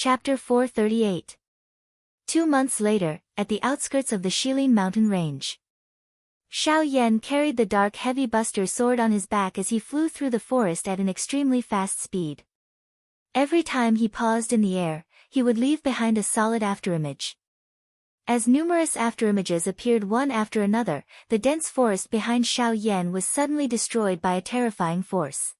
Chapter 438. 2 months later, at the outskirts of the Shilin mountain range. Xiao Yan carried the dark heavy buster sword on his back as he flew through the forest at an extremely fast speed. Every time he paused in the air, he would leave behind a solid afterimage. As numerous afterimages appeared one after another, the dense forest behind Xiao Yan was suddenly destroyed by a terrifying force.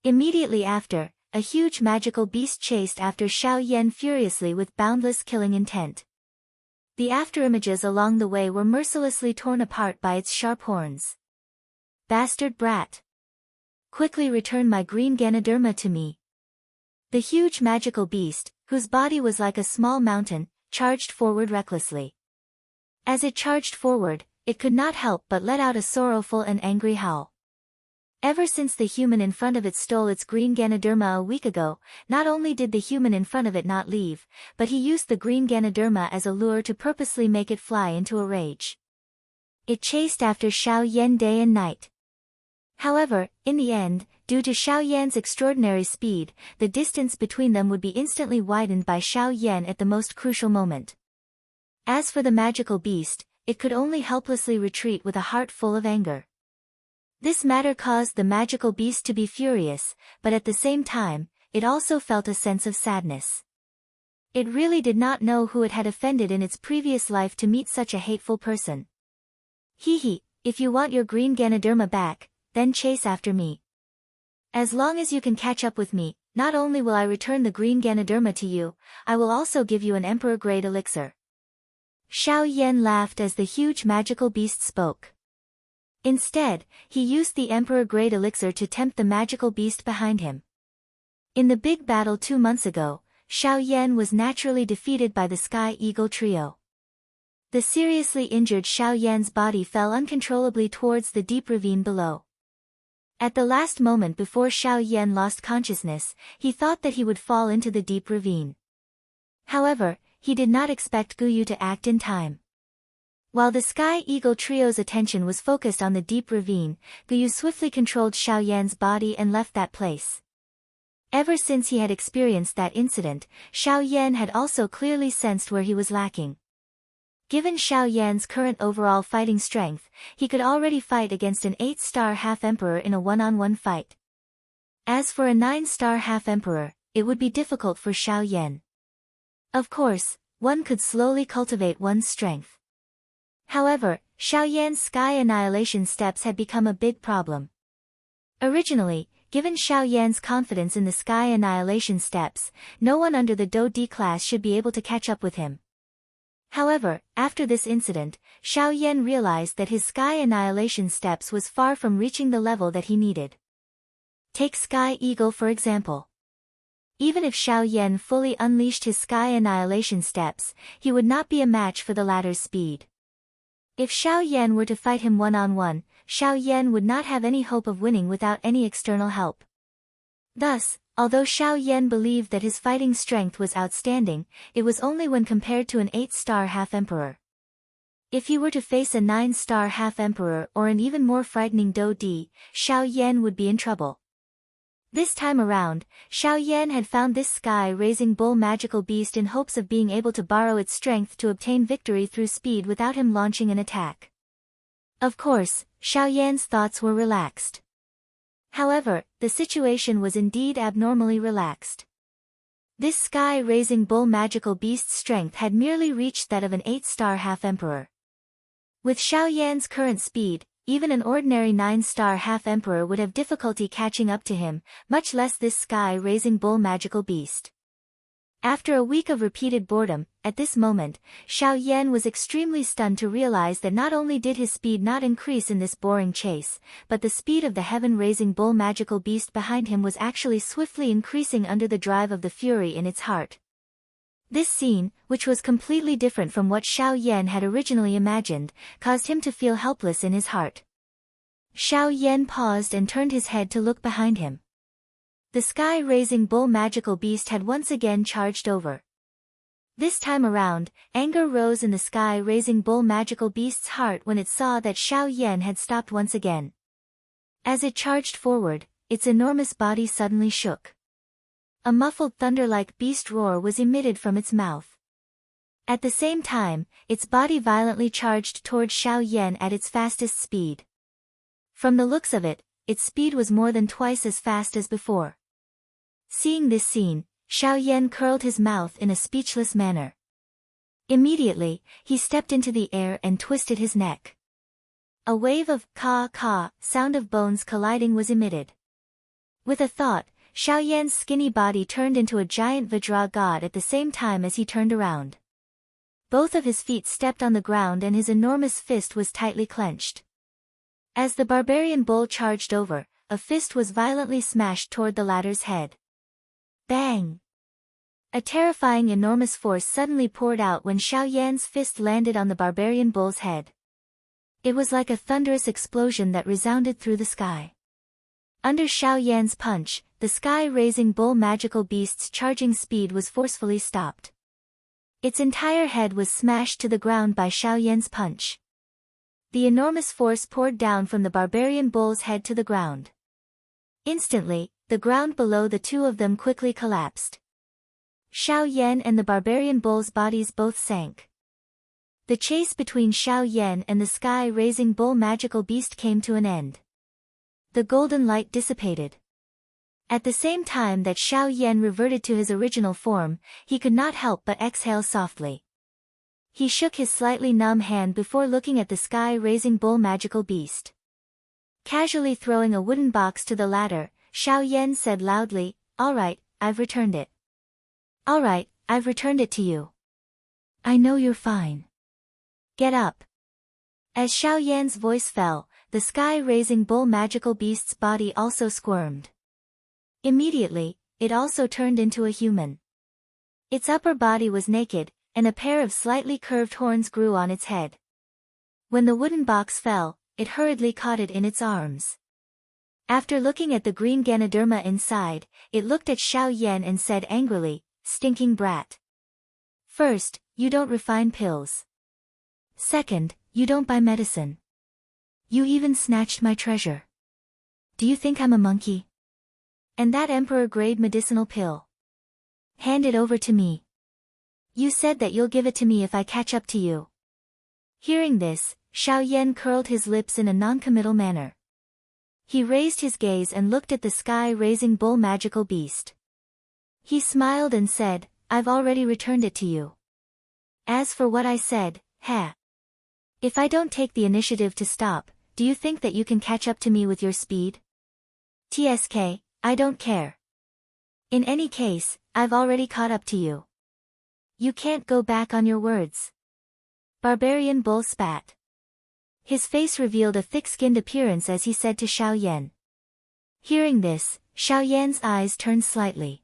Immediately after, a huge magical beast chased after Xiao Yan furiously with boundless killing intent. The afterimages along the way were mercilessly torn apart by its sharp horns. Bastard brat! Quickly return my green Ganoderma to me. The huge magical beast, whose body was like a small mountain, charged forward recklessly. As it charged forward, it could not help but let out a sorrowful and angry howl. Ever since the human in front of it stole its green Ganoderma a week ago, not only did the human in front of it not leave, but he used the green Ganoderma as a lure to purposely make it fly into a rage. It chased after Xiao Yan day and night. However, in the end, due to Xiao Yan's extraordinary speed, the distance between them would be instantly widened by Xiao Yan at the most crucial moment. As for the magical beast, it could only helplessly retreat with a heart full of anger. This matter caused the magical beast to be furious, but at the same time, it also felt a sense of sadness. It really did not know who it had offended in its previous life to meet such a hateful person. Hee, if you want your green Ganoderma back, then chase after me. As long as you can catch up with me, not only will I return the green Ganoderma to you, I will also give you an emperor-grade elixir. Xiao Yan laughed as the huge magical beast spoke. Instead, he used the emperor-grade elixir to tempt the magical beast behind him. In the big battle 2 months ago, Xiao Yan was naturally defeated by the Sky Eagle trio. The seriously injured Xiao Yan's body fell uncontrollably towards the deep ravine below. At the last moment before Xiao Yan lost consciousness, he thought that he would fall into the deep ravine. However, he did not expect Guyu to act in time. While the Sky Eagle trio's attention was focused on the deep ravine, Guyu swiftly controlled Xiao Yan's body and left that place. Ever since he had experienced that incident, Xiao Yan had also clearly sensed where he was lacking. Given Xiao Yan's current overall fighting strength, he could already fight against an 8-star half-emperor in a one-on-one fight. As for a 9-star half-emperor, it would be difficult for Xiao Yan. Of course, one could slowly cultivate one's strength. However, Xiao Yan's Sky Annihilation steps had become a big problem. Originally, given Xiao Yan's confidence in the Sky Annihilation steps, no one under the Do D class should be able to catch up with him. However, after this incident, Xiao Yan realized that his Sky Annihilation steps was far from reaching the level that he needed. Take Sky Eagle for example. Even if Xiao Yan fully unleashed his Sky Annihilation steps, he would not be a match for the latter's speed. If Xiao Yan were to fight him one-on-one, Xiao Yan would not have any hope of winning without any external help. Thus, although Xiao Yan believed that his fighting strength was outstanding, it was only when compared to an 8-star half-emperor. If he were to face a 9-star half-emperor or an even more frightening Do Di, Xiao Yan would be in trouble. This time around, Xiao Yan had found this sky-raising bull magical beast in hopes of being able to borrow its strength to obtain victory through speed without him launching an attack. Of course, Xiao Yan's thoughts were relaxed. However, the situation was indeed abnormally relaxed. This sky-raising bull magical beast's strength had merely reached that of an 8-star half-emperor. With Xiao Yan's current speed, even an ordinary 9-star half-emperor would have difficulty catching up to him, much less this sky-raising bull magical beast. After a week of repeated boredom, at this moment, Xiao Yan was extremely stunned to realize that not only did his speed not increase in this boring chase, but the speed of the heaven-raising bull magical beast behind him was actually swiftly increasing under the drive of the fury in its heart. This scene, which was completely different from what Xiao Yan had originally imagined, caused him to feel helpless in his heart. Xiao Yan paused and turned his head to look behind him. The sky-raising bull magical beast had once again charged over. This time around, anger rose in the sky-raising bull magical beast's heart when it saw that Xiao Yan had stopped once again. As it charged forward, its enormous body suddenly shook. a muffled thunder-like beast roar was emitted from its mouth. At the same time, its body violently charged toward Xiao Yan at its fastest speed. From the looks of it, its speed was more than twice as fast as before. Seeing this scene, Xiao Yan curled his mouth in a speechless manner. Immediately, he stepped into the air and twisted his neck. A wave of caw-caw sound of bones colliding was emitted. With a thought, Xiao Yan's skinny body turned into a giant Vajra god at the same time as he turned around. Both of his feet stepped on the ground and his enormous fist was tightly clenched. As the barbarian bull charged over, a fist was violently smashed toward the latter's head. Bang! A terrifying enormous force suddenly poured out when Xiao Yan's fist landed on the barbarian bull's head. It was like a thunderous explosion that resounded through the sky. Under Xiao Yan's punch, the sky-raising bull magical beast's charging speed was forcefully stopped. Its entire head was smashed to the ground by Xiao Yan's punch. The enormous force poured down from the barbarian bull's head to the ground. Instantly, the ground below the two of them quickly collapsed. Xiao Yan and the barbarian bull's bodies both sank. The chase between Xiao Yan and the sky-raising bull magical beast came to an end. The golden light dissipated. At the same time that Xiao Yan reverted to his original form, he could not help but exhale softly. He shook his slightly numb hand before looking at the sky-raising bull magical beast. Casually throwing a wooden box to the latter, Xiao Yan said loudly, "All right, I've returned it. All right, I've returned it to you. I know you're fine. Get up." As Xiao Yan's voice fell, the sky-raising bull magical beast's body also squirmed. Immediately, it also turned into a human. Its upper body was naked, and a pair of slightly curved horns grew on its head. When the wooden box fell, it hurriedly caught it in its arms. After looking at the green Ganoderma inside, it looked at Xiao Yan and said angrily, "Stinking brat. First, you don't refine pills. Second, you don't buy medicine. You even snatched my treasure. Do you think I'm a monkey? And that emperor-grade medicinal pill. Hand it over to me. You said that you'll give it to me if I catch up to you." Hearing this, Xiao Yan curled his lips in a non-committal manner. He raised his gaze and looked at the sky-raising bull magical beast. He smiled and said, "I've already returned it to you. As for what I said, if I don't take the initiative to stop, do you think that you can catch up to me with your speed? TSK, I don't care. In any case, I've already caught up to you. You can't go back on your words." Barbarian bull spat. His face revealed a thick-skinned appearance as he said to Xiao Yan. Hearing this, Xiao Yan's eyes turned slightly.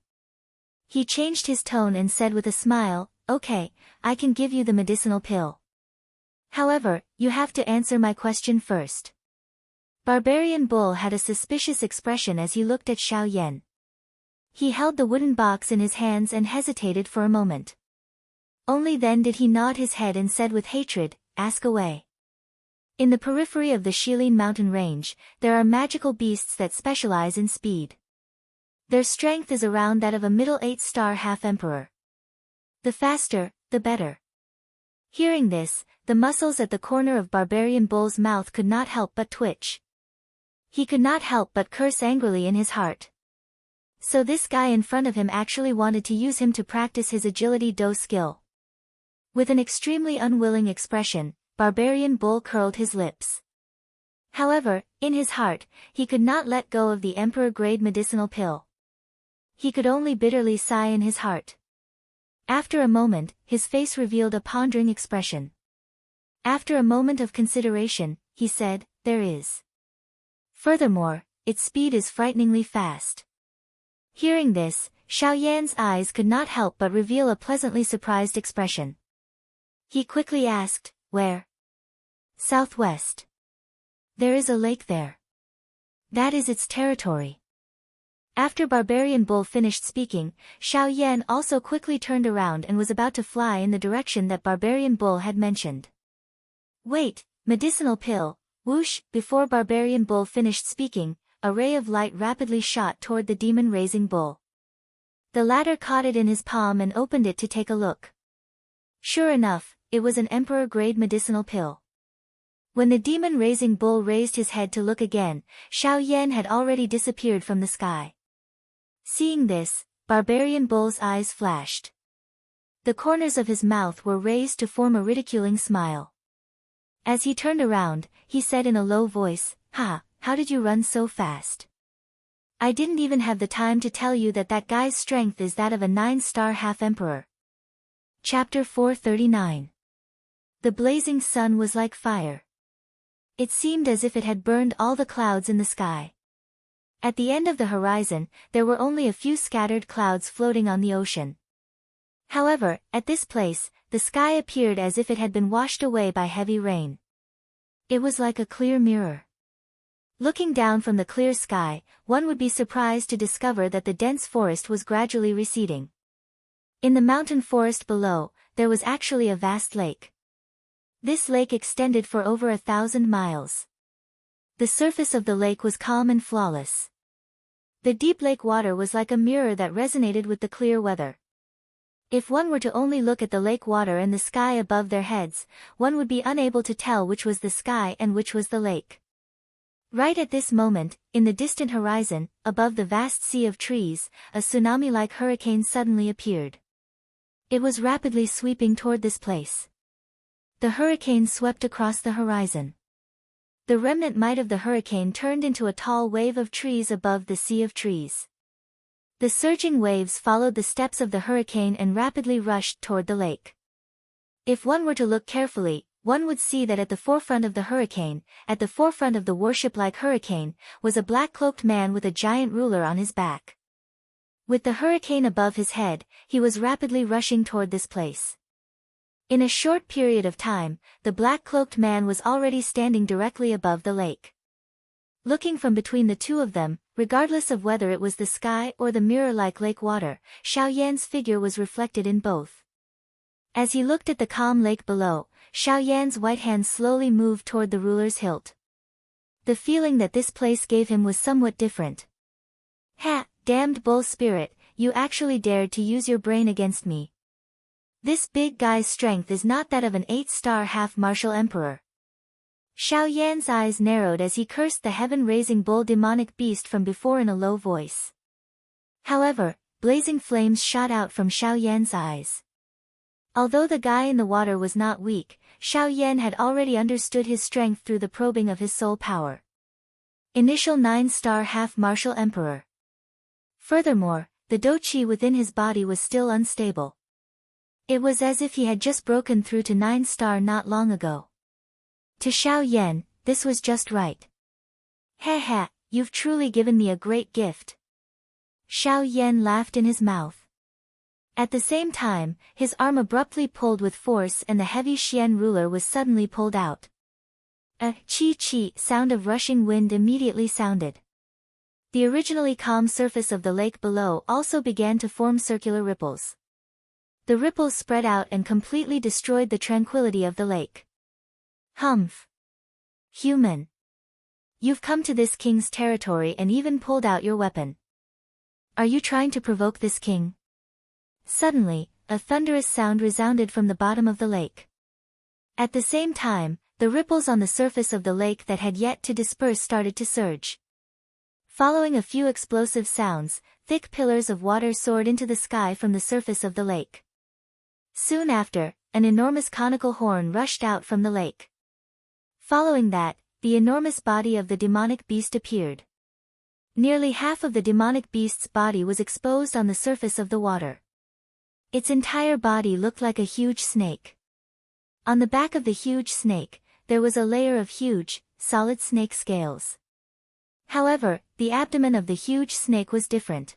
He changed his tone and said with a smile, "Okay, I can give you the medicinal pill. However, you have to answer my question first." Barbarian bull had a suspicious expression as he looked at Xiao Yan. He held the wooden box in his hands and hesitated for a moment. Only then did he nod his head and said with hatred, "Ask away." In the periphery of the Shilin mountain range, there are magical beasts that specialize in speed. Their strength is around that of a middle 8-star half-emperor. The faster, the better. Hearing this, the muscles at the corner of Barbarian Bull's mouth could not help but twitch. He could not help but curse angrily in his heart. So this guy in front of him actually wanted to use him to practice his agility do skill. With an extremely unwilling expression, Barbarian Bull curled his lips. However, in his heart, he could not let go of the emperor-grade medicinal pill. He could only bitterly sigh in his heart. After a moment, his face revealed a pondering expression. After a moment of consideration, he said, "There is. Furthermore, its speed is frighteningly fast." Hearing this, Xiao Yan's eyes could not help but reveal a pleasantly surprised expression. He quickly asked, "Where?" "Southwest. There is a lake there. That is its territory." After Barbarian Bull finished speaking, Xiao Yan also quickly turned around and was about to fly in the direction that Barbarian Bull had mentioned. "Wait, medicinal pill, whoosh!" Before Barbarian Bull finished speaking, a ray of light rapidly shot toward the demon-raising bull. The latter caught it in his palm and opened it to take a look. Sure enough, it was an emperor-grade medicinal pill. When the demon-raising bull raised his head to look again, Xiao Yan had already disappeared from the sky. Seeing this, Barbarian Bull's eyes flashed. The corners of his mouth were raised to form a ridiculing smile. As he turned around, he said in a low voice, "Ha, how did you run so fast? I didn't even have the time to tell you that that guy's strength is that of a 9-star half-emperor." Chapter 439. The blazing sun was like fire. It seemed as if it had burned all the clouds in the sky. At the end of the horizon, there were only a few scattered clouds floating on the ocean. However, at this place, the sky appeared as if it had been washed away by heavy rain. It was like a clear mirror. Looking down from the clear sky, one would be surprised to discover that the dense forest was gradually receding. In the mountain forest below, there was actually a vast lake. This lake extended for over 1,000 miles. The surface of the lake was calm and flawless. The deep lake water was like a mirror that resonated with the clear weather. If one were to only look at the lake water and the sky above their heads, one would be unable to tell which was the sky and which was the lake. Right at this moment, in the distant horizon, above the vast sea of trees, a tsunami-like hurricane suddenly appeared. It was rapidly sweeping toward this place. The hurricane swept across the horizon. The remnant might of the hurricane turned into a tall wave of trees above the sea of trees. The surging waves followed the steps of the hurricane and rapidly rushed toward the lake. If one were to look carefully, one would see that at the forefront of the hurricane, at the forefront of the warship-like hurricane, was a black-cloaked man with a giant ruler on his back. With the hurricane above his head, he was rapidly rushing toward this place. In a short period of time, the black-cloaked man was already standing directly above the lake. Looking from between the two of them, regardless of whether it was the sky or the mirror-like lake water, Xiao Yan's figure was reflected in both. As he looked at the calm lake below, Xiao Yan's white hand slowly moved toward the ruler's hilt. The feeling that this place gave him was somewhat different. "Ha, damned bull spirit, you actually dared to use your brain against me. This big guy's strength is not that of an 8-star half-martial emperor." Xiao Yan's eyes narrowed as he cursed the heaven-raising bull demonic beast from before in a low voice. However, blazing flames shot out from Xiao Yan's eyes. Although the guy in the water was not weak, Xiao Yan had already understood his strength through the probing of his soul power. Initial 9-star half-martial emperor. Furthermore, the do-chi within his body was still unstable. It was as if he had just broken through to 9-star not long ago. To Xiao Yan, this was just right. "Ha ha, you've truly given me a great gift." Xiao Yan laughed in his mouth. At the same time, his arm abruptly pulled with force and the heavy Xian ruler was suddenly pulled out. A chi-chi sound of rushing wind immediately sounded. The originally calm surface of the lake below also began to form circular ripples. The ripples spread out and completely destroyed the tranquility of the lake. "Humph! Human! You've come to this king's territory and even pulled out your weapon. Are you trying to provoke this king?" Suddenly, a thunderous sound resounded from the bottom of the lake. At the same time, the ripples on the surface of the lake that had yet to disperse started to surge. Following a few explosive sounds, thick pillars of water soared into the sky from the surface of the lake. Soon after, an enormous conical horn rushed out from the lake. Following that, the enormous body of the demonic beast appeared. Nearly half of the demonic beast's body was exposed on the surface of the water. Its entire body looked like a huge snake. On the back of the huge snake, there was a layer of huge, solid snake scales. However, the abdomen of the huge snake was different.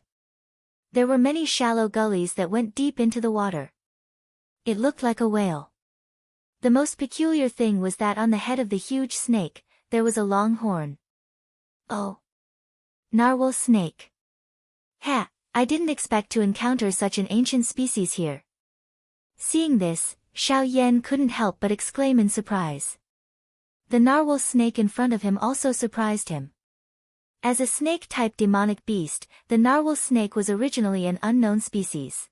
There were many shallow gullies that went deep into the water. It looked like a whale. The most peculiar thing was that on the head of the huge snake, there was a long horn. "Oh! Narwhal snake. Ha! I didn't expect to encounter such an ancient species here." Seeing this, Xiao Yan couldn't help but exclaim in surprise. The narwhal snake in front of him also surprised him. As a snake-type demonic beast, the narwhal snake was originally an unknown species.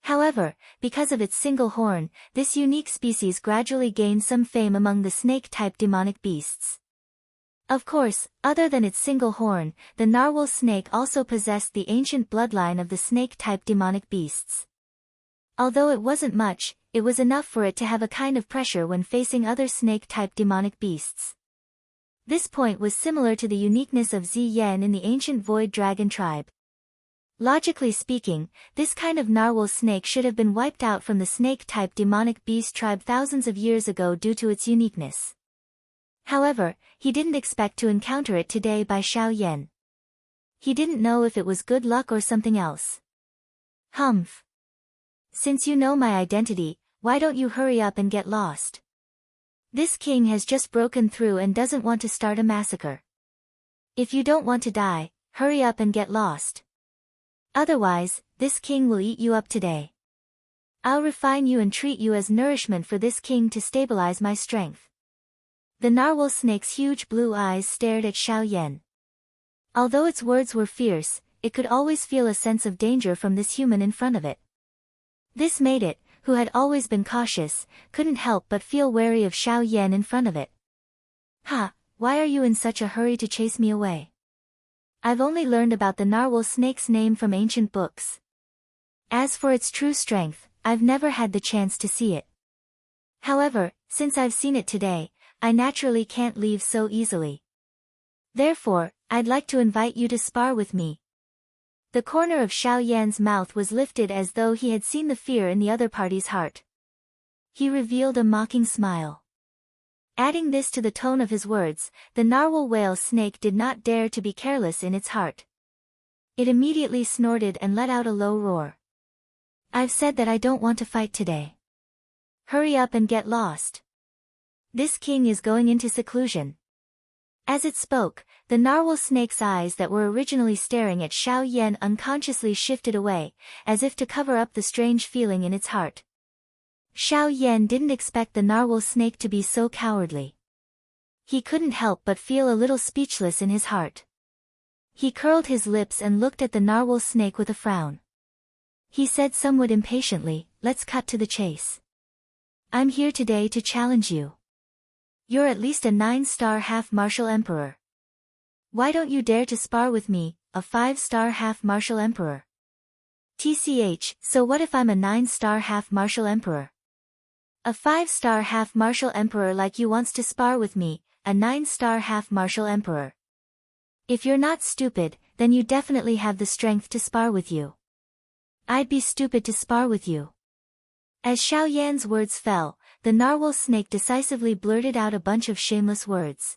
However, because of its single horn, this unique species gradually gained some fame among the snake-type demonic beasts. Of course, other than its single horn, the narwhal snake also possessed the ancient bloodline of the snake-type demonic beasts. Although it wasn't much, it was enough for it to have a kind of pressure when facing other snake-type demonic beasts. This point was similar to the uniqueness of Ziyan in the ancient void dragon tribe. Logically speaking, this kind of narwhal snake should have been wiped out from the snake-type demonic beast tribe thousands of years ago due to its uniqueness. However, he didn't expect to encounter it today by Xiao Yan. He didn't know if it was good luck or something else. Humph. Since you know my identity, why don't you hurry up and get lost? This king has just broken through and doesn't want to start a massacre. If you don't want to die, hurry up and get lost. Otherwise, this king will eat you up today. I'll refine you and treat you as nourishment for this king to stabilize my strength. The narwhal snake's huge blue eyes stared at Xiao Yan. Although its words were fierce, it could always feel a sense of danger from this human in front of it. This made it, who had always been cautious, couldn't help but feel wary of Xiao Yan in front of it. Ha, why are you in such a hurry to chase me away? I've only learned about the narwhal snake's name from ancient books. As for its true strength, I've never had the chance to see it. However, since I've seen it today, I naturally can't leave so easily. Therefore, I'd like to invite you to spar with me. The corner of Xiao Yan's mouth was lifted as though he had seen the fear in the other party's heart. He revealed a mocking smile. Adding this to the tone of his words, the narwhal whale snake did not dare to be careless in its heart. It immediately snorted and let out a low roar. I've said that I don't want to fight today. Hurry up and get lost. This king is going into seclusion. As it spoke, the narwhal snake's eyes that were originally staring at Xiao Yan unconsciously shifted away, as if to cover up the strange feeling in its heart. Xiao Yan didn't expect the narwhal snake to be so cowardly. He couldn't help but feel a little speechless in his heart. He curled his lips and looked at the narwhal snake with a frown. He said somewhat impatiently, "Let's cut to the chase. I'm here today to challenge you. You're at least a 9-star half-martial emperor. Why don't you dare to spar with me, a 5-star half-martial emperor? TCH, so what if I'm a 9-star half-martial emperor? A 5-star half-martial emperor like you wants to spar with me, a 9-star half-martial emperor. If you're not stupid, then you definitely have the strength to spar with you. I'd be stupid to spar with you." As Xiao Yan's words fell, the narwhal snake decisively blurted out a bunch of shameless words.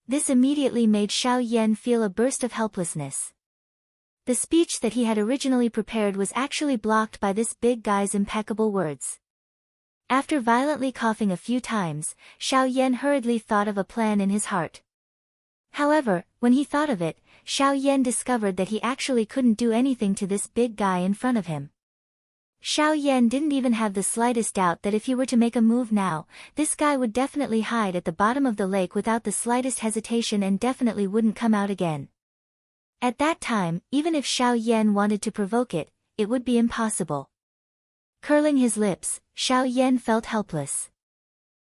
This immediately made Xiao Yan feel a burst of helplessness. The speech that he had originally prepared was actually blocked by this big guy's impeccable words. After violently coughing a few times, Xiao Yan hurriedly thought of a plan in his heart. However, when he thought of it, Xiao Yan discovered that he actually couldn't do anything to this big guy in front of him. Xiao Yan didn't even have the slightest doubt that if he were to make a move now, this guy would definitely hide at the bottom of the lake without the slightest hesitation and definitely wouldn't come out again. At that time, even if Xiao Yan wanted to provoke it, it would be impossible. Curling his lips, Xiao Yan felt helpless.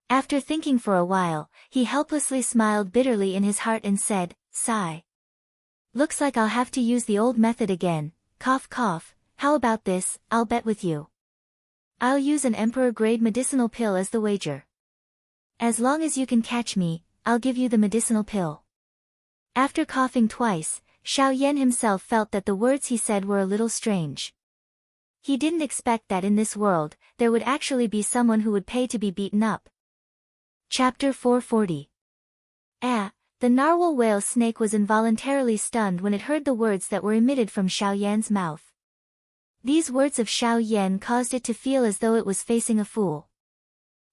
After thinking for a while, he helplessly smiled bitterly in his heart and said, "Sigh. Looks like I'll have to use the old method again, cough cough. How about this, I'll bet with you. I'll use an emperor-grade medicinal pill as the wager. As long as you can catch me, I'll give you the medicinal pill." After coughing twice, Xiao Yan himself felt that the words he said were a little strange. He didn't expect that in this world, there would actually be someone who would pay to be beaten up. Chapter 440. The narwhal whale snake was involuntarily stunned when it heard the words that were emitted from Xiao Yan's mouth. These words of Xiao Yan caused it to feel as though it was facing a fool.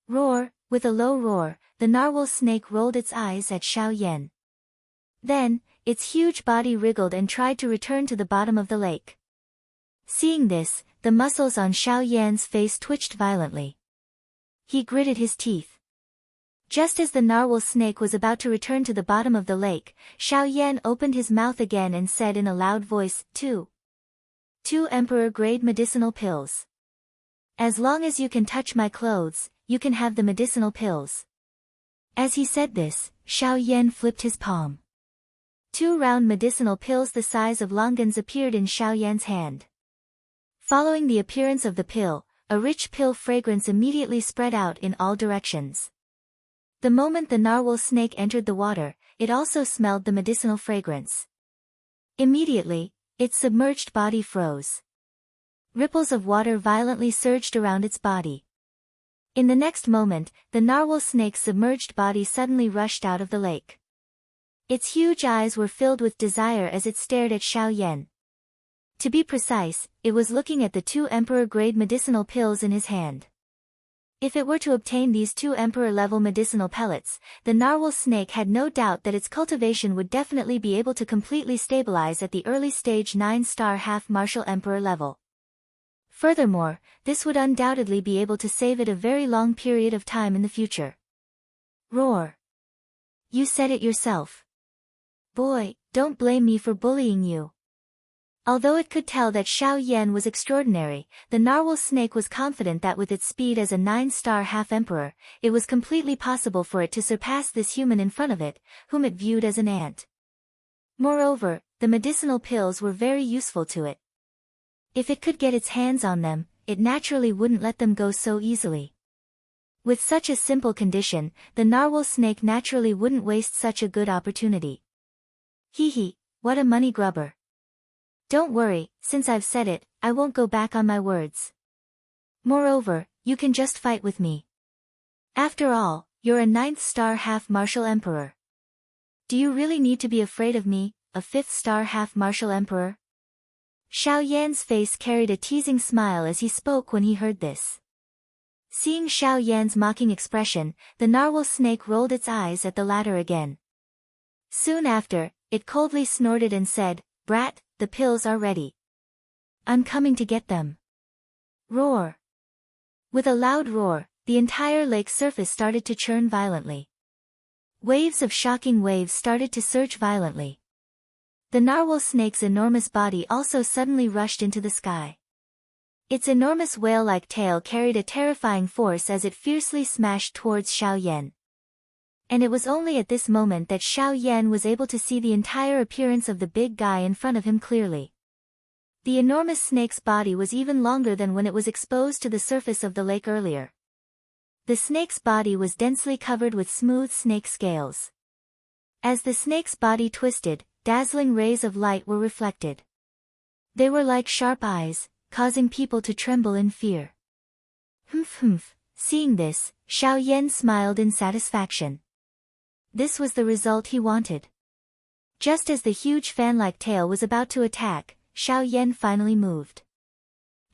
Roar, with a low roar, the narwhal snake rolled its eyes at Xiao Yan. Then, its huge body wriggled and tried to return to the bottom of the lake. Seeing this, the muscles on Xiao Yan's face twitched violently. He gritted his teeth. Just as the narwhal snake was about to return to the bottom of the lake, Xiao Yan opened his mouth again and said in a loud voice, Two emperor-grade medicinal pills. As long as you can touch my clothes, you can have the medicinal pills. As he said this, Xiao Yan flipped his palm. 2 round medicinal pills the size of longans appeared in Xiao Yan's hand. Following the appearance of the pill, a rich pill fragrance immediately spread out in all directions. The moment the narwhal snake entered the water, it also smelled the medicinal fragrance. Immediately, its submerged body froze. Ripples of water violently surged around its body. In the next moment, the narwhal snake's submerged body suddenly rushed out of the lake. Its huge eyes were filled with desire as it stared at Xiao Yan. To be precise, it was looking at the 2 emperor-grade medicinal pills in his hand. If it were to obtain these 2 emperor-level medicinal pellets, the narwhal snake had no doubt that its cultivation would definitely be able to completely stabilize at the early stage 9-star half-martial emperor level. Furthermore, this would undoubtedly be able to save it a very long period of time in the future. Roar. You said it yourself. Boy, don't blame me for bullying you. Although it could tell that Xiao Yan was extraordinary, the narwhal snake was confident that with its speed as a 9-star half-emperor, it was completely possible for it to surpass this human in front of it, whom it viewed as an ant. Moreover, the medicinal pills were very useful to it. If it could get its hands on them, it naturally wouldn't let them go so easily. With such a simple condition, the narwhal snake naturally wouldn't waste such a good opportunity. Hee, what a money grubber. Don't worry, since I've said it, I won't go back on my words. Moreover, you can just fight with me. After all, you're a 9th-star half-martial emperor. Do you really need to be afraid of me, a 5th-star half-martial emperor? Xiao Yan's face carried a teasing smile as he spoke when he heard this. Seeing Xiao Yan's mocking expression, the narwhal snake rolled its eyes at the latter again. Soon after, it coldly snorted and said, Brat, the pills are ready. I'm coming to get them. Roar. With a loud roar, the entire lake surface started to churn violently. Waves of shocking waves started to surge violently. The narwhal snake's enormous body also suddenly rushed into the sky. Its enormous whale-like tail carried a terrifying force as it fiercely smashed towards Xiao Yan. And it was only at this moment that Xiao Yan was able to see the entire appearance of the big guy in front of him clearly. The enormous snake's body was even longer than when it was exposed to the surface of the lake earlier. The snake's body was densely covered with smooth snake scales. As the snake's body twisted, dazzling rays of light were reflected. They were like sharp eyes, causing people to tremble in fear. Humph. Seeing this, Xiao Yan smiled in satisfaction. This was the result he wanted. Just as the huge fan-like tail was about to attack, Xiao Yan finally moved.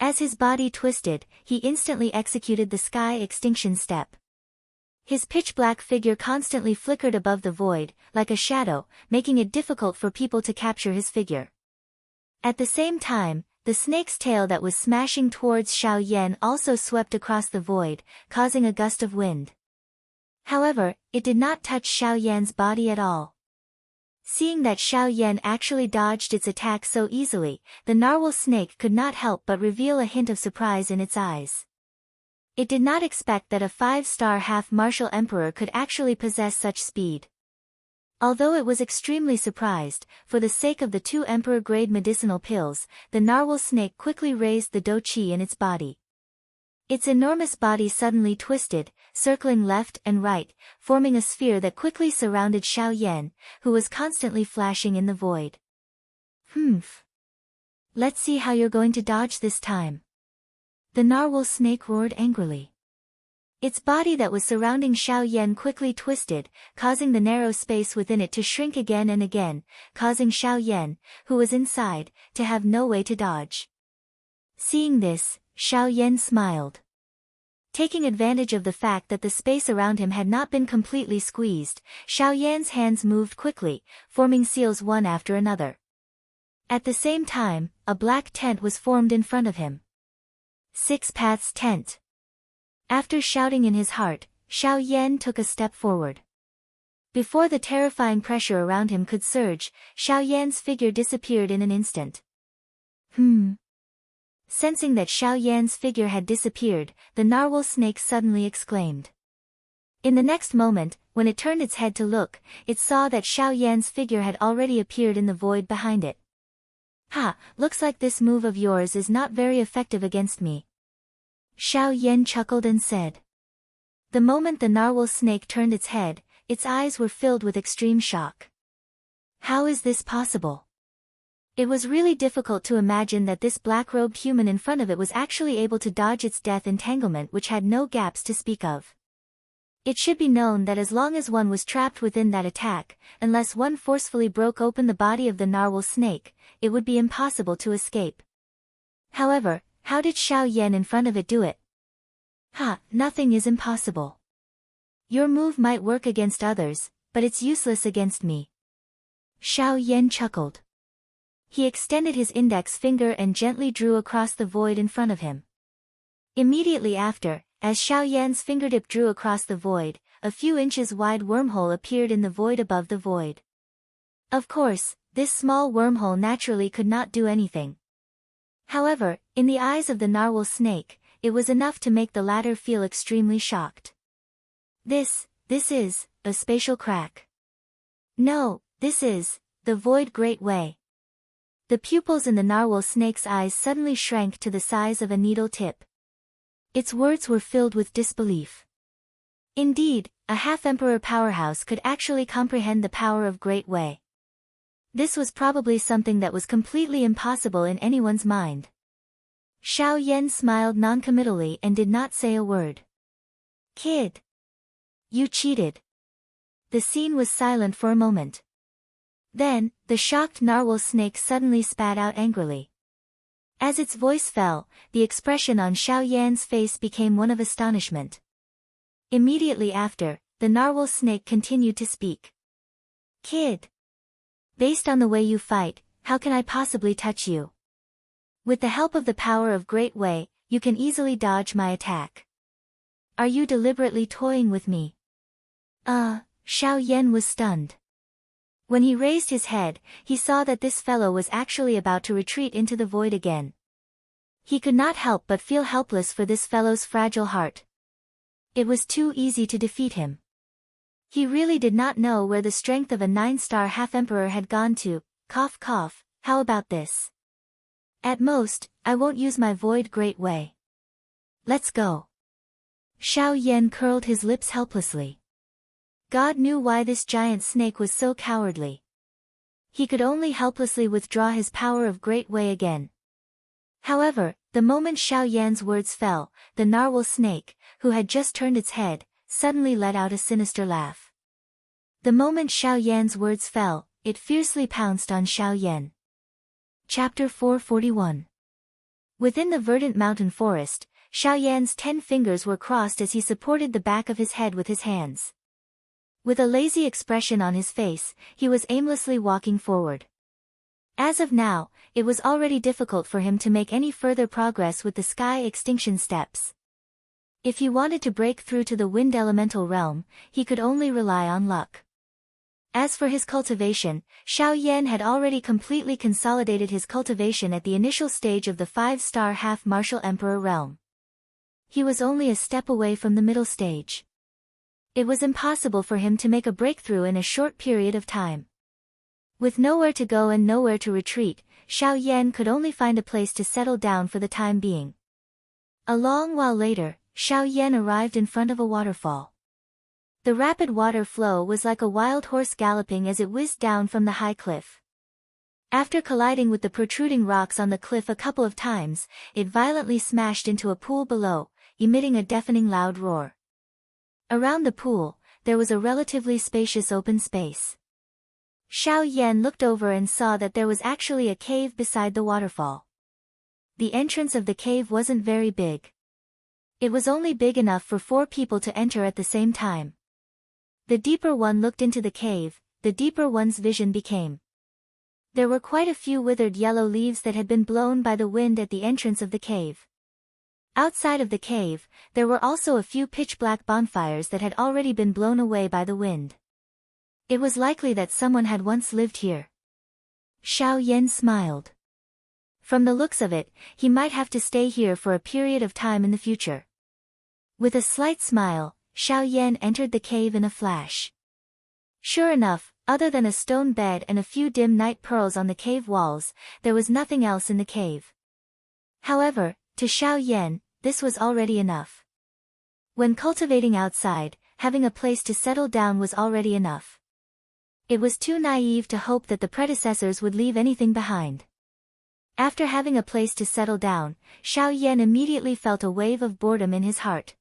As his body twisted, he instantly executed the sky extinction step. His pitch-black figure constantly flickered above the void, like a shadow, making it difficult for people to capture his figure. At the same time, the snake's tail that was smashing towards Xiao Yan also swept across the void, causing a gust of wind. However, it did not touch Xiao Yan's body at all. Seeing that Xiao Yan actually dodged its attack so easily, the narwhal snake could not help but reveal a hint of surprise in its eyes. It did not expect that a 5-star half-martial emperor could actually possess such speed. Although it was extremely surprised, for the sake of the 2 emperor-grade medicinal pills, the narwhal snake quickly raised the do qi in its body. Its enormous body suddenly twisted, circling left and right, forming a sphere that quickly surrounded Xiao Yan, who was constantly flashing in the void. Let's see how you're going to dodge this time. The narwhal snake roared angrily. Its body that was surrounding Xiao Yan quickly twisted, causing the narrow space within it to shrink again and again, causing Xiao Yan, who was inside, to have no way to dodge. Seeing this, Xiao Yan smiled. Taking advantage of the fact that the space around him had not been completely squeezed, Xiao Yan's hands moved quickly, forming seals one after another. At the same time, a black tent was formed in front of him. 6 Paths Tent. After shouting in his heart, Xiao Yan took a step forward. Before the terrifying pressure around him could surge, Xiao Yan's figure disappeared in an instant. Sensing that Xiao Yan's figure had disappeared, the narwhal snake suddenly exclaimed. In the next moment, when it turned its head to look, it saw that Xiao Yan's figure had already appeared in the void behind it. Ha, looks like this move of yours is not very effective against me. Xiao Yan chuckled and said. The moment the narwhal snake turned its head, its eyes were filled with extreme shock. How is this possible? It was really difficult to imagine that this black-robed human in front of it was actually able to dodge its death entanglement, which had no gaps to speak of. It should be known that as long as one was trapped within that attack, unless one forcefully broke open the body of the narwhal snake, it would be impossible to escape. However, how did Xiao Yan in front of it do it? Nothing is impossible. Your move might work against others, but it's useless against me. Xiao Yan chuckled. He extended his index finger and gently drew across the void in front of him. Immediately after, as Xiao Yan's fingertip drew across the void, a few inches wide wormhole appeared in the void above the void. Of course, this small wormhole naturally could not do anything. However, in the eyes of the narwhal snake, it was enough to make the latter feel extremely shocked. This is a spatial crack. No, this is the void great way. The pupils in the narwhal snake's eyes suddenly shrank to the size of a needle tip. Its words were filled with disbelief. Indeed, a half-emperor powerhouse could actually comprehend the power of Great Way. This was probably something that was completely impossible in anyone's mind. Xiao Yan smiled noncommittally and did not say a word. Kid! You cheated. The scene was silent for a moment. Then, the shocked narwhal snake suddenly spat out angrily. As its voice fell, the expression on Xiao Yan's face became one of astonishment. Immediately after, the narwhal snake continued to speak. Kid! Based on the way you fight, how can I possibly touch you? With the help of the power of Great Way, you can easily dodge my attack. Are you deliberately toying with me? Xiao Yan was stunned. When he raised his head, he saw that this fellow was actually about to retreat into the void again. He could not help but feel helpless for this fellow's fragile heart. It was too easy to defeat him. He really did not know where the strength of a 9-star half-emperor had gone to. Cough cough, how about this? At most, I won't use my void great way. Let's go. Xiao Yan curled his lips helplessly. God knew why this giant snake was so cowardly. He could only helplessly withdraw his power of Great Way again. However, the moment Xiao Yan's words fell, the narwhal snake, who had just turned its head, suddenly let out a sinister laugh. The moment Xiao Yan's words fell, it fiercely pounced on Xiao Yan. Chapter 441. Within the verdant mountain forest, Xiao Yan's 10 fingers were crossed as he supported the back of his head with his hands. With a lazy expression on his face, he was aimlessly walking forward. As of now, it was already difficult for him to make any further progress with the sky extinction steps. If he wanted to break through to the wind elemental realm, he could only rely on luck. As for his cultivation, Xiao Yan had already completely consolidated his cultivation at the initial stage of the 5-star half-martial emperor realm. He was only a step away from the middle stage. It was impossible for him to make a breakthrough in a short period of time. With nowhere to go and nowhere to retreat, Xiao Yan could only find a place to settle down for the time being. A long while later, Xiao Yan arrived in front of a waterfall. The rapid water flow was like a wild horse galloping as it whizzed down from the high cliff. After colliding with the protruding rocks on the cliff a couple of times, it violently smashed into a pool below, emitting a deafening loud roar. Around the pool, there was a relatively spacious open space. Xiao Yan looked over and saw that there was actually a cave beside the waterfall. The entrance of the cave wasn't very big. It was only big enough for 4 people to enter at the same time. The deeper one looked into the cave, the deeper one's vision became. There were quite a few withered yellow leaves that had been blown by the wind at the entrance of the cave. Outside of the cave, there were also a few pitch-black bonfires that had already been blown away by the wind. It was likely that someone had once lived here. Xiao Yan smiled. From the looks of it, he might have to stay here for a period of time in the future. With a slight smile, Xiao Yan entered the cave in a flash. Sure enough, other than a stone bed and a few dim night pearls on the cave walls, there was nothing else in the cave. However, to Xiao Yan, this was already enough. When cultivating outside, having a place to settle down was already enough. It was too naive to hope that the predecessors would leave anything behind. After having a place to settle down, Xiao Yan immediately felt a wave of boredom in his heart.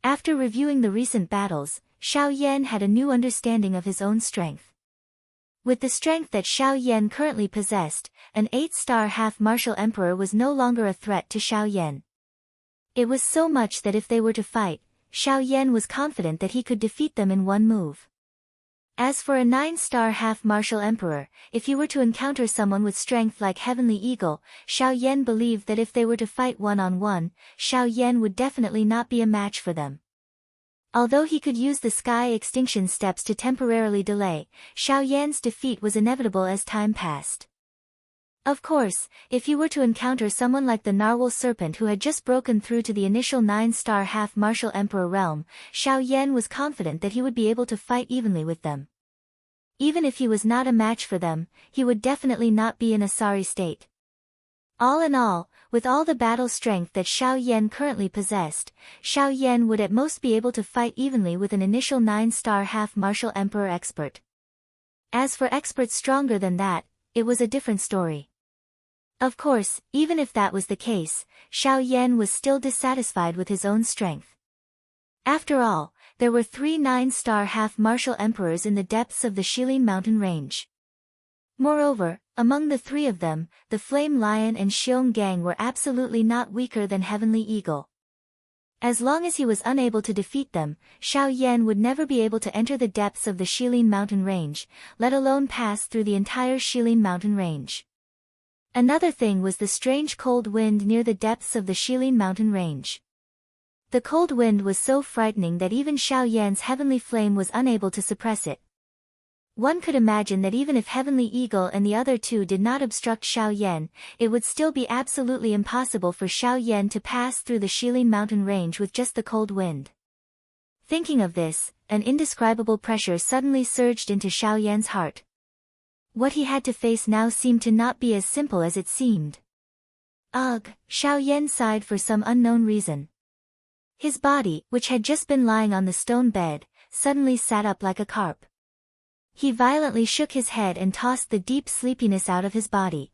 After reviewing the recent battles, Xiao Yan had a new understanding of his own strength. With the strength that Xiao Yan currently possessed, an 8-star half-martial emperor was no longer a threat to Xiao Yan. It was so much that if they were to fight, Xiao Yan was confident that he could defeat them in one move. As for a 9-star half-martial emperor, if he were to encounter someone with strength like Heavenly Eagle, Xiao Yan believed that if they were to fight one-on-one, Xiao Yan would definitely not be a match for them. Although he could use the sky extinction steps to temporarily delay, Xiao Yan's defeat was inevitable as time passed. Of course, if he were to encounter someone like the Narwhal Serpent who had just broken through to the initial 9-star half-martial emperor realm, Xiao Yan was confident that he would be able to fight evenly with them. Even if he was not a match for them, he would definitely not be in a sorry state. All in all, with all the battle strength that Xiao Yan currently possessed, Xiao Yan would at most be able to fight evenly with an initial 9-star half-martial emperor expert. As for experts stronger than that, it was a different story. Of course, even if that was the case, Xiao Yan was still dissatisfied with his own strength. After all, there were 3 9-star half-martial emperors in the depths of the Shilin mountain range. Moreover, among the 3 of them, the Flame Lion and Xiong Gang were absolutely not weaker than Heavenly Eagle. As long as he was unable to defeat them, Xiao Yan would never be able to enter the depths of the Shilin mountain range, let alone pass through the entire Shilin mountain range. Another thing was the strange cold wind near the depths of the Shilin mountain range. The cold wind was so frightening that even Xiao Yan's heavenly flame was unable to suppress it. One could imagine that even if Heavenly Eagle and the other 2 did not obstruct Xiao Yan, it would still be absolutely impossible for Xiao Yan to pass through the Shilin mountain range with just the cold wind. Thinking of this, an indescribable pressure suddenly surged into Xiao Yan's heart. What he had to face now seemed to not be as simple as it seemed. Ugh, Xiao Yan sighed for some unknown reason. His body, which had just been lying on the stone bed, suddenly sat up like a carp. He violently shook his head and tossed the deep sleepiness out of his body.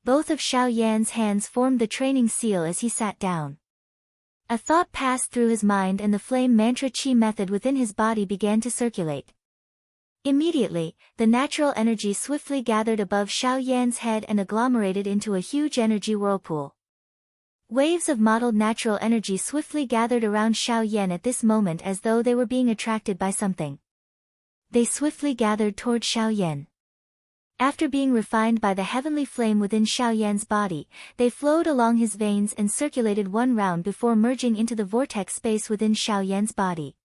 Both of Xiao Yan's hands formed the training seal as he sat down. A thought passed through his mind and the flame mantra chi method within his body began to circulate. Immediately, the natural energy swiftly gathered above Xiao Yan's head and agglomerated into a huge energy whirlpool. Waves of mottled natural energy swiftly gathered around Xiao Yan at this moment as though they were being attracted by something. They swiftly gathered toward Xiao Yan. After being refined by the heavenly flame within Xiao Yan's body, they flowed along his veins and circulated one round before merging into the vortex space within Xiao Yan's body.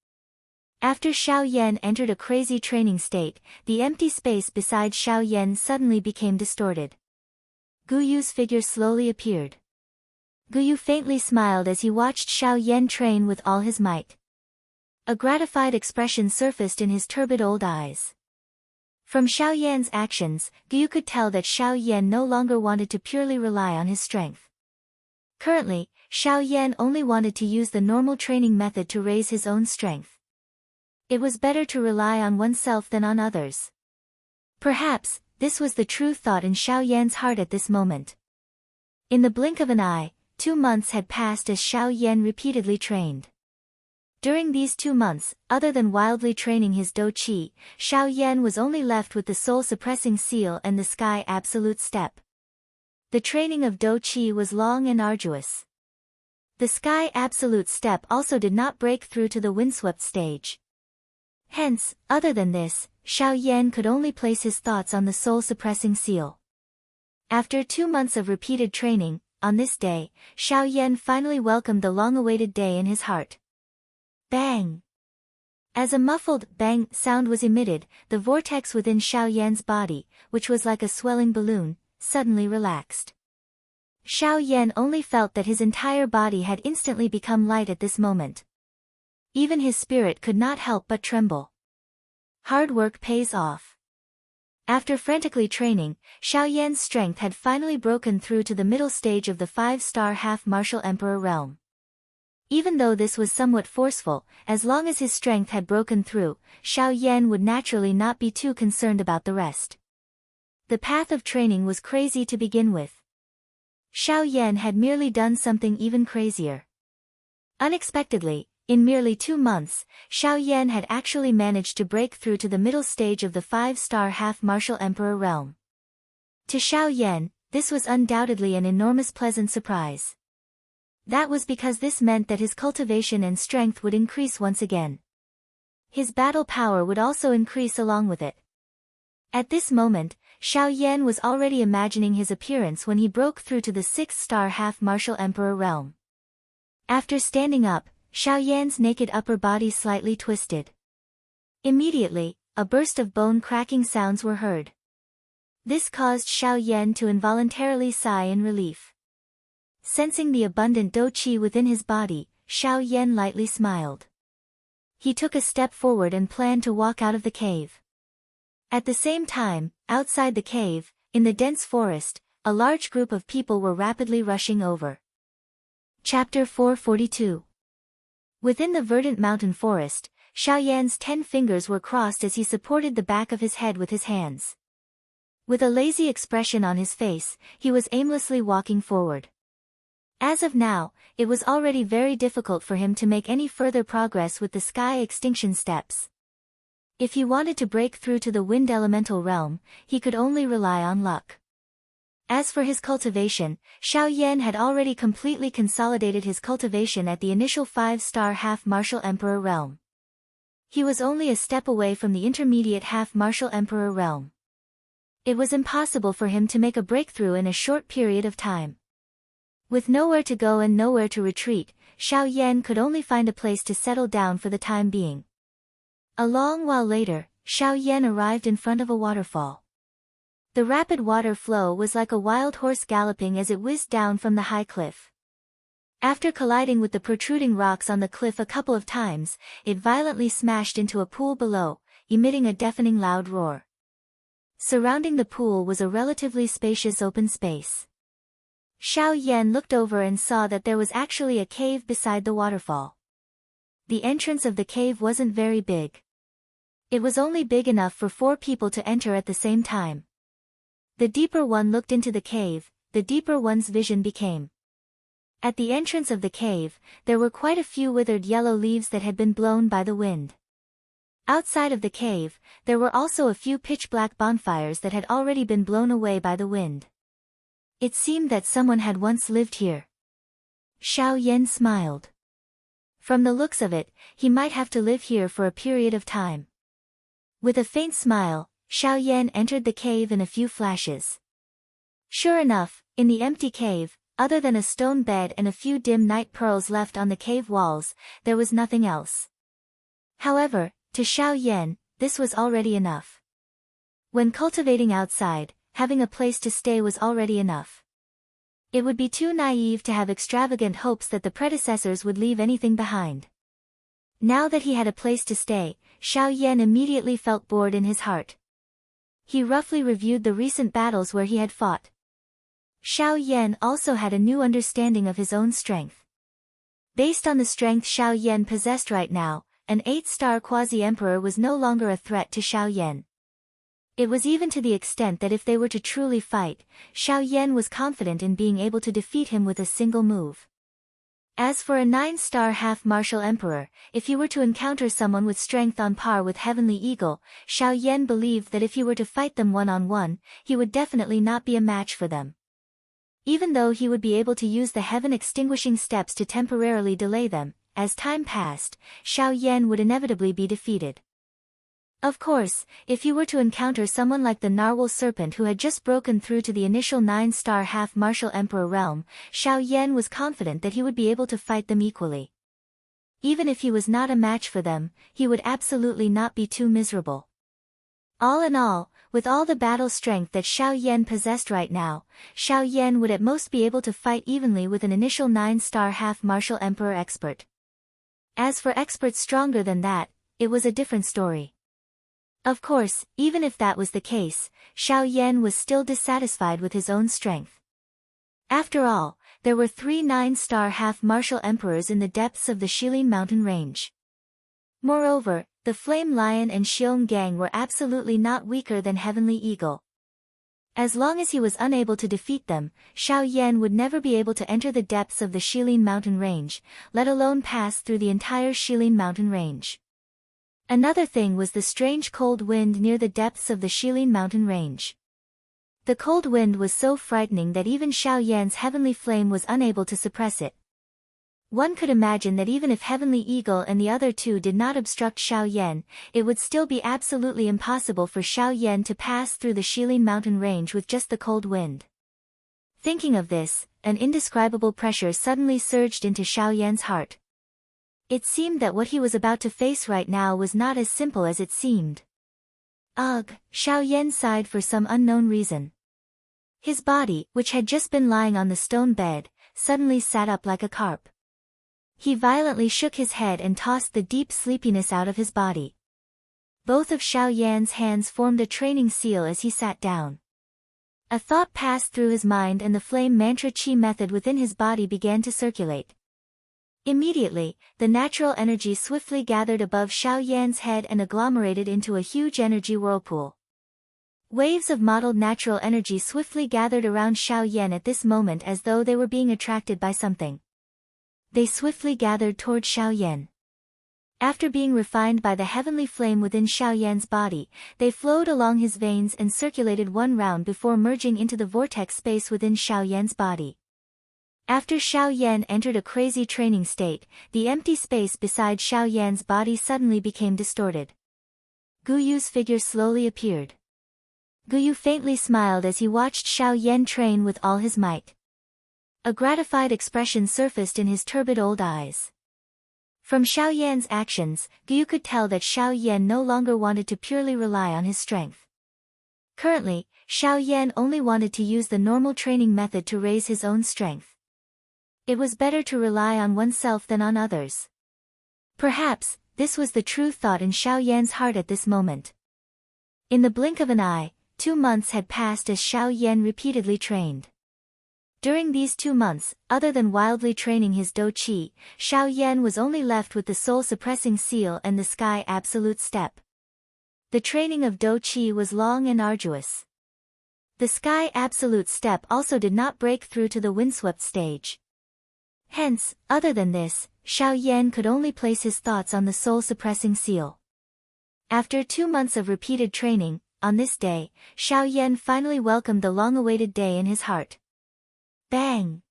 After Xiao Yan entered a crazy training state, the empty space beside Xiao Yan suddenly became distorted. Guyu's figure slowly appeared. Guyu faintly smiled as he watched Xiao Yan train with all his might. A gratified expression surfaced in his turbid old eyes. From Xiao Yan's actions, Guyu could tell that Xiao Yan no longer wanted to purely rely on his strength. Currently, Xiao Yan only wanted to use the normal training method to raise his own strength. It was better to rely on oneself than on others. Perhaps, this was the true thought in Xiao Yan's heart at this moment. In the blink of an eye, 2 months had passed as Xiao Yan repeatedly trained. During these 2 months, other than wildly training his Do Qi, Xiao Yan was only left with the soul-suppressing seal and the sky absolute step. The training of Do Qi was long and arduous. The sky absolute step also did not break through to the windswept stage. Hence, other than this, Xiao Yan could only place his thoughts on the soul-suppressing seal. After 2 months of repeated training, on this day, Xiao Yan finally welcomed the long-awaited day in his heart. Bang! As a muffled bang sound was emitted, the vortex within Xiao Yan's body, which was like a swelling balloon, suddenly relaxed. Xiao Yan only felt that his entire body had instantly become light at this moment. Even his spirit could not help but tremble. Hard work pays off. After frantically training, Xiao Yan's strength had finally broken through to the middle stage of the 5-star half-martial emperor realm. Even though this was somewhat forceful, as long as his strength had broken through, Xiao Yan would naturally not be too concerned about the rest. The path of training was crazy to begin with. Xiao Yan had merely done something even crazier. Unexpectedly, in merely 2 months, Xiao Yan had actually managed to break through to the middle stage of the 5-star half-martial emperor realm. To Xiao Yan, this was undoubtedly an enormous pleasant surprise. That was because this meant that his cultivation and strength would increase once again. His battle power would also increase along with it. At this moment, Xiao Yan was already imagining his appearance when he broke through to the 6th-star half-martial emperor realm. After standing up, Xiao Yan's naked upper body slightly twisted. Immediately, a burst of bone-cracking sounds were heard. This caused Xiao Yan to involuntarily sigh in relief. Sensing the abundant dou qi within his body, Xiao Yan lightly smiled. He took a step forward and planned to walk out of the cave. At the same time, outside the cave, in the dense forest, a large group of people were rapidly rushing over. Chapter 442. Within the verdant mountain forest, Xiao Yan's 10 fingers were crossed as he supported the back of his head with his hands. With a lazy expression on his face, he was aimlessly walking forward. As of now, it was already very difficult for him to make any further progress with the sky extinction steps. If he wanted to break through to the wind elemental realm, he could only rely on luck. As for his cultivation, Xiao Yan had already completely consolidated his cultivation at the initial 5-star half-martial emperor realm. He was only a step away from the intermediate half-martial emperor realm. It was impossible for him to make a breakthrough in a short period of time. With nowhere to go and nowhere to retreat, Xiao Yan could only find a place to settle down for the time being. A long while later, Xiao Yan arrived in front of a waterfall. The rapid water flow was like a wild horse galloping as it whizzed down from the high cliff. After colliding with the protruding rocks on the cliff a couple of times, it violently smashed into a pool below, emitting a deafening loud roar. Surrounding the pool was a relatively spacious open space. Xiao Yan looked over and saw that there was actually a cave beside the waterfall. The entrance of the cave wasn't very big. It was only big enough for 4 people to enter at the same time. The deeper one looked into the cave, the deeper one's vision became. At the entrance of the cave, there were quite a few withered yellow leaves that had been blown by the wind. Outside of the cave, there were also a few pitch-black bonfires that had already been blown away by the wind. It seemed that someone had once lived here. Xiao Yan smiled. From the looks of it, he might have to live here for a period of time. With a faint smile, Xiao Yan entered the cave in a few flashes. Sure enough, in the empty cave, other than a stone bed and a few dim night pearls left on the cave walls, there was nothing else. However, to Xiao Yan, this was already enough. When cultivating outside, having a place to stay was already enough. It would be too naive to have extravagant hopes that the predecessors would leave anything behind. Now that he had a place to stay, Xiao Yan immediately felt bored in his heart. He roughly reviewed the recent battles where he had fought. Xiao Yan also had a new understanding of his own strength. Based on the strength Xiao Yan possessed right now, an 8-star quasi-emperor was no longer a threat to Xiao Yan. It was even to the extent that if they were to truly fight, Xiao Yan was confident in being able to defeat him with a single move. As for a 9-star half-martial emperor, if he were to encounter someone with strength on par with Heavenly Eagle, Xiao Yan believed that if he were to fight them one-on-one, he would definitely not be a match for them. Even though he would be able to use the heaven-extinguishing steps to temporarily delay them, as time passed, Xiao Yan would inevitably be defeated. Of course, if you were to encounter someone like the narwhal serpent who had just broken through to the initial 9-star half-martial emperor realm, Xiao Yan was confident that he would be able to fight them equally. Even if he was not a match for them, he would absolutely not be too miserable. All in all, with all the battle strength that Xiao Yan possessed right now, Xiao Yan would at most be able to fight evenly with an initial 9-star half-martial emperor expert. As for experts stronger than that, it was a different story. Of course, even if that was the case, Xiao Yan was still dissatisfied with his own strength. After all, there were 3 9-star half-martial emperors in the depths of the Shilin mountain range. Moreover, the Flame Lion and Xiong Gang were absolutely not weaker than Heavenly Eagle. As long as he was unable to defeat them, Xiao Yan would never be able to enter the depths of the Shilin mountain range, let alone pass through the entire Shilin mountain range. Another thing was the strange cold wind near the depths of the Shilin mountain range. The cold wind was so frightening that even Xiao Yan's heavenly flame was unable to suppress it. One could imagine that even if Heavenly Eagle and the other two did not obstruct Xiao Yan, it would still be absolutely impossible for Xiao Yan to pass through the Shilin mountain range with just the cold wind. Thinking of this, an indescribable pressure suddenly surged into Xiao Yan's heart. It seemed that what he was about to face right now was not as simple as it seemed. Ugh, Xiao Yan sighed for some unknown reason. His body, which had just been lying on the stone bed, suddenly sat up like a carp. He violently shook his head and tossed the deep sleepiness out of his body. Both of Xiao Yan's hands formed a training seal as he sat down. A thought passed through his mind and the flame mantra chi method within his body began to circulate. Immediately, the natural energy swiftly gathered above Xiao Yan's head and agglomerated into a huge energy whirlpool. Waves of mottled natural energy swiftly gathered around Xiao Yan at this moment as though they were being attracted by something. They swiftly gathered toward Xiao Yan. After being refined by the heavenly flame within Xiao Yan's body, they flowed along his veins and circulated one round before merging into the vortex space within Xiao Yan's body. After Xiao Yan entered a crazy training state, the empty space beside Xiao Yan's body suddenly became distorted. Guyu's figure slowly appeared. Guyu faintly smiled as he watched Xiao Yan train with all his might. A gratified expression surfaced in his turbid old eyes. From Xiao Yan's actions, Guyu could tell that Xiao Yan no longer wanted to purely rely on his strength. Currently, Xiao Yan only wanted to use the normal training method to raise his own strength. It was better to rely on oneself than on others. Perhaps, this was the true thought in Xiao Yan's heart at this moment. In the blink of an eye, 2 months had passed as Xiao Yan repeatedly trained. During these 2 months, other than wildly training his Do Qi, Xiao Yan was only left with the soul-suppressing seal and the sky absolute step. The training of Do Qi was long and arduous. The sky absolute step also did not break through to the windswept stage. Hence, other than this, Xiao Yan could only place his thoughts on the soul-suppressing seal. After 2 months of repeated training, on this day, Xiao Yan finally welcomed the long-awaited day in his heart. Bang!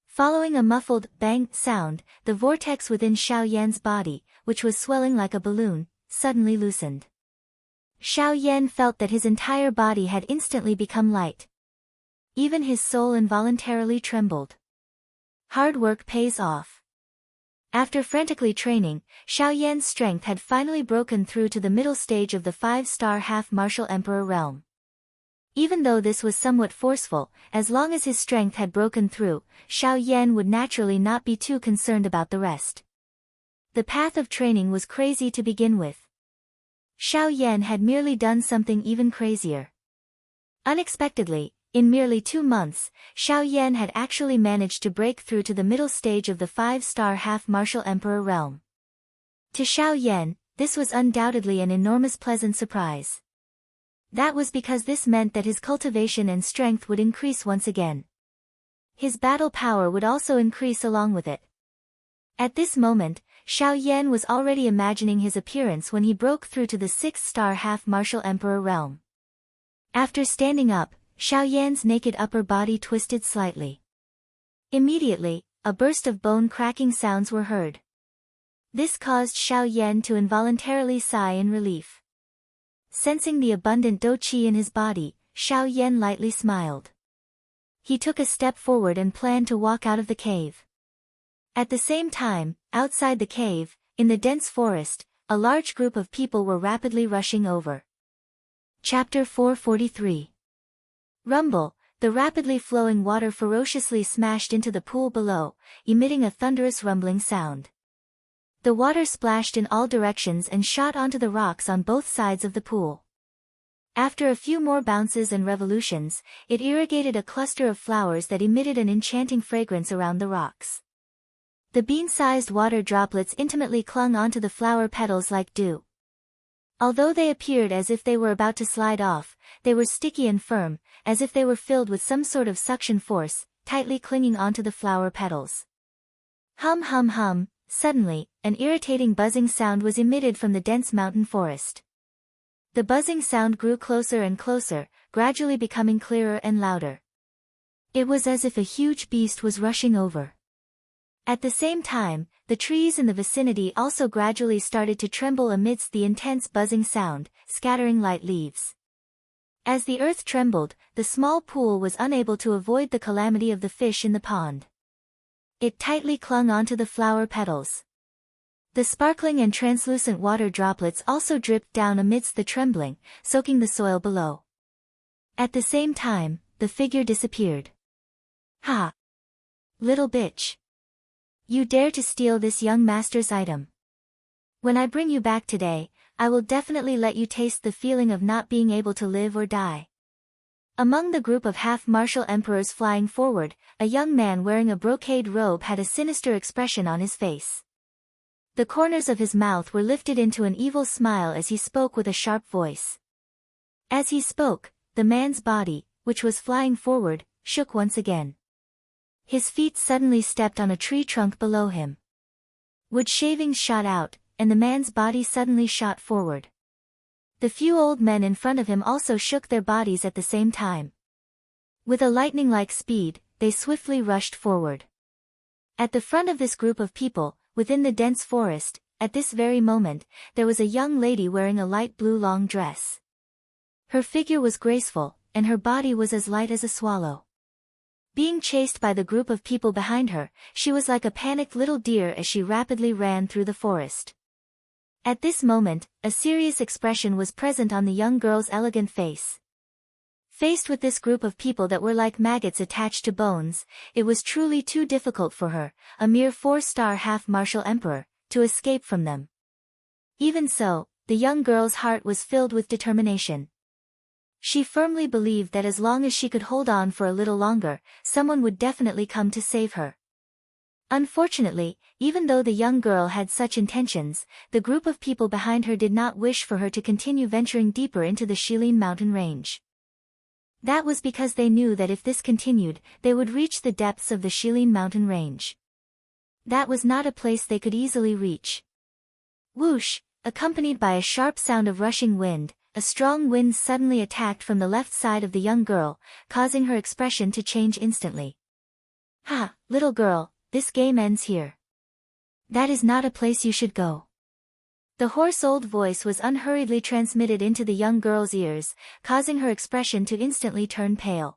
Following a muffled bang sound, the vortex within Xiao Yan's body, which was swelling like a balloon, suddenly loosened. Xiao Yan felt that his entire body had instantly become light. Even his soul involuntarily trembled. Hard work pays off. After frantically training, Xiao Yan's strength had finally broken through to the middle stage of the 5-star half-martial emperor realm. Even though this was somewhat forceful, as long as his strength had broken through, Xiao Yan would naturally not be too concerned about the rest. The path of training was crazy to begin with. Xiao Yan had merely done something even crazier. Unexpectedly, in merely 2 months, Xiao Yan had actually managed to break through to the middle stage of the 5-star half-martial emperor realm. To Xiao Yan, this was undoubtedly an enormous pleasant surprise. That was because this meant that his cultivation and strength would increase once again. His battle power would also increase along with it. At this moment, Xiao Yan was already imagining his appearance when he broke through to the 6-star half-martial emperor realm. After standing up, Xiao Yan's naked upper body twisted slightly. Immediately, a burst of bone-cracking sounds were heard. This caused Xiao Yan to involuntarily sigh in relief. Sensing the abundant dou-qi in his body, Xiao Yan lightly smiled. He took a step forward and planned to walk out of the cave. At the same time, outside the cave, in the dense forest, a large group of people were rapidly rushing over. Chapter 443. Rumble. The rapidly flowing water ferociously smashed into the pool below, emitting a thunderous rumbling sound. The water splashed in all directions and shot onto the rocks on both sides of the pool. After a few more bounces and revolutions, it irrigated a cluster of flowers that emitted an enchanting fragrance around the rocks. The bean-sized water droplets intimately clung onto the flower petals like dew. Although they appeared as if they were about to slide off, they were sticky and firm, as if they were filled with some sort of suction force, tightly clinging onto the flower petals. Hum hum hum. Suddenly, an irritating buzzing sound was emitted from the dense mountain forest. The buzzing sound grew closer and closer, gradually becoming clearer and louder. It was as if a huge beast was rushing over. At the same time, the trees in the vicinity also gradually started to tremble amidst the intense buzzing sound, scattering light leaves. As the earth trembled, the small pool was unable to avoid the calamity of the fish in the pond. It tightly clung onto the flower petals. The sparkling and translucent water droplets also dripped down amidst the trembling, soaking the soil below. At the same time, the figure disappeared. Ha! Little bitch! You dare to steal this young master's item. When I bring you back today, I will definitely let you taste the feeling of not being able to live or die. Among the group of half-martial emperors flying forward, a young man wearing a brocade robe had a sinister expression on his face. The corners of his mouth were lifted into an evil smile as he spoke with a sharp voice. As he spoke, the man's body, which was flying forward, shook once again. His feet suddenly stepped on a tree trunk below him. Wood shavings shot out, and the man's body suddenly shot forward. The few old men in front of him also shook their bodies at the same time. With a lightning-like speed, they swiftly rushed forward. At the front of this group of people, within the dense forest, at this very moment, there was a young lady wearing a light blue long dress. Her figure was graceful, and her body was as light as a swallow. Being chased by the group of people behind her, she was like a panicked little deer as she rapidly ran through the forest. At this moment, a serious expression was present on the young girl's elegant face. Faced with this group of people that were like maggots attached to bones, it was truly too difficult for her, a mere 4-star half-martial emperor, to escape from them. Even so, the young girl's heart was filled with determination. She firmly believed that as long as she could hold on for a little longer, someone would definitely come to save her. Unfortunately, even though the young girl had such intentions, the group of people behind her did not wish for her to continue venturing deeper into the Shilin mountain range. That was because they knew that if this continued, they would reach the depths of the Shilin mountain range. That was not a place they could easily reach. Whoosh, accompanied by a sharp sound of rushing wind, a strong wind suddenly attacked from the left side of the young girl, causing her expression to change instantly. Ha, little girl, this game ends here. That is not a place you should go. The hoarse old voice was unhurriedly transmitted into the young girl's ears, causing her expression to instantly turn pale.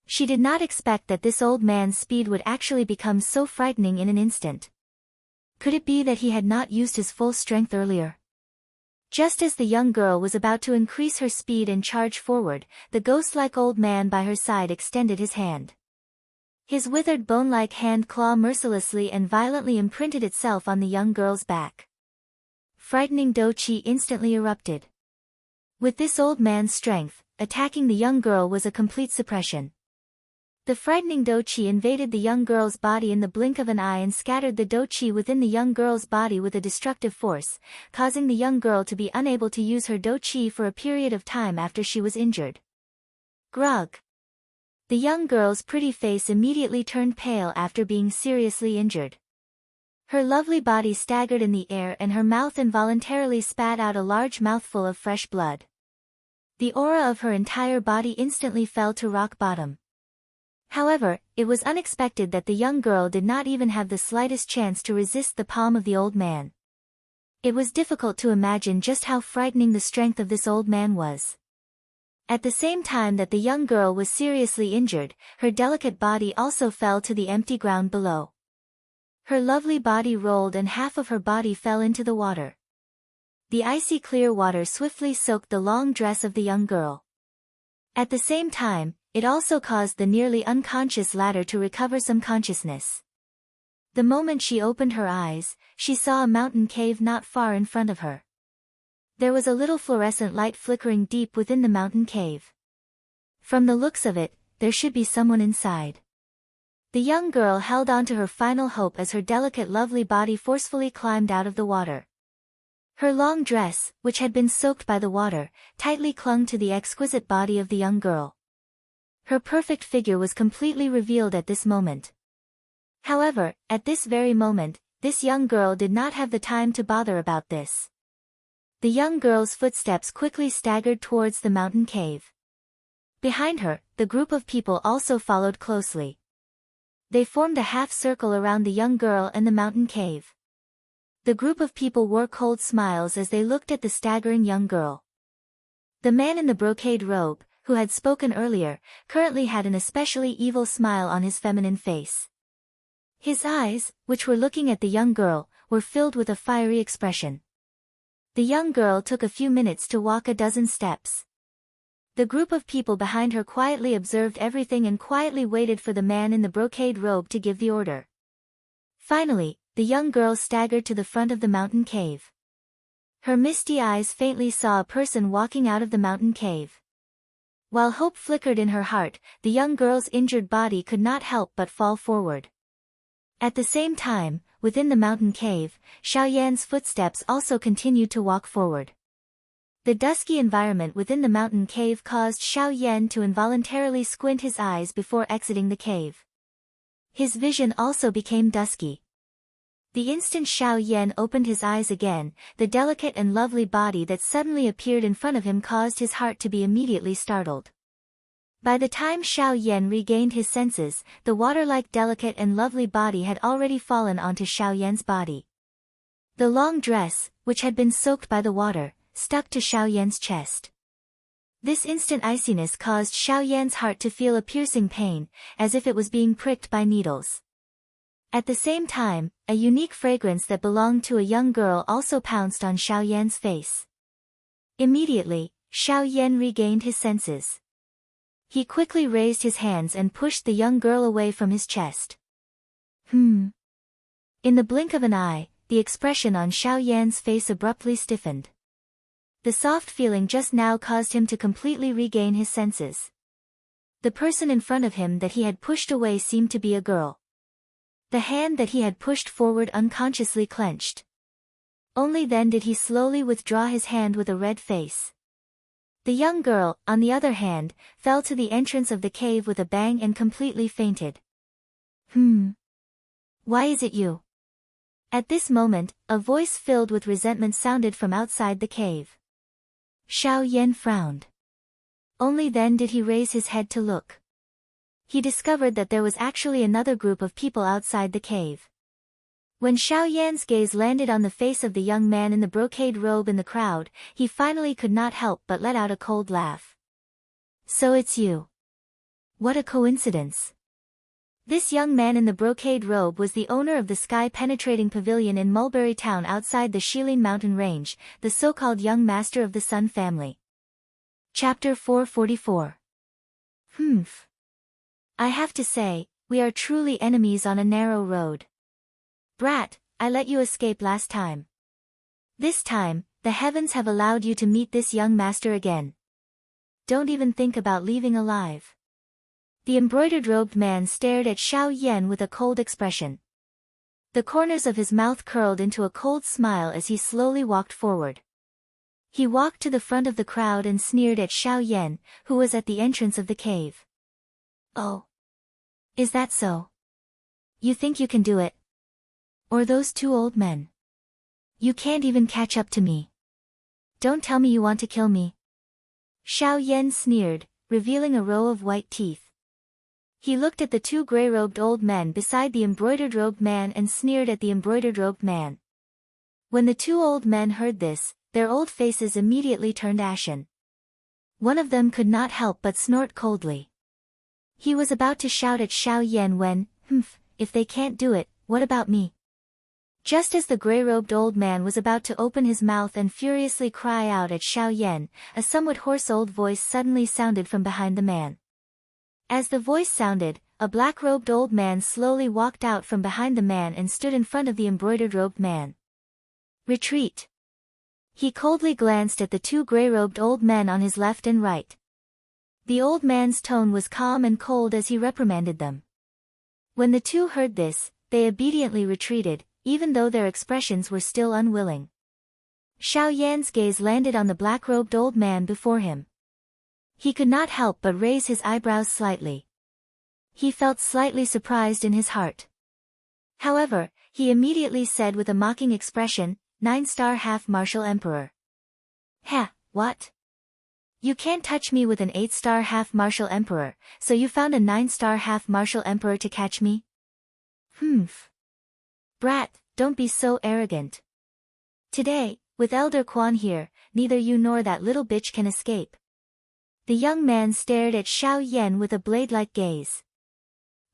She did not expect that this old man's speed would actually become so frightening in an instant. Could it be that he had not used his full strength earlier? Just as the young girl was about to increase her speed and charge forward, the ghost-like old man by her side extended his hand. His withered bone-like hand claw mercilessly and violently imprinted itself on the young girl's back. Frightening dou-qi instantly erupted. With this old man's strength, attacking the young girl was a complete suppression. The frightening dou-qi invaded the young girl's body in the blink of an eye and scattered the dou-qi within the young girl's body with a destructive force, causing the young girl to be unable to use her dou-qi for a period of time after she was injured. Grog. The young girl's pretty face immediately turned pale after being seriously injured. Her lovely body staggered in the air and her mouth involuntarily spat out a large mouthful of fresh blood. The aura of her entire body instantly fell to rock bottom. However, it was unexpected that the young girl did not even have the slightest chance to resist the palm of the old man. It was difficult to imagine just how frightening the strength of this old man was. At the same time that the young girl was seriously injured, her delicate body also fell to the empty ground below. Her lovely body rolled and half of her body fell into the water. The icy clear water swiftly soaked the long dress of the young girl. At the same time, it also caused the nearly unconscious latter to recover some consciousness. The moment she opened her eyes, she saw a mountain cave not far in front of her. There was a little fluorescent light flickering deep within the mountain cave. From the looks of it, there should be someone inside. The young girl held on to her final hope as her delicate lovely body forcefully climbed out of the water. Her long dress, which had been soaked by the water, tightly clung to the exquisite body of the young girl. Her perfect figure was completely revealed at this moment. However, at this very moment, this young girl did not have the time to bother about this. The young girl's footsteps quickly staggered towards the mountain cave. Behind her, the group of people also followed closely. They formed a half-circle around the young girl and the mountain cave. The group of people wore cold smiles as they looked at the staggering young girl. The man in the brocade robe, who had spoken earlier, currently had an especially evil smile on his feminine face. His eyes, which were looking at the young girl, were filled with a fiery expression. The young girl took a few minutes to walk a dozen steps. The group of people behind her quietly observed everything and quietly waited for the man in the brocade robe to give the order. Finally, the young girl staggered to the front of the mountain cave. Her misty eyes faintly saw a person walking out of the mountain cave. While hope flickered in her heart, the young girl's injured body could not help but fall forward. At the same time, within the mountain cave, Xiao Yan's footsteps also continued to walk forward. The dusky environment within the mountain cave caused Xiao Yan to involuntarily squint his eyes before exiting the cave. His vision also became dusky. The instant Xiao Yan opened his eyes again, the delicate and lovely body that suddenly appeared in front of him caused his heart to be immediately startled. By the time Xiao Yan regained his senses, the water-like delicate and lovely body had already fallen onto Xiao Yan's body. The long dress, which had been soaked by the water, stuck to Xiao Yan's chest. This instant iciness caused Xiao Yan's heart to feel a piercing pain, as if it was being pricked by needles. At the same time, a unique fragrance that belonged to a young girl also pounced on Xiao Yan's face. Immediately, Xiao Yan regained his senses. He quickly raised his hands and pushed the young girl away from his chest. In the blink of an eye, the expression on Xiao Yan's face abruptly stiffened. The soft feeling just now caused him to completely regain his senses. The person in front of him that he had pushed away seemed to be a girl. The hand that he had pushed forward unconsciously clenched. Only then did he slowly withdraw his hand with a red face. The young girl, on the other hand, fell to the entrance of the cave with a bang and completely fainted. Why is it you? At this moment, a voice filled with resentment sounded from outside the cave. Xiao Yan frowned. Only then did he raise his head to look. He discovered that there was actually another group of people outside the cave. When Xiao Yan's gaze landed on the face of the young man in the brocade robe in the crowd, he finally could not help but let out a cold laugh. So it's you. What a coincidence. This young man in the brocade robe was the owner of the sky-penetrating pavilion in Mulberry Town outside the Shilin mountain range, the so-called young master of the Sun family. Chapter 444. I have to say, we are truly enemies on a narrow road. Brat, I let you escape last time. This time, the heavens have allowed you to meet this young master again. Don't even think about leaving alive. The embroidered-robed man stared at Xiao Yan with a cold expression. The corners of his mouth curled into a cold smile as he slowly walked forward. He walked to the front of the crowd and sneered at Xiao Yan, who was at the entrance of the cave. Oh. Is that so? You think you can do it? Or those two old men? You can't even catch up to me. Don't tell me you want to kill me. Xiao Yan sneered, revealing a row of white teeth. He looked at the two gray-robed old men beside the embroidered-robed man and sneered at the embroidered-robed man. When the two old men heard this, their old faces immediately turned ashen. One of them could not help but snort coldly. He was about to shout at Xiao Yan when, if they can't do it, what about me? Just as the gray-robed old man was about to open his mouth and furiously cry out at Xiao Yan, a somewhat hoarse old voice suddenly sounded from behind the man. As the voice sounded, a black-robed old man slowly walked out from behind the man and stood in front of the embroidered-robed man. Retreat. He coldly glanced at the two gray-robed old men on his left and right. The old man's tone was calm and cold as he reprimanded them. When the two heard this, they obediently retreated, even though their expressions were still unwilling. Xiao Yan's gaze landed on the black-robed old man before him. He could not help but raise his eyebrows slightly. He felt slightly surprised in his heart. However, he immediately said with a mocking expression, 9-star half-martial emperor. Ha, what? You can't touch me with an 8-star half-martial emperor, so you found a 9-star half-martial emperor to catch me? Brat, don't be so arrogant. Today, with Elder Quan here, neither you nor that little bitch can escape. The young man stared at Xiao Yan with a blade-like gaze.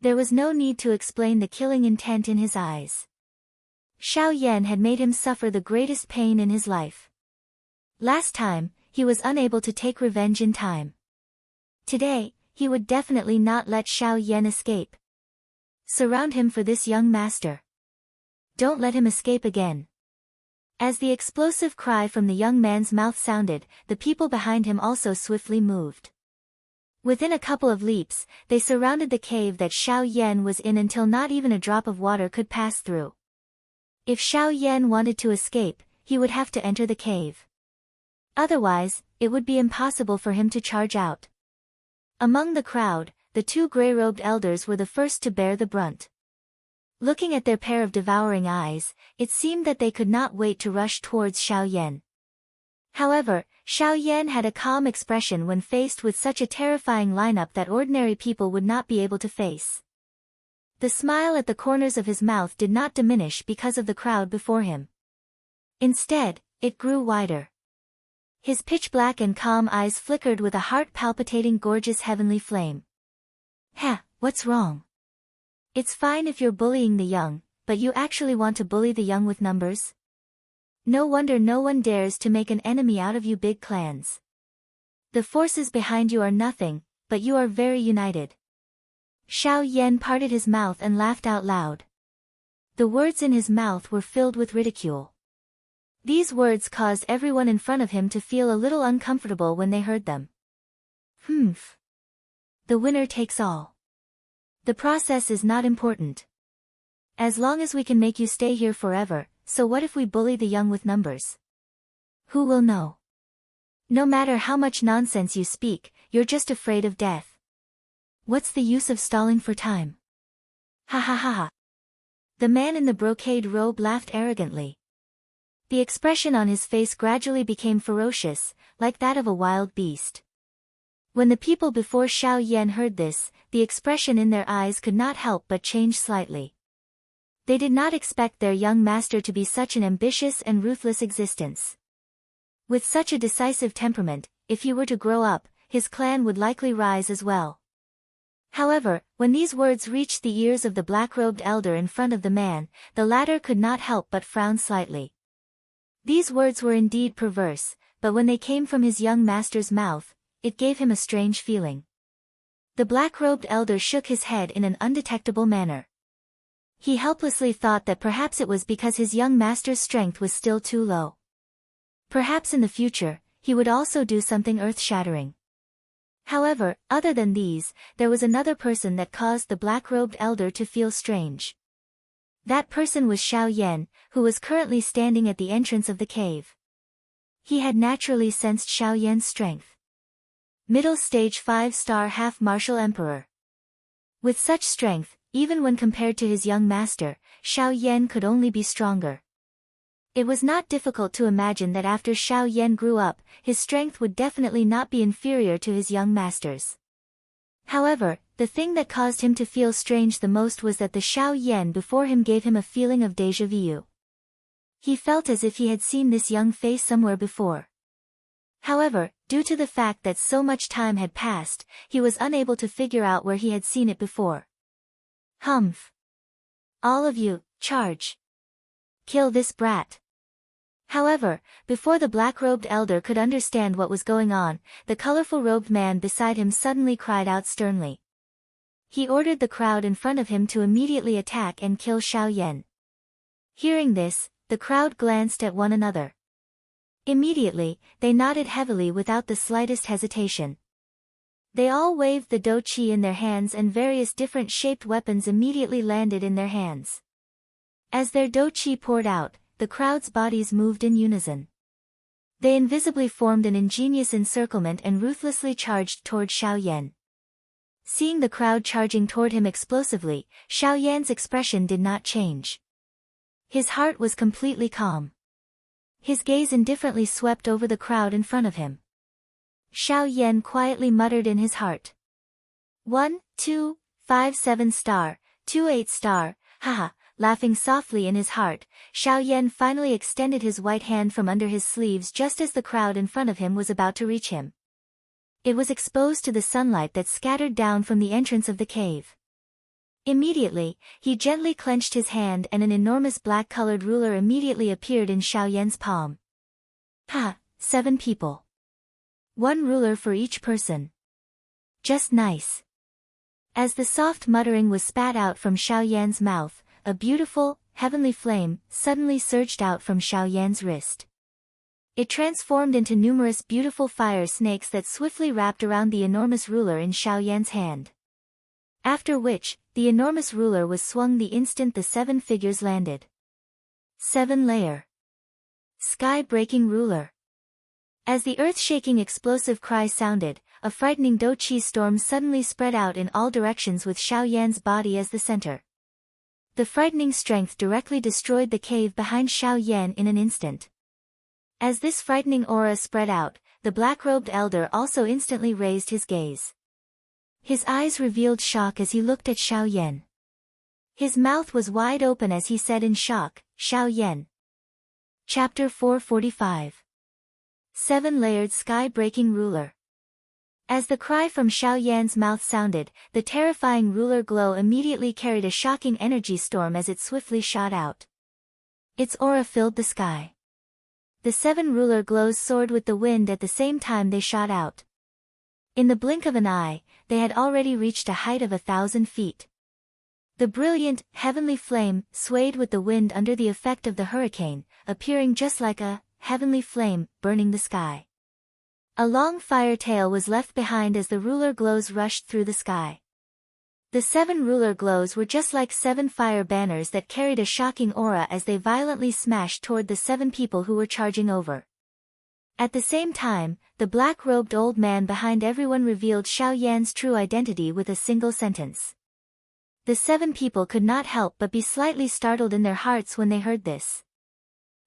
There was no need to explain the killing intent in his eyes. Xiao Yan had made him suffer the greatest pain in his life. Last time, he was unable to take revenge in time. Today, he would definitely not let Xiao Yan escape. Surround him for this young master. Don't let him escape again. As the explosive cry from the young man's mouth sounded, the people behind him also swiftly moved. Within a couple of leaps, they surrounded the cave that Xiao Yan was in until not even a drop of water could pass through. If Xiao Yan wanted to escape, he would have to enter the cave. Otherwise, it would be impossible for him to charge out. Among the crowd, the two gray-robed elders were the first to bear the brunt. Looking at their pair of devouring eyes, it seemed that they could not wait to rush towards Xiao Yan. However, Xiao Yan had a calm expression when faced with such a terrifying lineup that ordinary people would not be able to face. The smile at the corners of his mouth did not diminish because of the crowd before him. Instead, it grew wider. His pitch-black and calm eyes flickered with a heart-palpitating gorgeous heavenly flame. Ha, what's wrong? It's fine if you're bullying the young, but you actually want to bully the young with numbers? No wonder no one dares to make an enemy out of you big clans. The forces behind you are nothing, but you are very united. Xiao Yan parted his mouth and laughed out loud. The words in his mouth were filled with ridicule. These words caused everyone in front of him to feel a little uncomfortable when they heard them. The winner takes all. The process is not important. As long as we can make you stay here forever, so what if we bully the young with numbers? Who will know? No matter how much nonsense you speak, you're just afraid of death. What's the use of stalling for time? Ha ha ha ha. The man in the brocade robe laughed arrogantly. The expression on his face gradually became ferocious, like that of a wild beast. When the people before Xiao Yan heard this, the expression in their eyes could not help but change slightly. They did not expect their young master to be such an ambitious and ruthless existence. With such a decisive temperament, if he were to grow up, his clan would likely rise as well. However, when these words reached the ears of the black-robed elder in front of the man, the latter could not help but frown slightly. These words were indeed perverse, but when they came from his young master's mouth, it gave him a strange feeling. The black-robed elder shook his head in an undetectable manner. He helplessly thought that perhaps it was because his young master's strength was still too low. Perhaps in the future, he would also do something earth-shattering. However, other than these, there was another person that caused the black-robed elder to feel strange. That person was Xiao Yan, who was currently standing at the entrance of the cave. He had naturally sensed Xiao Yan's strength. Middle stage 5-star half-martial emperor. With such strength, even when compared to his young master, Xiao Yan could only be stronger. It was not difficult to imagine that after Xiao Yan grew up, his strength would definitely not be inferior to his young master's. However, the thing that caused him to feel strange the most was that the Xiao Yan before him gave him a feeling of déjà vu. He felt as if he had seen this young face somewhere before. However, due to the fact that so much time had passed, he was unable to figure out where he had seen it before. Humph. All of you, charge. Kill this brat. However, before the black-robed elder could understand what was going on, the colorful-robed man beside him suddenly cried out sternly. He ordered the crowd in front of him to immediately attack and kill Xiao Yan. Hearing this, the crowd glanced at one another. Immediately, they nodded heavily without the slightest hesitation. They all waved the dou qi in their hands and various different shaped weapons immediately landed in their hands. As their dou qi poured out, the crowd's bodies moved in unison. They invisibly formed an ingenious encirclement and ruthlessly charged toward Xiao Yan. Seeing the crowd charging toward him explosively, Xiao Yan's expression did not change. His heart was completely calm. His gaze indifferently swept over the crowd in front of him. Xiao Yan quietly muttered in his heart. 1, 2, 5, 7 star, 2, 8 star, haha, laughing softly in his heart, Xiao Yan finally extended his white hand from under his sleeves just as the crowd in front of him was about to reach him. It was exposed to the sunlight that scattered down from the entrance of the cave. Immediately, he gently clenched his hand and an enormous black-colored ruler immediately appeared in Xiao Yan's palm. Ha! 7 people. 1 ruler for each person. Just nice. As the soft muttering was spat out from Xiao Yan's mouth, a beautiful, heavenly flame suddenly surged out from Xiao Yan's wrist. It transformed into numerous beautiful fire snakes that swiftly wrapped around the enormous ruler in Xiao Yan's hand. After which, the enormous ruler was swung the instant the 7 figures landed. 7-layer. Sky-breaking ruler. As the earth-shaking explosive cry sounded, a frightening dou qi storm suddenly spread out in all directions with Xiao Yan's body as the center. The frightening strength directly destroyed the cave behind Xiao Yan in an instant. As this frightening aura spread out, the black-robed elder also instantly raised his gaze. His eyes revealed shock as he looked at Xiao Yan. His mouth was wide open as he said in shock, Xiao Yan. Chapter 445. 7-layered sky-breaking ruler. As the cry from Xiao Yan's mouth sounded, the terrifying ruler glow immediately carried a shocking energy storm as it swiftly shot out. Its aura filled the sky. The 7 ruler glows soared with the wind at the same time they shot out. In the blink of an eye, they had already reached a height of 1,000 feet. The brilliant, heavenly flame swayed with the wind under the effect of the hurricane, appearing just like a heavenly flame burning the sky. A long fire tail was left behind as the ruler glows rushed through the sky. The 7 ruler glows were just like 7 fire banners that carried a shocking aura as they violently smashed toward the 7 people who were charging over. At the same time, the black-robed old man behind everyone revealed Xiao Yan's true identity with a single sentence. The 7 people could not help but be slightly startled in their hearts when they heard this.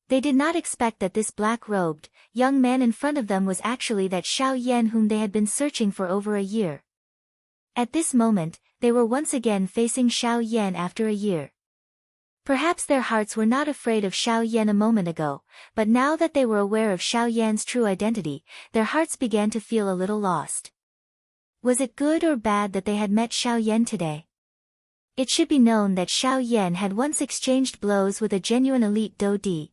They did not expect that this black-robed, young man in front of them was actually that Xiao Yan whom they had been searching for over a year. At this moment, they were once again facing Xiao Yan after a year. Perhaps their hearts were not afraid of Xiao Yan a moment ago, but now that they were aware of Xiao Yan's true identity, their hearts began to feel a little lost. Was it good or bad that they had met Xiao Yan today? It should be known that Xiao Yan had once exchanged blows with a genuine elite dou di.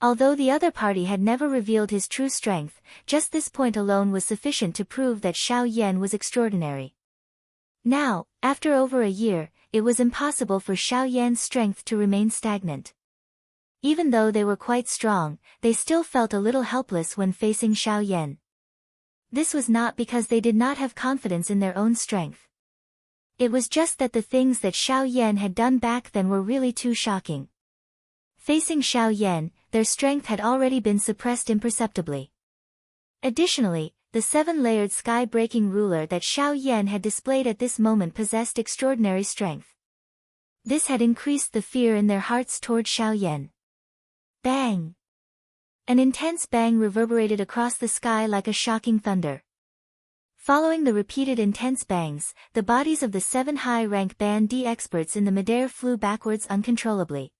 Although the other party had never revealed his true strength, just this point alone was sufficient to prove that Xiao Yan was extraordinary. Now, after over a year, it was impossible for Xiao Yan's strength to remain stagnant. Even though they were quite strong, they still felt a little helpless when facing Xiao Yan. This was not because they did not have confidence in their own strength. It was just that the things that Xiao Yan had done back then were really too shocking. Facing Xiao Yan, their strength had already been suppressed imperceptibly. Additionally, the 7-layered sky-breaking ruler that Xiao Yan had displayed at this moment possessed extraordinary strength. This had increased the fear in their hearts toward Xiao Yan. Bang! An intense bang reverberated across the sky like a shocking thunder. Following the repeated intense bangs, the bodies of the 7 high-rank Band D experts in the midair flew backwards uncontrollably.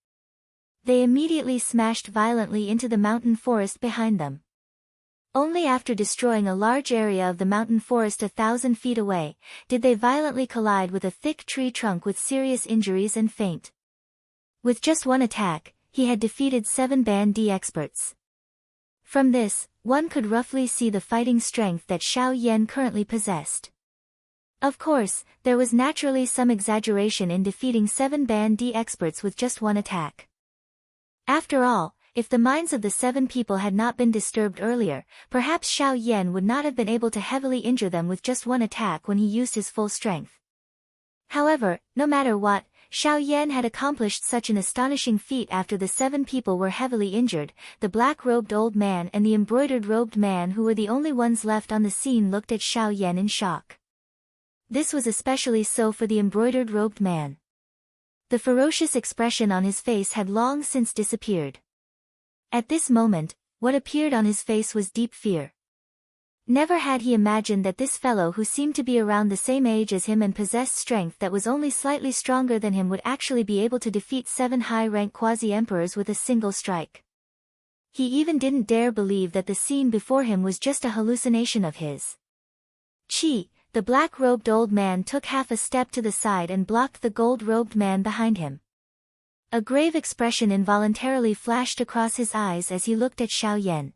They immediately smashed violently into the mountain forest behind them. Only after destroying a large area of the mountain forest 1,000 feet away, did they violently collide with a thick tree trunk with serious injuries and faint. With just one attack, he had defeated 7 Band D experts. From this, one could roughly see the fighting strength that Xiao Yan currently possessed. Of course, there was naturally some exaggeration in defeating 7 Band D experts with just one attack. After all, if the minds of the 7 people had not been disturbed earlier, perhaps Xiao Yan would not have been able to heavily injure them with just one attack when he used his full strength. However, no matter what, Xiao Yan had accomplished such an astonishing feat after the 7 people were heavily injured. The black-robed old man and the embroidered-robed man, who were the only ones left on the scene, looked at Xiao Yan in shock. This was especially so for the embroidered-robed man. The ferocious expression on his face had long since disappeared. At this moment, what appeared on his face was deep fear. Never had he imagined that this fellow, who seemed to be around the same age as him and possessed strength that was only slightly stronger than him, would actually be able to defeat 7 high-rank quasi-emperors with a single strike. He even didn't dare believe that the scene before him was just a hallucination of his. Chi, the black-robed old man, took half a step to the side and blocked the gold-robed man behind him. A grave expression involuntarily flashed across his eyes as he looked at Xiao Yan.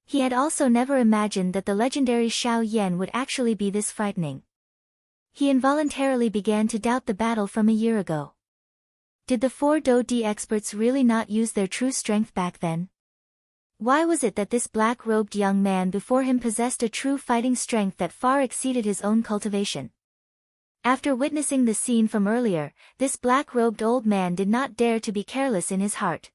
He had also never imagined that the legendary Xiao Yan would actually be this frightening. He involuntarily began to doubt the battle from a year ago. Did the 4 Do D experts really not use their true strength back then? Why was it that this black-robed young man before him possessed a true fighting strength that far exceeded his own cultivation? After witnessing the scene from earlier, this black-robed old man did not dare to be careless in his heart.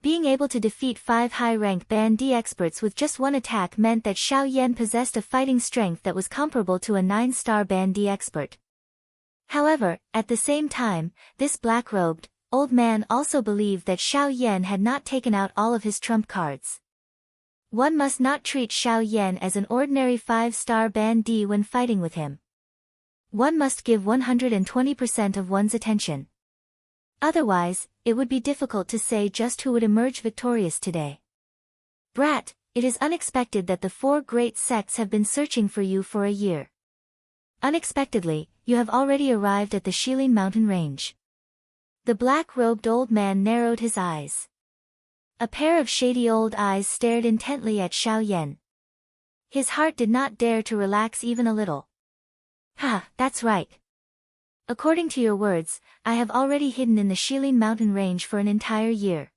Being able to defeat 5 high-rank Band D experts with just one attack meant that Xiao Yan possessed a fighting strength that was comparable to a 9-star Band D expert. However, at the same time, this black-robed old man also believed that Xiao Yan had not taken out all of his trump cards. One must not treat Xiao Yan as an ordinary 5-star Band D when fighting with him. One must give 120% of one's attention. Otherwise, it would be difficult to say just who would emerge victorious today. Brat, it is unexpected that the 4 great sects have been searching for you for a year. Unexpectedly, you have already arrived at the Shilin mountain range. The black-robed old man narrowed his eyes. A pair of shady old eyes stared intently at Xiao Yan. His heart did not dare to relax even a little. Ha, that's right. According to your words, I have already hidden in the Shilin mountain range for an entire year.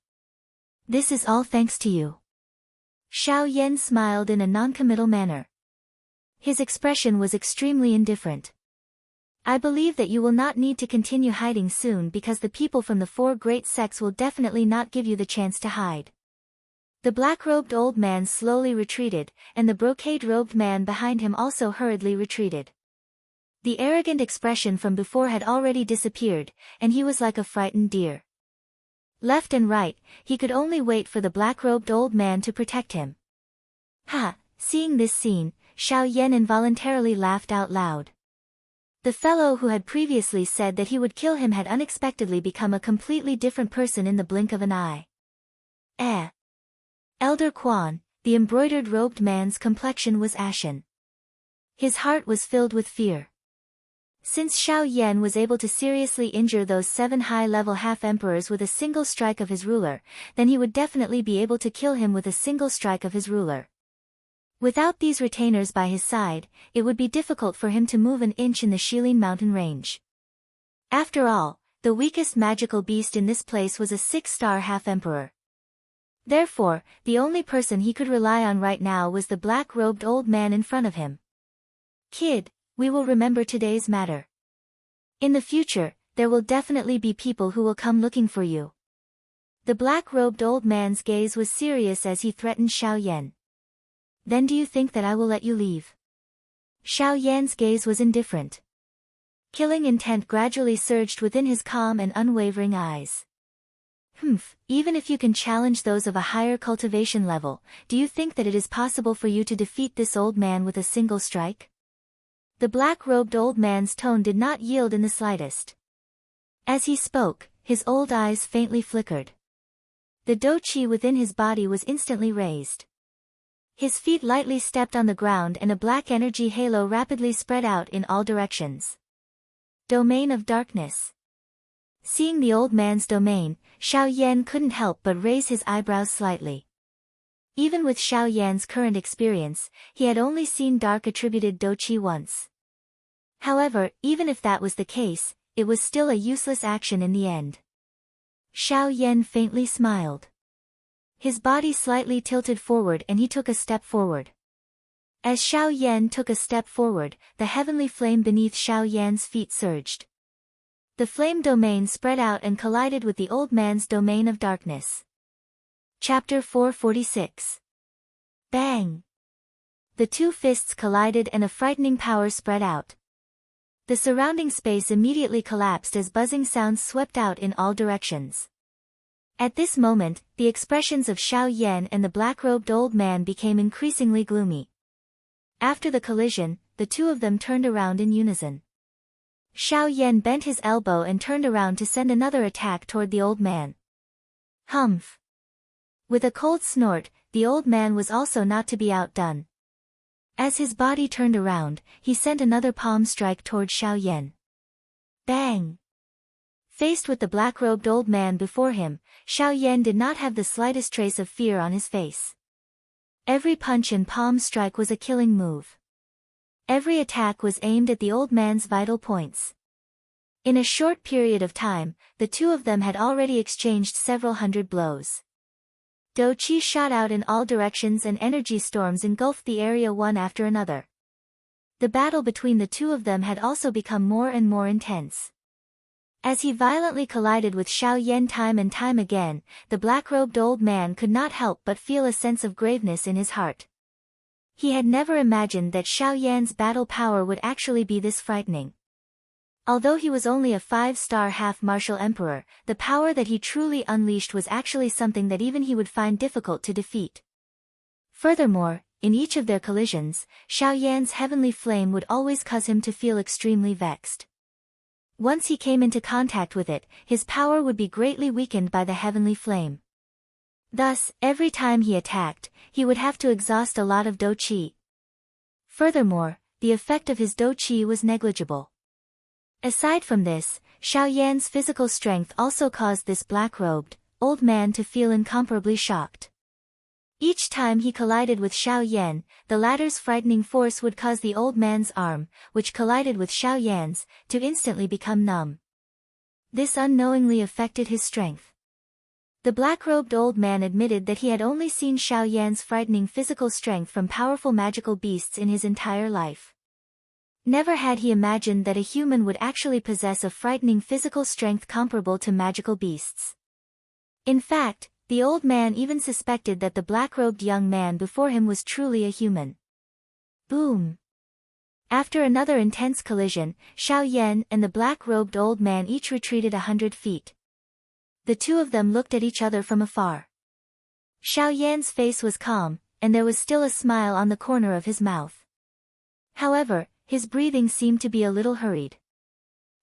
This is all thanks to you. Xiao Yan smiled in a noncommittal manner. His expression was extremely indifferent. I believe that you will not need to continue hiding soon, because the people from the 4 great sects will definitely not give you the chance to hide. The black-robed old man slowly retreated, and the brocade-robed man behind him also hurriedly retreated. The arrogant expression from before had already disappeared, and he was like a frightened deer. Left and right, he could only wait for the black-robed old man to protect him. Ha! Seeing this scene, Xiao Yan involuntarily laughed out loud. The fellow who had previously said that he would kill him had unexpectedly become a completely different person in the blink of an eye. Elder Quan, the embroidered-robed man's complexion was ashen. His heart was filled with fear. Since Xiao Yan was able to seriously injure those 7 high-level half-emperors with a single strike of his ruler, then he would definitely be able to kill him with a single strike of his ruler. Without these retainers by his side, it would be difficult for him to move an inch in the Shilin mountain range. After all, the weakest magical beast in this place was a 6-star half-emperor. Therefore, the only person he could rely on right now was the black-robed old man in front of him. Kid, we will remember today's matter. In the future, there will definitely be people who will come looking for you. The black-robed old man's gaze was serious as he threatened Xiao Yan. Then do you think that I will let you leave? Xiao Yan's gaze was indifferent. Killing intent gradually surged within his calm and unwavering eyes. Even if you can challenge those of a higher cultivation level, do you think that it is possible for you to defeat this old man with a single strike? The black-robed old man's tone did not yield in the slightest. As he spoke, his old eyes faintly flickered. The do-chi within his body was instantly raised. His feet lightly stepped on the ground and a black energy halo rapidly spread out in all directions. Domain of Darkness. Seeing the old man's domain, Xiao Yan couldn't help but raise his eyebrows slightly. Even with Xiao Yan's current experience, he had only seen dark attributed do-chi once. However, even if that was the case, it was still a useless action in the end. Xiao Yan faintly smiled. His body slightly tilted forward and he took a step forward. As Xiao Yan took a step forward, the heavenly flame beneath Xiao Yan's feet surged. The flame domain spread out and collided with the old man's domain of darkness. Chapter 446. Bang! The two fists collided and a frightening power spread out. The surrounding space immediately collapsed as buzzing sounds swept out in all directions. At this moment, the expressions of Xiao Yan and the black-robed old man became increasingly gloomy. After the collision, the two of them turned around in unison. Xiao Yan bent his elbow and turned around to send another attack toward the old man. Humph! With a cold snort, the old man was also not to be outdone. As his body turned around, he sent another palm strike toward Xiao Yan. Bang! Faced with the black-robed old man before him, Xiao Yan did not have the slightest trace of fear on his face. Every punch and palm strike was a killing move. Every attack was aimed at the old man's vital points. In a short period of time, the two of them had already exchanged several hundred blows. Do-chi shot out in all directions and energy storms engulfed the area one after another. The battle between the two of them had also become more and more intense. As he violently collided with Xiao Yan time and time again, the black-robed old man could not help but feel a sense of graveness in his heart. He had never imagined that Xiao Yan's battle power would actually be this frightening. Although he was only a 5-star half-martial emperor, the power that he truly unleashed was actually something that even he would find difficult to defeat. Furthermore, in each of their collisions, Xiao Yan's heavenly flame would always cause him to feel extremely vexed. Once he came into contact with it, his power would be greatly weakened by the heavenly flame. Thus, every time he attacked, he would have to exhaust a lot of do-chi. Furthermore, the effect of his do-chi was negligible. Aside from this, Xiao Yan's physical strength also caused this black-robed, old man to feel incomparably shocked. Each time he collided with Xiao Yan, the latter's frightening force would cause the old man's arm, which collided with Xiao Yan's, to instantly become numb. This unknowingly affected his strength. The black-robed old man admitted that he had only seen Xiao Yan's frightening physical strength from powerful magical beasts in his entire life. Never had he imagined that a human would actually possess a frightening physical strength comparable to magical beasts. In fact, the old man even suspected that the black-robed young man before him was truly a human. Boom! After another intense collision, Xiao Yan and the black-robed old man each retreated 100 feet. The two of them looked at each other from afar. Xiao Yan's face was calm, and there was still a smile on the corner of his mouth. However, his breathing seemed to be a little hurried.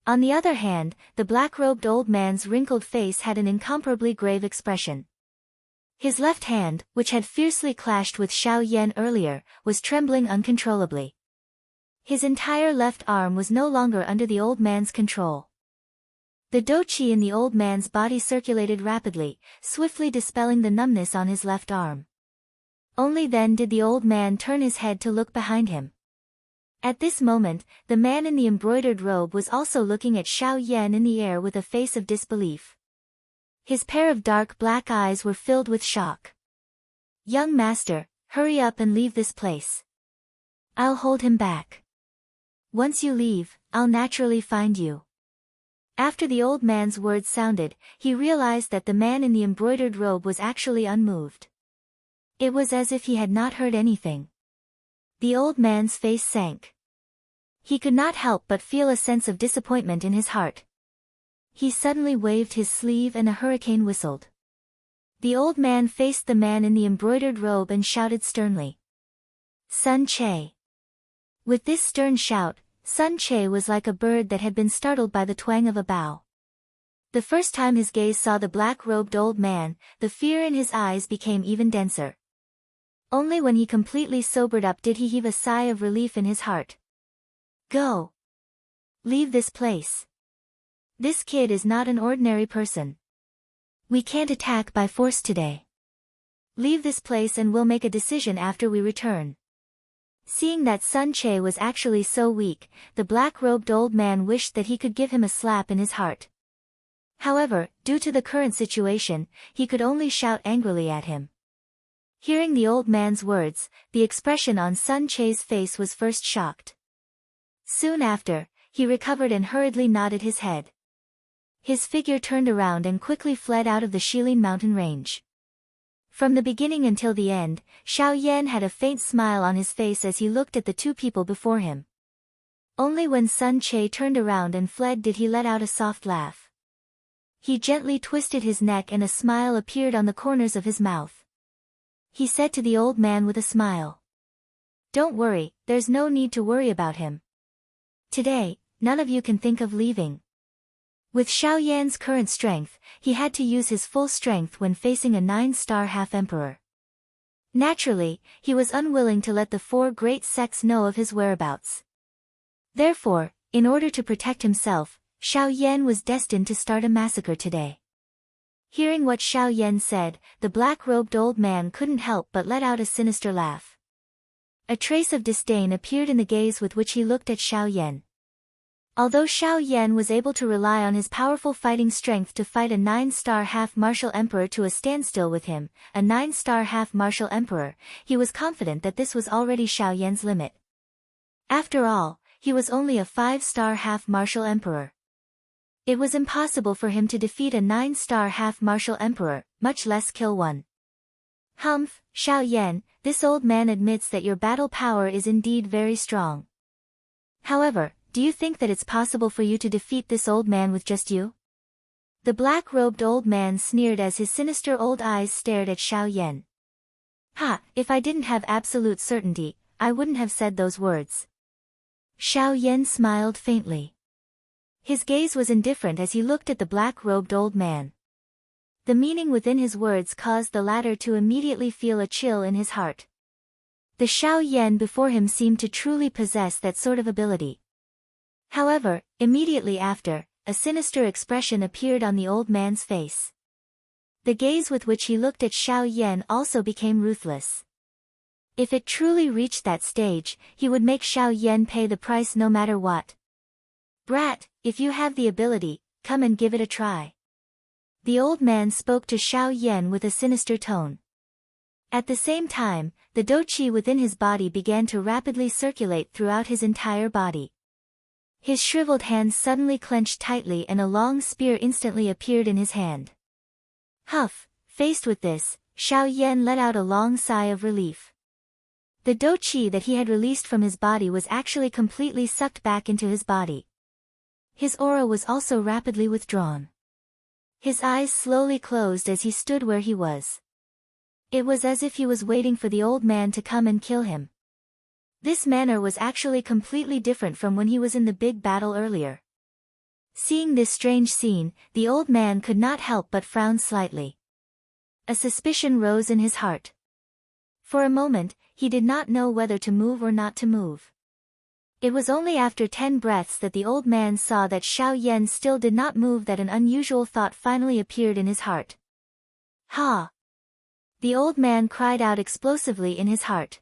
On the other hand, the black-robed old man's wrinkled face had an incomparably grave expression. His left hand, which had fiercely clashed with Xiao Yan earlier, was trembling uncontrollably. His entire left arm was no longer under the old man's control. The do-chi in the old man's body circulated rapidly, swiftly dispelling the numbness on his left arm. Only then did the old man turn his head to look behind him. At this moment, the man in the embroidered robe was also looking at Xiao Yan in the air with a face of disbelief. His pair of dark black eyes were filled with shock. "Young master, hurry up and leave this place. I'll hold him back. Once you leave, I'll naturally find you." After the old man's words sounded, he realized that the man in the embroidered robe was actually unmoved. It was as if he had not heard anything. The old man's face sank. He could not help but feel a sense of disappointment in his heart. He suddenly waved his sleeve and a hurricane whistled. The old man faced the man in the embroidered robe and shouted sternly, "Sun Che." With this stern shout, Sun Che was like a bird that had been startled by the twang of a bow. The first time his gaze saw the black-robed old man, the fear in his eyes became even denser. Only when he completely sobered up did he heave a sigh of relief in his heart. Go. Leave this place. This kid is not an ordinary person. We can't attack by force today. Leave this place and we'll make a decision after we return. Seeing that Sun Che was actually so weak, the black-robed old man wished that he could give him a slap in his heart. However, due to the current situation, he could only shout angrily at him. Hearing the old man's words, the expression on Sun Che's face was first shocked. Soon after, he recovered and hurriedly nodded his head. His figure turned around and quickly fled out of the Shilin mountain range. From the beginning until the end, Xiao Yan had a faint smile on his face as he looked at the two people before him. Only when Sun Che turned around and fled did he let out a soft laugh. He gently twisted his neck and a smile appeared on the corners of his mouth. He said to the old man with a smile. Don't worry, there's no need to worry about him. Today, none of you can think of leaving. With Xiao Yan's current strength, he had to use his full strength when facing a 9-star half-emperor. Naturally, he was unwilling to let the 4 great sects know of his whereabouts. Therefore, in order to protect himself, Xiao Yan was destined to start a massacre today. Hearing what Xiao Yan said, the black-robed old man couldn't help but let out a sinister laugh. A trace of disdain appeared in the gaze with which he looked at Xiao Yan. Although Xiao Yan was able to rely on his powerful fighting strength to fight a 9-star half-martial emperor to a standstill with him, a 9-star half-martial emperor, he was confident that this was already Xiao Yan's limit. After all, he was only a 5-star half-martial emperor. It was impossible for him to defeat a 9-star half-martial emperor, much less kill one. Humph, Xiao Yan, this old man admits that your battle power is indeed very strong. However, do you think that it's possible for you to defeat this old man with just you? The black-robed old man sneered as his sinister old eyes stared at Xiao Yan. Ha, if I didn't have absolute certainty, I wouldn't have said those words. Xiao Yan smiled faintly. His gaze was indifferent as he looked at the black-robed old man. The meaning within his words caused the latter to immediately feel a chill in his heart. The Xiao Yan before him seemed to truly possess that sort of ability. However, immediately after, a sinister expression appeared on the old man's face. The gaze with which he looked at Xiao Yan also became ruthless. If it truly reached that stage, he would make Xiao Yan pay the price no matter what. Brat, if you have the ability, come and give it a try. The old man spoke to Xiao Yan with a sinister tone. At the same time, the dou qi within his body began to rapidly circulate throughout his entire body. His shriveled hands suddenly clenched tightly and a long spear instantly appeared in his hand. Huff, faced with this, Xiao Yan let out a long sigh of relief. The dou qi that he had released from his body was actually completely sucked back into his body. His aura was also rapidly withdrawn. His eyes slowly closed as he stood where he was. It was as if he was waiting for the old man to come and kill him. This manner was actually completely different from when he was in the big battle earlier. Seeing this strange scene, the old man could not help but frown slightly. A suspicion rose in his heart. For a moment, he did not know whether to move or not to move. It was only after 10 breaths that the old man saw that Xiao Yan still did not move that an unusual thought finally appeared in his heart. Ha! The old man cried out explosively in his heart.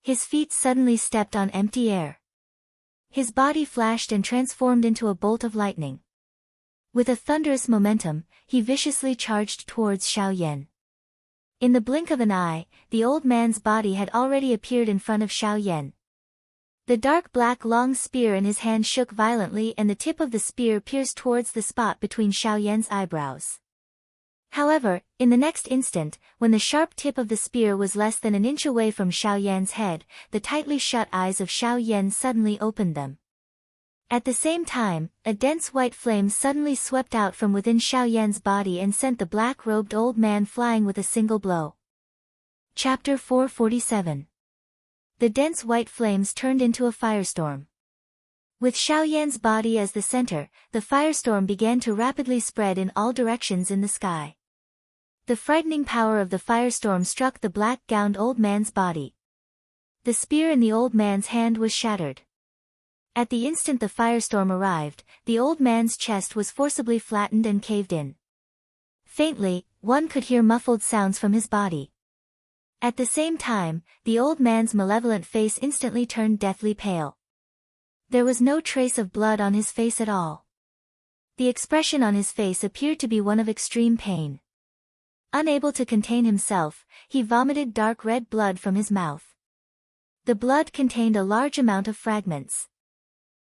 His feet suddenly stepped on empty air. His body flashed and transformed into a bolt of lightning. With a thunderous momentum, he viciously charged towards Xiao Yan. In the blink of an eye, the old man's body had already appeared in front of Xiao Yan. The dark black long spear in his hand shook violently and the tip of the spear pierced towards the spot between Xiao Yan's eyebrows. However, in the next instant, when the sharp tip of the spear was less than an inch away from Xiao Yan's head, the tightly shut eyes of Xiao Yan suddenly opened them. At the same time, a dense white flame suddenly swept out from within Xiao Yan's body and sent the black-robed old man flying with a single blow. Chapter 447. The dense white flames turned into a firestorm. With Xiao Yan's body as the center, the firestorm began to rapidly spread in all directions in the sky. The frightening power of the firestorm struck the black-gowned old man's body. The spear in the old man's hand was shattered. At the instant the firestorm arrived, the old man's chest was forcibly flattened and caved in. Faintly, one could hear muffled sounds from his body. At the same time, the old man's malevolent face instantly turned deathly pale. There was no trace of blood on his face at all. The expression on his face appeared to be one of extreme pain. Unable to contain himself, he vomited dark red blood from his mouth. The blood contained a large amount of fragments.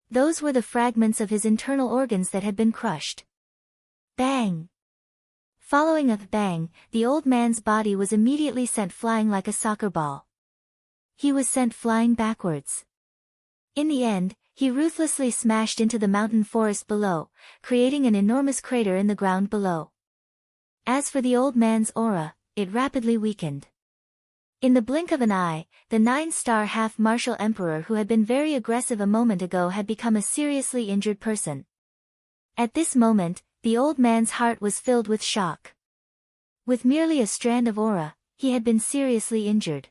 Those were the fragments of his internal organs that had been crushed. Bang! Following a bang, the old man's body was immediately sent flying like a soccer ball. He was sent flying backwards. In the end, he ruthlessly smashed into the mountain forest below, creating an enormous crater in the ground below. As for the old man's aura, it rapidly weakened. In the blink of an eye, the 9-star half-martial emperor who had been very aggressive a moment ago had become a seriously injured person. At this moment, the old man's heart was filled with shock. With merely a strand of aura, he had been seriously injured.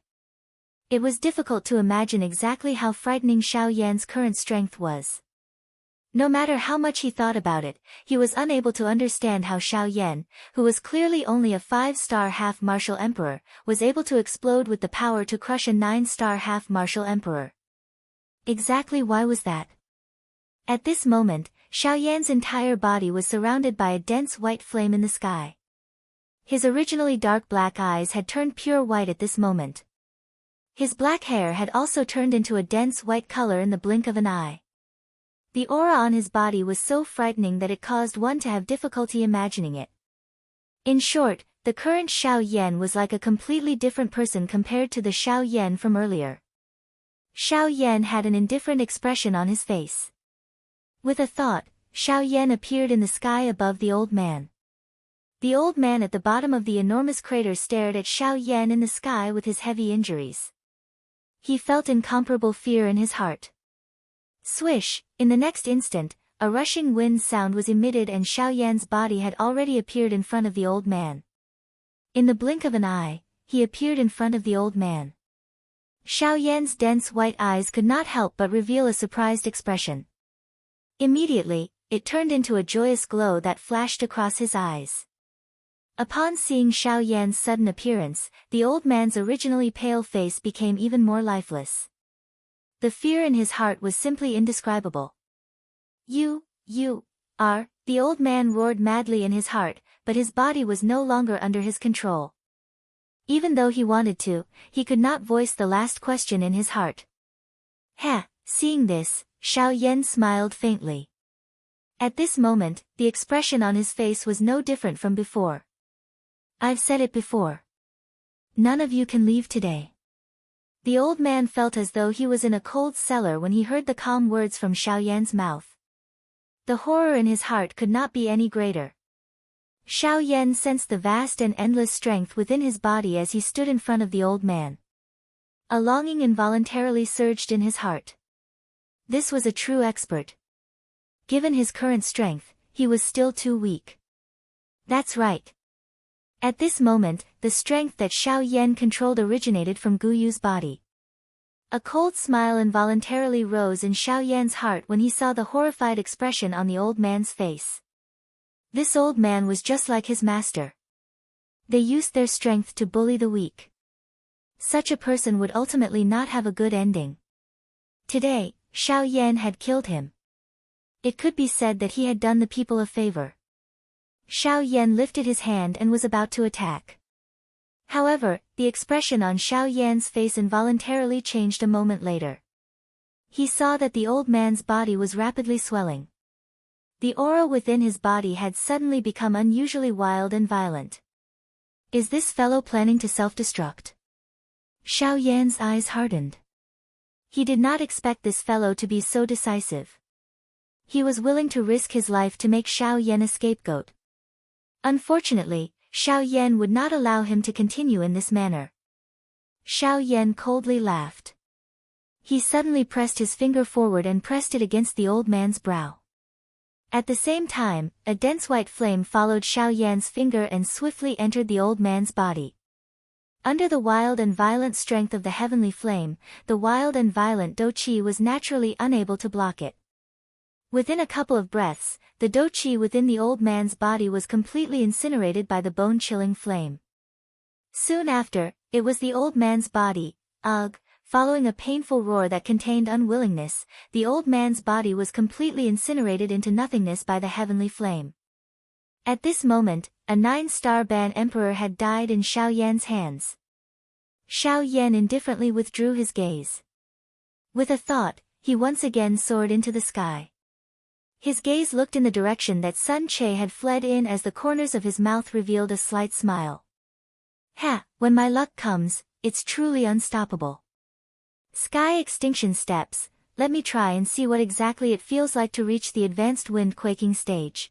It was difficult to imagine exactly how frightening Xiao Yan's current strength was. No matter how much he thought about it, he was unable to understand how Xiao Yan, who was clearly only a 5-star half-martial emperor, was able to explode with the power to crush a 9-star half-martial emperor. Exactly why was that? At this moment, Xiao Yan's entire body was surrounded by a dense white flame in the sky. His originally dark black eyes had turned pure white at this moment. His black hair had also turned into a dense white color in the blink of an eye. The aura on his body was so frightening that it caused one to have difficulty imagining it. In short, the current Xiao Yan was like a completely different person compared to the Xiao Yan from earlier. Xiao Yan had an indifferent expression on his face. With a thought, Xiao Yan appeared in the sky above the old man. The old man at the bottom of the enormous crater stared at Xiao Yan in the sky with his heavy injuries. He felt incomparable fear in his heart. Swish! In the next instant, a rushing wind sound was emitted and Xiao Yan's body had already appeared in front of the old man. In the blink of an eye, he appeared in front of the old man. Xiao Yan's dense white eyes could not help but reveal a surprised expression. Immediately, it turned into a joyous glow that flashed across his eyes. Upon seeing Xiao Yan's sudden appearance, the old man's originally pale face became even more lifeless. The fear in his heart was simply indescribable. You are, the old man roared madly in his heart, but his body was no longer under his control. Even though he wanted to, he could not voice the last question in his heart. Ha! Seeing this, Xiao Yan smiled faintly. At this moment, the expression on his face was no different from before. I've said it before. None of you can leave today. The old man felt as though he was in a cold cellar when he heard the calm words from Xiao Yan's mouth. The horror in his heart could not be any greater. Xiao Yan sensed the vast and endless strength within his body as he stood in front of the old man. A longing involuntarily surged in his heart. This was a true expert. Given his current strength, he was still too weak. That's right. At this moment, the strength that Xiao Yan controlled originated from Guyu's body. A cold smile involuntarily rose in Xiao Yan's heart when he saw the horrified expression on the old man's face. This old man was just like his master. They used their strength to bully the weak. Such a person would ultimately not have a good ending. Today, Xiao Yan had killed him. It could be said that he had done the people a favor. Xiao Yan lifted his hand and was about to attack. However, the expression on Xiao Yan's face involuntarily changed a moment later. He saw that the old man's body was rapidly swelling. The aura within his body had suddenly become unusually wild and violent. Is this fellow planning to self-destruct? Xiao Yan's eyes hardened. He did not expect this fellow to be so decisive. He was willing to risk his life to make Xiao Yan a scapegoat. Unfortunately, Xiao Yan would not allow him to continue in this manner. Xiao Yan coldly laughed. He suddenly pressed his finger forward and pressed it against the old man's brow. At the same time, a dense white flame followed Xiao Yan's finger and swiftly entered the old man's body. Under the wild and violent strength of the heavenly flame, the wild and violent Do Qi was naturally unable to block it. Within a couple of breaths, the Do Qi within the old man's body was completely incinerated by the bone-chilling flame. Soon after, it was the old man's body, ugh. Following a painful roar that contained unwillingness, the old man's body was completely incinerated into nothingness by the heavenly flame. At this moment, a 9-star Ban Emperor had died in Xiao Yan's hands. Xiao Yan indifferently withdrew his gaze. With a thought, he once again soared into the sky. His gaze looked in the direction that Sun Che had fled in as the corners of his mouth revealed a slight smile. Ha, when my luck comes, it's truly unstoppable. Sky extinction steps, let me try and see what exactly it feels like to reach the advanced wind quaking stage.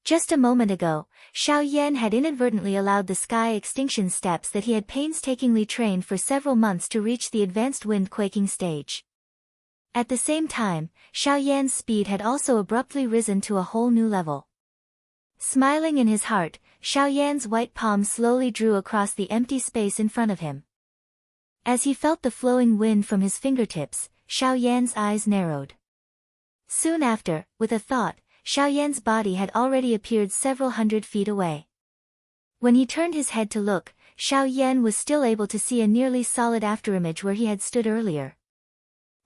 Just a moment ago, Xiao Yan had inadvertently allowed the sky extinction steps that he had painstakingly trained for several months to reach the advanced wind quaking stage. At the same time, Xiao Yan's speed had also abruptly risen to a whole new level. Smiling in his heart, Xiao Yan's white palm slowly drew across the empty space in front of him. As he felt the flowing wind from his fingertips, Xiao Yan's eyes narrowed. Soon after, with a thought, Xiao Yan's body had already appeared several hundred feet away. When he turned his head to look, Xiao Yan was still able to see a nearly solid afterimage where he had stood earlier.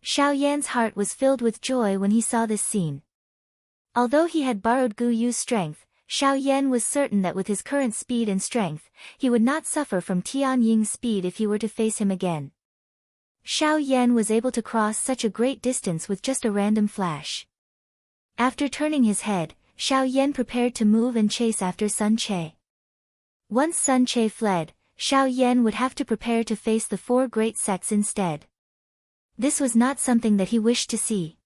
Xiao Yan's heart was filled with joy when he saw this scene. Although he had borrowed Gu Yu's strength, Xiao Yan was certain that with his current speed and strength, he would not suffer from Tian Ying's speed if he were to face him again. Xiao Yan was able to cross such a great distance with just a random flash. After turning his head, Xiao Yan prepared to move and chase after Sun Che. Once Sun Che fled, Xiao Yan would have to prepare to face the 4 great sects instead. This was not something that he wished to see.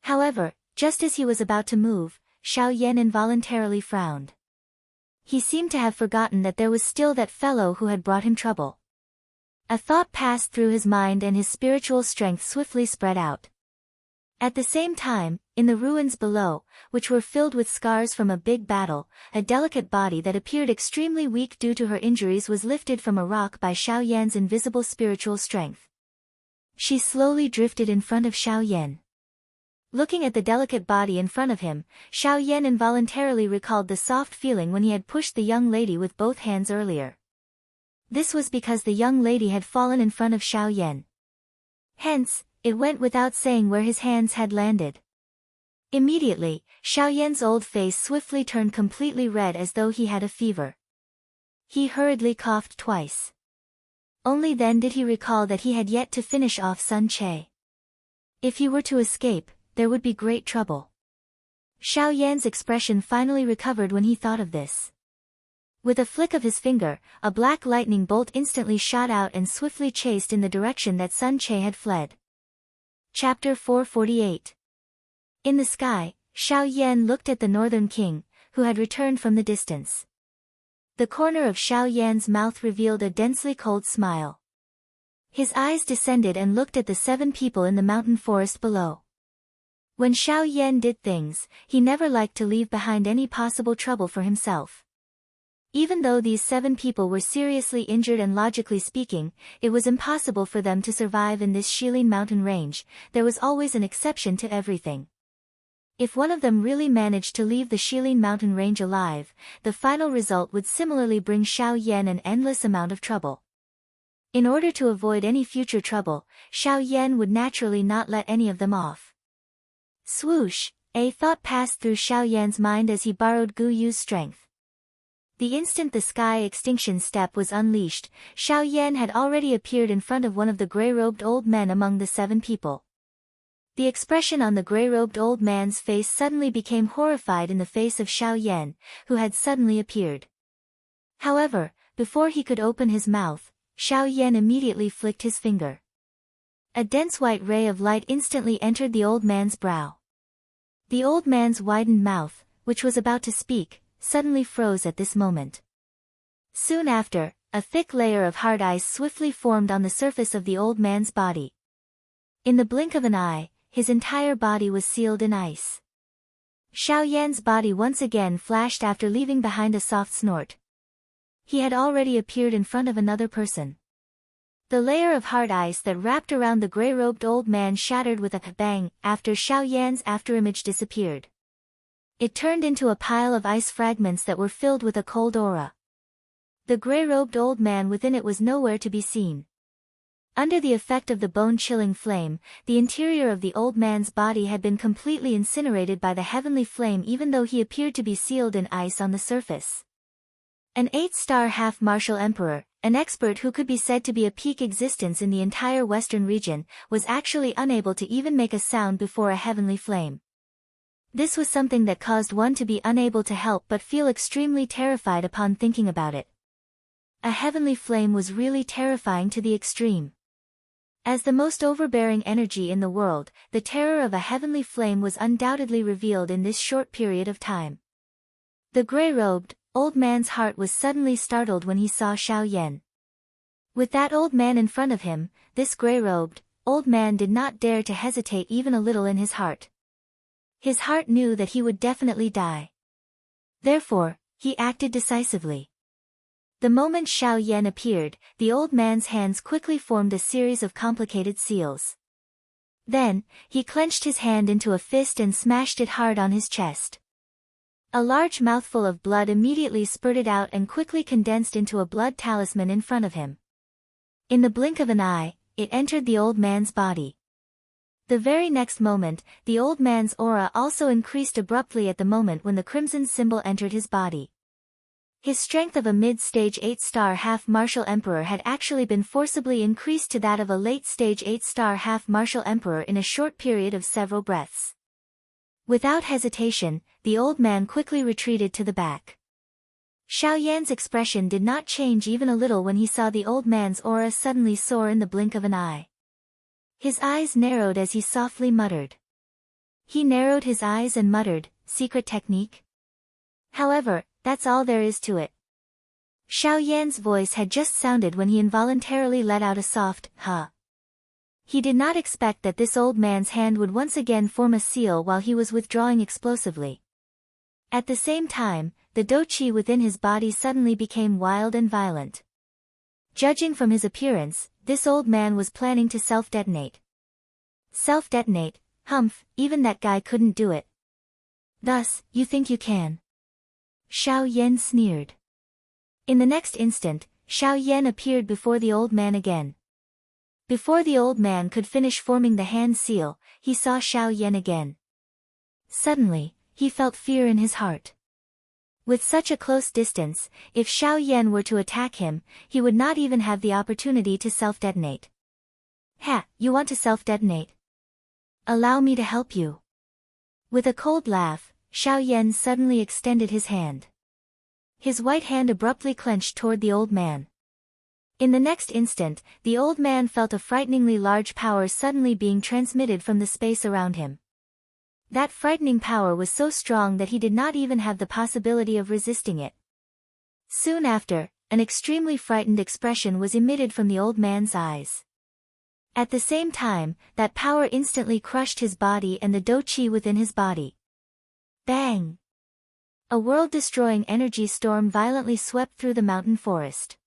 However, just as he was about to move, Xiao Yan involuntarily frowned. He seemed to have forgotten that there was still that fellow who had brought him trouble. A thought passed through his mind and his spiritual strength swiftly spread out. At the same time, in the ruins below, which were filled with scars from a big battle, a delicate body that appeared extremely weak due to her injuries was lifted from a rock by Xiao Yan's invisible spiritual strength. She slowly drifted in front of Xiao Yan. Looking at the delicate body in front of him, Xiao Yan involuntarily recalled the soft feeling when he had pushed the young lady with both hands earlier. This was because the young lady had fallen in front of Xiao Yan. Hence, it went without saying where his hands had landed. Immediately, Xiao Yan's old face swiftly turned completely red as though he had a fever. He hurriedly coughed twice. Only then did he recall that he had yet to finish off Sun Che. If he were to escape, there would be great trouble. Xiao Yan's expression finally recovered when he thought of this. With a flick of his finger, a black lightning bolt instantly shot out and swiftly chased in the direction that Sun Che had fled. Chapter 448. In the sky, Xiao Yan looked at the Northern King, who had returned from the distance. The corner of Xiao Yan's mouth revealed a densely cold smile. His eyes descended and looked at the 7 people in the mountain forest below. When Xiao Yan did things, he never liked to leave behind any possible trouble for himself. Even though these 7 people were seriously injured and logically speaking, it was impossible for them to survive in this Shilin mountain range, there was always an exception to everything. If one of them really managed to leave the Shilin mountain range alive, the final result would similarly bring Xiao Yan an endless amount of trouble. In order to avoid any future trouble, Xiao Yan would naturally not let any of them off. Swoosh, a thought passed through Xiao Yan's mind as he borrowed Gu Yu's strength. The instant the sky extinction step was unleashed, Xiao Yan had already appeared in front of one of the grey-robed old men among the 7 people. The expression on the grey-robed old man's face suddenly became horrified in the face of Xiao Yan, who had suddenly appeared. However, before he could open his mouth, Xiao Yan immediately flicked his finger. A dense white ray of light instantly entered the old man's brow. The old man's widened mouth, which was about to speak, suddenly froze at this moment. Soon after, a thick layer of hard ice swiftly formed on the surface of the old man's body. In the blink of an eye, his entire body was sealed in ice. Xiao Yan's body once again flashed after leaving behind a soft snort. He had already appeared in front of another person. The layer of hard ice that wrapped around the gray-robed old man shattered with a bang after Xiao Yan's afterimage disappeared. It turned into a pile of ice fragments that were filled with a cold aura. The gray-robed old man within it was nowhere to be seen. Under the effect of the bone-chilling flame, the interior of the old man's body had been completely incinerated by the heavenly flame even though he appeared to be sealed in ice on the surface. An 8-star half-martial emperor, an expert who could be said to be a peak existence in the entire western region, was actually unable to even make a sound before a heavenly flame. This was something that caused one to be unable to help but feel extremely terrified upon thinking about it. A heavenly flame was really terrifying to the extreme. As the most overbearing energy in the world, the terror of a heavenly flame was undoubtedly revealed in this short period of time. The gray-robed, old man's heart was suddenly startled when he saw Xiao Yan. With that old man in front of him, this gray-robed, old man did not dare to hesitate even a little in his heart. His heart knew that he would definitely die. Therefore, he acted decisively. The moment Xiao Yan appeared, the old man's hands quickly formed a series of complicated seals. Then, he clenched his hand into a fist and smashed it hard on his chest. A large mouthful of blood immediately spurted out and quickly condensed into a blood talisman in front of him. In the blink of an eye, it entered the old man's body. The very next moment, the old man's aura also increased abruptly at the moment when the crimson symbol entered his body. His strength of a mid-stage 8-star half-martial emperor had actually been forcibly increased to that of a late-stage 8-star half-martial emperor in a short period of several breaths. Without hesitation, the old man quickly retreated to the back. Xiao Yan's expression did not change even a little when he saw the old man's aura suddenly soar in the blink of an eye. His eyes narrowed as he softly muttered. He narrowed his eyes and muttered, "Secret technique?" However, that's all there is to it. Xiao Yan's voice had just sounded when he involuntarily let out a soft, "huh." He did not expect that this old man's hand would once again form a seal while he was withdrawing explosively. At the same time, the do-chi within his body suddenly became wild and violent. Judging from his appearance, this old man was planning to self-detonate. Self-detonate? Humph, even that guy couldn't do it. Thus, you think you can? Xiao Yan sneered. In the next instant, Xiao Yan appeared before the old man again. Before the old man could finish forming the hand seal, he saw Xiao Yan again. Suddenly, he felt fear in his heart. With such a close distance, if Xiao Yan were to attack him, he would not even have the opportunity to self-detonate. "Ha, you want to self-detonate? Allow me to help you." With a cold laugh, Xiao Yan suddenly extended his hand. His white hand abruptly clenched toward the old man. In the next instant, the old man felt a frighteningly large power suddenly being transmitted from the space around him. That frightening power was so strong that he did not even have the possibility of resisting it. Soon after, an extremely frightened expression was emitted from the old man's eyes. At the same time, that power instantly crushed his body and the do-chi within his body. Bang! A world-destroying energy storm violently swept through the mountain forest.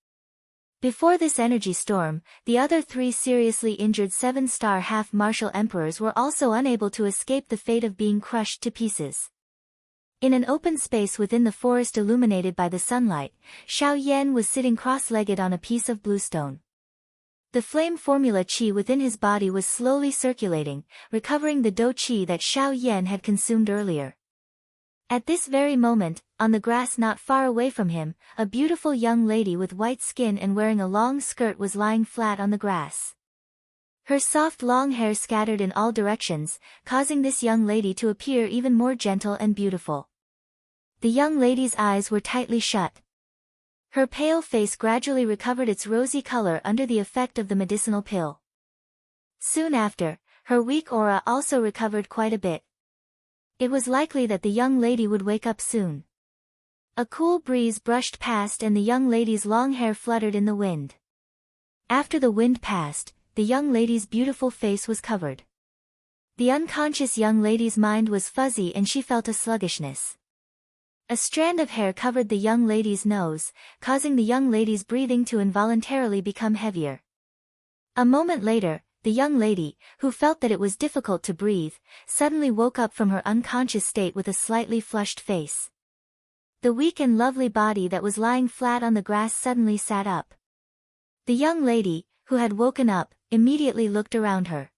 Before this energy storm, the other 3 seriously injured 7-star half-martial emperors were also unable to escape the fate of being crushed to pieces. In an open space within the forest illuminated by the sunlight, Xiao Yan was sitting cross-legged on a piece of bluestone. The flame formula qi within his body was slowly circulating, recovering the do-chi that Xiao Yan had consumed earlier. At this very moment, on the grass not far away from him, a beautiful young lady with white skin and wearing a long skirt was lying flat on the grass. Her soft long hair scattered in all directions, causing this young lady to appear even more gentle and beautiful. The young lady's eyes were tightly shut. Her pale face gradually recovered its rosy color under the effect of the medicinal pill. Soon after, her weak aura also recovered quite a bit. It was likely that the young lady would wake up soon. A cool breeze brushed past and the young lady's long hair fluttered in the wind. After the wind passed, the young lady's beautiful face was covered. The unconscious young lady's mind was fuzzy and she felt a sluggishness. A strand of hair covered the young lady's nose, causing the young lady's breathing to involuntarily become heavier. A moment later, the young lady, who felt that it was difficult to breathe, suddenly woke up from her unconscious state with a slightly flushed face. The weak and lovely body that was lying flat on the grass suddenly sat up. The young lady, who had woken up, immediately looked around her.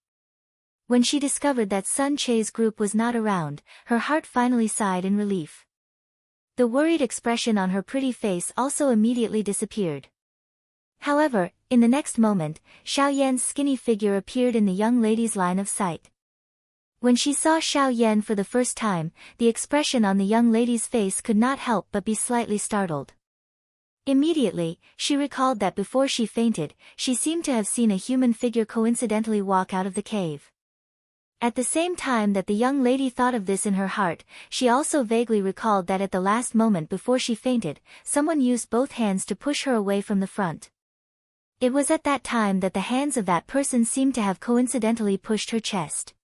When she discovered that Sun Che's group was not around, her heart finally sighed in relief. The worried expression on her pretty face also immediately disappeared. However, in the next moment, Xiao Yan's skinny figure appeared in the young lady's line of sight. When she saw Xiao Yan for the first time, the expression on the young lady's face could not help but be slightly startled. Immediately, she recalled that before she fainted, she seemed to have seen a human figure coincidentally walk out of the cave. At the same time that the young lady thought of this in her heart, she also vaguely recalled that at the last moment before she fainted, someone used both hands to push her away from the front. It was at that time that the hands of that person seemed to have coincidentally pushed her chest.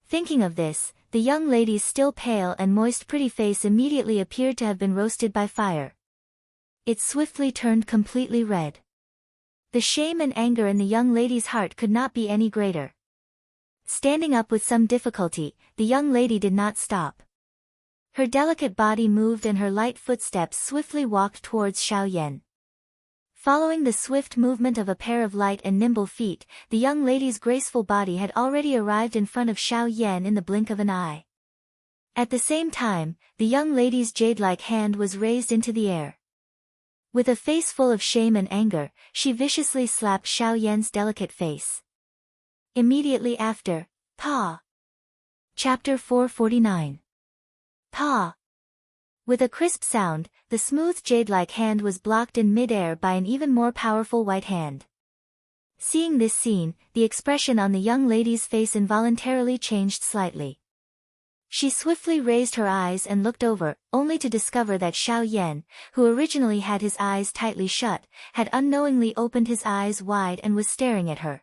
Thinking of this, the young lady's still pale and moist pretty face immediately appeared to have been roasted by fire. It swiftly turned completely red. The shame and anger in the young lady's heart could not be any greater. Standing up with some difficulty, the young lady did not stop. Her delicate body moved and her light footsteps swiftly walked towards Xiao Yan. Following the swift movement of a pair of light and nimble feet, the young lady's graceful body had already arrived in front of Xiao Yan in the blink of an eye. At the same time, the young lady's jade-like hand was raised into the air. With a face full of shame and anger, she viciously slapped Xiao Yan's delicate face. Immediately after, Pa. Chapter 449. Pa. With a crisp sound, the smooth jade-like hand was blocked in mid-air by an even more powerful white hand. Seeing this scene, the expression on the young lady's face involuntarily changed slightly. She swiftly raised her eyes and looked over, only to discover that Xiao Yan, who originally had his eyes tightly shut, had unknowingly opened his eyes wide and was staring at her.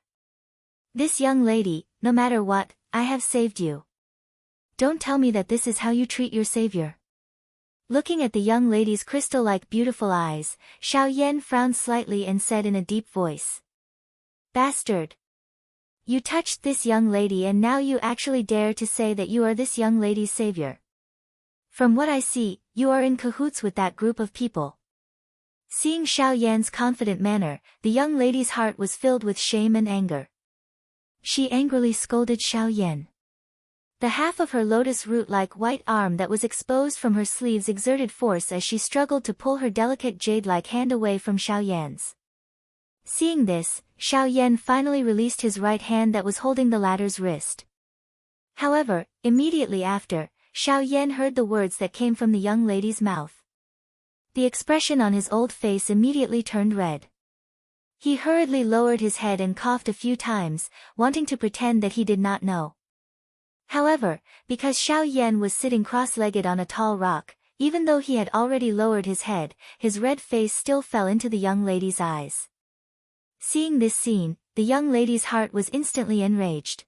This young lady, no matter what, I have saved you. Don't tell me that this is how you treat your savior. Looking at the young lady's crystal-like beautiful eyes, Xiao Yan frowned slightly and said in a deep voice. Bastard! You touched this young lady and now you actually dare to say that you are this young lady's savior. From what I see, you are in cahoots with that group of people. Seeing Xiao Yan's confident manner, the young lady's heart was filled with shame and anger. She angrily scolded Xiao Yan. The half of her lotus root-like white arm that was exposed from her sleeves exerted force as she struggled to pull her delicate jade-like hand away from Xiao Yan's. Seeing this, Xiao Yan finally released his right hand that was holding the latter's wrist. However, immediately after, Xiao Yan heard the words that came from the young lady's mouth. The expression on his old face immediately turned red. He hurriedly lowered his head and coughed a few times, wanting to pretend that he did not know. However, because Xiao Yan was sitting cross-legged on a tall rock, even though he had already lowered his head, his red face still fell into the young lady's eyes. Seeing this scene, the young lady's heart was instantly enraged.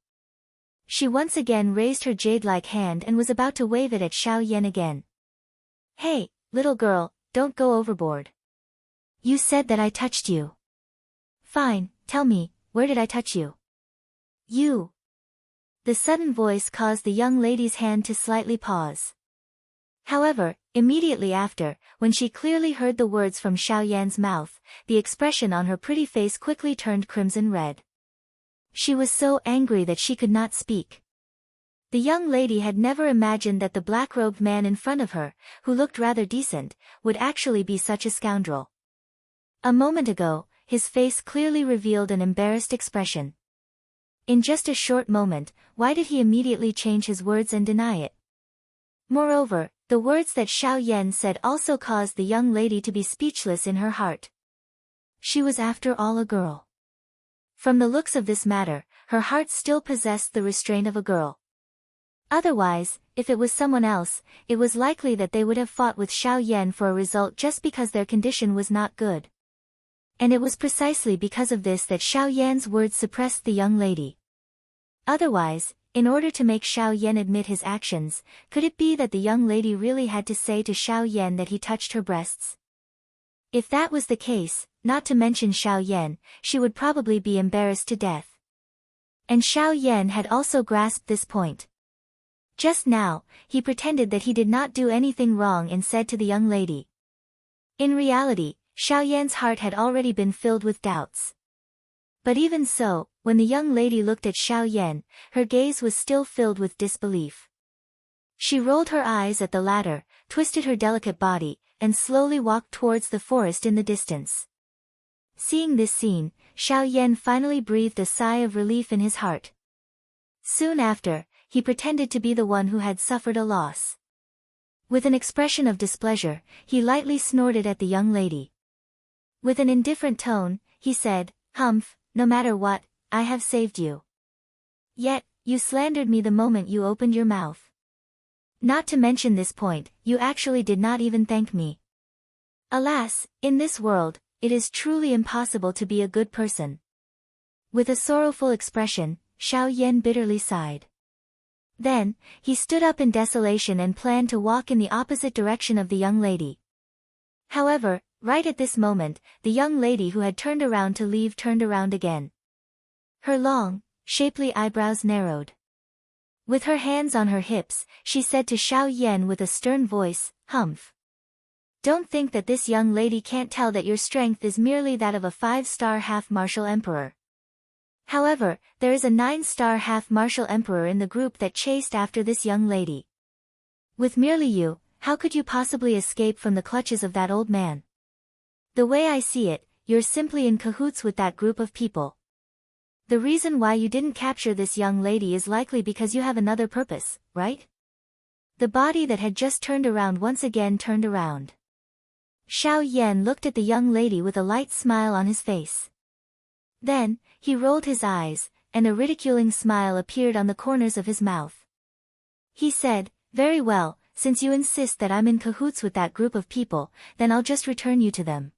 She once again raised her jade-like hand and was about to wave it at Xiao Yan again. Hey, little girl, don't go overboard. You said that I touched you. Fine, tell me, where did I touch you? You. The sudden voice caused the young lady's hand to slightly pause. However, immediately after, when she clearly heard the words from Xiao Yan's mouth, the expression on her pretty face quickly turned crimson red. She was so angry that she could not speak. The young lady had never imagined that the black-robed man in front of her, who looked rather decent, would actually be such a scoundrel. A moment ago, his face clearly revealed an embarrassed expression. In just a short moment, why did he immediately change his words and deny it? Moreover, the words that Xiao Yan said also caused the young lady to be speechless in her heart. She was after all a girl. From the looks of this matter, her heart still possessed the restraint of a girl. Otherwise, if it was someone else, it was likely that they would have fought with Xiao Yan for a result just because their condition was not good. And it was precisely because of this that Xiao Yan's words suppressed the young lady. Otherwise, in order to make Xiao Yan admit his actions, could it be that the young lady really had to say to Xiao Yan that he touched her breasts? If that was the case, not to mention Xiao Yan, she would probably be embarrassed to death. And Xiao Yan had also grasped this point. Just now, he pretended that he did not do anything wrong and said to the young lady. In reality, Xiao Yan's heart had already been filled with doubts. But even so, when the young lady looked at Xiao Yan, her gaze was still filled with disbelief. She rolled her eyes at the latter, twisted her delicate body, and slowly walked towards the forest in the distance. Seeing this scene, Xiao Yan finally breathed a sigh of relief in his heart. Soon after, he pretended to be the one who had suffered a loss. With an expression of displeasure, he lightly snorted at the young lady. With an indifferent tone, he said, "Humph, no matter what, I have saved you. Yet, you slandered me the moment you opened your mouth. Not to mention this point, you actually did not even thank me. Alas, in this world, it is truly impossible to be a good person." With a sorrowful expression, Xiao Yan bitterly sighed. Then, he stood up in desolation and planned to walk in the opposite direction of the young lady. However, right at this moment, the young lady who had turned around to leave turned around again. Her long, shapely eyebrows narrowed. With her hands on her hips, she said to Xiao Yan with a stern voice, "Humph. Don't think that this young lady can't tell that your strength is merely that of a 5-star half-martial emperor. However, there is a 9-star half-martial emperor in the group that chased after this young lady. With merely you, how could you possibly escape from the clutches of that old man? The way I see it, you're simply in cahoots with that group of people. The reason why you didn't capture this young lady is likely because you have another purpose, right?" The body that had just turned around once again turned around. Xiao Yan looked at the young lady with a light smile on his face. Then, he rolled his eyes, and a ridiculing smile appeared on the corners of his mouth. He said, "Very well, since you insist that I'm in cahoots with that group of people, then I'll just return you to them.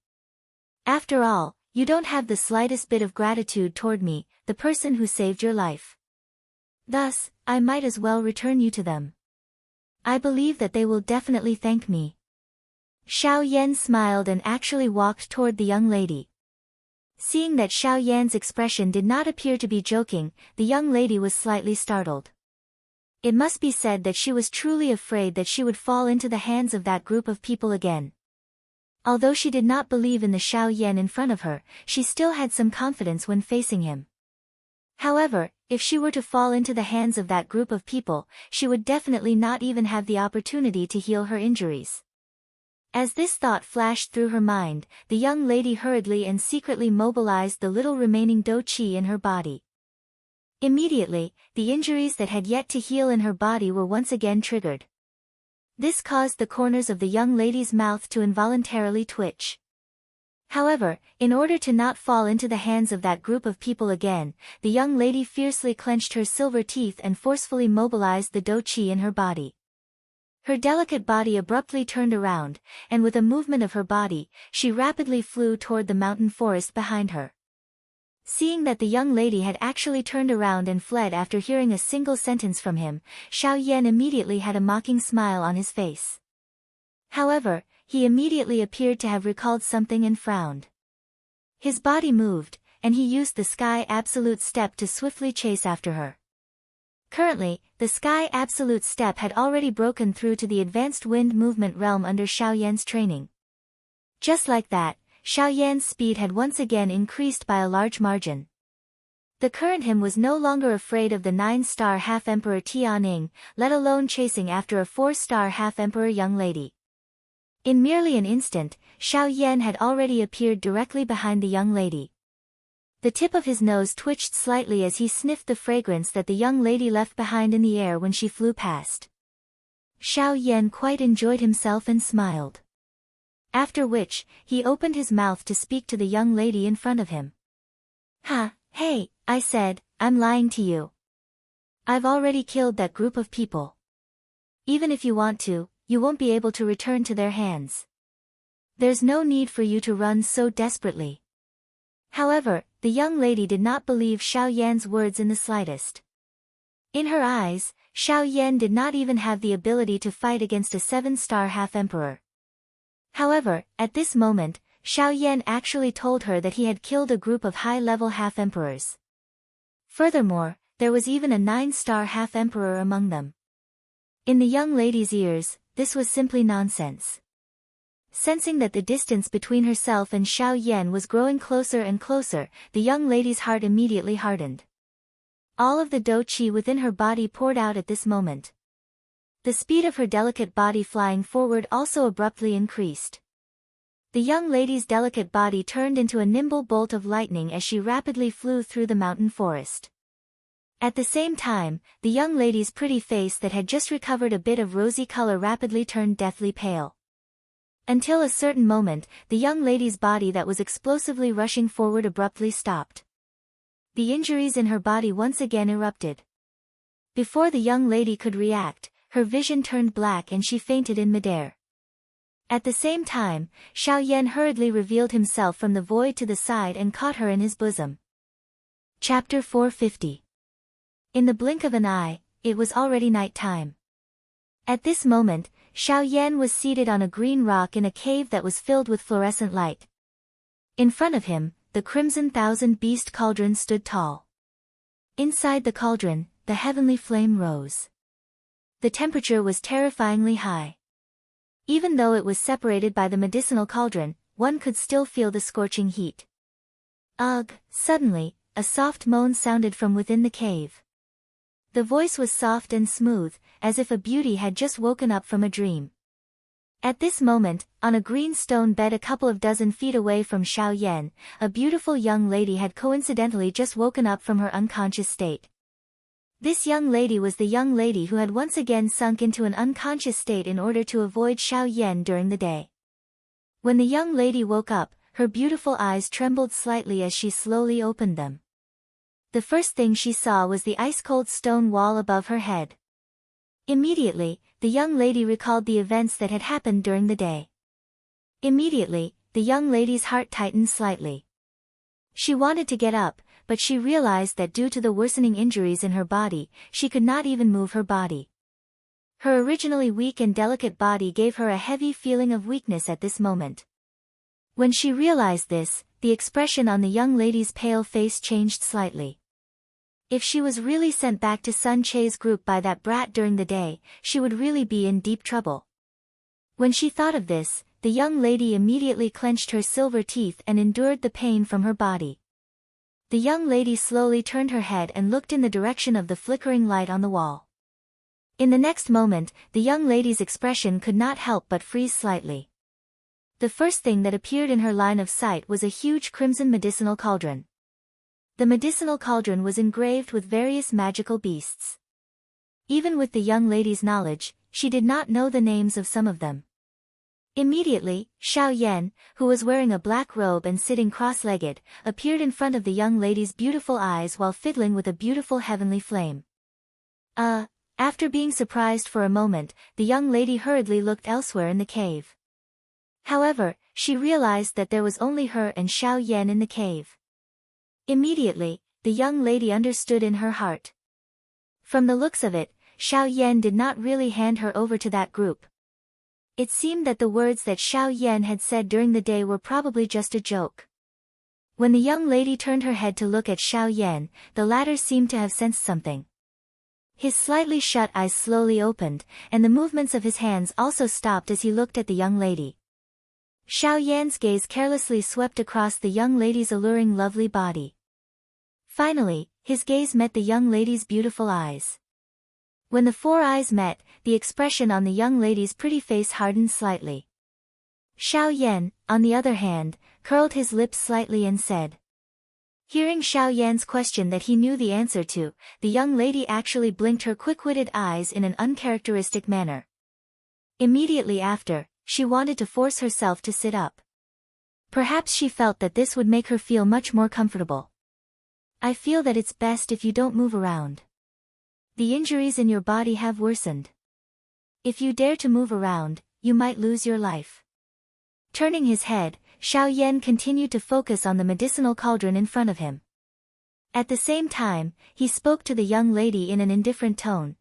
After all, you don't have the slightest bit of gratitude toward me, the person who saved your life. Thus, I might as well return you to them. I believe that they will definitely thank me." Xiao Yan smiled and actually walked toward the young lady. Seeing that Xiao Yan's expression did not appear to be joking, the young lady was slightly startled. It must be said that she was truly afraid that she would fall into the hands of that group of people again. Although she did not believe in the Xiao Yan in front of her, she still had some confidence when facing him. However, if she were to fall into the hands of that group of people, she would definitely not even have the opportunity to heal her injuries. As this thought flashed through her mind, the young lady hurriedly and secretly mobilized the little remaining dou qi in her body. Immediately, the injuries that had yet to heal in her body were once again triggered. This caused the corners of the young lady's mouth to involuntarily twitch. However, in order to not fall into the hands of that group of people again, the young lady fiercely clenched her silver teeth and forcefully mobilized the dou qi in her body. Her delicate body abruptly turned around, and with a movement of her body, she rapidly flew toward the mountain forest behind her. Seeing that the young lady had actually turned around and fled after hearing a single sentence from him, Xiao Yan immediately had a mocking smile on his face. However, he immediately appeared to have recalled something and frowned. His body moved, and he used the Sky Absolute Step to swiftly chase after her. Currently, the Sky Absolute Step had already broken through to the advanced wind movement realm under Xiao Yan's training. Just like that, Xiao Yan's speed had once again increased by a large margin. The current him was no longer afraid of the 9-star half-emperor Tianing, let alone chasing after a 4-star half-emperor young lady. In merely an instant, Xiao Yan had already appeared directly behind the young lady. The tip of his nose twitched slightly as he sniffed the fragrance that the young lady left behind in the air when she flew past. Xiao Yan quite enjoyed himself and smiled. After which, he opened his mouth to speak to the young lady in front of him. Hey, I said, I'm lying to you. I've already killed that group of people. Even if you want to, you won't be able to return to their hands. There's no need for you to run so desperately. However, the young lady did not believe Xiao Yan's words in the slightest. In her eyes, Xiao Yan did not even have the ability to fight against a 7-star half-emperor. However, at this moment, Xiao Yan actually told her that he had killed a group of high-level half-emperors. Furthermore, there was even a 9-star half-emperor among them. In the young lady's ears, this was simply nonsense. Sensing that the distance between herself and Xiao Yan was growing closer and closer, the young lady's heart immediately hardened. All of the dou qi within her body poured out at this moment. The speed of her delicate body flying forward also abruptly increased. The young lady's delicate body turned into a nimble bolt of lightning as she rapidly flew through the mountain forest. At the same time, the young lady's pretty face that had just recovered a bit of rosy color rapidly turned deathly pale. Until a certain moment, the young lady's body that was explosively rushing forward abruptly stopped. The injuries in her body once again erupted. Before the young lady could react, her vision turned black and she fainted in midair. At the same time, Xiao Yan hurriedly revealed himself from the void to the side and caught her in his bosom. Chapter 450. In the blink of an eye, it was already night time. At this moment, Xiao Yan was seated on a green rock in a cave that was filled with fluorescent light. In front of him, the crimson thousand-beast cauldron stood tall. Inside the cauldron, the heavenly flame rose. The temperature was terrifyingly high. Even though it was separated by the medicinal cauldron, one could still feel the scorching heat. Ugh! Suddenly, a soft moan sounded from within the cave. The voice was soft and smooth, as if a beauty had just woken up from a dream. At this moment, on a green stone bed a couple of dozen feet away from Xiao Yan, a beautiful young lady had coincidentally just woken up from her unconscious state. This young lady was the young lady who had once again sunk into an unconscious state in order to avoid Xiao Yan during the day. When the young lady woke up, her beautiful eyes trembled slightly as she slowly opened them. The first thing she saw was the ice-cold stone wall above her head. Immediately, the young lady recalled the events that had happened during the day. Immediately, the young lady's heart tightened slightly. She wanted to get up, but she realized that due to the worsening injuries in her body, she could not even move her body. Her originally weak and delicate body gave her a heavy feeling of weakness at this moment. When she realized this, the expression on the young lady's pale face changed slightly. If she was really sent back to Sun Che's group by that brat during the day, she would really be in deep trouble. When she thought of this, the young lady immediately clenched her silver teeth and endured the pain from her body. The young lady slowly turned her head and looked in the direction of the flickering light on the wall. In the next moment, the young lady's expression could not help but freeze slightly. The first thing that appeared in her line of sight was a huge crimson medicinal cauldron. The medicinal cauldron was engraved with various magical beasts. Even with the young lady's knowledge, she did not know the names of some of them. Immediately, Xiao Yan, who was wearing a black robe and sitting cross-legged, appeared in front of the young lady's beautiful eyes while fiddling with a beautiful heavenly flame. After being surprised for a moment, the young lady hurriedly looked elsewhere in the cave. However, she realized that there was only her and Xiao Yan in the cave. Immediately, the young lady understood in her heart. From the looks of it, Xiao Yan did not really hand her over to that group. It seemed that the words that Xiao Yan had said during the day were probably just a joke. When the young lady turned her head to look at Xiao Yan, the latter seemed to have sensed something. His slightly shut eyes slowly opened, and the movements of his hands also stopped as he looked at the young lady. Xiao Yan's gaze carelessly swept across the young lady's alluring lovely body. Finally, his gaze met the young lady's beautiful eyes. When the four eyes met, the expression on the young lady's pretty face hardened slightly. Xiao Yan, on the other hand, curled his lips slightly and said. Hearing Xiao Yan's question that he knew the answer to, the young lady actually blinked her quick-witted eyes in an uncharacteristic manner. Immediately after, she wanted to force herself to sit up. Perhaps she felt that this would make her feel much more comfortable. I feel that it's best if you don't move around. The injuries in your body have worsened. If you dare to move around, you might lose your life. Turning his head, Xiao Yan continued to focus on the medicinal cauldron in front of him. At the same time, he spoke to the young lady in an indifferent tone.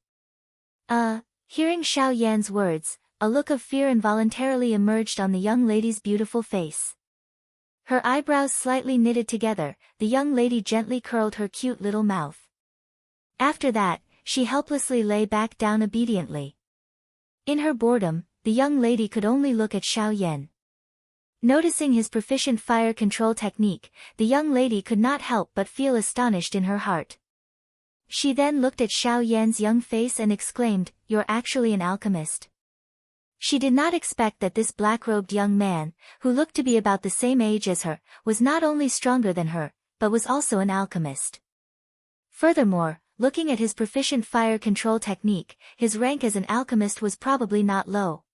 Hearing Xiao Yan's words, a look of fear involuntarily emerged on the young lady's beautiful face. Her eyebrows slightly knitted together, the young lady gently curled her cute little mouth. After that, she helplessly lay back down obediently. In her boredom, the young lady could only look at Xiao Yan. Noticing his proficient fire control technique, the young lady could not help but feel astonished in her heart. She then looked at Xiao Yan's young face and exclaimed, "You're actually an alchemist." She did not expect that this black-robed young man, who looked to be about the same age as her, was not only stronger than her, but was also an alchemist. Furthermore, looking at his proficient fire control technique, his rank as an alchemist was probably not low.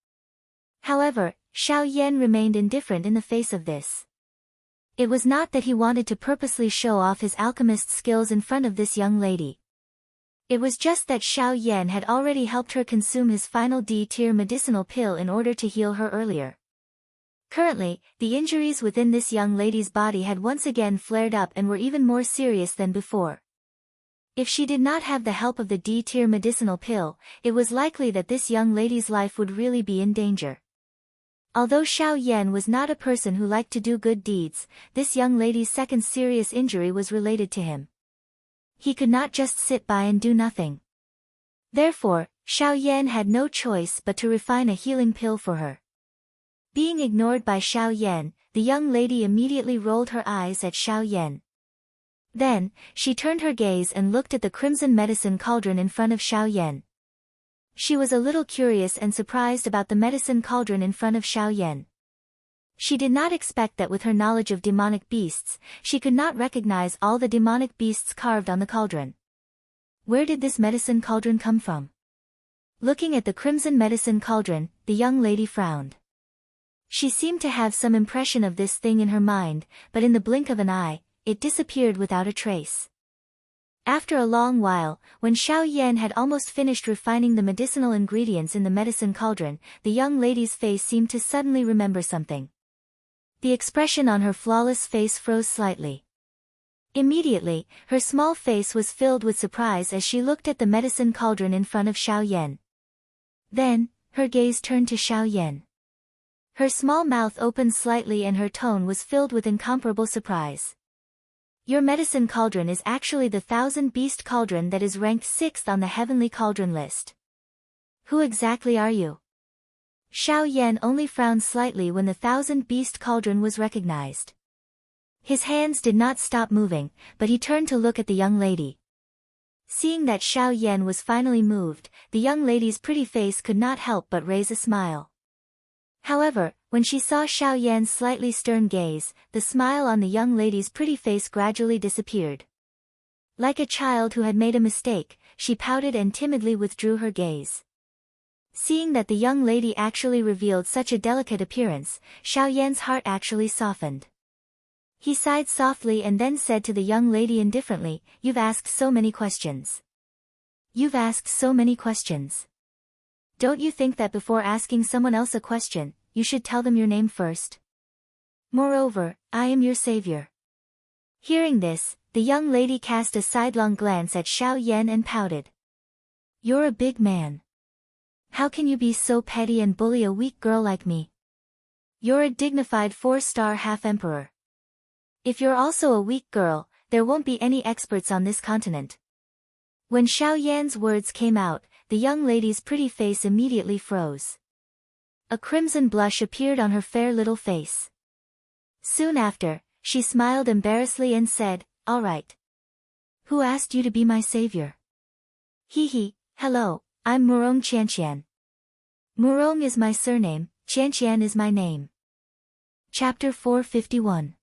However, Xiao Yan remained indifferent in the face of this. It was not that he wanted to purposely show off his alchemist skills in front of this young lady. It was just that Xiao Yan had already helped her consume his final D-tier medicinal pill in order to heal her earlier. Currently, the injuries within this young lady's body had once again flared up and were even more serious than before. If she did not have the help of the D-tier medicinal pill, it was likely that this young lady's life would really be in danger. Although Xiao Yan was not a person who liked to do good deeds, this young lady's second serious injury was related to him. He could not just sit by and do nothing. Therefore, Xiao Yan had no choice but to refine a healing pill for her. Being ignored by Xiao Yan, the young lady immediately rolled her eyes at Xiao Yan. Then, she turned her gaze and looked at the crimson medicine cauldron in front of Xiao Yan. She was a little curious and surprised about the medicine cauldron in front of Xiao Yan. She did not expect that with her knowledge of demonic beasts, she could not recognize all the demonic beasts carved on the cauldron. Where did this medicine cauldron come from? Looking at the crimson medicine cauldron, the young lady frowned. She seemed to have some impression of this thing in her mind, but in the blink of an eye, it disappeared without a trace. After a long while, when Xiao Yan had almost finished refining the medicinal ingredients in the medicine cauldron, the young lady's face seemed to suddenly remember something. The expression on her flawless face froze slightly. Immediately, her small face was filled with surprise as she looked at the medicine cauldron in front of Xiao Yan. Then, her gaze turned to Xiao Yan. Her small mouth opened slightly and her tone was filled with incomparable surprise. Your medicine cauldron is actually the 1000-beast cauldron that is ranked 6th on the heavenly cauldron list. Who exactly are you? Xiao Yan only frowned slightly when the 1000-beast cauldron was recognized. His hands did not stop moving, but he turned to look at the young lady. Seeing that Xiao Yan was finally moved, the young lady's pretty face could not help but raise a smile. However, when she saw Xiao Yan's slightly stern gaze, the smile on the young lady's pretty face gradually disappeared. Like a child who had made a mistake, she pouted and timidly withdrew her gaze. Seeing that the young lady actually revealed such a delicate appearance, Xiao Yan's heart actually softened. He sighed softly and then said to the young lady indifferently, "You've asked so many questions. You've asked so many questions. Don't you think that before asking someone else a question, you should tell them your name first? Moreover, I am your savior." Hearing this, the young lady cast a sidelong glance at Xiao Yan and pouted. "You're a big man. How can you be so petty and bully a weak girl like me? You're a dignified 4-star half-emperor. If you're also a weak girl, there won't be any experts on this continent." When Xiao Yan's words came out, the young lady's pretty face immediately froze. A crimson blush appeared on her fair little face. Soon after, she smiled embarrassedly and said, "All right. Who asked you to be my savior?" Hello, I'm Murong Qianqian. Murong is my surname, Qianqian is my name." Chapter 451.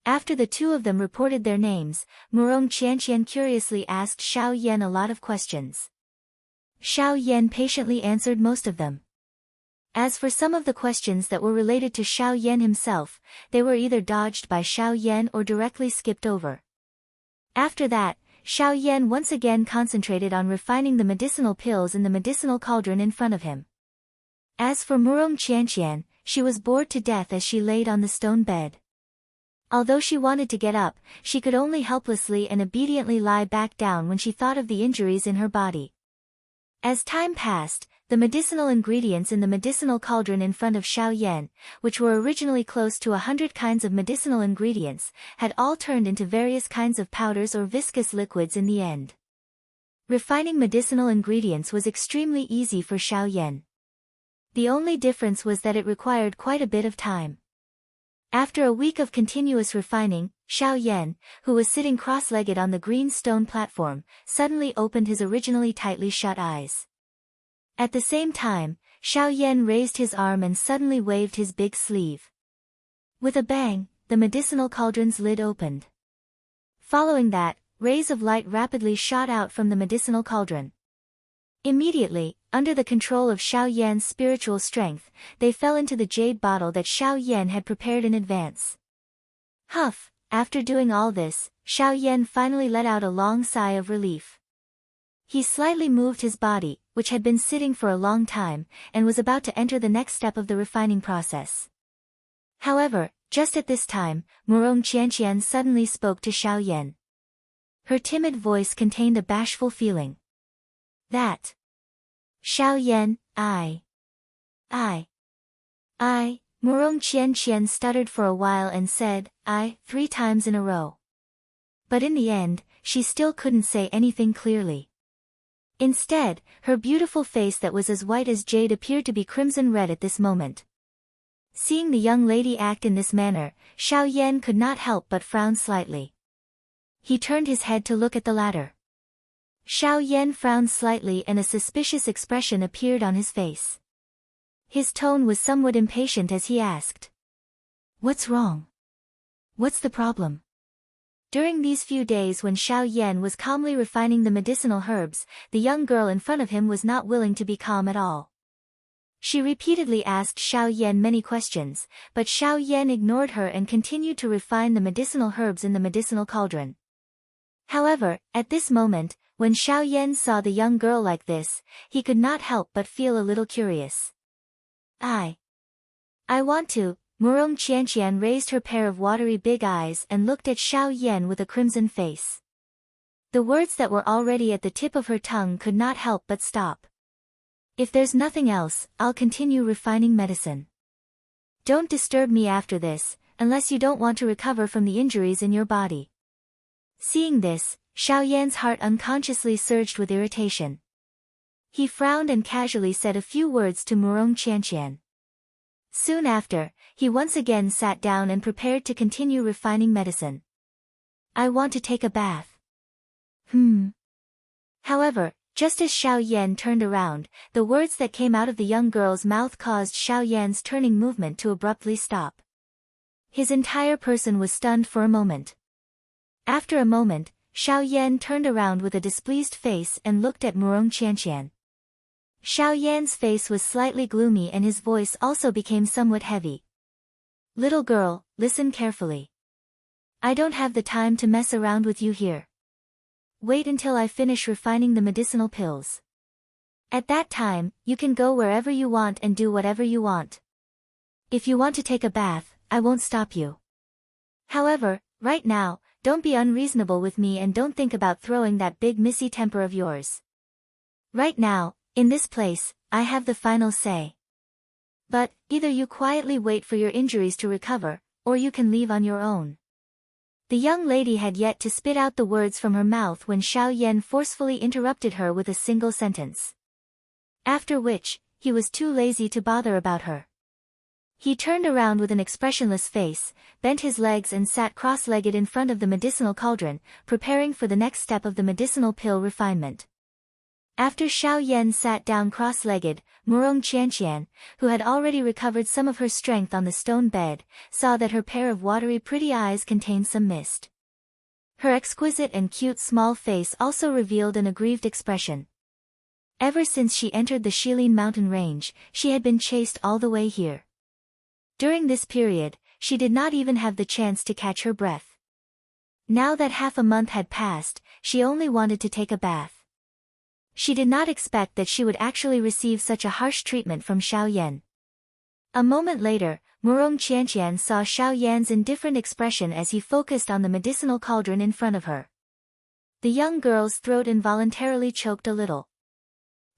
After the two of them reported their names, Murong Qianqian curiously asked Xiao Yan a lot of questions. Xiao Yan patiently answered most of them. As for some of the questions that were related to Xiao Yan himself, they were either dodged by Xiao Yan or directly skipped over. After that, Xiao Yan once again concentrated on refining the medicinal pills in the medicinal cauldron in front of him. As for Murong Qianqian, she was bored to death as she laid on the stone bed. Although she wanted to get up, she could only helplessly and obediently lie back down when she thought of the injuries in her body. As time passed, the medicinal ingredients in the medicinal cauldron in front of Xiao Yan, which were originally close to 100 kinds of medicinal ingredients, had all turned into various kinds of powders or viscous liquids in the end. Refining medicinal ingredients was extremely easy for Xiao Yan. The only difference was that it required quite a bit of time. After a week of continuous refining, Xiao Yan, who was sitting cross-legged on the green stone platform, suddenly opened his originally tightly shut eyes. At the same time, Xiao Yan raised his arm and suddenly waved his big sleeve. With a bang, the medicinal cauldron's lid opened. Following that, rays of light rapidly shot out from the medicinal cauldron. Immediately, under the control of Xiao Yan's spiritual strength, they fell into the jade bottle that Xiao Yan had prepared in advance. Huff! After doing all this, Xiao Yan finally let out a long sigh of relief. He slightly moved his body, which had been sitting for a long time, and was about to enter the next step of the refining process. However, just at this time, Murong Qianqian suddenly spoke to Xiao Yan. Her timid voice contained a bashful feeling. That. Xiao Yan, Murong Qianqian stuttered for a while and said, 3 times in a row. But in the end, she still couldn't say anything clearly. Instead, her beautiful face that was as white as jade appeared to be crimson red at this moment. Seeing the young lady act in this manner, Xiao Yan could not help but frown slightly. He turned his head to look at the latter. Xiao Yan frowned slightly and a suspicious expression appeared on his face. His tone was somewhat impatient as he asked. What's wrong? What's the problem? During these few days when Xiao Yan was calmly refining the medicinal herbs, the young girl in front of him was not willing to be calm at all. She repeatedly asked Xiao Yan many questions, but Xiao Yan ignored her and continued to refine the medicinal herbs in the medicinal cauldron. However, at this moment, when Xiao Yan saw the young girl like this, he could not help but feel a little curious. I want to. Murong Qianqian raised her pair of watery big eyes and looked at Xiao Yan with a crimson face. The words that were already at the tip of her tongue could not help but stop. If there's nothing else, I'll continue refining medicine. Don't disturb me after this, unless you don't want to recover from the injuries in your body. Seeing this, Xiao Yan's heart unconsciously surged with irritation. He frowned and casually said a few words to Murong Qianqian. Soon after, he once again sat down and prepared to continue refining medicine. I want to take a bath. However, just as Xiao Yan turned around, the words that came out of the young girl's mouth caused Xiao Yan's turning movement to abruptly stop. His entire person was stunned for a moment. After a moment, Xiao Yan turned around with a displeased face and looked at Murong Qianqian. Xiao Yan's face was slightly gloomy and his voice also became somewhat heavy. Little girl, listen carefully. I don't have the time to mess around with you here. Wait until I finish refining the medicinal pills. At that time, you can go wherever you want and do whatever you want. If you want to take a bath, I won't stop you. However, right now, don't be unreasonable with me and don't think about throwing that big missy temper of yours. Right now, in this place, I have the final say. But, either you quietly wait for your injuries to recover, or you can leave on your own. The young lady had yet to spit out the words from her mouth when Xiao Yan forcefully interrupted her with a single sentence. After which, he was too lazy to bother about her. He turned around with an expressionless face, bent his legs and sat cross-legged in front of the medicinal cauldron, preparing for the next step of the medicinal pill refinement. After Xiao Yan sat down cross-legged, Murong Qianqian, who had already recovered some of her strength on the stone bed, saw that her pair of watery pretty eyes contained some mist. Her exquisite and cute small face also revealed an aggrieved expression. Ever since she entered the Shilin mountain range, she had been chased all the way here. During this period, she did not even have the chance to catch her breath. Now that half a month had passed, she only wanted to take a bath. She did not expect that she would actually receive such a harsh treatment from Xiao Yan. A moment later, Murong Qianqian saw Xiao Yan's indifferent expression as he focused on the medicinal cauldron in front of her. The young girl's throat involuntarily choked a little.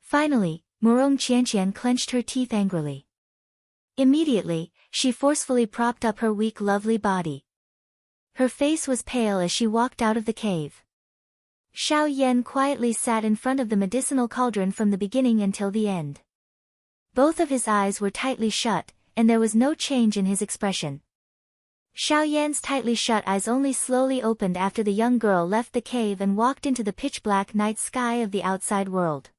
Finally, Murong Qianqian clenched her teeth angrily. Immediately, she forcefully propped up her weak lovely body. Her face was pale as she walked out of the cave. Xiao Yan quietly sat in front of the medicinal cauldron from the beginning until the end. Both of his eyes were tightly shut, and there was no change in his expression. Xiao Yan's tightly shut eyes only slowly opened after the young girl left the cave and walked into the pitch-black night sky of the outside world.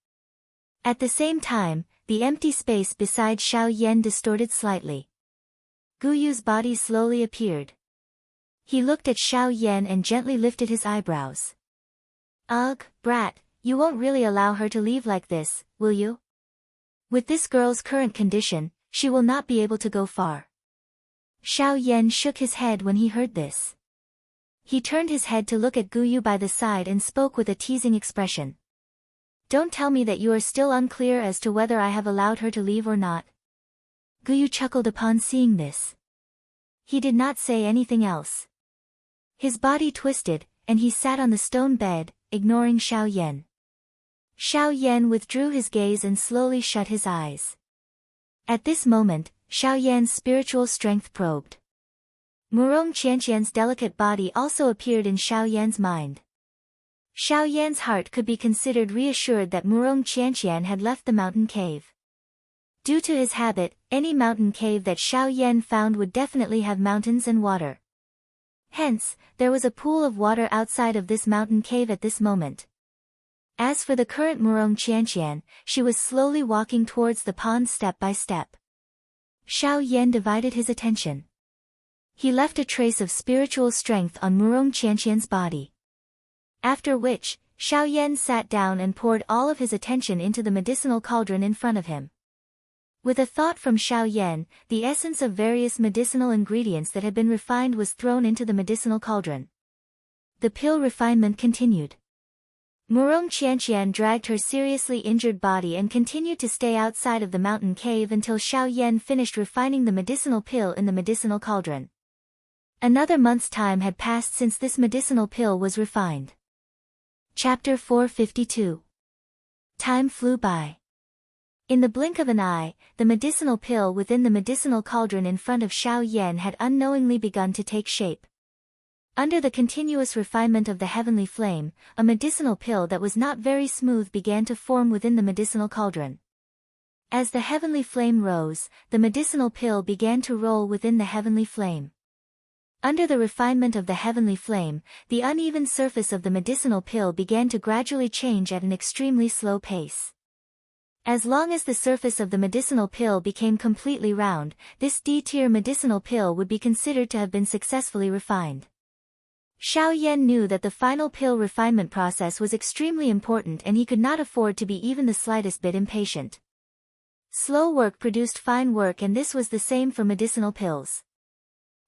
At the same time, the empty space beside Xiao Yan distorted slightly. Guyu's body slowly appeared. He looked at Xiao Yan and gently lifted his eyebrows. Ugh, brat, you won't really allow her to leave like this, will you? With this girl's current condition, she will not be able to go far. Xiao Yan shook his head when he heard this. He turned his head to look at Guyu by the side and spoke with a teasing expression. Don't tell me that you are still unclear as to whether I have allowed her to leave or not. Guyu chuckled upon seeing this. He did not say anything else. His body twisted, and he sat on the stone bed, ignoring Xiao Yan. Xiao Yan withdrew his gaze and slowly shut his eyes. At this moment, Xiao Yan's spiritual strength probed. Murong Qianqian's delicate body also appeared in Xiao Yan's mind. Xiao Yan's heart could be considered reassured that Murong Qianqian had left the mountain cave. Due to his habit, any mountain cave that Xiao Yan found would definitely have mountains and water. Hence, there was a pool of water outside of this mountain cave at this moment. As for the current Murong Qianqian, she was slowly walking towards the pond step by step. Xiao Yan divided his attention. He left a trace of spiritual strength on Murong Qianqian's body. After which, Xiao Yan sat down and poured all of his attention into the medicinal cauldron in front of him. With a thought from Xiao Yan, the essence of various medicinal ingredients that had been refined was thrown into the medicinal cauldron. The pill refinement continued. Murong Qianqian dragged her seriously injured body and continued to stay outside of the mountain cave until Xiao Yan finished refining the medicinal pill in the medicinal cauldron. Another month's time had passed since this medicinal pill was refined. Chapter 452. Time flew by. In the blink of an eye, the medicinal pill within the medicinal cauldron in front of Xiao Yan had unknowingly begun to take shape. Under the continuous refinement of the heavenly flame, a medicinal pill that was not very smooth began to form within the medicinal cauldron. As the heavenly flame rose, the medicinal pill began to roll within the heavenly flame. Under the refinement of the heavenly flame, the uneven surface of the medicinal pill began to gradually change at an extremely slow pace. As long as the surface of the medicinal pill became completely round, this D-tier medicinal pill would be considered to have been successfully refined. Xiao Yan knew that the final pill refinement process was extremely important and he could not afford to be even the slightest bit impatient. Slow work produced fine work, and this was the same for medicinal pills.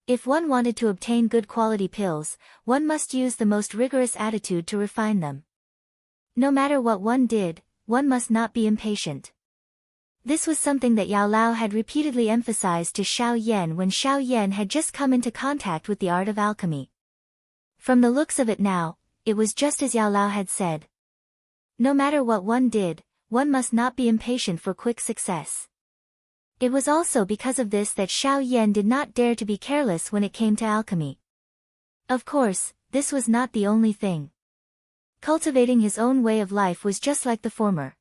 If one wanted to obtain good quality pills, one must use the most rigorous attitude to refine them. No matter what one did, one must not be impatient. This was something that Yao Lao had repeatedly emphasized to Xiao Yan when Xiao Yan had just come into contact with the art of alchemy. From the looks of it now, it was just as Yao Lao had said. No matter what one did, one must not be impatient for quick success. It was also because of this that Xiao Yan did not dare to be careless when it came to alchemy. Of course, this was not the only thing. Cultivating his own way of life was just like the former.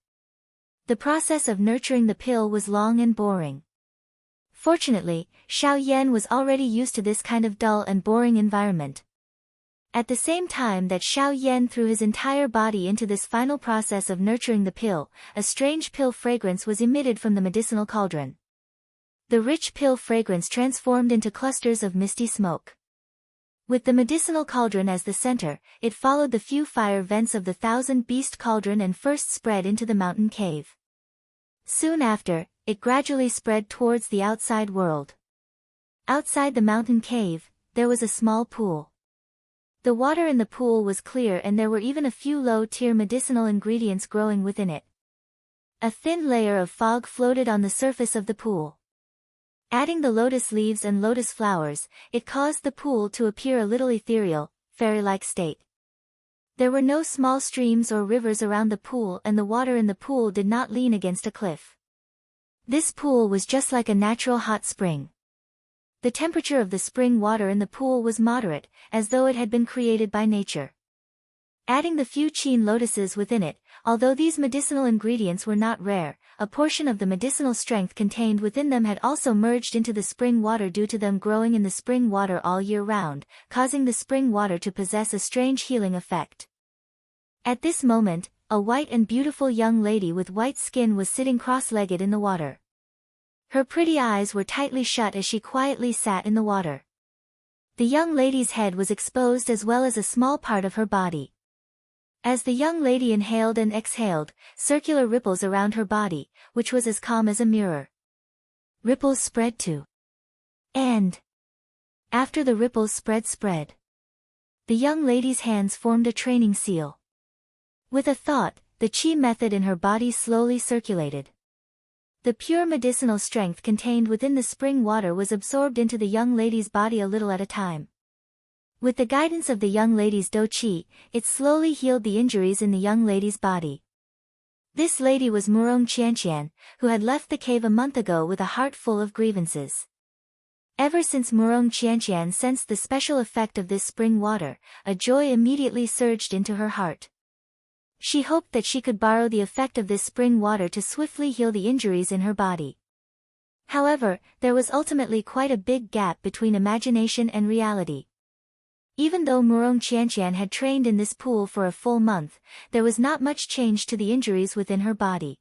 The process of nurturing the pill was long and boring. Fortunately, Xiao Yan was already used to this kind of dull and boring environment. At the same time that Xiao Yan threw his entire body into this final process of nurturing the pill, a strange pill fragrance was emitted from the medicinal cauldron. The rich pill fragrance transformed into clusters of misty smoke. With the medicinal cauldron as the center, it followed the few fire vents of the thousand-beast cauldron and first spread into the mountain cave. Soon after, it gradually spread towards the outside world. Outside the mountain cave, there was a small pool. The water in the pool was clear and there were even a few low-tier medicinal ingredients growing within it. A thin layer of fog floated on the surface of the pool. Adding the lotus leaves and lotus flowers, it caused the pool to appear a little ethereal, fairy-like state. There were no small streams or rivers around the pool, and the water in the pool did not lean against a cliff. This pool was just like a natural hot spring. The temperature of the spring water in the pool was moderate, as though it had been created by nature. Adding the few chin lotuses within it, although these medicinal ingredients were not rare, a portion of the medicinal strength contained within them had also merged into the spring water due to them growing in the spring water all year round, causing the spring water to possess a strange healing effect. At this moment, a white and beautiful young lady with white skin was sitting cross-legged in the water. Her pretty eyes were tightly shut as she quietly sat in the water. The young lady's head was exposed as well as a small part of her body. As the young lady inhaled and exhaled, circular ripples around her body, which was as calm as a mirror. Ripples spread to. And after the ripples spread. The young lady's hands formed a training seal. With a thought, the chi method in her body slowly circulated. The pure medicinal strength contained within the spring water was absorbed into the young lady's body a little at a time. With the guidance of the young lady's do chi, it slowly healed the injuries in the young lady's body. This lady was Murong Qianqian, who had left the cave a month ago with a heart full of grievances. Ever since Murong Qianqian sensed the special effect of this spring water, a joy immediately surged into her heart. She hoped that she could borrow the effect of this spring water to swiftly heal the injuries in her body. However, there was ultimately quite a big gap between imagination and reality. Even though Murong Qianqian had trained in this pool for a full month, there was not much change to the injuries within her body.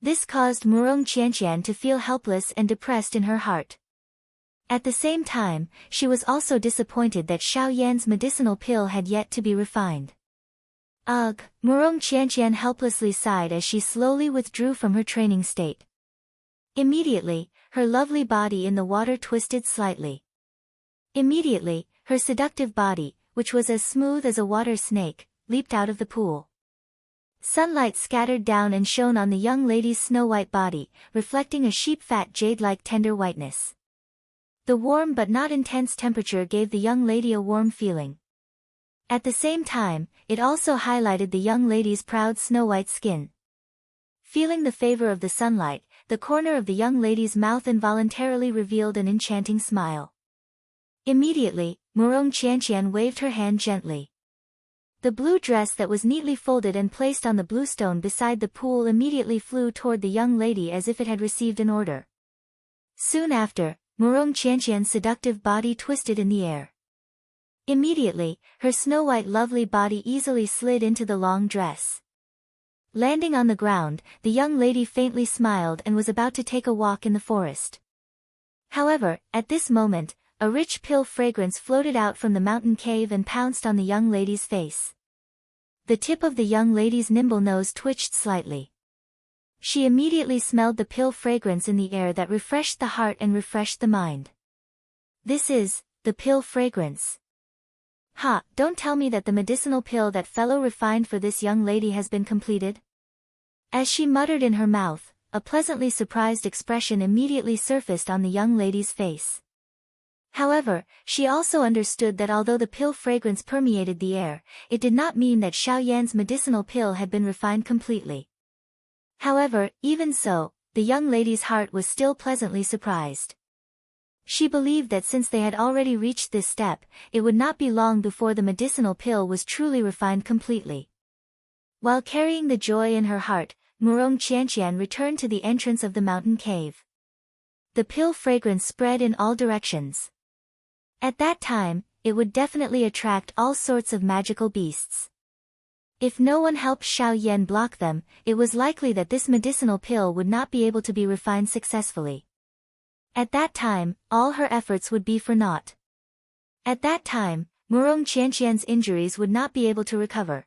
This caused Murong Qianqian to feel helpless and depressed in her heart. At the same time, she was also disappointed that Xiao Yan's medicinal pill had yet to be refined. Ugh, Murong Qianqian helplessly sighed as she slowly withdrew from her training state. Immediately, her lovely body in the water twisted slightly. Immediately, her seductive body, which was as smooth as a water snake, leaped out of the pool. Sunlight scattered down and shone on the young lady's snow-white body, reflecting a sheep-fat jade-like tender whiteness. The warm but not intense temperature gave the young lady a warm feeling. At the same time, it also highlighted the young lady's proud snow-white skin. Feeling the favor of the sunlight, the corner of the young lady's mouth involuntarily revealed an enchanting smile. Immediately, Murong Qianqian waved her hand gently. The blue dress that was neatly folded and placed on the blue stone beside the pool immediately flew toward the young lady as if it had received an order. Soon after, Murong Qianqian's seductive body twisted in the air. Immediately, her snow-white lovely body easily slid into the long dress. Landing on the ground, the young lady faintly smiled and was about to take a walk in the forest. However, at this moment, a rich pill fragrance floated out from the mountain cave and pounced on the young lady's face. The tip of the young lady's nimble nose twitched slightly. She immediately smelled the pill fragrance in the air that refreshed the heart and refreshed the mind. This is the pill fragrance. Ha, don't tell me that the medicinal pill that fellow refined for this young lady has been completed? As she muttered in her mouth, a pleasantly surprised expression immediately surfaced on the young lady's face. However, she also understood that although the pill fragrance permeated the air, it did not mean that Xiao Yan's medicinal pill had been refined completely. However, even so, the young lady's heart was still pleasantly surprised. She believed that since they had already reached this step, it would not be long before the medicinal pill was truly refined completely. While carrying the joy in her heart, Murong Qianqian returned to the entrance of the mountain cave. The pill fragrance spread in all directions. At that time, it would definitely attract all sorts of magical beasts. If no one helped Xiao Yan block them, it was likely that this medicinal pill would not be able to be refined successfully. At that time, all her efforts would be for naught. At that time, Murong Qianqian's injuries would not be able to recover.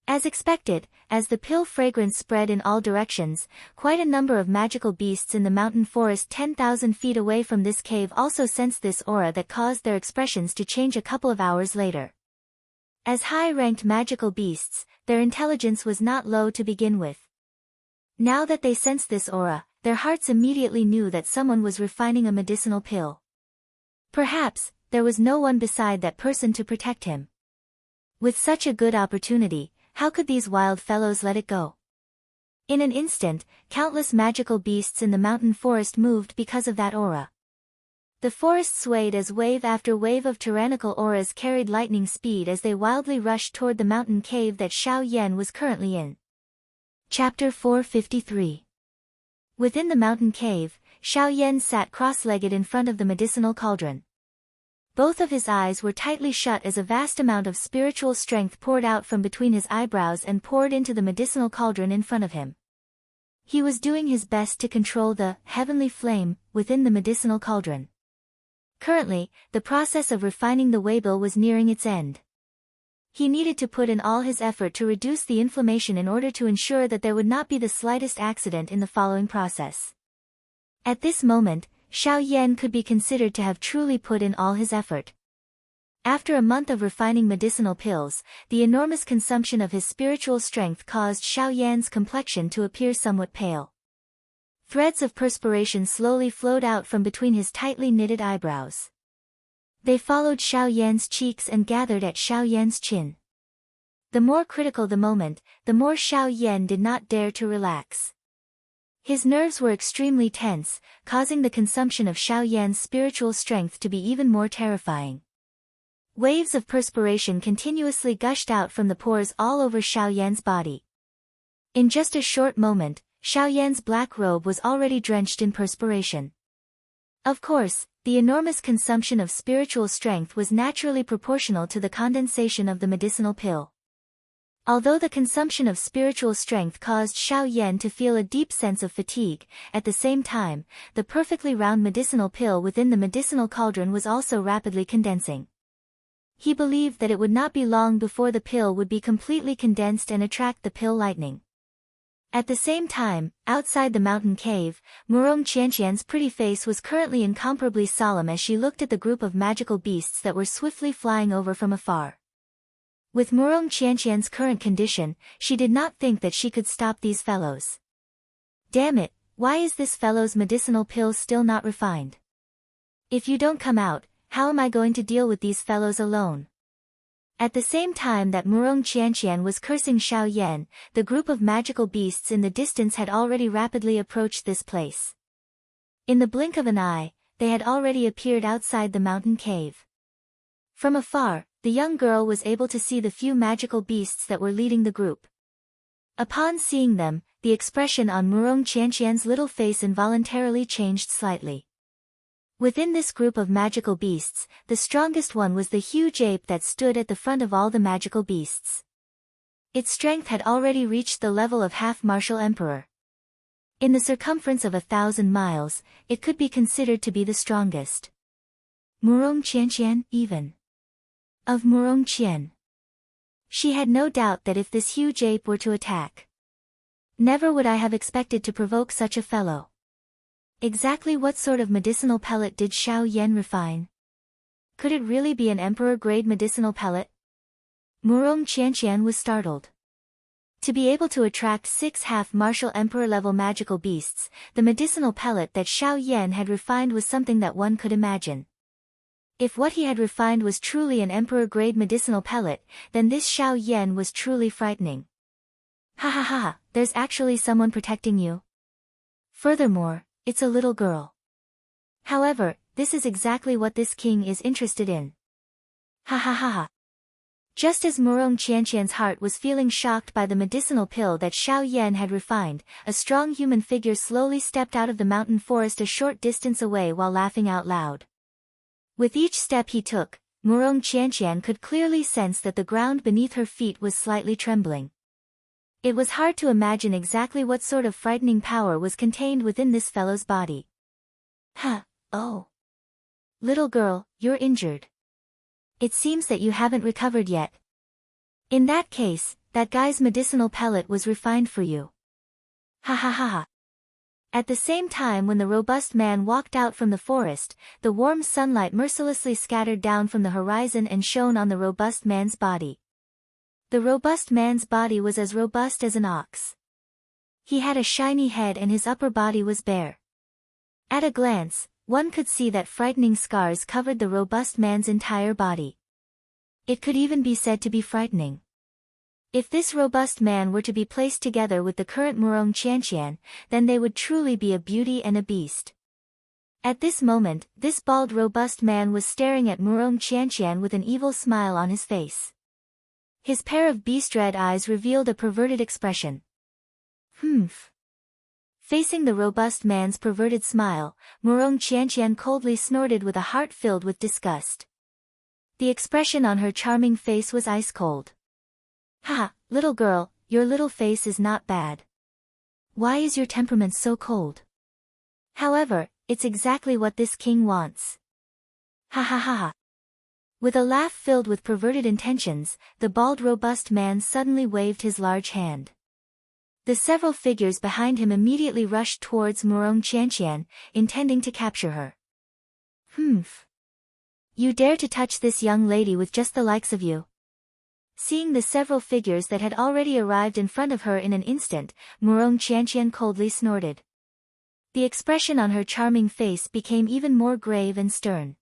As expected, as the pill fragrance spread in all directions, quite a number of magical beasts in the mountain forest 10,000 feet away from this cave also sensed this aura that caused their expressions to change a couple of hours later. As high-ranked magical beasts, their intelligence was not low to begin with. Now that they sensed this aura, their hearts immediately knew that someone was refining a medicinal pill. Perhaps, there was no one beside that person to protect him. With such a good opportunity, how could these wild fellows let it go? In an instant, countless magical beasts in the mountain forest moved because of that aura. The forest swayed as wave after wave of tyrannical auras carried lightning speed as they wildly rushed toward the mountain cave that Xiao Yan was currently in. Chapter 453. Within the mountain cave, Xiao Yan sat cross-legged in front of the medicinal cauldron. Both of his eyes were tightly shut as a vast amount of spiritual strength poured out from between his eyebrows and poured into the medicinal cauldron in front of him. He was doing his best to control the heavenly flame within the medicinal cauldron. Currently, the process of refining the Weibo was nearing its end. He needed to put in all his effort to reduce the inflammation in order to ensure that there would not be the slightest accident in the following process. At this moment, Xiao Yan could be considered to have truly put in all his effort. After a month of refining medicinal pills, the enormous consumption of his spiritual strength caused Xiao Yan's complexion to appear somewhat pale. Threads of perspiration slowly flowed out from between his tightly knitted eyebrows. They followed Xiao Yan's cheeks and gathered at Xiao Yan's chin. The more critical the moment, the more Xiao Yan did not dare to relax. His nerves were extremely tense, causing the consumption of Xiao Yan's spiritual strength to be even more terrifying. Waves of perspiration continuously gushed out from the pores all over Xiao Yan's body. In just a short moment, Xiao Yan's black robe was already drenched in perspiration. Of course, the enormous consumption of spiritual strength was naturally proportional to the condensation of the medicinal pill. Although the consumption of spiritual strength caused Xiao Yan to feel a deep sense of fatigue, at the same time, the perfectly round medicinal pill within the medicinal cauldron was also rapidly condensing. He believed that it would not be long before the pill would be completely condensed and attract the pill lightning. At the same time, outside the mountain cave, Murong Qianqian's pretty face was currently incomparably solemn as she looked at the group of magical beasts that were swiftly flying over from afar. With Murong Qianqian's current condition, she did not think that she could stop these fellows. Damn it, why is this fellow's medicinal pill still not refined? If you don't come out, how am I going to deal with these fellows alone? At the same time that Murong Qianqian was cursing Xiao Yan, the group of magical beasts in the distance had already rapidly approached this place. In the blink of an eye, they had already appeared outside the mountain cave. From afar, the young girl was able to see the few magical beasts that were leading the group. Upon seeing them, the expression on Murong Qianqian's little face involuntarily changed slightly. Within this group of magical beasts, the strongest one was the huge ape that stood at the front of all the magical beasts. Its strength had already reached the level of half-martial emperor. In the circumference of 1,000 miles, it could be considered to be the strongest. Murong Qianqian, even. Of Murong Qian. She had no doubt that if this huge ape were to attack, never would I have expected to provoke such a fellow. Exactly what sort of medicinal pellet did Xiao Yan refine? Could it really be an emperor-grade medicinal pellet? Murong Qianqian was startled. To be able to attract 6 half-martial emperor-level magical beasts, the medicinal pellet that Xiao Yan had refined was something that one could imagine. If what he had refined was truly an emperor-grade medicinal pellet, then this Xiao Yan was truly frightening. Ha ha ha, there's actually someone protecting you. Furthermore, it's a little girl. However, this is exactly what this king is interested in. Ha ha ha ha. Just as Murong Qianqian's heart was feeling shocked by the medicinal pill that Xiao Yan had refined, a strong human figure slowly stepped out of the mountain forest a short distance away while laughing out loud. With each step he took, Murong Qianqian could clearly sense that the ground beneath her feet was slightly trembling. It was hard to imagine exactly what sort of frightening power was contained within this fellow's body. Huh, oh. Little girl, you're injured. It seems that you haven't recovered yet. In that case, that guy's medicinal pellet was refined for you. Ha ha ha ha. At the same time when the robust man walked out from the forest, the warm sunlight mercilessly scattered down from the horizon and shone on the robust man's body. The robust man's body was as robust as an ox. He had a shiny head and his upper body was bare. At a glance, one could see that frightening scars covered the robust man's entire body. It could even be said to be frightening. If this robust man were to be placed together with the current Murong Qianqian, then they would truly be a beauty and a beast. At this moment, this bald robust man was staring at Murong Qianqian with an evil smile on his face. His pair of beast-red eyes revealed a perverted expression. Humph. Facing the robust man's perverted smile, Murong Qianqian coldly snorted with a heart filled with disgust. The expression on her charming face was ice-cold. Ha, little girl, your little face is not bad. Why is your temperament so cold? However, it's exactly what this king wants. Ha ha ha ha. With a laugh filled with perverted intentions, the bald robust man suddenly waved his large hand. The several figures behind him immediately rushed towards Murong Qianqian, intending to capture her. Humph. You dare to touch this young lady with just the likes of you? Seeing the several figures that had already arrived in front of her in an instant, Murong Qianqian coldly snorted. The expression on her charming face became even more grave and stern.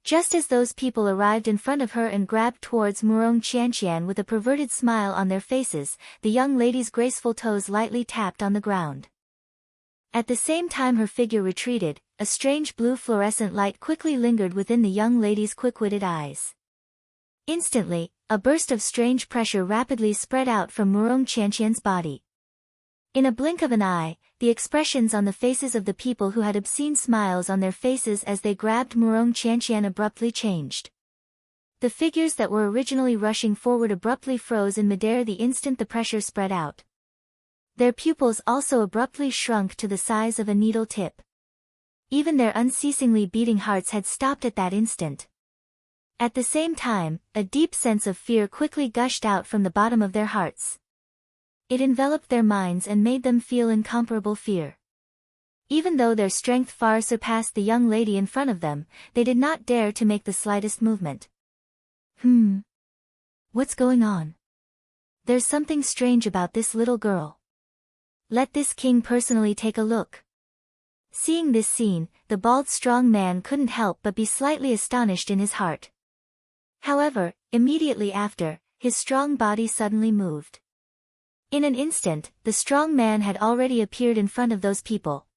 Just as those people arrived in front of her and grabbed towards Murong Qianqian with a perverted smile on their faces, the young lady's graceful toes lightly tapped on the ground. At the same time her figure retreated, a strange blue fluorescent light quickly lingered within the young lady's quick-witted eyes. Instantly, a burst of strange pressure rapidly spread out from Murong Qianqian's body. In a blink of an eye, the expressions on the faces of the people who had obscene smiles on their faces as they grabbed Murong Qianqian abruptly changed. The figures that were originally rushing forward abruptly froze in midair the instant the pressure spread out. Their pupils also abruptly shrunk to the size of a needle tip. Even their unceasingly beating hearts had stopped at that instant. At the same time, a deep sense of fear quickly gushed out from the bottom of their hearts. It enveloped their minds and made them feel incomparable fear. Even though their strength far surpassed the young lady in front of them, they did not dare to make the slightest movement. What's going on? There's something strange about this little girl. Let this king personally take a look. Seeing this scene, the bald strong man couldn't help but be slightly astonished in his heart. However, immediately after, his strong body suddenly moved. In an instant, the strong man had already appeared in front of those people.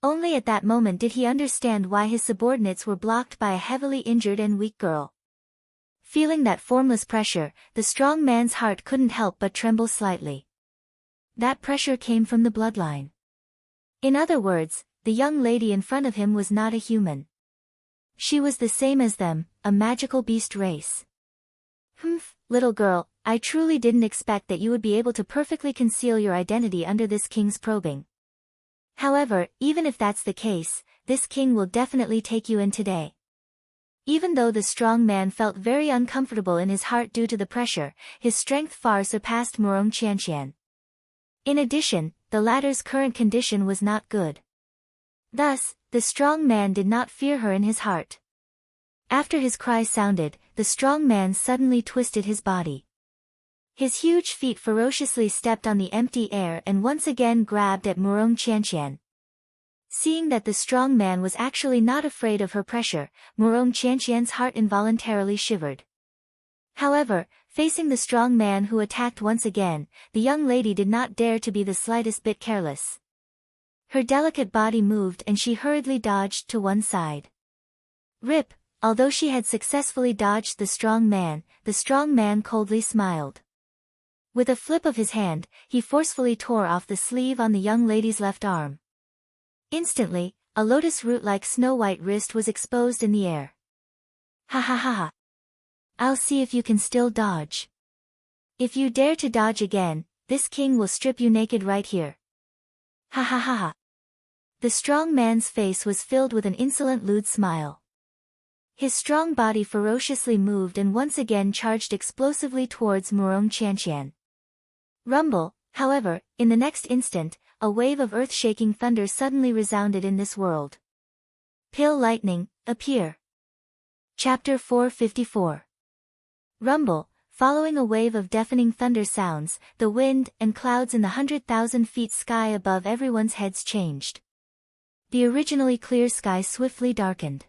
Only at that moment did he understand why his subordinates were blocked by a heavily injured and weak girl. Feeling that formless pressure, the strong man's heart couldn't help but tremble slightly. That pressure came from the bloodline. In other words, the young lady in front of him was not a human. She was the same as them, a magical beast race. Little girl, I truly didn't expect that you would be able to perfectly conceal your identity under this king's probing. However, even if that's the case, this king will definitely take you in today. Even though the strong man felt very uncomfortable in his heart due to the pressure, his strength far surpassed Murong Qianqian. In addition, the latter's current condition was not good. Thus, the strong man did not fear her in his heart. After his cry sounded, the strong man suddenly twisted his body. His huge feet ferociously stepped on the empty air and once again grabbed at Murong Qianqian. Seeing that the strong man was actually not afraid of her pressure, Murong Qianqian's heart involuntarily shivered. However, facing the strong man who attacked once again, the young lady did not dare to be the slightest bit careless. Her delicate body moved and she hurriedly dodged to one side. Rip, although she had successfully dodged the strong man coldly smiled. With a flip of his hand, he forcefully tore off the sleeve on the young lady's left arm. Instantly, a lotus root-like snow-white wrist was exposed in the air. Ha ha ha ha. I'll see if you can still dodge. If you dare to dodge again, this king will strip you naked right here. Ha ha ha ha. The strong man's face was filled with an insolent lewd smile. His strong body ferociously moved and once again charged explosively towards Murong Qianqian. Rumble, however, in the next instant, a wave of earth-shaking thunder suddenly resounded in this world. Pale lightning, appear. Chapter 454. Rumble, following a wave of deafening thunder sounds, the wind and clouds in the 100,000 feet sky above everyone's heads changed. The originally clear sky swiftly darkened.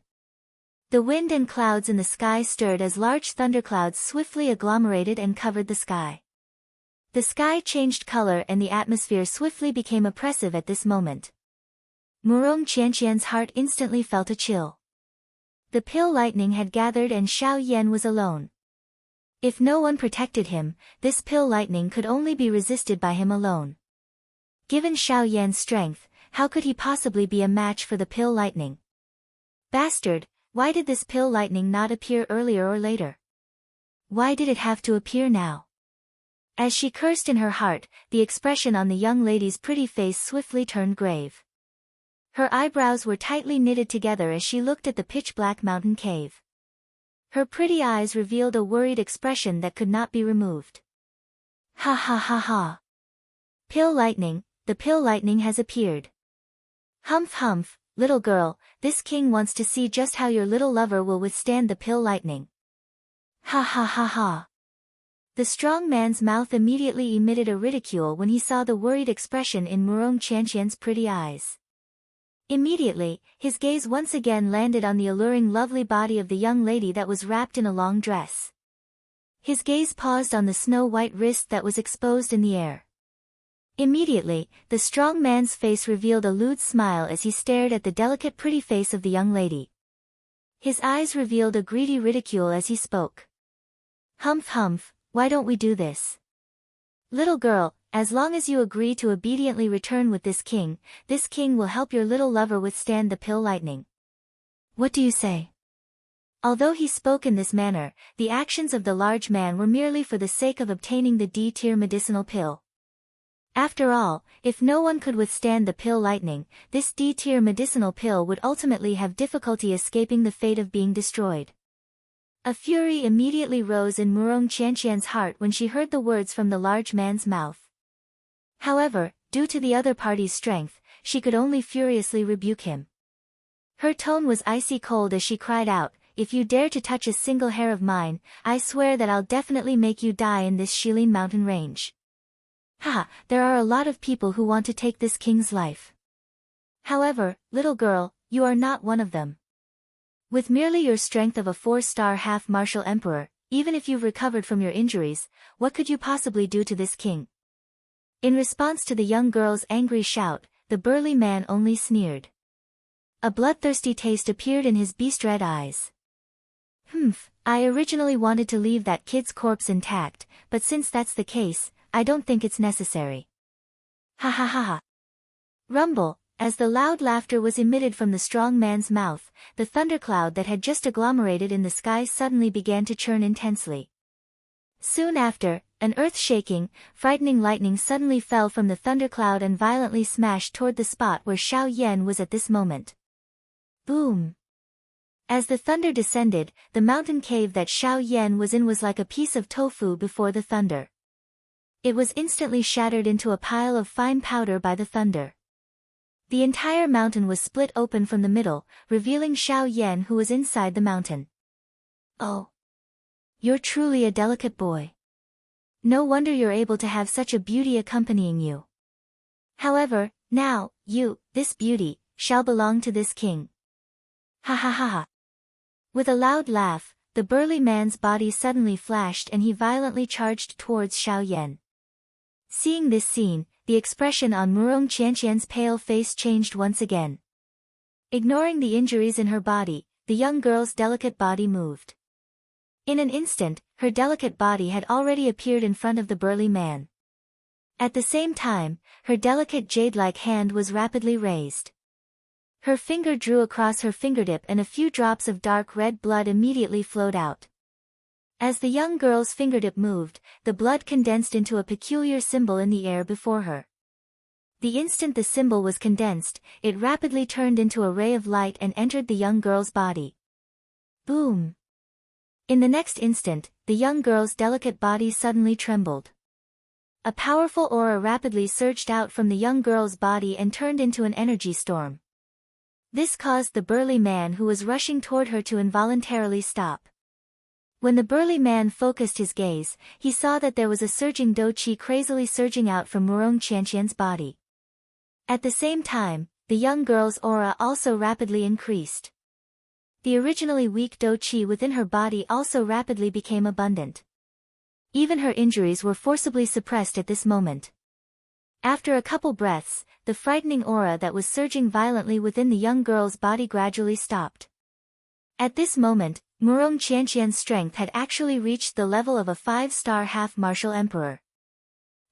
The wind and clouds in the sky stirred as large thunderclouds swiftly agglomerated and covered the sky. The sky changed color and the atmosphere swiftly became oppressive at this moment. Murong Qianqian's heart instantly felt a chill. The pale lightning had gathered and Xiao Yan was alone. If no one protected him, this pale lightning could only be resisted by him alone. Given Xiao Yan's strength, how could he possibly be a match for the pale lightning? Bastard, why did this pale lightning not appear earlier or later? Why did it have to appear now? As she cursed in her heart, the expression on the young lady's pretty face swiftly turned grave. Her eyebrows were tightly knitted together as she looked at the pitch-black mountain cave. Her pretty eyes revealed a worried expression that could not be removed. Ha ha ha ha. Pale lightning, the pale lightning has appeared. Humph humph, little girl, this king wants to see just how your little lover will withstand the pale lightning. Ha ha ha ha. The strong man's mouth immediately emitted a ridicule when he saw the worried expression in Murong Qianqian's pretty eyes. Immediately, his gaze once again landed on the alluring lovely body of the young lady that was wrapped in a long dress. His gaze paused on the snow-white wrist that was exposed in the air. Immediately, the strong man's face revealed a lewd smile as he stared at the delicate pretty face of the young lady. His eyes revealed a greedy ridicule as he spoke. Humph humph, why don't we do this? Little girl, as long as you agree to obediently return with this king will help your little lover withstand the pale lightning. What do you say? Although he spoke in this manner, the actions of the large man were merely for the sake of obtaining the D-tier medicinal pill. After all, if no one could withstand the pale lightning, this D-tier medicinal pill would ultimately have difficulty escaping the fate of being destroyed. A fury immediately rose in Murong Qianqian's heart when she heard the words from the large man's mouth. However, due to the other party's strength, she could only furiously rebuke him. Her tone was icy cold as she cried out, "If you dare to touch a single hair of mine, I swear that I'll definitely make you die in this Shilin mountain range." Haha, there are a lot of people who want to take this king's life. However, little girl, you are not one of them. With merely your strength of a 4-star half-martial emperor, even if you've recovered from your injuries, what could you possibly do to this king? In response to the young girl's angry shout, the burly man only sneered. A bloodthirsty taste appeared in his beast-red eyes. I originally wanted to leave that kid's corpse intact, but since that's the case, I don't think it's necessary. Ha ha ha ha. Rumble, as the loud laughter was emitted from the strong man's mouth, the thundercloud that had just agglomerated in the sky suddenly began to churn intensely. Soon after, an earth-shaking, frightening lightning suddenly fell from the thundercloud and violently smashed toward the spot where Xiao Yan was at this moment. Boom! As the thunder descended, the mountain cave that Xiao Yan was in was like a piece of tofu before the thunder. It was instantly shattered into a pile of fine powder by the thunder. The entire mountain was split open from the middle, revealing Xiao Yan who was inside the mountain. Oh! You're truly a delicate boy. No wonder you're able to have such a beauty accompanying you. However, now, this beauty, shall belong to this king. Ha ha ha ha. With a loud laugh, the burly man's body suddenly flashed and he violently charged towards Xiao Yan. Seeing this scene, the expression on Murong Qianqian's pale face changed once again. Ignoring the injuries in her body, the young girl's delicate body moved. In an instant, her delicate body had already appeared in front of the burly man. At the same time, her delicate jade-like hand was rapidly raised. Her finger drew across her fingertip and a few drops of dark red blood immediately flowed out. As the young girl's fingertip moved, the blood condensed into a peculiar symbol in the air before her. The instant the symbol was condensed, it rapidly turned into a ray of light and entered the young girl's body. Boom! In the next instant, the young girl's delicate body suddenly trembled. A powerful aura rapidly surged out from the young girl's body and turned into an energy storm. This caused the burly man who was rushing toward her to involuntarily stop. When the burly man focused his gaze, he saw that there was a surging do chi crazily surging out from Murong Qianqian's body. At the same time, the young girl's aura also rapidly increased. The originally weak do chi within her body also rapidly became abundant. Even her injuries were forcibly suppressed at this moment. After a couple breaths, the frightening aura that was surging violently within the young girl's body gradually stopped. At this moment, Murong Qianqian's strength had actually reached the level of a 5-star half-martial emperor.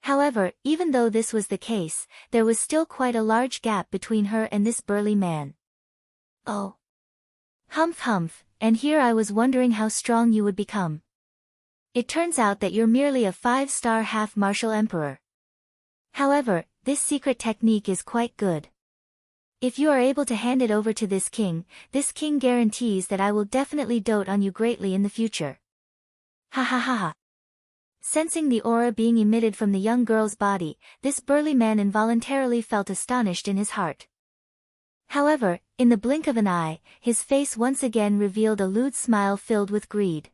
However, even though this was the case, there was still quite a large gap between her and this burly man. Oh. Humph humph, and here I was wondering how strong you would become. It turns out that you're merely a 5-star half-martial emperor. However, this secret technique is quite good. If you are able to hand it over to this king guarantees that I will definitely dote on you greatly in the future. Ha ha ha ha. Sensing the aura being emitted from the young girl's body, this burly man involuntarily felt astonished in his heart. However, in the blink of an eye, his face once again revealed a lewd smile filled with greed.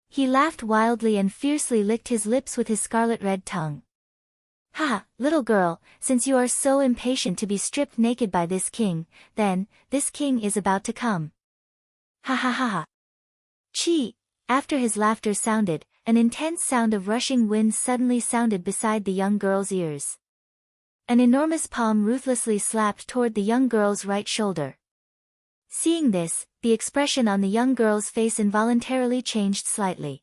He laughed wildly and fiercely licked his lips with his scarlet-red tongue. Ha, little girl, since you are so impatient to be stripped naked by this king, then, this king is about to come. Ha ha ha ha. Chi! After his laughter sounded, an intense sound of rushing wind suddenly sounded beside the young girl's ears. An enormous palm ruthlessly slapped toward the young girl's right shoulder. Seeing this, the expression on the young girl's face involuntarily changed slightly.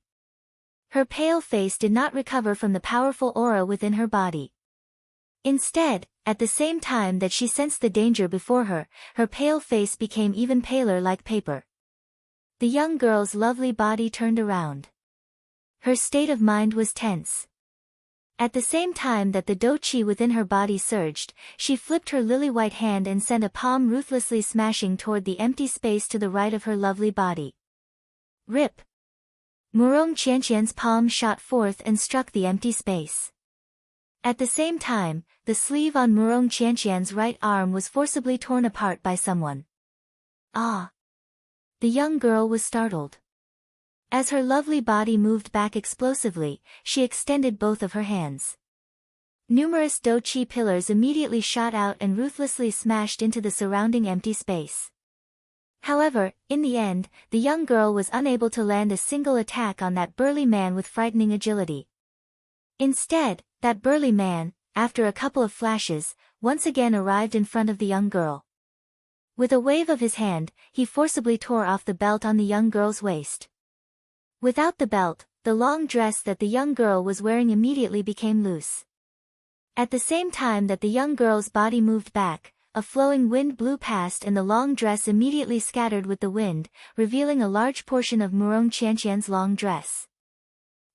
Her pale face did not recover from the powerful aura within her body. Instead, at the same time that she sensed the danger before her, her pale face became even paler like paper. The young girl's lovely body turned around. Her state of mind was tense. At the same time that the do chi within her body surged, she flipped her lily-white hand and sent a palm ruthlessly smashing toward the empty space to the right of her lovely body. Rip! Murong Qianqian's palm shot forth and struck the empty space. At the same time, the sleeve on Murong Qianqian's right arm was forcibly torn apart by someone. Ah! The young girl was startled. As her lovely body moved back explosively, she extended both of her hands. Numerous do chi pillars immediately shot out and ruthlessly smashed into the surrounding empty space. However, in the end, the young girl was unable to land a single attack on that burly man with frightening agility. Instead, that burly man, after a couple of flashes, once again arrived in front of the young girl. With a wave of his hand, he forcibly tore off the belt on the young girl's waist. Without the belt, the long dress that the young girl was wearing immediately became loose. At the same time that the young girl's body moved back, a flowing wind blew past and the long dress immediately scattered with the wind, revealing a large portion of Murong Qianqian's long dress.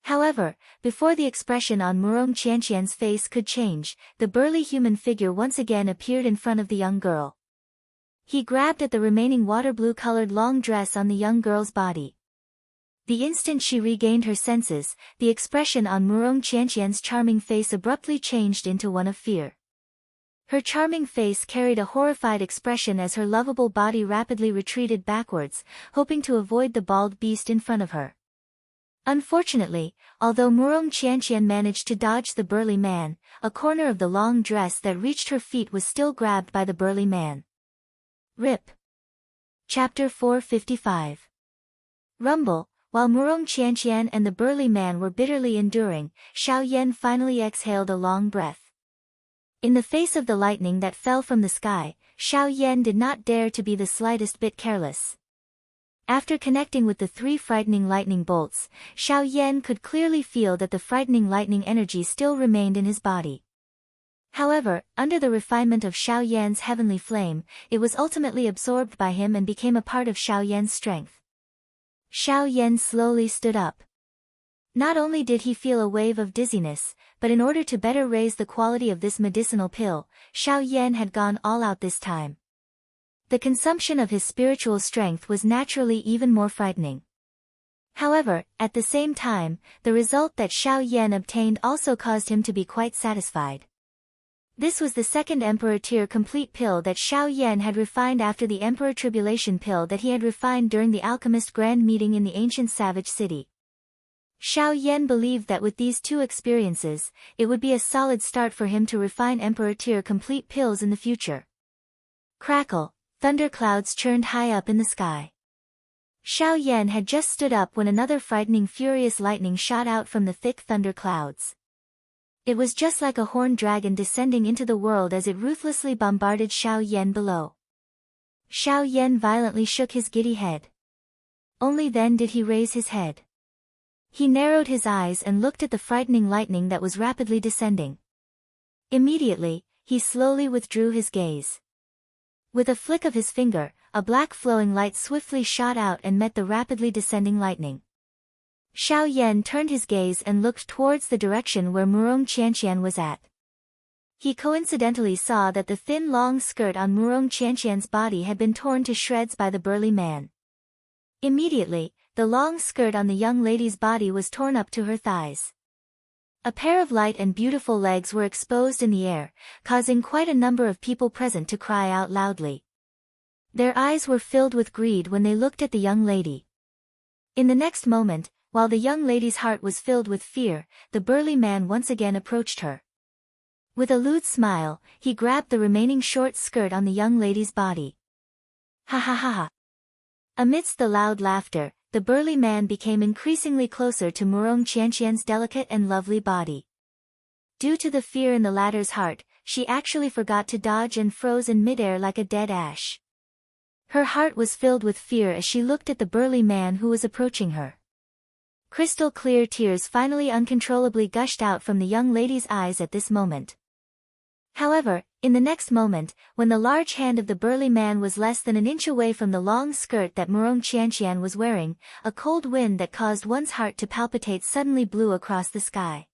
However, before the expression on Murong Qianqian's face could change, the burly human figure once again appeared in front of the young girl. He grabbed at the remaining water blue-colored long dress on the young girl's body. The instant she regained her senses, the expression on Murong Qianqian's charming face abruptly changed into one of fear. Her charming face carried a horrified expression as her lovable body rapidly retreated backwards, hoping to avoid the bald beast in front of her. Unfortunately, although Murong Qianqian managed to dodge the burly man, a corner of the long dress that reached her feet was still grabbed by the burly man. Rip. Chapter 455. Rumble. While Murong Qianqian and the burly man were bitterly enduring, Xiao Yan finally exhaled a long breath. In the face of the lightning that fell from the sky, Xiao Yan did not dare to be the slightest bit careless. After connecting with the 3 frightening lightning bolts, Xiao Yan could clearly feel that the frightening lightning energy still remained in his body. However, under the refinement of Xiao Yan's heavenly flame, it was ultimately absorbed by him and became a part of Xiao Yan's strength. Xiao Yan slowly stood up. Not only did he feel a wave of dizziness, but in order to better raise the quality of this medicinal pill, Xiao Yan had gone all out this time. The consumption of his spiritual strength was naturally even more frightening. However, at the same time, the result that Xiao Yan obtained also caused him to be quite satisfied. This was the second Emperor Tier complete pill that Xiao Yan had refined after the Emperor Tribulation pill that he had refined during the alchemist grand meeting in the ancient savage city. Xiao Yan believed that with these two experiences, it would be a solid start for him to refine Emperor Tier complete pills in the future. Crackle, thunderclouds churned high up in the sky. Xiao Yan had just stood up when another frightening furious lightning shot out from the thick thunder clouds. It was just like a horned dragon descending into the world as it ruthlessly bombarded Xiao Yan below. Xiao Yan violently shook his giddy head. Only then did he raise his head. He narrowed his eyes and looked at the frightening lightning that was rapidly descending. Immediately, he slowly withdrew his gaze. With a flick of his finger, a black flowing light swiftly shot out and met the rapidly descending lightning. Xiao Yan turned his gaze and looked towards the direction where Murong Qianqian was at. He coincidentally saw that the thin long skirt on Murong Qianqian's body had been torn to shreds by the burly man. Immediately, the long skirt on the young lady's body was torn up to her thighs. A pair of light and beautiful legs were exposed in the air, causing quite a number of people present to cry out loudly. Their eyes were filled with greed when they looked at the young lady. In the next moment, while the young lady's heart was filled with fear, the burly man once again approached her. With a lewd smile, he grabbed the remaining short skirt on the young lady's body. Ha ha ha ha. Amidst the loud laughter, the burly man became increasingly closer to Murong Qianqian's delicate and lovely body. Due to the fear in the latter's heart, she actually forgot to dodge and froze in midair like a dead ash. Her heart was filled with fear as she looked at the burly man who was approaching her. Crystal clear tears finally uncontrollably gushed out from the young lady's eyes at this moment. However, in the next moment, when the large hand of the burly man was less than an inch away from the long skirt that Murong Qianqian was wearing, a cold wind that caused one's heart to palpitate suddenly blew across the sky.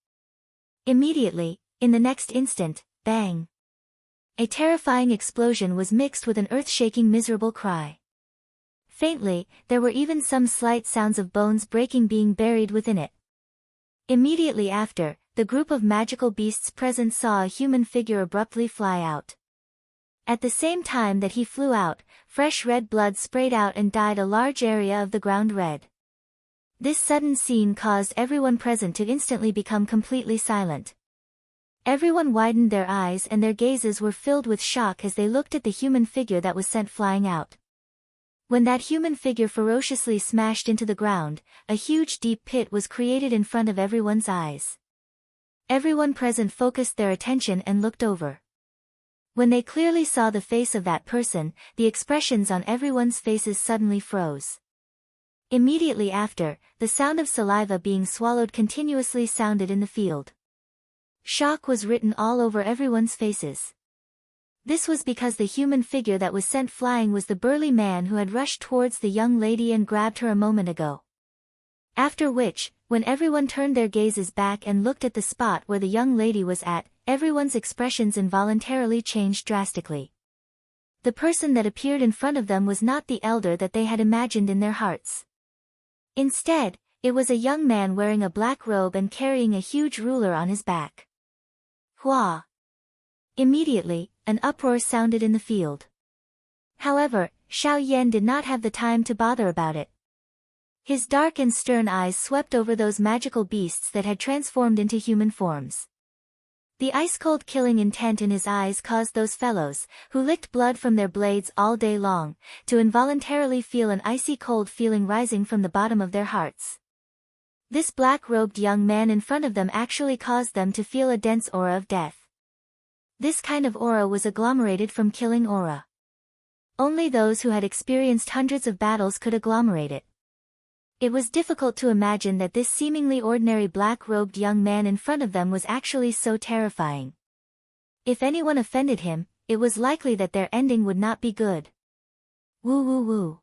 Immediately, in the next instant, bang! A terrifying explosion was mixed with an earth-shaking miserable cry. Faintly, there were even some slight sounds of bones breaking being buried within it. Immediately after, the group of magical beasts present saw a human figure abruptly fly out. At the same time that he flew out, fresh red blood sprayed out and dyed a large area of the ground red. This sudden scene caused everyone present to instantly become completely silent. Everyone widened their eyes and their gazes were filled with shock as they looked at the human figure that was sent flying out. When that human figure ferociously smashed into the ground, a huge deep pit was created in front of everyone's eyes. Everyone present focused their attention and looked over. When they clearly saw the face of that person, the expressions on everyone's faces suddenly froze. Immediately after, the sound of saliva being swallowed continuously sounded in the field. Shock was written all over everyone's faces. This was because the human figure that was sent flying was the burly man who had rushed towards the young lady and grabbed her a moment ago. After which, when everyone turned their gazes back and looked at the spot where the young lady was at, everyone's expressions involuntarily changed drastically. The person that appeared in front of them was not the elder that they had imagined in their hearts. Instead, it was a young man wearing a black robe and carrying a huge ruler on his back. Hua! Immediately, an uproar sounded in the field. However, Xiao Yan did not have the time to bother about it. His dark and stern eyes swept over those magical beasts that had transformed into human forms. The ice-cold killing intent in his eyes caused those fellows, who licked blood from their blades all day long, to involuntarily feel an icy cold feeling rising from the bottom of their hearts. This black-robed young man in front of them actually caused them to feel a dense aura of death. This kind of aura was agglomerated from killing aura. Only those who had experienced hundreds of battles could agglomerate it. It was difficult to imagine that this seemingly ordinary black-robed young man in front of them was actually so terrifying. If anyone offended him, it was likely that their ending would not be good. Woo woo woo.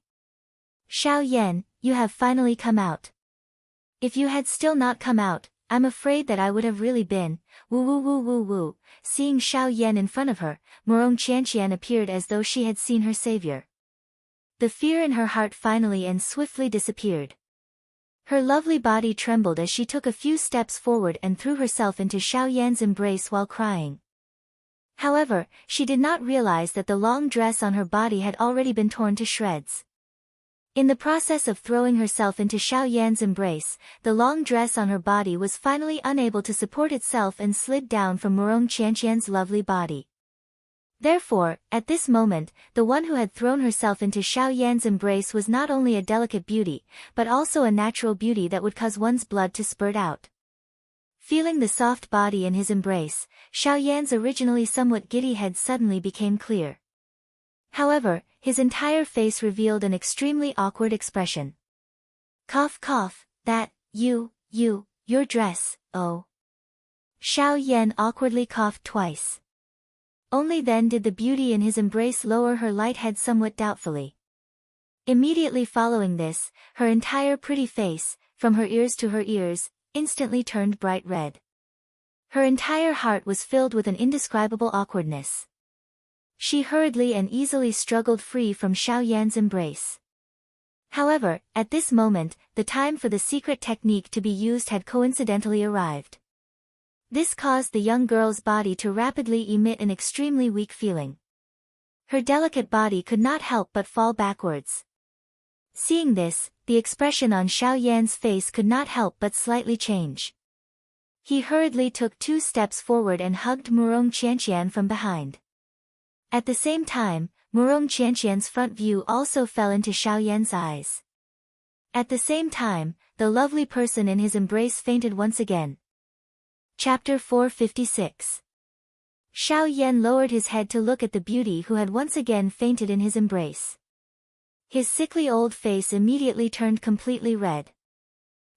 Xiao Yan, you have finally come out. If you had still not come out, I'm afraid that I would have really been, woo woo woo woo woo. Seeing Xiao Yan in front of her, Murong Qianqian appeared as though she had seen her savior. The fear in her heart finally and swiftly disappeared. Her lovely body trembled as she took a few steps forward and threw herself into Xiao Yan's embrace while crying. However, she did not realize that the long dress on her body had already been torn to shreds. In the process of throwing herself into Xiao Yan's embrace, the long dress on her body was finally unable to support itself and slid down from Murong Qianqian's lovely body. Therefore, at this moment, the one who had thrown herself into Xiao Yan's embrace was not only a delicate beauty, but also a natural beauty that would cause one's blood to spurt out. Feeling the soft body in his embrace, Xiao Yan's originally somewhat giddy head suddenly became clear. However, his entire face revealed an extremely awkward expression. Cough cough, your dress, oh. Xiao Yan awkwardly coughed twice. Only then did the beauty in his embrace lower her light head somewhat doubtfully. Immediately following this, her entire pretty face, from her ears to her ears, instantly turned bright red. Her entire heart was filled with an indescribable awkwardness. She hurriedly and easily struggled free from Xiao Yan's embrace. However, at this moment, the time for the secret technique to be used had coincidentally arrived. This caused the young girl's body to rapidly emit an extremely weak feeling. Her delicate body could not help but fall backwards. Seeing this, the expression on Xiao Yan's face could not help but slightly change. He hurriedly took 2 steps forward and hugged Murong Qianqian from behind. At the same time, Murong Qianqian's front view also fell into Xiao Yan's eyes. At the same time, the lovely person in his embrace fainted once again. Chapter 456. Xiao Yan lowered his head to look at the beauty who had once again fainted in his embrace. His sickly old face immediately turned completely red.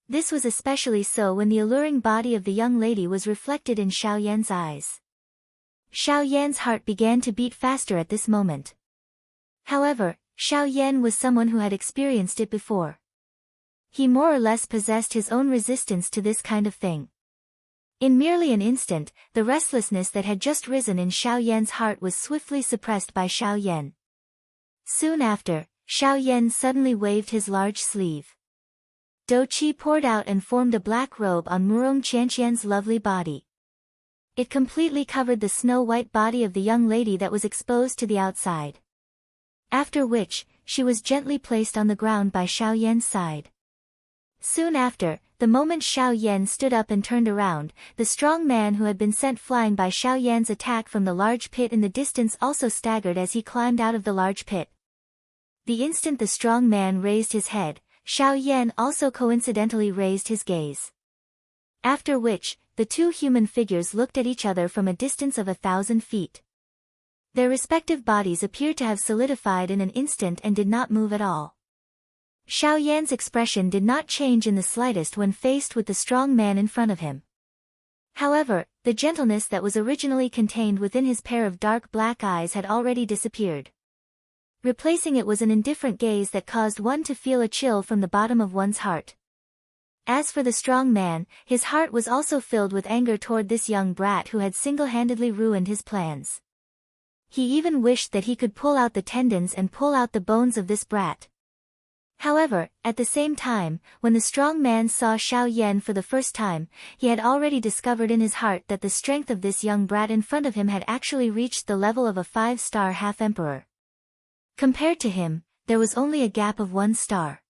This was especially so when the alluring body of the young lady was reflected in Xiao Yan's eyes. Xiao Yan's heart began to beat faster at this moment. However, Xiao Yan was someone who had experienced it before. He more or less possessed his own resistance to this kind of thing. In merely an instant, the restlessness that had just risen in Xiao Yan's heart was swiftly suppressed by Xiao Yan. Soon after, Xiao Yan suddenly waved his large sleeve. Qi poured out and formed a black robe on Murong Qianqian's lovely body. It completely covered the snow-white body of the young lady that was exposed to the outside. After which, she was gently placed on the ground by Xiao Yan's side. Soon after, the moment Xiao Yan stood up and turned around, the strong man who had been sent flying by Xiao Yan's attack from the large pit in the distance also staggered as he climbed out of the large pit. The instant the strong man raised his head, Xiao Yan also coincidentally raised his gaze. After which, the 2 human figures looked at each other from a distance of 1,000 feet. Their respective bodies appeared to have solidified in an instant and did not move at all. Xiao Yan's expression did not change in the slightest when faced with the strong man in front of him. However, the gentleness that was originally contained within his pair of dark black eyes had already disappeared. Replacing it was an indifferent gaze that caused one to feel a chill from the bottom of one's heart. As for the strong man, his heart was also filled with anger toward this young brat who had single-handedly ruined his plans. He even wished that he could pull out the tendons and pull out the bones of this brat. However, at the same time, when the strong man saw Xiao Yan for the first time, he had already discovered in his heart that the strength of this young brat in front of him had actually reached the level of a 5-star half-emperor. Compared to him, there was only a gap of 1 star.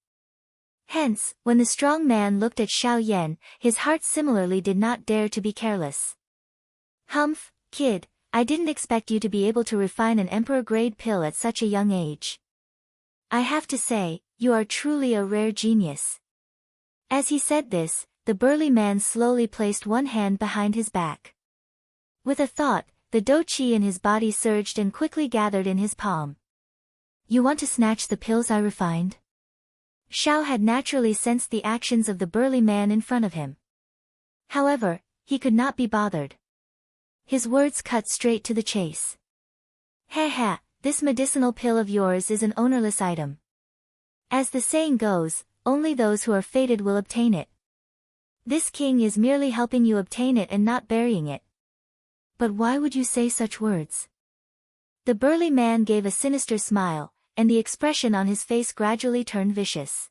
Hence, when the strong man looked at Xiao Yan, his heart similarly did not dare to be careless. Humph, kid, I didn't expect you to be able to refine an emperor-grade pill at such a young age. I have to say, you are truly a rare genius. As he said this, the burly man slowly placed one hand behind his back. With a thought, the qi in his body surged and quickly gathered in his palm. You want to snatch the pills I refined? Xiao had naturally sensed the actions of the burly man in front of him. However, he could not be bothered. His words cut straight to the chase. Ha, this medicinal pill of yours is an ownerless item. As the saying goes, only those who are fated will obtain it. This king is merely helping you obtain it and not burying it. But why would you say such words? The burly man gave a sinister smile, and the expression on his face gradually turned vicious.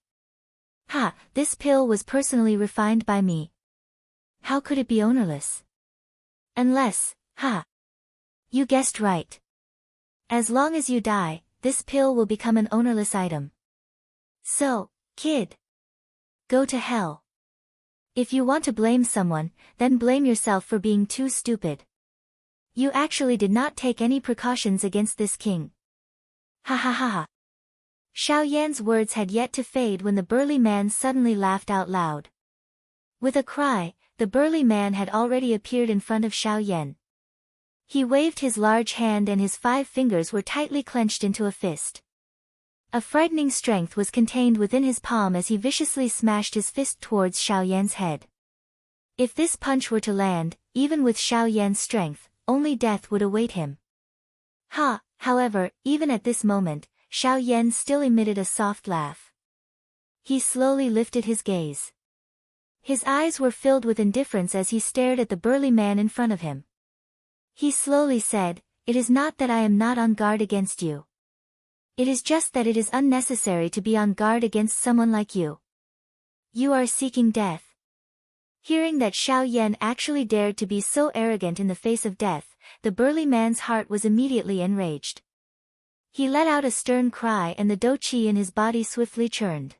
This pill was personally refined by me. How could it be ownerless? Unless, You guessed right. As long as you die, this pill will become an ownerless item. So, kid, go to hell. If you want to blame someone, then blame yourself for being too stupid. You actually did not take any precautions against this king. Ha ha ha ha. Xiao Yan's words had yet to fade when the burly man suddenly laughed out loud. With a cry, the burly man had already appeared in front of Xiao Yan. He waved his large hand and his 5 fingers were tightly clenched into a fist. A frightening strength was contained within his palm as he viciously smashed his fist towards Xiao Yan's head. If this punch were to land, even with Xiao Yan's strength, only death would await him. However, even at this moment, Xiao Yan still emitted a soft laugh. He slowly lifted his gaze. His eyes were filled with indifference as he stared at the burly man in front of him. He slowly said, "It is not that I am not on guard against you. It is just that it is unnecessary to be on guard against someone like you. You are seeking death." Hearing that Xiao Yan actually dared to be so arrogant in the face of death, the burly man's heart was immediately enraged. He let out a stern cry and the dou qi in his body swiftly churned.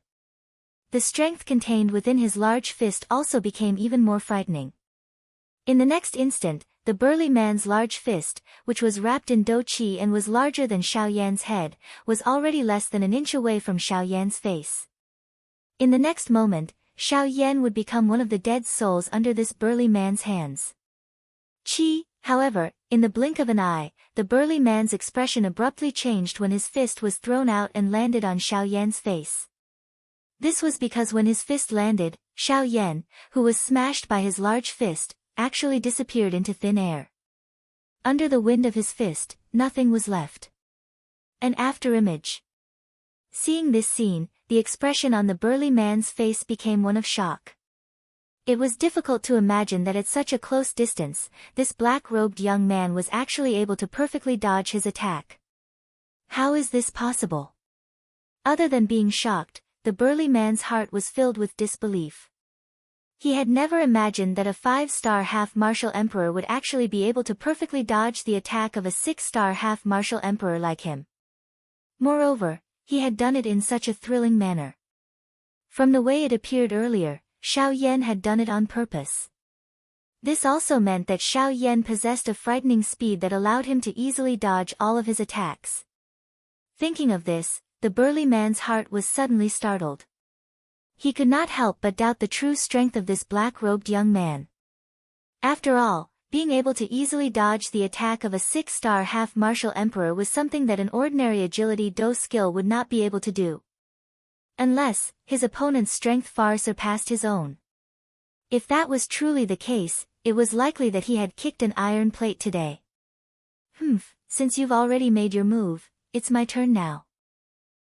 The strength contained within his large fist also became even more frightening. In the next instant, the burly man's large fist, which was wrapped in dou qi and was larger than Xiao Yan's head, was already less than an inch away from Xiao Yan's face. In the next moment, Xiao Yan would become one of the dead souls under this burly man's hands. However, in the blink of an eye, the burly man's expression abruptly changed when his fist was thrown out and landed on Xiao Yan's face. This was because when his fist landed, Xiao Yan, who was smashed by his large fist, actually disappeared into thin air. Under the wind of his fist, nothing was left. An afterimage. Seeing this scene, the expression on the burly man's face became one of shock. It was difficult to imagine that at such a close distance, this black-robed young man was actually able to perfectly dodge his attack. How is this possible? Other than being shocked, the burly man's heart was filled with disbelief. He had never imagined that a 5-star half-martial emperor would actually be able to perfectly dodge the attack of a 6-star half-martial emperor like him. Moreover, he had done it in such a thrilling manner. From the way it appeared earlier, Xiao Yan had done it on purpose. This also meant that Xiao Yan possessed a frightening speed that allowed him to easily dodge all of his attacks. Thinking of this, the burly man's heart was suddenly startled. He could not help but doubt the true strength of this black-robed young man. After all, being able to easily dodge the attack of a 6-star half-martial emperor was something that an ordinary agility dou skill would not be able to do. Unless, his opponent's strength far surpassed his own. If that was truly the case, it was likely that he had kicked an iron plate today. Since you've already made your move, it's my turn now.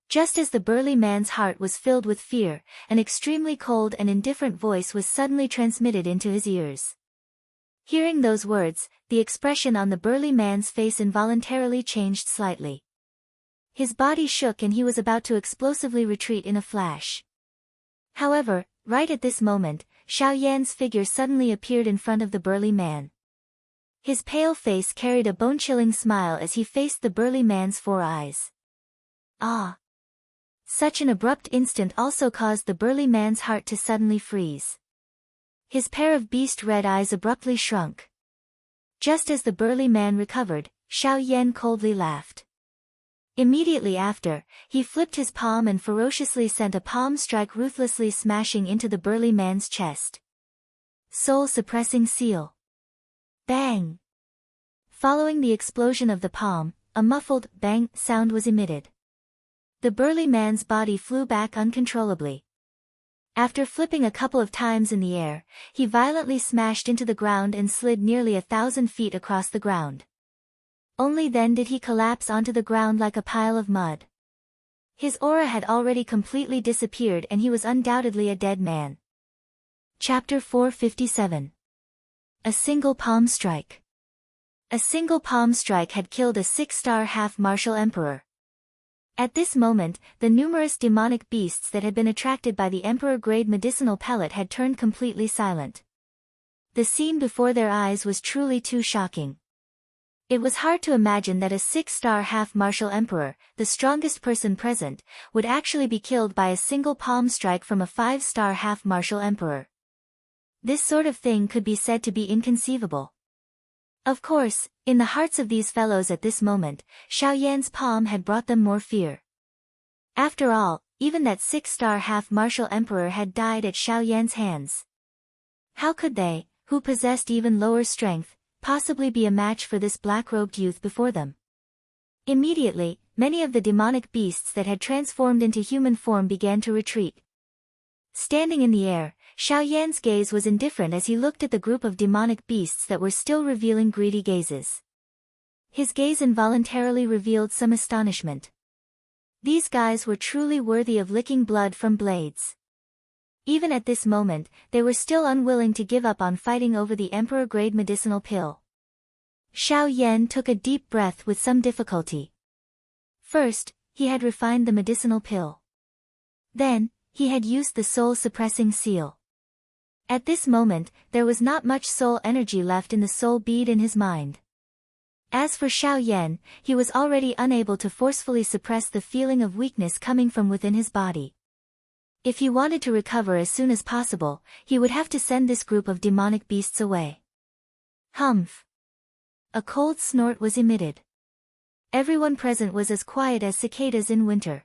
Just as the burly man's heart was filled with fear, an extremely cold and indifferent voice was suddenly transmitted into his ears. Hearing those words, the expression on the burly man's face involuntarily changed slightly. His body shook and he was about to explosively retreat in a flash. However, right at this moment, Xiao Yan's figure suddenly appeared in front of the burly man. His pale face carried a bone-chilling smile as he faced the burly man's 4 eyes. Ah! Such an abrupt instant also caused the burly man's heart to suddenly freeze. His pair of beast-red eyes abruptly shrunk. Just as the burly man recovered, Xiao Yan coldly laughed. Immediately after, he flipped his palm and ferociously sent a palm strike ruthlessly smashing into the burly man's chest. Soul-suppressing seal. Bang! Following the explosion of the palm, a muffled bang sound was emitted. The burly man's body flew back uncontrollably. After flipping a couple of times in the air, he violently smashed into the ground and slid nearly 1,000 feet across the ground. Only then did he collapse onto the ground like a pile of mud. His aura had already completely disappeared and he was undoubtedly a dead man. Chapter 457. A single palm strike. A single palm strike had killed a 6-star half-martial emperor. At this moment, the numerous demonic beasts that had been attracted by the emperor-grade medicinal pellet had turned completely silent. The scene before their eyes was truly too shocking. It was hard to imagine that a 6-star half-martial emperor, the strongest person present, would actually be killed by a single palm strike from a 5-star half-martial emperor. This sort of thing could be said to be inconceivable. Of course, in the hearts of these fellows at this moment, Xiao Yan's palm had brought them more fear. After all, even that 6-star half-martial emperor had died at Xiao Yan's hands. How could they, who possessed even lower strength, possibly be a match for this black-robed youth before them? Immediately, many of the demonic beasts that had transformed into human form began to retreat. Standing in the air, Xiao Yan's gaze was indifferent as he looked at the group of demonic beasts that were still revealing greedy gazes. His gaze involuntarily revealed some astonishment. These guys were truly worthy of licking blood from blades. Even at this moment, they were still unwilling to give up on fighting over the emperor-grade medicinal pill. Xiao Yan took a deep breath with some difficulty. First, he had refined the medicinal pill. Then, he had used the soul-suppressing seal. At this moment, there was not much soul energy left in the soul bead in his mind. As for Xiao Yan, he was already unable to forcefully suppress the feeling of weakness coming from within his body. If he wanted to recover as soon as possible, he would have to send this group of demonic beasts away. Humph! A cold snort was emitted. Everyone present was as quiet as cicadas in winter.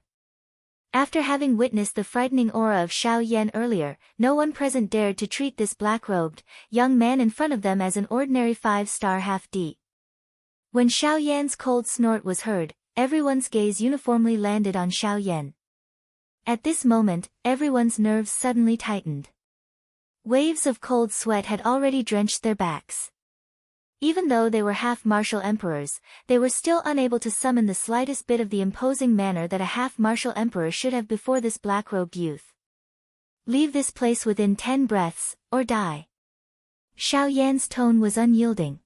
After having witnessed the frightening aura of Xiao Yan earlier, no one present dared to treat this black-robed, young man in front of them as an ordinary 5-star half-D. When Xiao Yan's cold snort was heard, everyone's gaze uniformly landed on Xiao Yan. At this moment, everyone's nerves suddenly tightened. Waves of cold sweat had already drenched their backs. Even though they were half-martial emperors, they were still unable to summon the slightest bit of the imposing manner that a half-martial emperor should have before this black-robed youth. Leave this place within 10 breaths, or die. Xiao Yan's tone was unyielding.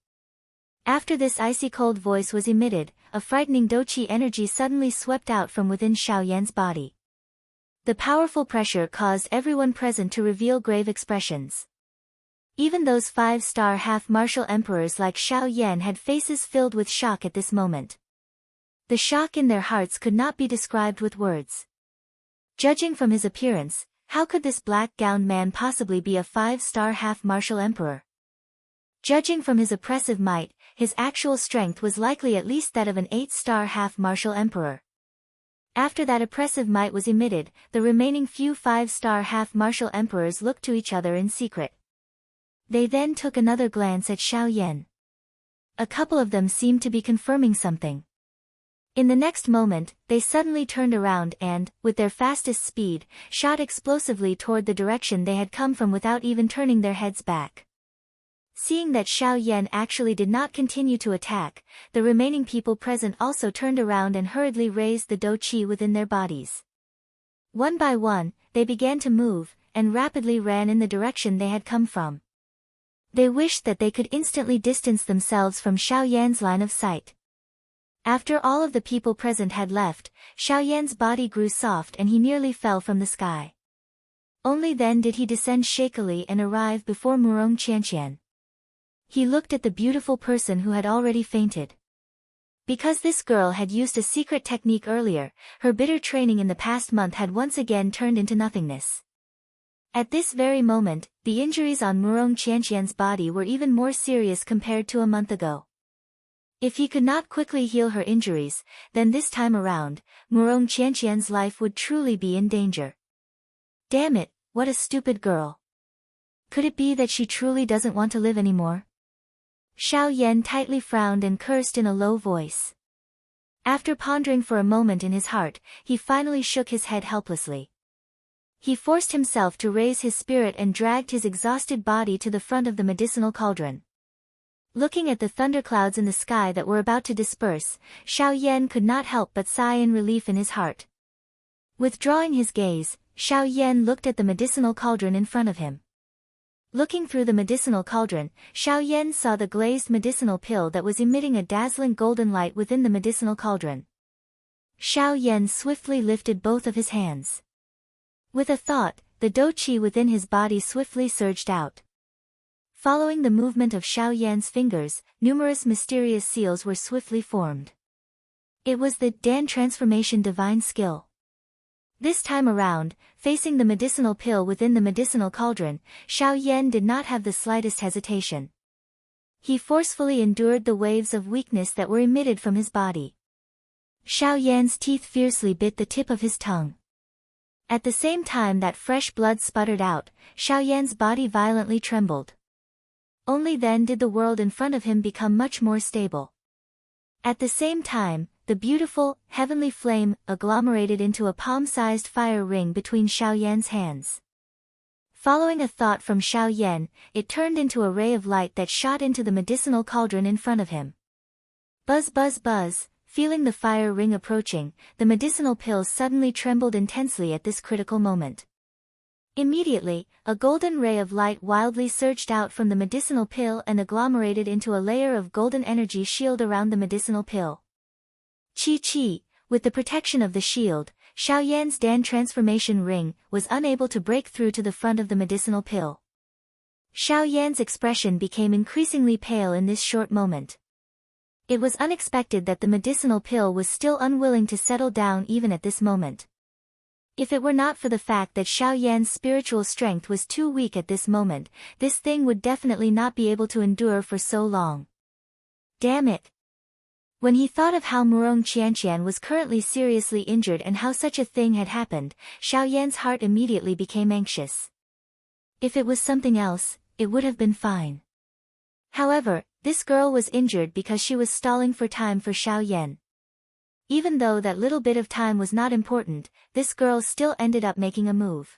After this icy-cold voice was emitted, a frightening doqi energy suddenly swept out from within Xiao Yan's body. The powerful pressure caused everyone present to reveal grave expressions. Even those 5-star half-martial emperors like Xiao Yan had faces filled with shock at this moment. The shock in their hearts could not be described with words. Judging from his appearance, how could this black-gowned man possibly be a 5-star half-martial emperor? Judging from his oppressive might, his actual strength was likely at least that of an 8-star half-martial emperor. After that oppressive might was emitted, the remaining few 5-star half-martial emperors looked to each other in secret. They then took another glance at Xiao Yan. A couple of them seemed to be confirming something. In the next moment, they suddenly turned around and, with their fastest speed, shot explosively toward the direction they had come from without even turning their heads back. Seeing that Xiao Yan actually did not continue to attack, the remaining people present also turned around and hurriedly raised the doqi within their bodies. One by one, they began to move, and rapidly ran in the direction they had come from. They wished that they could instantly distance themselves from Xiao Yan's line of sight. After all of the people present had left, Xiao Yan's body grew soft and he nearly fell from the sky. Only then did he descend shakily and arrive before Murong Qianqian. He looked at the beautiful person who had already fainted. Because this girl had used a secret technique earlier, her bitter training in the past month had once again turned into nothingness. At this very moment, the injuries on Murong Qianqian's body were even more serious compared to a month ago. If he could not quickly heal her injuries, then this time around, Murong Qianqian's life would truly be in danger. Damn it, what a stupid girl. Could it be that she truly doesn't want to live anymore? Xiao Yan tightly frowned and cursed in a low voice. After pondering for a moment in his heart, he finally shook his head helplessly. He forced himself to raise his spirit and dragged his exhausted body to the front of the medicinal cauldron. Looking at the thunderclouds in the sky that were about to disperse, Xiao Yan could not help but sigh in relief in his heart. Withdrawing his gaze, Xiao Yan looked at the medicinal cauldron in front of him. Looking through the medicinal cauldron, Xiao Yan saw the glazed medicinal pill that was emitting a dazzling golden light within the medicinal cauldron. Xiao Yan swiftly lifted both of his hands. With a thought, the doqi within his body swiftly surged out. Following the movement of Xiao Yan's fingers, numerous mysterious seals were swiftly formed. It was the Dan transformation divine skill. This time around, facing the medicinal pill within the medicinal cauldron, Xiao Yan did not have the slightest hesitation. He forcefully endured the waves of weakness that were emitted from his body. Xiao Yan's teeth fiercely bit the tip of his tongue. At the same time that fresh blood sputtered out, Xiao Yan's body violently trembled. Only then did the world in front of him become much more stable. At the same time, the beautiful, heavenly flame agglomerated into a palm-sized fire ring between Xiao Yan's hands. Following a thought from Xiao Yan, it turned into a ray of light that shot into the medicinal cauldron in front of him. Buzz buzz buzz, feeling the fire ring approaching, the medicinal pill suddenly trembled intensely at this critical moment. Immediately, a golden ray of light wildly surged out from the medicinal pill and agglomerated into a layer of golden energy shield around the medicinal pill. Chi, with the protection of the shield, Xiao Yan's Dan transformation ring was unable to break through to the front of the medicinal pill. Xiao Yan's expression became increasingly pale in this short moment. It was unexpected that the medicinal pill was still unwilling to settle down even at this moment. If it were not for the fact that Xiao Yan's spiritual strength was too weak at this moment, this thing would definitely not be able to endure for so long. Damn it! When he thought of how Murong Qianqian was currently seriously injured and how such a thing had happened, Xiao Yan's heart immediately became anxious. If it was something else, it would have been fine. However, this girl was injured because she was stalling for time for Xiao Yan. Even though that little bit of time was not important, this girl still ended up making a move.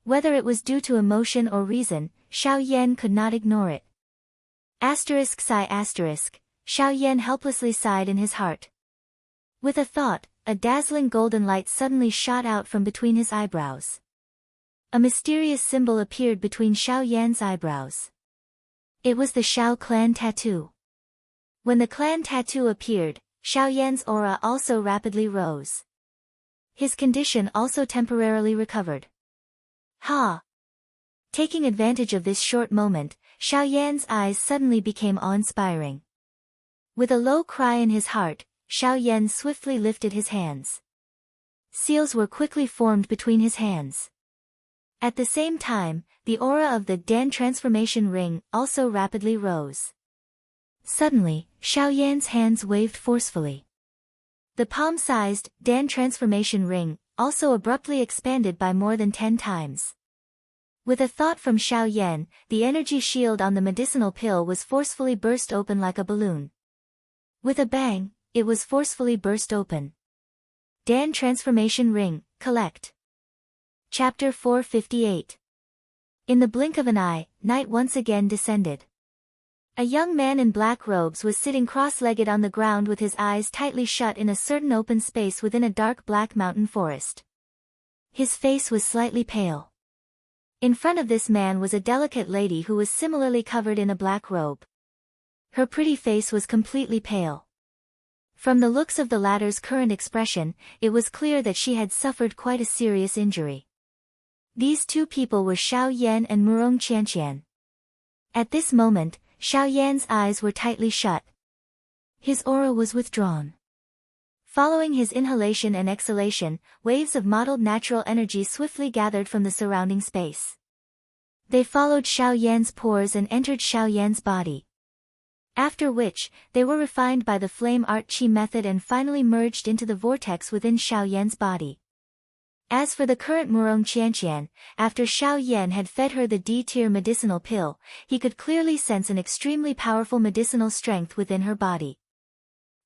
Whether it was due to emotion or reason, Xiao Yan could not ignore it. Sigh. Xiao Yan helplessly sighed in his heart. With a thought, a dazzling golden light suddenly shot out from between his eyebrows. A mysterious symbol appeared between Xiao Yan's eyebrows. It was the Xiao clan tattoo. When the clan tattoo appeared, Xiao Yan's aura also rapidly rose. His condition also temporarily recovered. Ha! Taking advantage of this short moment, Xiao Yan's eyes suddenly became awe-inspiring. With a low cry in his heart, Xiao Yan swiftly lifted his hands. Seals were quickly formed between his hands. At the same time, the aura of the Dan transformation ring also rapidly rose. Suddenly, Xiao Yan's hands waved forcefully. The palm-sized Dan transformation ring also abruptly expanded by more than 10 times. With a thought from Xiao Yan, the energy shield on the medicinal pill was forcefully burst open like a balloon. With a bang, it was forcefully burst open. Dan transformation ring, collect. Chapter 458. In the blink of an eye, night once again descended. A young man in black robes was sitting cross-legged on the ground with his eyes tightly shut in a certain open space within a dark black mountain forest. His face was slightly pale. In front of this man was a delicate lady who was similarly covered in a black robe. Her pretty face was completely pale. From the looks of the latter's current expression, it was clear that she had suffered quite a serious injury. These two people were Xiao Yan and Murong Qianqian. At this moment, Xiao Yan's eyes were tightly shut. His aura was withdrawn. Following his inhalation and exhalation, waves of mottled natural energy swiftly gathered from the surrounding space. They followed Xiao Yan's pores and entered Xiao Yan's body. After which, they were refined by the flame art chi method and finally merged into the vortex within Xiao Yan's body. As for the current Murong Qianqian, after Xiao Yan had fed her the D-tier medicinal pill, he could clearly sense an extremely powerful medicinal strength within her body.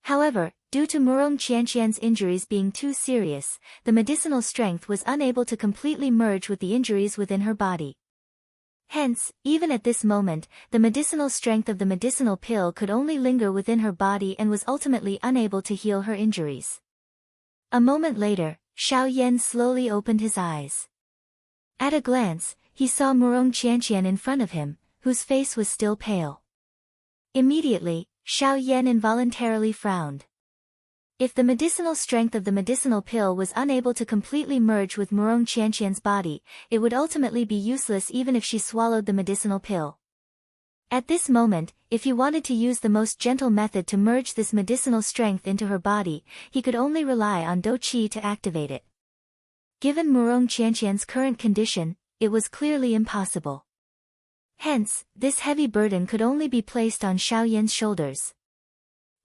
However, due to Murong Qianqian's injuries being too serious, the medicinal strength was unable to completely merge with the injuries within her body. Hence, even at this moment, the medicinal strength of the medicinal pill could only linger within her body and was ultimately unable to heal her injuries. A moment later, Xiao Yan slowly opened his eyes. At a glance, he saw Murong Qianqian in front of him, whose face was still pale. Immediately, Xiao Yan involuntarily frowned. If the medicinal strength of the medicinal pill was unable to completely merge with Murong Qianqian's body, it would ultimately be useless even if she swallowed the medicinal pill. At this moment, if he wanted to use the most gentle method to merge this medicinal strength into her body, he could only rely on Do Qi to activate it. Given Murong Qianqian's current condition, it was clearly impossible. Hence, this heavy burden could only be placed on Xiao Yan's shoulders.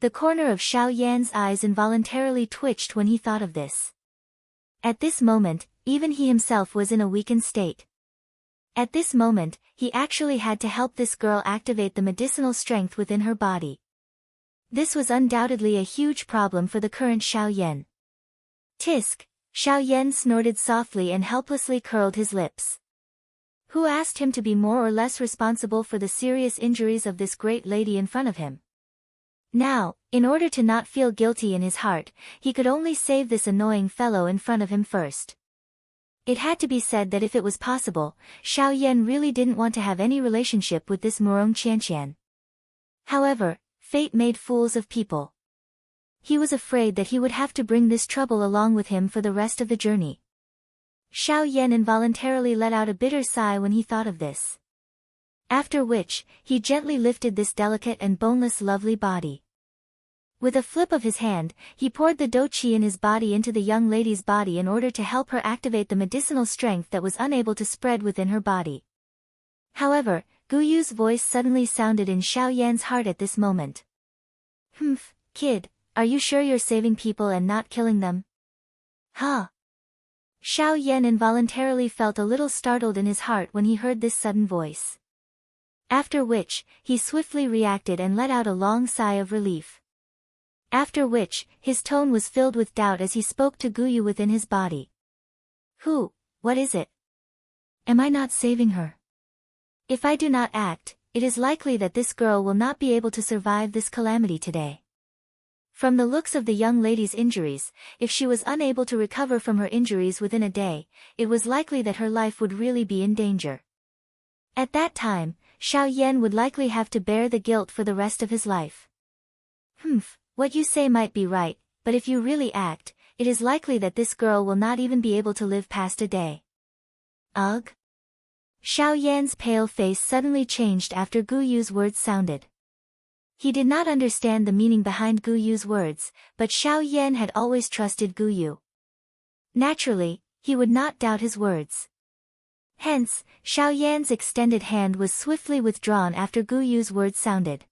The corner of Xiao Yan's eyes involuntarily twitched when he thought of this. At this moment, even he himself was in a weakened state. At this moment, he actually had to help this girl activate the medicinal strength within her body. This was undoubtedly a huge problem for the current Xiao Yan. Tisk! Xiao Yan snorted softly and helplessly curled his lips. Who asked him to be more or less responsible for the serious injuries of this great lady in front of him? Now, in order to not feel guilty in his heart, he could only save this annoying fellow in front of him first. It had to be said that if it was possible, Xiao Yan really didn't want to have any relationship with this Murong Qianqian. However, fate made fools of people. He was afraid that he would have to bring this trouble along with him for the rest of the journey. Xiao Yan involuntarily let out a bitter sigh when he thought of this. After which, he gently lifted this delicate and boneless lovely body. With a flip of his hand, he poured the Do Qi in his body into the young lady's body in order to help her activate the medicinal strength that was unable to spread within her body. However, Gu Yu's voice suddenly sounded in Xiao Yan's heart at this moment. Humph, kid, are you sure you're saving people and not killing them? Huh? Xiao Yan involuntarily felt a little startled in his heart when he heard this sudden voice. After which, he swiftly reacted and let out a long sigh of relief. After which, his tone was filled with doubt as he spoke to Gu Yu within his body. What is it? Am I not saving her? If I do not act, it is likely that this girl will not be able to survive this calamity today. From the looks of the young lady's injuries, if she was unable to recover from her injuries within a day, it was likely that her life would really be in danger. At that time, Xiao Yan would likely have to bear the guilt for the rest of his life. What you say might be right, but if you really act, it is likely that this girl will not even be able to live past a day. Ugh! Xiao Yan's pale face suddenly changed after Gu Yu's words sounded. He did not understand the meaning behind Gu Yu's words, but Xiao Yan had always trusted Gu Yu. Naturally, he would not doubt his words. Hence, Xiao Yan's extended hand was swiftly withdrawn after Gu Yu's words sounded.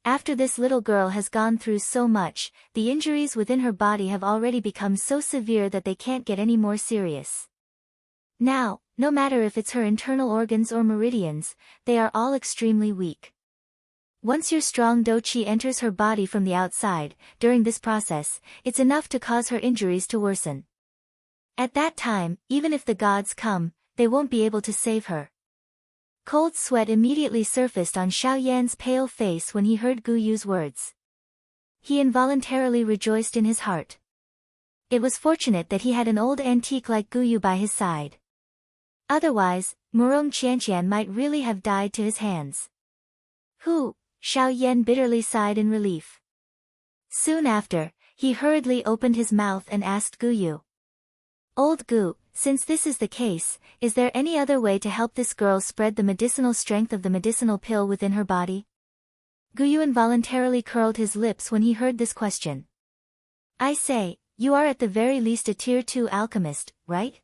After this little girl has gone through so much, the injuries within her body have already become so severe that they can't get any more serious. Now, no matter if it's her internal organs or meridians, they are all extremely weak. Once your strong Do Qi enters her body from the outside, during this process, it's enough to cause her injuries to worsen. At that time, even if the gods come, they won't be able to save her. Cold sweat immediately surfaced on Xiao Yan's pale face when he heard Gu Yu's words. He involuntarily rejoiced in his heart. It was fortunate that he had an old antique like Gu Yu by his side. Otherwise, Murong Qianqian might really have died to his hands. Xiao Yan bitterly sighed in relief. Soon after, he hurriedly opened his mouth and asked Gu Yu. Old Gu, since this is the case, is there any other way to help this girl spread the medicinal strength of the medicinal pill within her body? Gu Yu involuntarily curled his lips when he heard this question. I say, you are at the very least a tier 2 alchemist, right?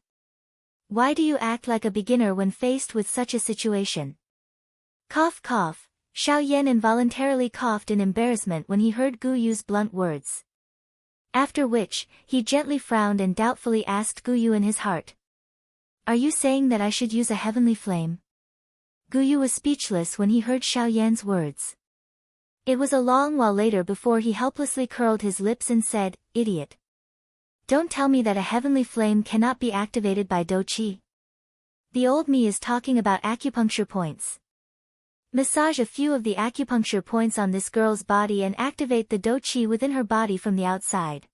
Why do you act like a beginner when faced with such a situation? Cough cough. Xiao Yan involuntarily coughed in embarrassment when he heard Gu Yu's blunt words. After which, he gently frowned and doubtfully asked Gu Yu in his heart. Are you saying that I should use a heavenly flame? Gu Yu was speechless when he heard Xiao Yan's words. It was a long while later before he helplessly curled his lips and said, Idiot. Don't tell me that a heavenly flame cannot be activated by Do Qi. The old me is talking about acupuncture points. Massage a few of the acupuncture points on this girl's body and activate the Do Qi within her body from the outside.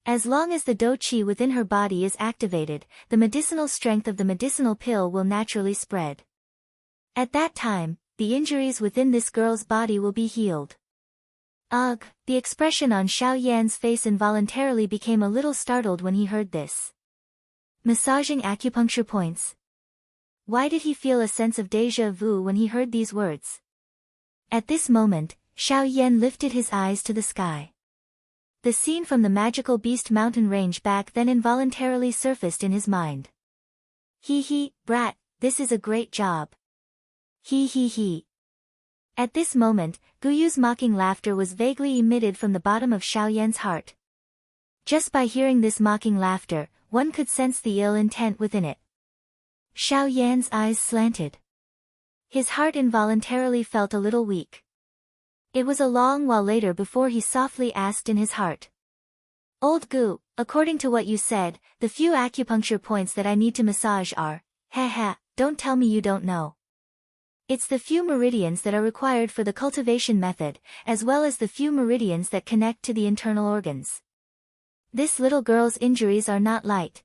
As long as the Do Qi within her body is activated, the medicinal strength of the medicinal pill will naturally spread. At that time, the injuries within this girl's body will be healed. Ugh, the expression on Xiao Yan's face involuntarily became a little startled when he heard this. Massaging acupuncture points. why did he feel a sense of déjà vu when he heard these words? At this moment, Xiao Yan lifted his eyes to the sky. The scene from the magical Beast Mountain range back then involuntarily surfaced in his mind. He, brat, this is a great job. He. At this moment, Guyu's mocking laughter was vaguely emitted from the bottom of Xiao Yan's heart. Just by hearing this mocking laughter, one could sense the ill intent within it. Xiao Yan's eyes slanted. His heart involuntarily felt a little weak. It was a long while later before he softly asked in his heart. Old Gu, according to what you said, the few acupuncture points that I need to massage are, don't tell me you don't know. It's the few meridians that are required for the cultivation method, as well as the few meridians that connect to the internal organs. This little girl's injuries are not light.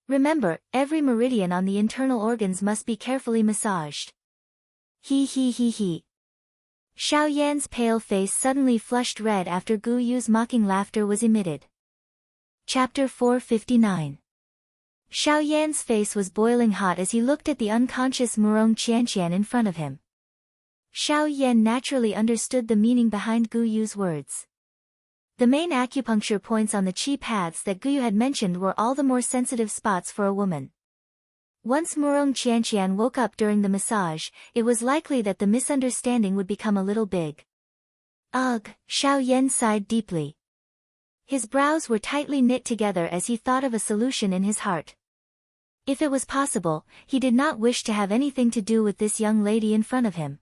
Remember, every meridian on the internal organs must be carefully massaged. He. Xiao Yan's pale face suddenly flushed red after Gu Yu's mocking laughter was emitted. Chapter 459. Xiao Yan's face was boiling hot as he looked at the unconscious Murong Qianqian in front of him. Xiao Yan naturally understood the meaning behind Gu Yu's words. The main acupuncture points on the qi paths that Gu Yu had mentioned were all the more sensitive spots for a woman. Once Murong Qianqian woke up during the massage, it was likely that the misunderstanding would become a little big. Ugh, Xiao Yan sighed deeply. His brows were tightly knit together as he thought of a solution in his heart. If it was possible, he did not wish to have anything to do with this young lady in front of him.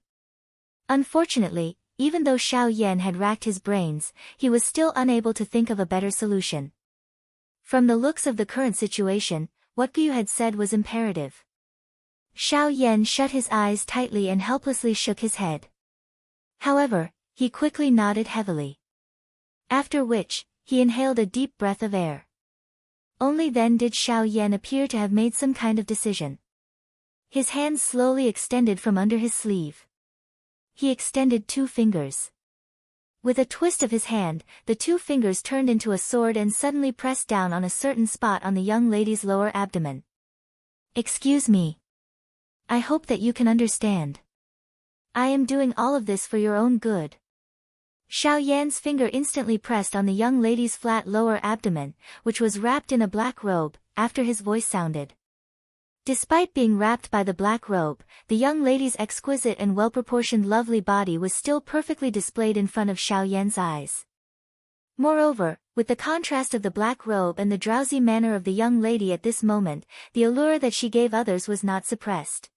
Unfortunately, even though Xiao Yan had racked his brains, he was still unable to think of a better solution. From the looks of the current situation, what Gu Yu had said was imperative. Xiao Yan shut his eyes tightly and helplessly shook his head. However, he quickly nodded heavily. After which, he inhaled a deep breath of air. Only then did Xiao Yan appear to have made some kind of decision. His hands slowly extended from under his sleeve. He extended 2 fingers. With a twist of his hand, the 2 fingers turned into a sword and suddenly pressed down on a certain spot on the young lady's lower abdomen. Excuse me. I hope that you can understand. I am doing all of this for your own good. Xiao Yan's finger instantly pressed on the young lady's flat lower abdomen, which was wrapped in a black robe, after his voice sounded. Despite being wrapped by the black robe, the young lady's exquisite and well-proportioned lovely body was still perfectly displayed in front of Xiao Yan's eyes. Moreover, with the contrast of the black robe and the drowsy manner of the young lady at this moment, the allure that she gave others was not suppressed.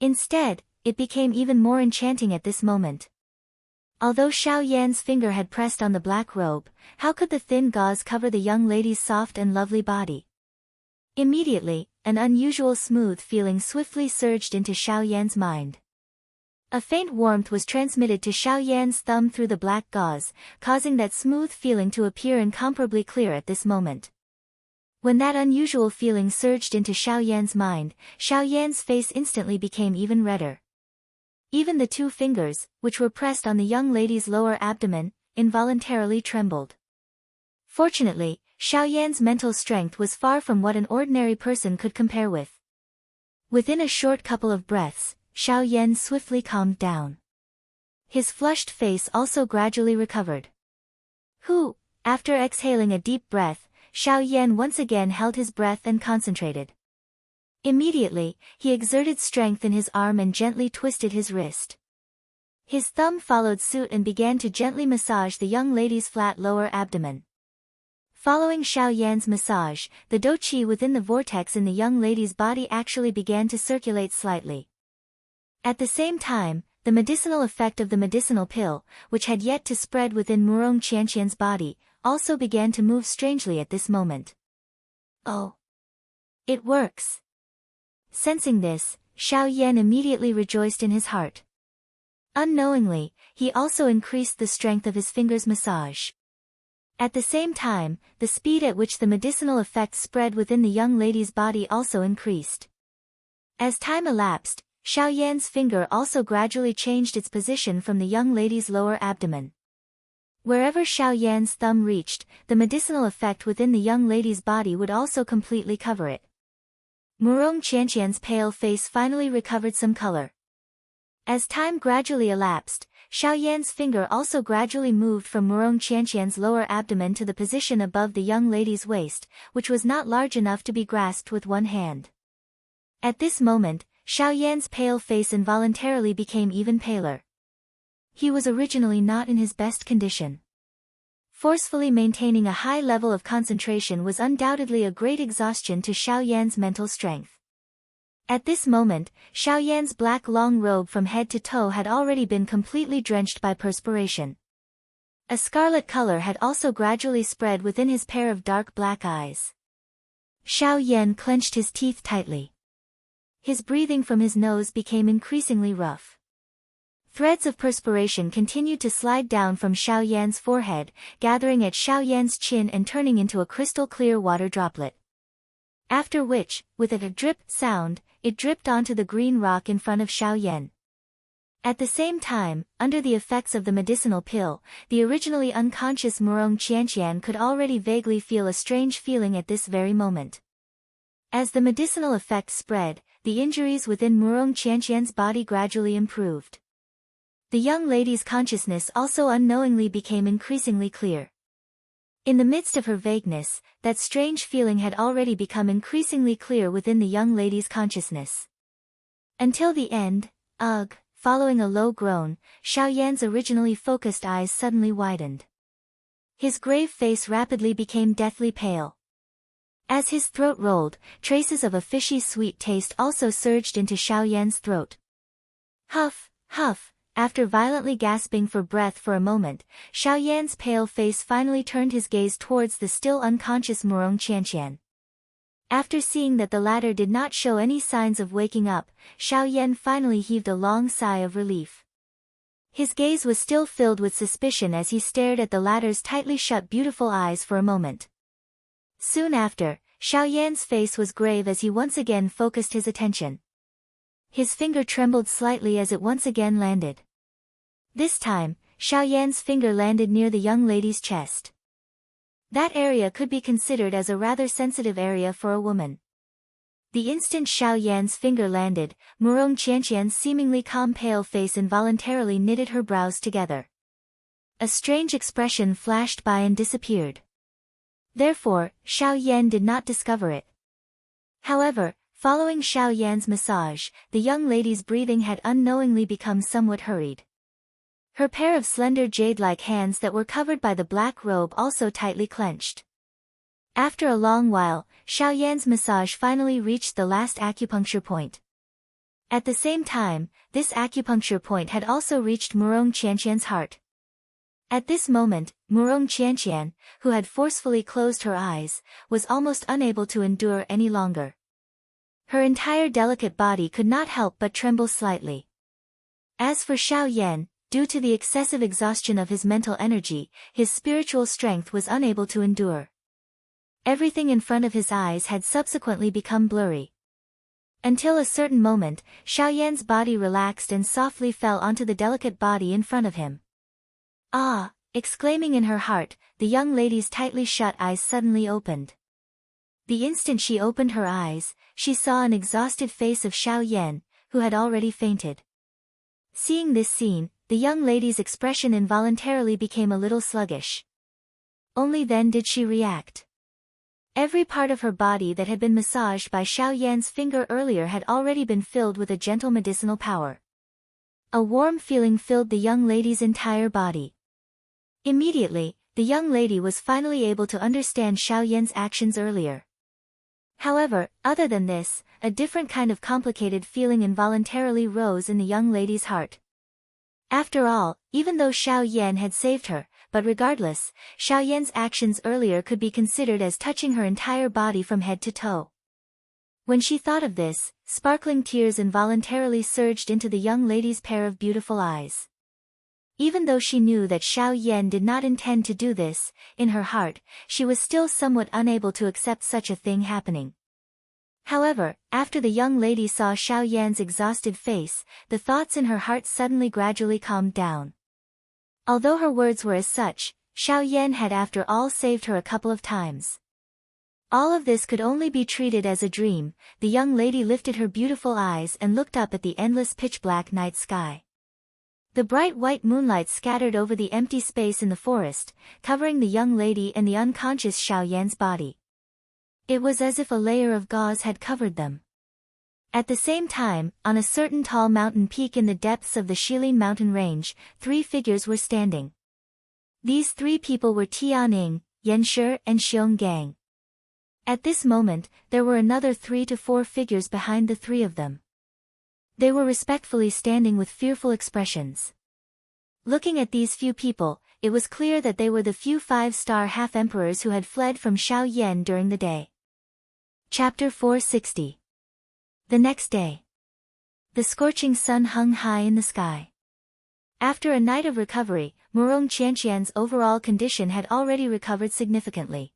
Instead, it became even more enchanting at this moment. Although Xiao Yan's finger had pressed on the black robe, how could the thin gauze cover the young lady's soft and lovely body? Immediately, an unusual smooth feeling swiftly surged into Xiao Yan's mind. A faint warmth was transmitted to Xiao Yan's thumb through the black gauze, causing that smooth feeling to appear incomparably clear at this moment. When that unusual feeling surged into Xiao Yan's mind, Xiao Yan's face instantly became even redder. Even the 2 fingers, which were pressed on the young lady's lower abdomen, involuntarily trembled. Fortunately, Xiao Yan's mental strength was far from what an ordinary person could compare with. Within a short couple of breaths, Xiao Yan swiftly calmed down. His flushed face also gradually recovered. After exhaling a deep breath, Xiao Yan once again held his breath and concentrated. Immediately, he exerted strength in his arm and gently twisted his wrist. His thumb followed suit and began to gently massage the young lady's flat lower abdomen. Following Xiao Yan's massage, the dou qi within the vortex in the young lady's body actually began to circulate slightly. At the same time, the medicinal effect of the medicinal pill, which had yet to spread within Murong Qianqian's body, also began to move strangely at this moment. Oh! It works! Sensing this, Xiao Yan immediately rejoiced in his heart. Unknowingly, he also increased the strength of his fingers' massage. At the same time, the speed at which the medicinal effect spread within the young lady's body also increased. As time elapsed, Xiao Yan's finger also gradually changed its position from the young lady's lower abdomen. Wherever Xiao Yan's thumb reached, the medicinal effect within the young lady's body would also completely cover it. Murong Qianqian's pale face finally recovered some color. As time gradually elapsed, Xiao Yan's finger also gradually moved from Murong Qianqian's lower abdomen to the position above the young lady's waist, which was not large enough to be grasped with one hand. At this moment, Xiao Yan's pale face involuntarily became even paler. He was originally not in his best condition. Forcefully maintaining a high level of concentration was undoubtedly a great exhaustion to Xiao Yan's mental strength. At this moment, Xiao Yan's black long robe from head to toe had already been completely drenched by perspiration. A scarlet color had also gradually spread within his pair of dark black eyes. Xiao Yan clenched his teeth tightly. His breathing from his nose became increasingly rough. Threads of perspiration continued to slide down from Xiao Yan's forehead, gathering at Xiao Yan's chin and turning into a crystal-clear water droplet. After which, with a drip sound, it dripped onto the green rock in front of Xiao Yan. At the same time, under the effects of the medicinal pill, the originally unconscious Murong Qianqian could already vaguely feel a strange feeling at this very moment. As the medicinal effect spread, the injuries within Murong Qianqian's body gradually improved. The young lady's consciousness also unknowingly became increasingly clear. In the midst of her vagueness, that strange feeling had already become increasingly clear within the young lady's consciousness. Until the end, ugh, following a low groan, Xiao Yan's originally focused eyes suddenly widened. His grave face rapidly became deathly pale. As his throat rolled, traces of a fishy sweet taste also surged into Xiao Yan's throat. Huff, huff. After violently gasping for breath for a moment, Xiao Yan's pale face finally turned his gaze towards the still unconscious Murong Qianqian. After seeing that the latter did not show any signs of waking up, Xiao Yan finally heaved a long sigh of relief. His gaze was still filled with suspicion as he stared at the latter's tightly shut beautiful eyes for a moment. Soon after, Xiao Yan's face was grave as he once again focused his attention. His finger trembled slightly as it once again landed. This time, Xiao Yan's finger landed near the young lady's chest. That area could be considered as a rather sensitive area for a woman. The instant Xiao Yan's finger landed, Murong Qianqian's seemingly calm pale face involuntarily knitted her brows together. A strange expression flashed by and disappeared. Therefore, Xiao Yan did not discover it. However, following Xiao Yan's massage, the young lady's breathing had unknowingly become somewhat hurried. Her pair of slender jade-like hands that were covered by the black robe also tightly clenched. After a long while, Xiao Yan's massage finally reached the last acupuncture point. At the same time, this acupuncture point had also reached Murong Qianqian's heart. At this moment, Murong Qianqian, who had forcefully closed her eyes, was almost unable to endure any longer. Her entire delicate body could not help but tremble slightly. As for Xiao Yan, due to the excessive exhaustion of his mental energy, his spiritual strength was unable to endure. Everything in front of his eyes had subsequently become blurry. Until a certain moment, Xiao Yan's body relaxed and softly fell onto the delicate body in front of him. Ah! Exclaiming in her heart, the young lady's tightly shut eyes suddenly opened. The instant she opened her eyes, she saw an exhausted face of Xiao Yan, who had already fainted. Seeing this scene, the young lady's expression involuntarily became a little sluggish. Only then did she react. Every part of her body that had been massaged by Xiao Yan's finger earlier had already been filled with a gentle medicinal power. A warm feeling filled the young lady's entire body. Immediately, the young lady was finally able to understand Xiao Yan's actions earlier. However, other than this, a different kind of complicated feeling involuntarily rose in the young lady's heart. After all, even though Xiao Yan had saved her, but regardless, Xiao Yan's actions earlier could be considered as touching her entire body from head to toe. When she thought of this, sparkling tears involuntarily surged into the young lady's pair of beautiful eyes. Even though she knew that Xiao Yan did not intend to do this, in her heart, she was still somewhat unable to accept such a thing happening. However, after the young lady saw Xiao Yan's exhausted face, the thoughts in her heart suddenly gradually calmed down. Although her words were as such, Xiao Yan had after all saved her a couple of times. All of this could only be treated as a dream. The young lady lifted her beautiful eyes and looked up at the endless pitch-black night sky. The bright white moonlight scattered over the empty space in the forest, covering the young lady and the unconscious Xiao Yan's body. It was as if a layer of gauze had covered them. At the same time, on a certain tall mountain peak in the depths of the Shilin mountain range, 3 figures were standing. These 3 people were Tianing, Yanshi, and Xiong Gang. At this moment, there were another 3 to 4 figures behind the 3 of them. They were respectfully standing with fearful expressions. Looking at these few people, it was clear that they were the few 5-star half-emperors who had fled from Xiao Yan during the day. Chapter 460. The next day. The scorching sun hung high in the sky. After a night of recovery, Murong Qianqian's overall condition had already recovered significantly.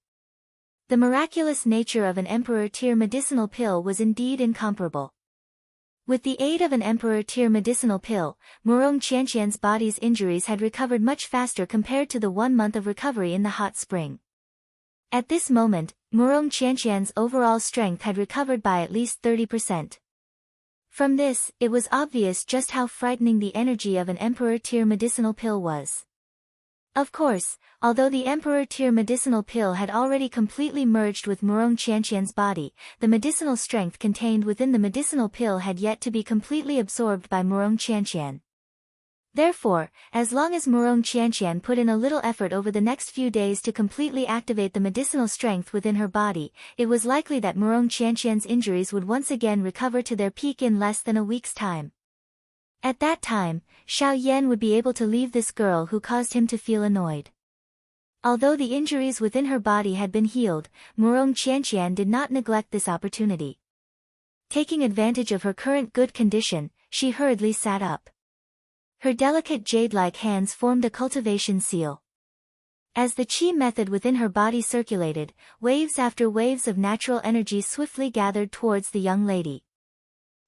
The miraculous nature of an emperor-tier medicinal pill was indeed incomparable. With the aid of an emperor-tier medicinal pill, Murong Qianqian's body's injuries had recovered much faster compared to the 1 month of recovery in the hot spring. At this moment, Murong Qianqian's overall strength had recovered by at least 30%. From this, it was obvious just how frightening the energy of an emperor-tier medicinal pill was. Of course, although the emperor-tier medicinal pill had already completely merged with Murong Qianqian's body, the medicinal strength contained within the medicinal pill had yet to be completely absorbed by Murong Qianqian. Therefore, as long as Murong Qianqian put in a little effort over the next few days to completely activate the medicinal strength within her body, it was likely that Murong Qianqian's injuries would once again recover to their peak in less than a week's time. At that time, Xiao Yan would be able to leave this girl who caused him to feel annoyed. Although the injuries within her body had been healed, Murong Qianqian did not neglect this opportunity. Taking advantage of her current good condition, she hurriedly sat up. Her delicate jade-like hands formed a cultivation seal. As the qi method within her body circulated, waves after waves of natural energy swiftly gathered towards the young lady.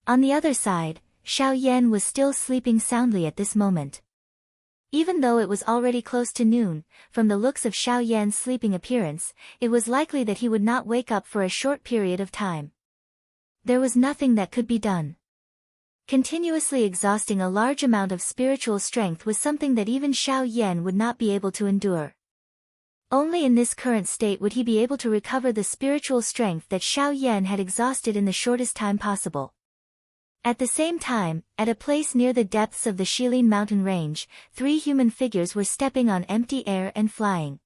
On the other side, Xiao Yan was still sleeping soundly at this moment. Even though it was already close to noon, from the looks of Xiao Yan's sleeping appearance, it was likely that he would not wake up for a short period of time. There was nothing that could be done. Continuously exhausting a large amount of spiritual strength was something that even Xiao Yan would not be able to endure. Only in this current state would he be able to recover the spiritual strength that Xiao Yan had exhausted in the shortest time possible. At the same time, at a place near the depths of the Shilin mountain range, 3 human figures were stepping on empty air and flying.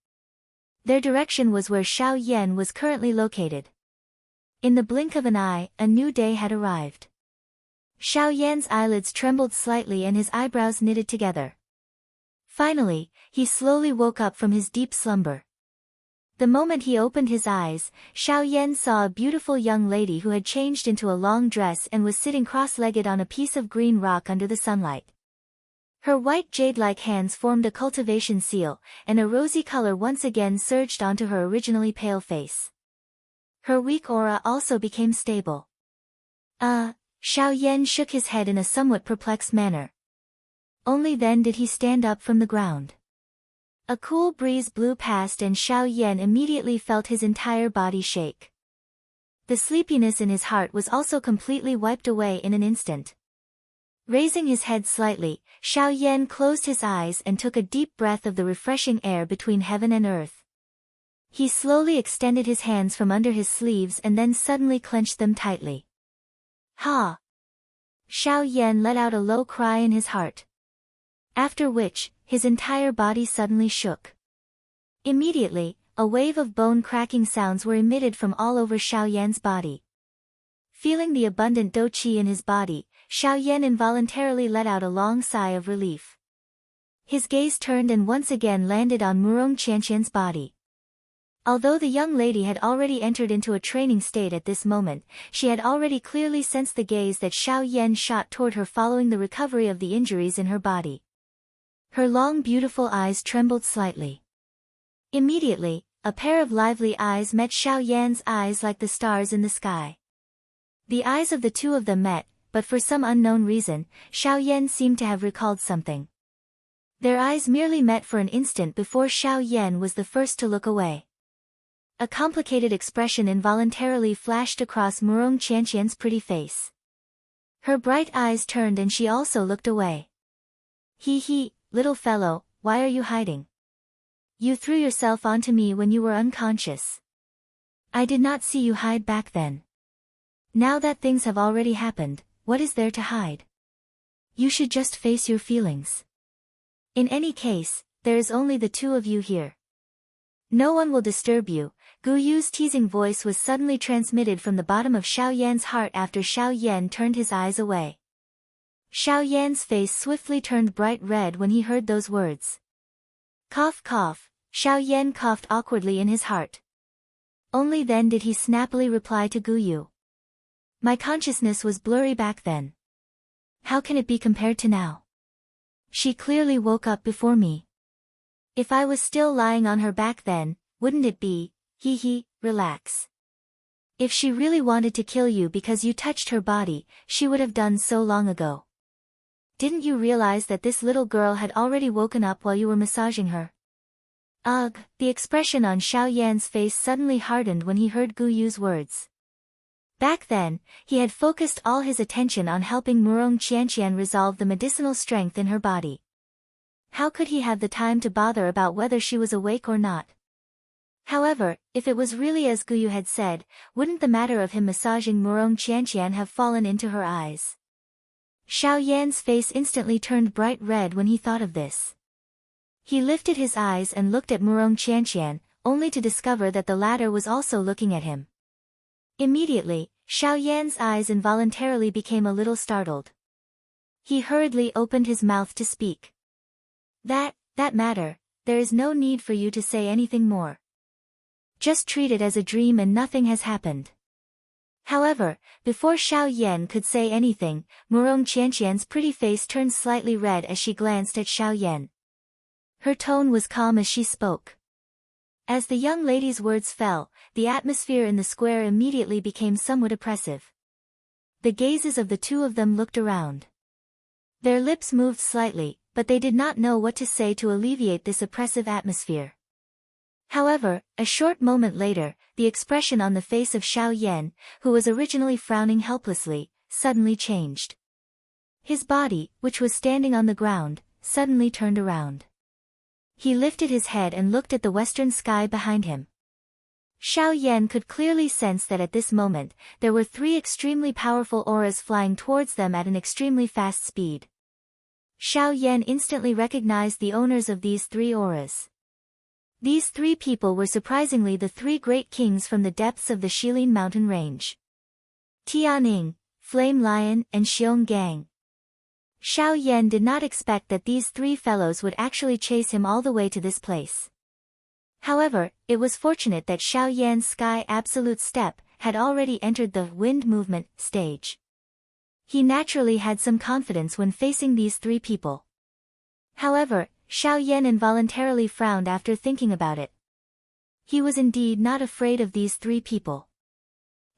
Their direction was where Xiao Yan was currently located. In the blink of an eye, a new day had arrived. Xiao Yan's eyelids trembled slightly and his eyebrows knitted together. Finally, he slowly woke up from his deep slumber. The moment he opened his eyes, Xiao Yan saw a beautiful young lady who had changed into a long dress and was sitting cross-legged on a piece of green rock under the sunlight. Her white jade-like hands formed a cultivation seal, and a rosy color once again surged onto her originally pale face. Her weak aura also became stable. Xiao Yan shook his head in a somewhat perplexed manner. Only then did he stand up from the ground. A cool breeze blew past and Xiao Yan immediately felt his entire body shake. The sleepiness in his heart was also completely wiped away in an instant. Raising his head slightly, Xiao Yan closed his eyes and took a deep breath of the refreshing air between heaven and earth. He slowly extended his hands from under his sleeves and then suddenly clenched them tightly. Ha! Xiao Yan let out a low cry in his heart. After which, his entire body suddenly shook. Immediately, a wave of bone-cracking sounds were emitted from all over Xiao Yan's body. Feeling the abundant dou qi in his body, Xiao Yan involuntarily let out a long sigh of relief. His gaze turned and once again landed on Murong Qianqian's body. Although the young lady had already entered into a training state at this moment, she had already clearly sensed the gaze that Xiao Yan shot toward her following the recovery of the injuries in her body. Her long beautiful eyes trembled slightly. Immediately, a pair of lively eyes met Xiao Yan's eyes like the stars in the sky. The eyes of the two of them met, but for some unknown reason, Xiao Yan seemed to have recalled something. Their eyes merely met for an instant before Xiao Yan was the first to look away. A complicated expression involuntarily flashed across Murong Qianqian's pretty face. Her bright eyes turned and she also looked away. He, little fellow, why are you hiding? You threw yourself onto me when you were unconscious. I did not see you hide back then. Now that things have already happened, what is there to hide? You should just face your feelings. In any case, there is only the two of you here. No one will disturb you. Gu Yu's teasing voice was suddenly transmitted from the bottom of Xiao Yan's heart after Xiao Yan turned his eyes away. Xiao Yan's face swiftly turned bright red when he heard those words. Cough cough, Xiao Yan coughed awkwardly in his heart. Only then did he snappily reply to Gu Yu. My consciousness was blurry back then. How can it be compared to now? She clearly woke up before me. If I was still lying on her back then, wouldn't it be, relax. If she really wanted to kill you because you touched her body, she would have done so long ago. Didn't you realize that this little girl had already woken up while you were massaging her? Ugh, the expression on Xiao Yan's face suddenly hardened when he heard Gu Yu's words. Back then, he had focused all his attention on helping Murong Qianqian resolve the medicinal strength in her body. How could he have the time to bother about whether she was awake or not? However, if it was really as Gu Yu had said, wouldn't the matter of him massaging Murong Qianqian have fallen into her eyes? Xiao Yan's face instantly turned bright red when he thought of this. He lifted his eyes and looked at Murong Qianqian, only to discover that the latter was also looking at him. Immediately, Xiao Yan's eyes involuntarily became a little startled. He hurriedly opened his mouth to speak. That matter, there is no need for you to say anything more. Just treat it as a dream and nothing has happened. However, before Xiao Yan could say anything, Murong Qianqian's pretty face turned slightly red as she glanced at Xiao Yan. Her tone was calm as she spoke. As the young lady's words fell, the atmosphere in the square immediately became somewhat oppressive. The gazes of the two of them looked around. Their lips moved slightly, but they did not know what to say to alleviate this oppressive atmosphere. However, a short moment later, the expression on the face of Xiao Yan, who was originally frowning helplessly, suddenly changed. His body, which was standing on the ground, suddenly turned around. He lifted his head and looked at the western sky behind him. Xiao Yan could clearly sense that at this moment, there were three extremely powerful auras flying towards them at an extremely fast speed. Xiao Yan instantly recognized the owners of these three auras. These three people were surprisingly the three great kings from the depths of the Shilin mountain range. Tianing, Flame Lion and Xiong Gang. Xiao Yan did not expect that these three fellows would actually chase him all the way to this place. However, it was fortunate that Xiao Yan's Sky Absolute Step had already entered the wind movement stage. He naturally had some confidence when facing these three people. However, Xiao Yan involuntarily frowned after thinking about it. He was indeed not afraid of these three people.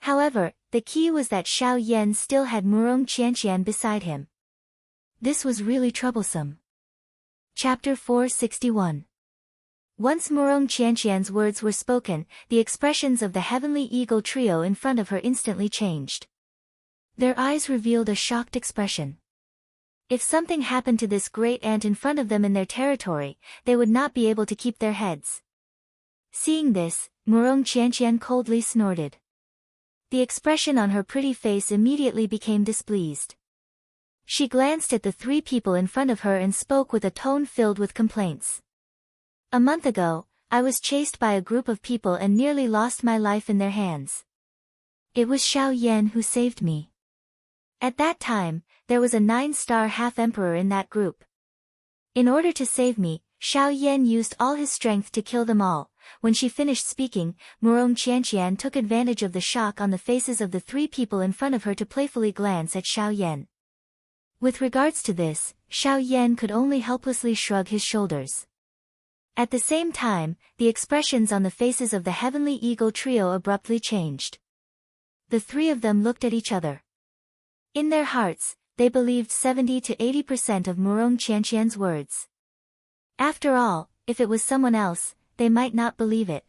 However, the key was that Xiao Yan still had Murong Qianqian beside him. This was really troublesome. Chapter 461. Once Murong Qianqian's words were spoken, the expressions of the Heavenly Eagle trio in front of her instantly changed. Their eyes revealed a shocked expression. If something happened to this great ant in front of them in their territory, they would not be able to keep their heads. Seeing this, Murong Qianqian coldly snorted. The expression on her pretty face immediately became displeased. She glanced at the three people in front of her and spoke with a tone filled with complaints. A month ago, I was chased by a group of people and nearly lost my life in their hands. It was Xiao Yan who saved me. At that time, there was a 9-star half-emperor in that group. In order to save me, Xiao Yan used all his strength to kill them all. When she finished speaking, Murong Qianqian took advantage of the shock on the faces of the three people in front of her to playfully glance at Xiao Yan. With regards to this, Xiao Yan could only helplessly shrug his shoulders. At the same time, the expressions on the faces of the Heavenly Eagle trio abruptly changed. The three of them looked at each other. In their hearts, they believed 70 to 80% of Murong Qianqian's words. After all, if it was someone else, they might not believe it.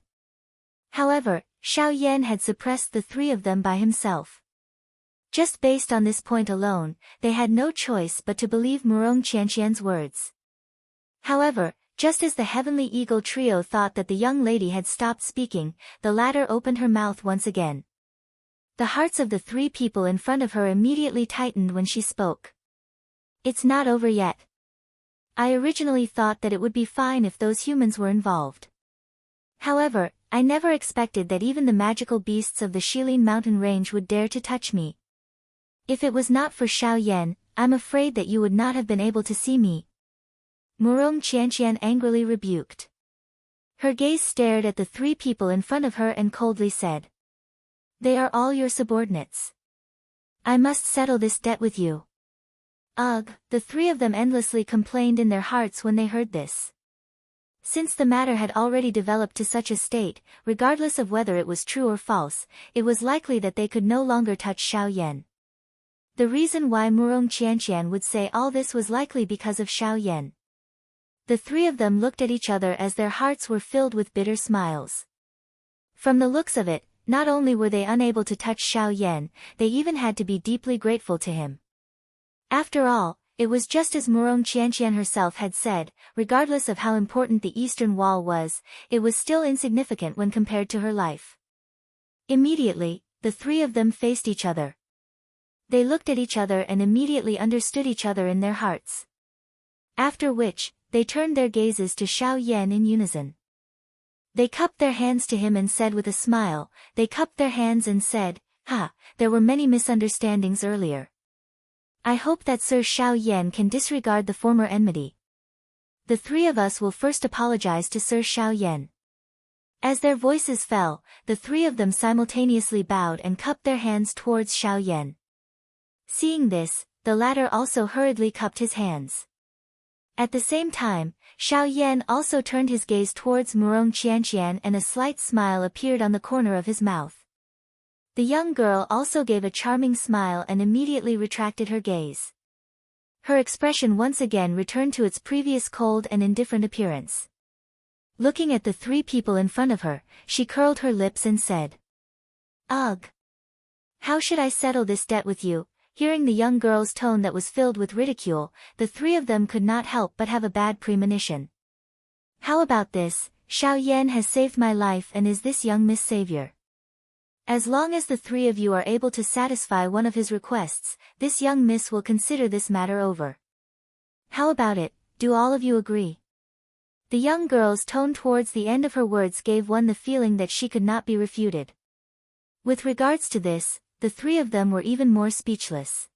However, Xiao Yan had suppressed the three of them by himself. Just based on this point alone, they had no choice but to believe Murong Qianqian's words. However, just as the Heavenly Eagle trio thought that the young lady had stopped speaking, the latter opened her mouth once again. The hearts of the three people in front of her immediately tightened when she spoke. It's not over yet. I originally thought that it would be fine if those humans were involved. However, I never expected that even the magical beasts of the Shilin mountain range would dare to touch me. If it was not for Xiao Yan, I'm afraid that you would not have been able to see me. Murong Qianqian angrily rebuked. Her gaze stared at the three people in front of her and coldly said, "They are all your subordinates. I must settle this debt with you." Ugh, the three of them endlessly complained in their hearts when they heard this. Since the matter had already developed to such a state, regardless of whether it was true or false, it was likely that they could no longer touch Xiao Yan. The reason why Murong Qianqian would say all this was likely because of Xiao Yan. The three of them looked at each other as their hearts were filled with bitter smiles. From the looks of it, not only were they unable to touch Xiao Yan, they even had to be deeply grateful to him. After all, it was just as Murong Qianqian herself had said, regardless of how important the Eastern Wall was, it was still insignificant when compared to her life. Immediately, the three of them faced each other. They looked at each other and immediately understood each other in their hearts. After which, they turned their gazes to Xiao Yan in unison. They cupped their hands to him and said with a smile, there were many misunderstandings earlier. I hope that Sir Xiao Yan can disregard the former enmity. The three of us will first apologize to Sir Xiao Yan." As their voices fell, the three of them simultaneously bowed and cupped their hands towards Xiao Yan. Seeing this, the latter also hurriedly cupped his hands. At the same time, Xiao Yan also turned his gaze towards Murong Qianqian and a slight smile appeared on the corner of his mouth. The young girl also gave a charming smile and immediately retracted her gaze. Her expression once again returned to its previous cold and indifferent appearance. Looking at the three people in front of her, she curled her lips and said, "Ugh! How should I settle this debt with you?" Hearing the young girl's tone that was filled with ridicule, the three of them could not help but have a bad premonition. "How about this? Xiao Yan has saved my life and is this young Miss Savior. As long as the three of you are able to satisfy one of his requests, this young miss will consider this matter over. How about it, do all of you agree?" The young girl's tone towards the end of her words gave one the feeling that she could not be refuted. With regards to this, the three of them were even more speechless.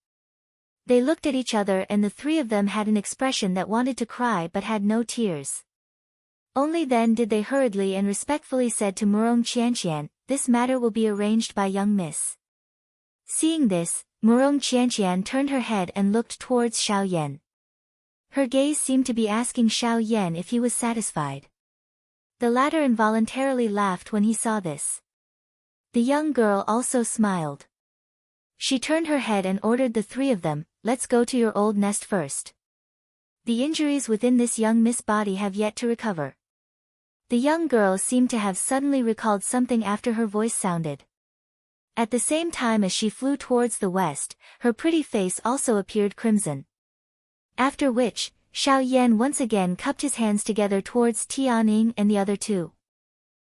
They looked at each other and the three of them had an expression that wanted to cry but had no tears. Only then did they hurriedly and respectfully said to Murong Qianqian, "This matter will be arranged by young miss." Seeing this, Murong Qianqian turned her head and looked towards Xiao Yan. Her gaze seemed to be asking Xiao Yan if he was satisfied. The latter involuntarily laughed when he saw this. The young girl also smiled. She turned her head and ordered the three of them, "Let's go to your old nest first. The injuries within this young miss body have yet to recover." The young girl seemed to have suddenly recalled something after her voice sounded. At the same time as she flew towards the west, her pretty face also appeared crimson. After which, Xiao Yan once again cupped his hands together towards Tianing and the other two.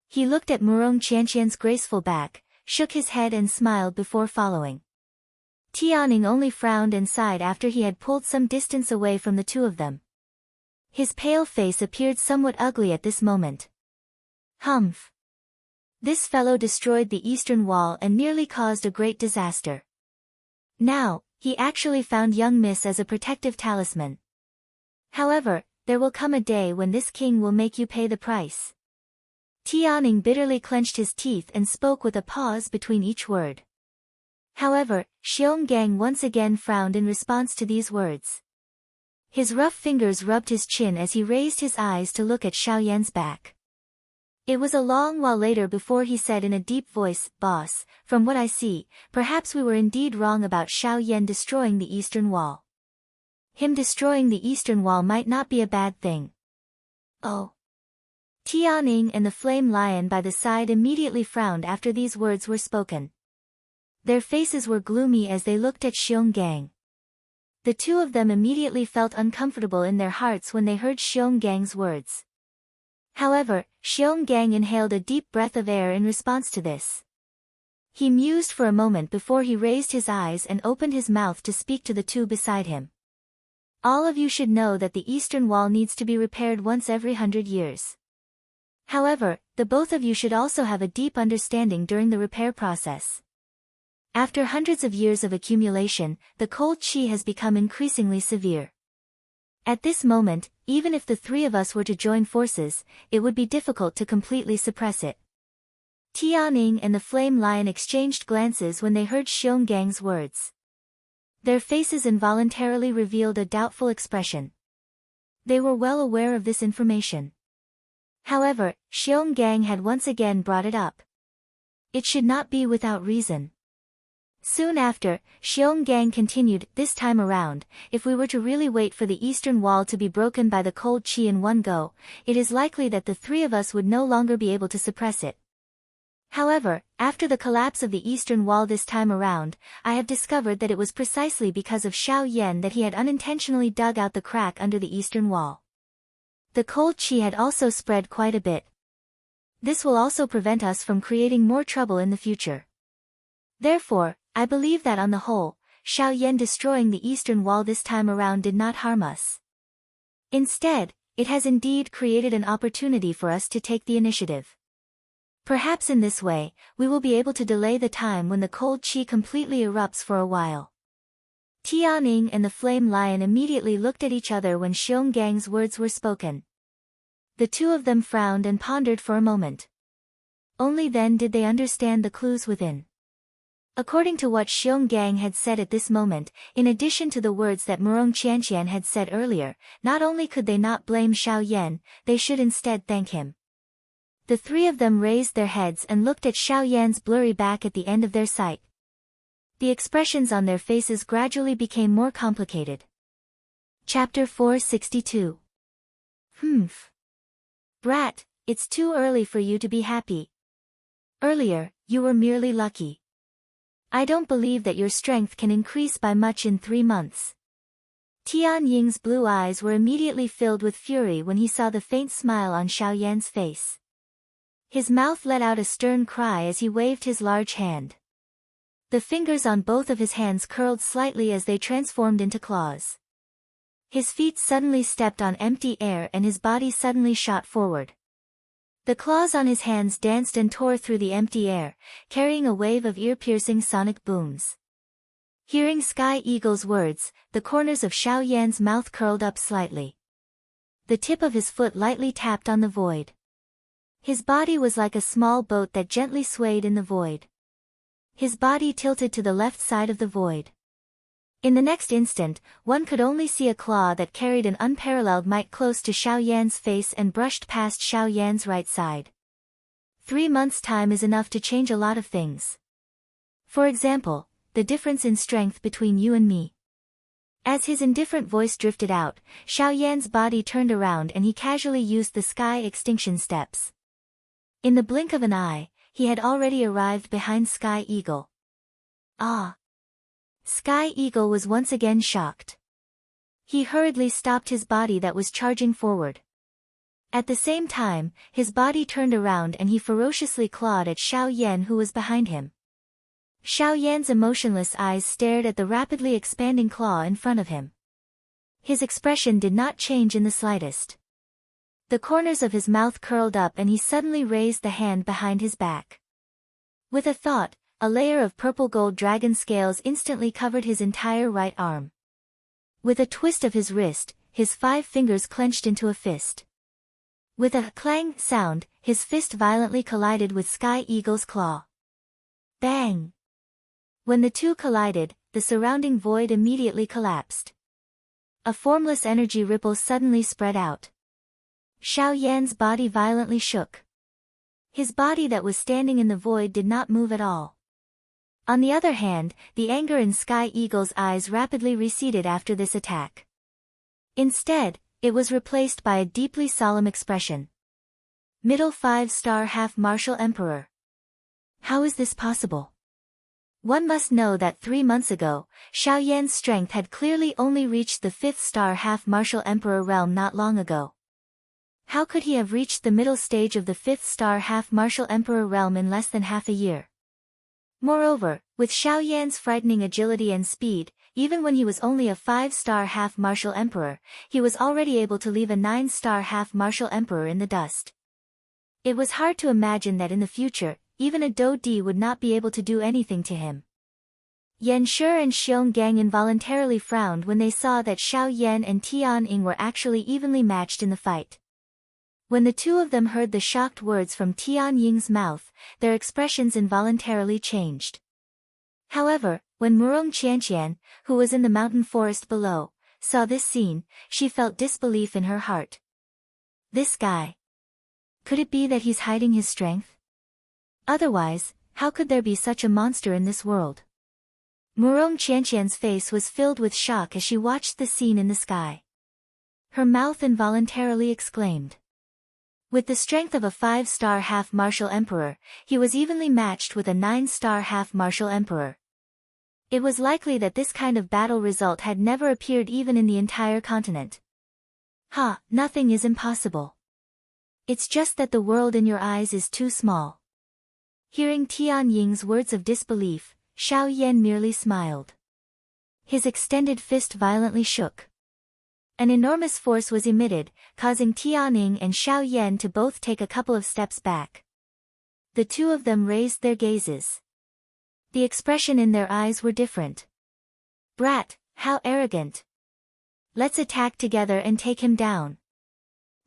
He looked at Murong Qianqian's graceful back, shook his head and smiled before following. Tianing only frowned and sighed after he had pulled some distance away from the two of them. His pale face appeared somewhat ugly at this moment. Humph! This fellow destroyed the Eastern Wall and nearly caused a great disaster. Now, he actually found young miss as a protective talisman. However, there will come a day when this king will make you pay the price. Tianing bitterly clenched his teeth and spoke with a pause between each word. However, Xiong Gang once again frowned in response to these words. His rough fingers rubbed his chin as he raised his eyes to look at Xiao Yan's back. It was a long while later before he said in a deep voice, "Boss, from what I see, perhaps we were indeed wrong about Xiao Yan destroying the Eastern Wall. Him destroying the Eastern Wall might not be a bad thing." "Oh. Tianning and the flame lion by the side immediately frowned after these words were spoken. Their faces were gloomy as they looked at Xionggang. The two of them immediately felt uncomfortable in their hearts when they heard Xiongang's words. However, Xionggang inhaled a deep breath of air in response to this. He mused for a moment before he raised his eyes and opened his mouth to speak to the two beside him. All of you should know that the eastern wall needs to be repaired once every 100 years. However, the both of you should also have a deep understanding during the repair process. After hundreds of years of accumulation, the cold qi has become increasingly severe. At this moment, even if the three of us were to join forces, it would be difficult to completely suppress it. Tianning and the flame lion exchanged glances when they heard Xiongang's words. Their faces involuntarily revealed a doubtful expression. They were well aware of this information. However, Xionggang had once again brought it up. It should not be without reason. Soon after, Xionggang continued, this time around, if we were to really wait for the eastern wall to be broken by the cold qi in one go, it is likely that the three of us would no longer be able to suppress it. However, after the collapse of the eastern wall this time around, I have discovered that it was precisely because of Xiao Yan that he had unintentionally dug out the crack under the eastern wall. The cold qi had also spread quite a bit. This will also prevent us from creating more trouble in the future. Therefore, I believe that on the whole, Xiao Yan destroying the eastern wall this time around did not harm us. Instead, it has indeed created an opportunity for us to take the initiative. Perhaps in this way, we will be able to delay the time when the cold qi completely erupts for a while. Tianning and the flame lion immediately looked at each other when Xiongang's words were spoken. The two of them frowned and pondered for a moment. Only then did they understand the clues within. According to what Xionggang had said at this moment, in addition to the words that Murong Qianqian had said earlier, not only could they not blame Xiao Yan, they should instead thank him. The three of them raised their heads and looked at Xiao Yan's blurry back at the end of their sight. The expressions on their faces gradually became more complicated. Chapter 462. Brat, it's too early for you to be happy. Earlier, you were merely lucky. I don't believe that your strength can increase by much in 3 months. Tian Ying's blue eyes were immediately filled with fury when he saw the faint smile on Xiao Yan's face. His mouth let out a stern cry as he waved his large hand. The fingers on both of his hands curled slightly as they transformed into claws. His feet suddenly stepped on empty air and his body suddenly shot forward. The claws on his hands danced and tore through the empty air, carrying a wave of ear-piercing sonic booms. Hearing Sky Eagle's words, the corners of Xiao Yan's mouth curled up slightly. The tip of his foot lightly tapped on the void. His body was like a small boat that gently swayed in the void. His body tilted to the left side of the void. In the next instant, one could only see a claw that carried an unparalleled might close to Xiao Yan's face and brushed past Xiao Yan's right side. 3 months' time is enough to change a lot of things. For example, the difference in strength between you and me. As his indifferent voice drifted out, Xiao Yan's body turned around and he casually used the sky extinction steps. In the blink of an eye, he had already arrived behind Sky Eagle. Ah! Sky Eagle was once again shocked. He hurriedly stopped his body that was charging forward. At the same time, his body turned around and he ferociously clawed at Xiao Yan who was behind him. Xiao Yan's emotionless eyes stared at the rapidly expanding claw in front of him. His expression did not change in the slightest. The corners of his mouth curled up and he suddenly raised the hand behind his back. With a thought, a layer of purple gold dragon scales instantly covered his entire right arm. With a twist of his wrist, his 5 fingers clenched into a fist. With a clang sound, his fist violently collided with Sky Eagle's claw. Bang! When the two collided, the surrounding void immediately collapsed. A formless energy ripple suddenly spread out. Xiao Yan's body violently shook. His body that was standing in the void did not move at all. On the other hand, the anger in Sky Eagle's eyes rapidly receded after this attack. Instead, it was replaced by a deeply solemn expression. Middle 5-star half-martial emperor. How is this possible? One must know that 3 months ago, Xiao Yan's strength had clearly only reached the 5th-star half-martial emperor realm not long ago. How could he have reached the middle stage of the 5th-star half-martial emperor realm in less than half a year? Moreover, with Xiao Yan's frightening agility and speed, even when he was only a 5-star half-martial emperor, he was already able to leave a 9-star half-martial emperor in the dust. It was hard to imagine that in the future, even a Dou Di would not be able to do anything to him. Yan Shi and Xiong Gang involuntarily frowned when they saw that Xiao Yan and Tian Ying were actually evenly matched in the fight. When the two of them heard the shocked words from Tian Ying's mouth, their expressions involuntarily changed. However, when Murong Qianqian, who was in the mountain forest below, saw this scene, she felt disbelief in her heart. This guy. Could it be that he's hiding his strength? Otherwise, how could there be such a monster in this world? Murong Qianqian's face was filled with shock as she watched the scene in the sky. Her mouth involuntarily exclaimed. With the strength of a 5-star half-martial emperor, he was evenly matched with a 9-star half-martial emperor. It was likely that this kind of battle result had never appeared even in the entire continent. Nothing is impossible. It's just that the world in your eyes is too small. Hearing Tian Ying's words of disbelief, Xiao Yan merely smiled. His extended fist violently shook. An enormous force was emitted, causing Tian Ying and Xiao Yan to both take a couple of steps back. The two of them raised their gazes. The expression in their eyes were different. Brat, how arrogant. Let's attack together and take him down.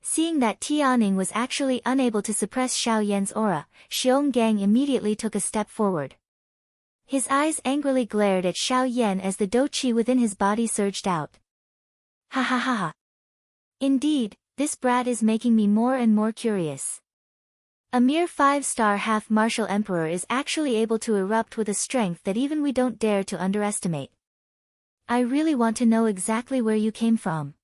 Seeing that Tian Ying was actually unable to suppress Xiao Yan's aura, Xiong Gang immediately took a step forward. His eyes angrily glared at Xiao Yan as the dou qi within his body surged out. Ha ha ha ha. Indeed, this brat is making me more and more curious. A mere 5-star half-martial emperor is actually able to erupt with a strength that even we don't dare to underestimate. I really want to know exactly where you came from.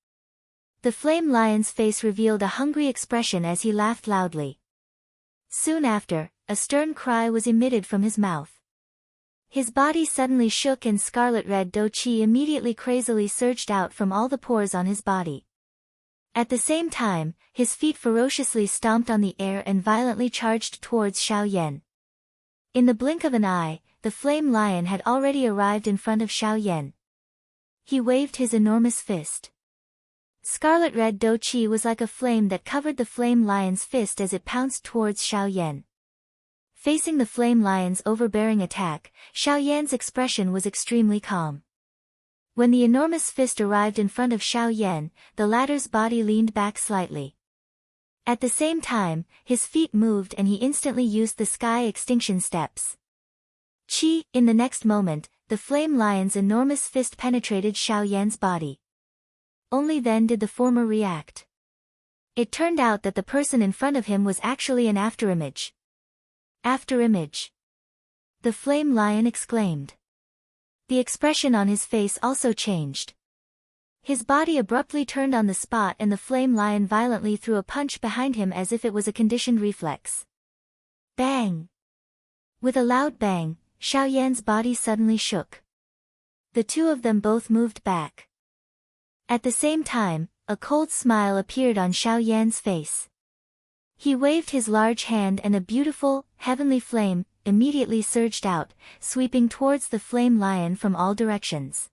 The flame lion's face revealed a hungry expression as he laughed loudly. Soon after, a stern cry was emitted from his mouth. His body suddenly shook and scarlet-red dou qi immediately crazily surged out from all the pores on his body. At the same time, his feet ferociously stomped on the air and violently charged towards Xiao Yan. In the blink of an eye, the flame lion had already arrived in front of Xiao Yan. He waved his enormous fist. Scarlet-red dou qi was like a flame that covered the flame lion's fist as it pounced towards Xiao Yan. Facing the flame lion's overbearing attack, Xiao Yan's expression was extremely calm. When the enormous fist arrived in front of Xiao Yan, the latter's body leaned back slightly. At the same time, his feet moved and he instantly used the sky extinction steps. In the next moment, the flame lion's enormous fist penetrated Xiao Yan's body. Only then did the former react. It turned out that the person in front of him was actually an afterimage. Afterimage. The flame lion exclaimed. The expression on his face also changed. His body abruptly turned on the spot and the flame lion violently threw a punch behind him as if it was a conditioned reflex. Bang! With a loud bang, Xiao Yan's body suddenly shook. The two of them both moved back. At the same time, a cold smile appeared on Xiao Yan's face. He waved his large hand and a beautiful, heavenly flame immediately surged out, sweeping towards the flame lion from all directions.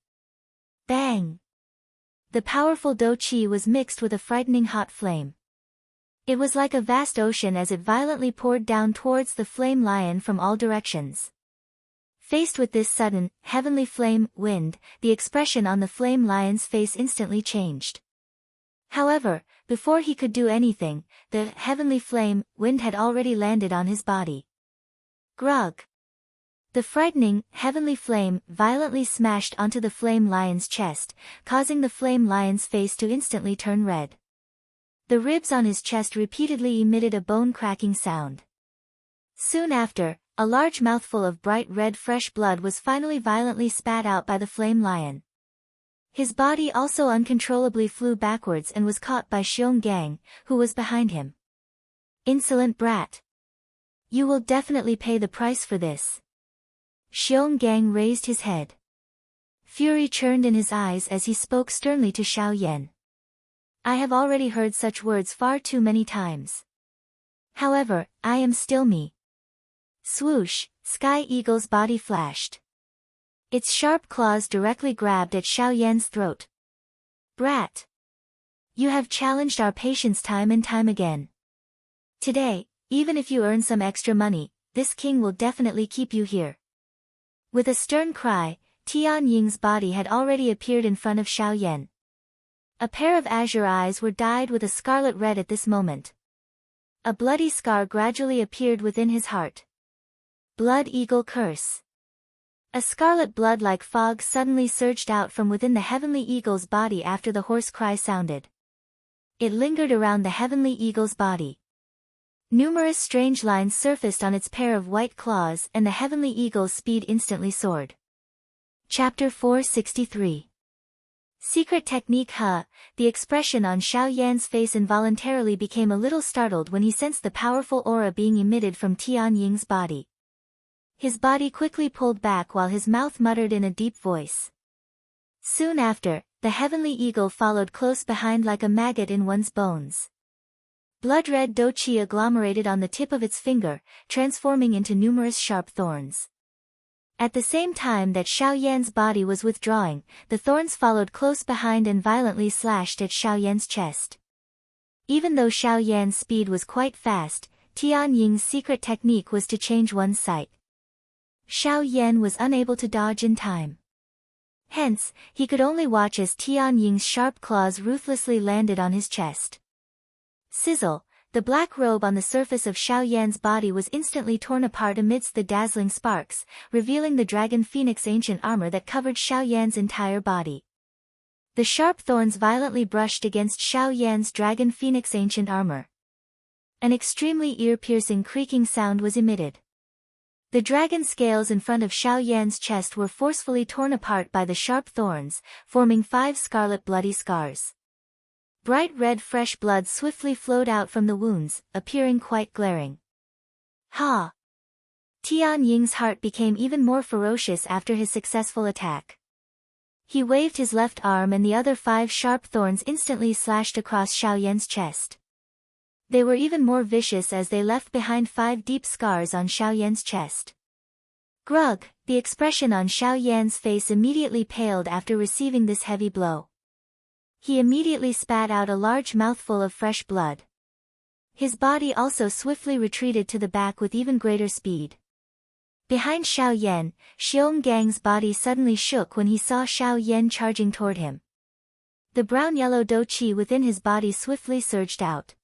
Bang! The powerful dou qi was mixed with a frightening hot flame. It was like a vast ocean as it violently poured down towards the flame lion from all directions. Faced with this sudden, heavenly flame wind, the expression on the flame lion's face instantly changed. However, before he could do anything, the heavenly flame wind had already landed on his body. Grog! The frightening, heavenly flame violently smashed onto the flame lion's chest, causing the flame lion's face to instantly turn red. The ribs on his chest repeatedly emitted a bone-cracking sound. Soon after, a large mouthful of bright red fresh blood was finally violently spat out by the flame lion. His body also uncontrollably flew backwards and was caught by Xiong Gang, who was behind him. Insolent brat. You will definitely pay the price for this. Xiong Gang raised his head. Fury churned in his eyes as he spoke sternly to Xiao Yan. I have already heard such words far too many times. However, I am still me. Swoosh, Sky Eagle's body flashed. Its sharp claws directly grabbed at Xiao Yan's throat. Brat. You have challenged our patience time and time again. Today, even if you earn some extra money, this king will definitely keep you here. With a stern cry, Tian Ying's body had already appeared in front of Xiao Yan. A pair of azure eyes were dyed with a scarlet red at this moment. A bloody scar gradually appeared within his heart. Blood Eagle Curse. A scarlet blood like fog suddenly surged out from within the heavenly eagle's body after the hoarse cry sounded. It lingered around the heavenly eagle's body. Numerous strange lines surfaced on its pair of white claws and the heavenly eagle's speed instantly soared. Chapter 463. Secret Technique. The expression on Xiao Yan's face involuntarily became a little startled when he sensed the powerful aura being emitted from Tian Ying's body. His body quickly pulled back while his mouth muttered in a deep voice. Soon after, the heavenly eagle followed close behind like a maggot in one's bones. Blood-red doqi agglomerated on the tip of its finger, transforming into numerous sharp thorns. At the same time that Xiao Yan's body was withdrawing, the thorns followed close behind and violently slashed at Xiao Yan's chest. Even though Xiao Yan's speed was quite fast, Tian Ying's secret technique was to change one's sight. Xiao Yan was unable to dodge in time. Hence, he could only watch as Tian Ying's sharp claws ruthlessly landed on his chest. Sizzle, the black robe on the surface of Xiao Yan's body was instantly torn apart amidst the dazzling sparks, revealing the Dragon Phoenix ancient armor that covered Xiao Yan's entire body. The sharp thorns violently brushed against Xiao Yan's Dragon Phoenix ancient armor. An extremely ear-piercing creaking sound was emitted. The dragon scales in front of Xiao Yan's chest were forcefully torn apart by the sharp thorns, forming 5 scarlet bloody scars. Bright red fresh blood swiftly flowed out from the wounds, appearing quite glaring. Ha! Tian Ying's heart became even more ferocious after his successful attack. He waved his left arm and the other 5 sharp thorns instantly slashed across Xiao Yan's chest. They were even more vicious as they left behind 5 deep scars on Xiao Yan's chest. Grug, the expression on Xiao Yan's face immediately paled after receiving this heavy blow. He immediately spat out a large mouthful of fresh blood. His body also swiftly retreated to the back with even greater speed. Behind Xiao Yan, Xiong Gang's body suddenly shook when he saw Xiao Yan charging toward him. The brown-yellow doqi within his body swiftly surged out.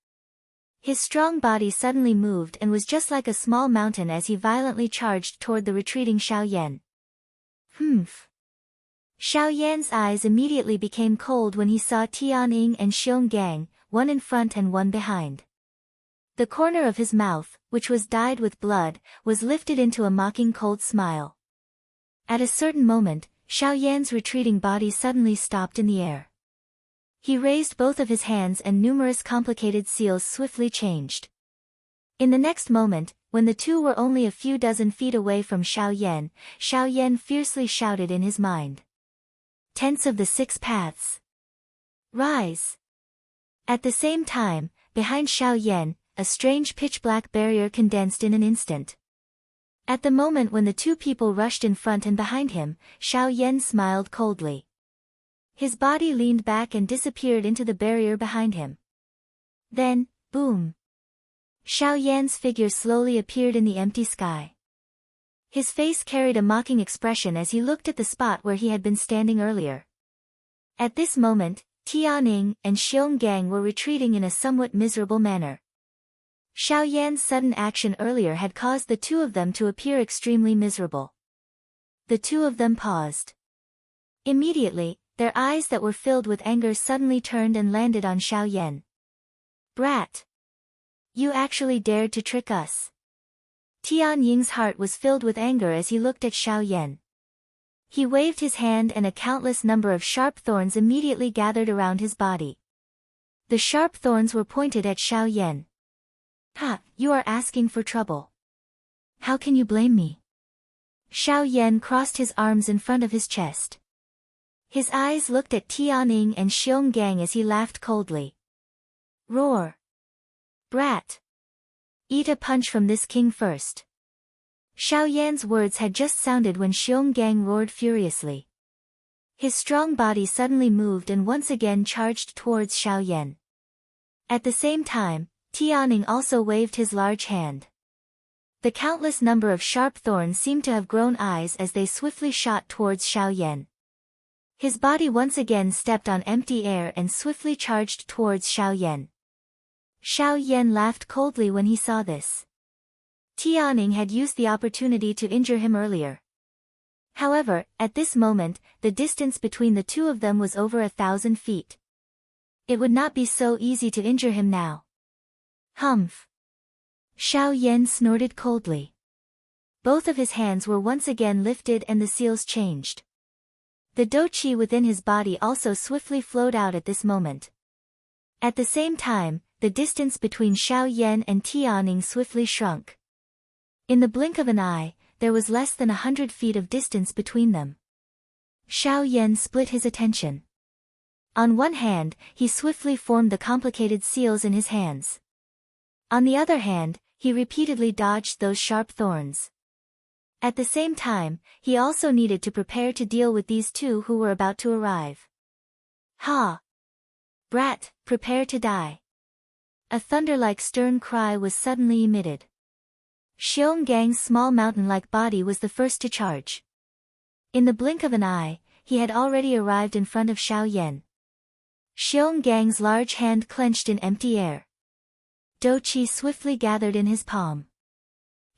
His strong body suddenly moved and was just like a small mountain as he violently charged toward the retreating Xiao Yan. Humph. Xiao Yan's eyes immediately became cold when he saw Tian Ying and Xiong Gang, one in front and one behind. The corner of his mouth, which was dyed with blood, was lifted into a mocking cold smile. At a certain moment, Xiao Yan's retreating body suddenly stopped in the air. He raised both of his hands and numerous complicated seals swiftly changed. In the next moment, when the two were only a few dozen feet away from Xiao Yan fiercely shouted in his mind. Tense of the 6 paths. Rise! At the same time, behind Xiao Yan, a strange pitch-black barrier condensed in an instant. At the moment when the 2 people rushed in front and behind him, Xiao Yan smiled coldly. His body leaned back and disappeared into the barrier behind him. Then, boom! Xiao Yan's figure slowly appeared in the empty sky. His face carried a mocking expression as he looked at the spot where he had been standing earlier. At this moment, Tian Ying and Xiong Gang were retreating in a somewhat miserable manner. Xiao Yan's sudden action earlier had caused the 2 of them to appear extremely miserable. The 2 of them paused. Immediately, their eyes that were filled with anger suddenly turned and landed on Xiao Yan. Brat! You actually dared to trick us. Tian Ying's heart was filled with anger as he looked at Xiao Yan. He waved his hand and a countless number of sharp thorns immediately gathered around his body. The sharp thorns were pointed at Xiao Yan. Ha, you are asking for trouble. How can you blame me? Xiao Yan crossed his arms in front of his chest. His eyes looked at Tianing and Xiong Gang as he laughed coldly. Roar! Brat! Eat a punch from this king first. Xiao Yan's words had just sounded when Xiong Gang roared furiously. His strong body suddenly moved and once again charged towards Xiao Yan. At the same time, Tianing also waved his large hand. The countless number of sharp thorns seemed to have grown eyes as they swiftly shot towards Xiao Yan. His body once again stepped on empty air and swiftly charged towards Xiao Yan. Xiao Yan laughed coldly when he saw this. Tianing had used the opportunity to injure him earlier. However, at this moment, the distance between the two of them was over 1,000 feet. It would not be so easy to injure him now. Humph! Xiao Yan snorted coldly. Both of his hands were once again lifted and the seals changed. The dou-qi within his body also swiftly flowed out at this moment. At the same time, the distance between Xiao Yan and Tianing swiftly shrunk. In the blink of an eye, there was less than 100 feet of distance between them. Xiao Yan split his attention. On one hand, he swiftly formed the complicated seals in his hands. On the other hand, he repeatedly dodged those sharp thorns. At the same time, he also needed to prepare to deal with these two who were about to arrive. Ha! Brat, prepare to die. A thunder-like stern cry was suddenly emitted. Xiong Gang's small mountain-like body was the first to charge. In the blink of an eye, he had already arrived in front of Xiao Yan. Xiong Gang's large hand clenched in empty air. Dou-qi swiftly gathered in his palm.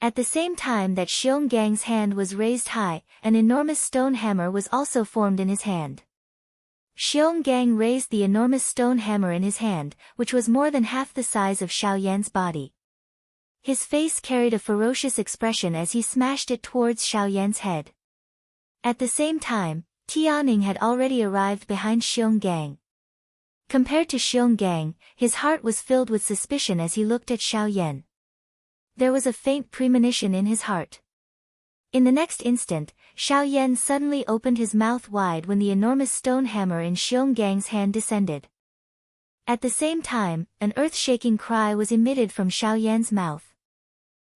At the same time that Xiong Gang's hand was raised high, an enormous stone hammer was also formed in his hand. Xiong Gang raised the enormous stone hammer in his hand, which was more than half the size of Xiao Yan's body. His face carried a ferocious expression as he smashed it towards Xiao Yan's head. At the same time, Tianing had already arrived behind Xiong Gang. Compared to Xiong Gang, his heart was filled with suspicion as he looked at Xiao Yan. There was a faint premonition in his heart. In the next instant, Xiao Yan suddenly opened his mouth wide when the enormous stone hammer in Xiong Gang's hand descended. At the same time, an earth-shaking cry was emitted from Xiao Yan's mouth.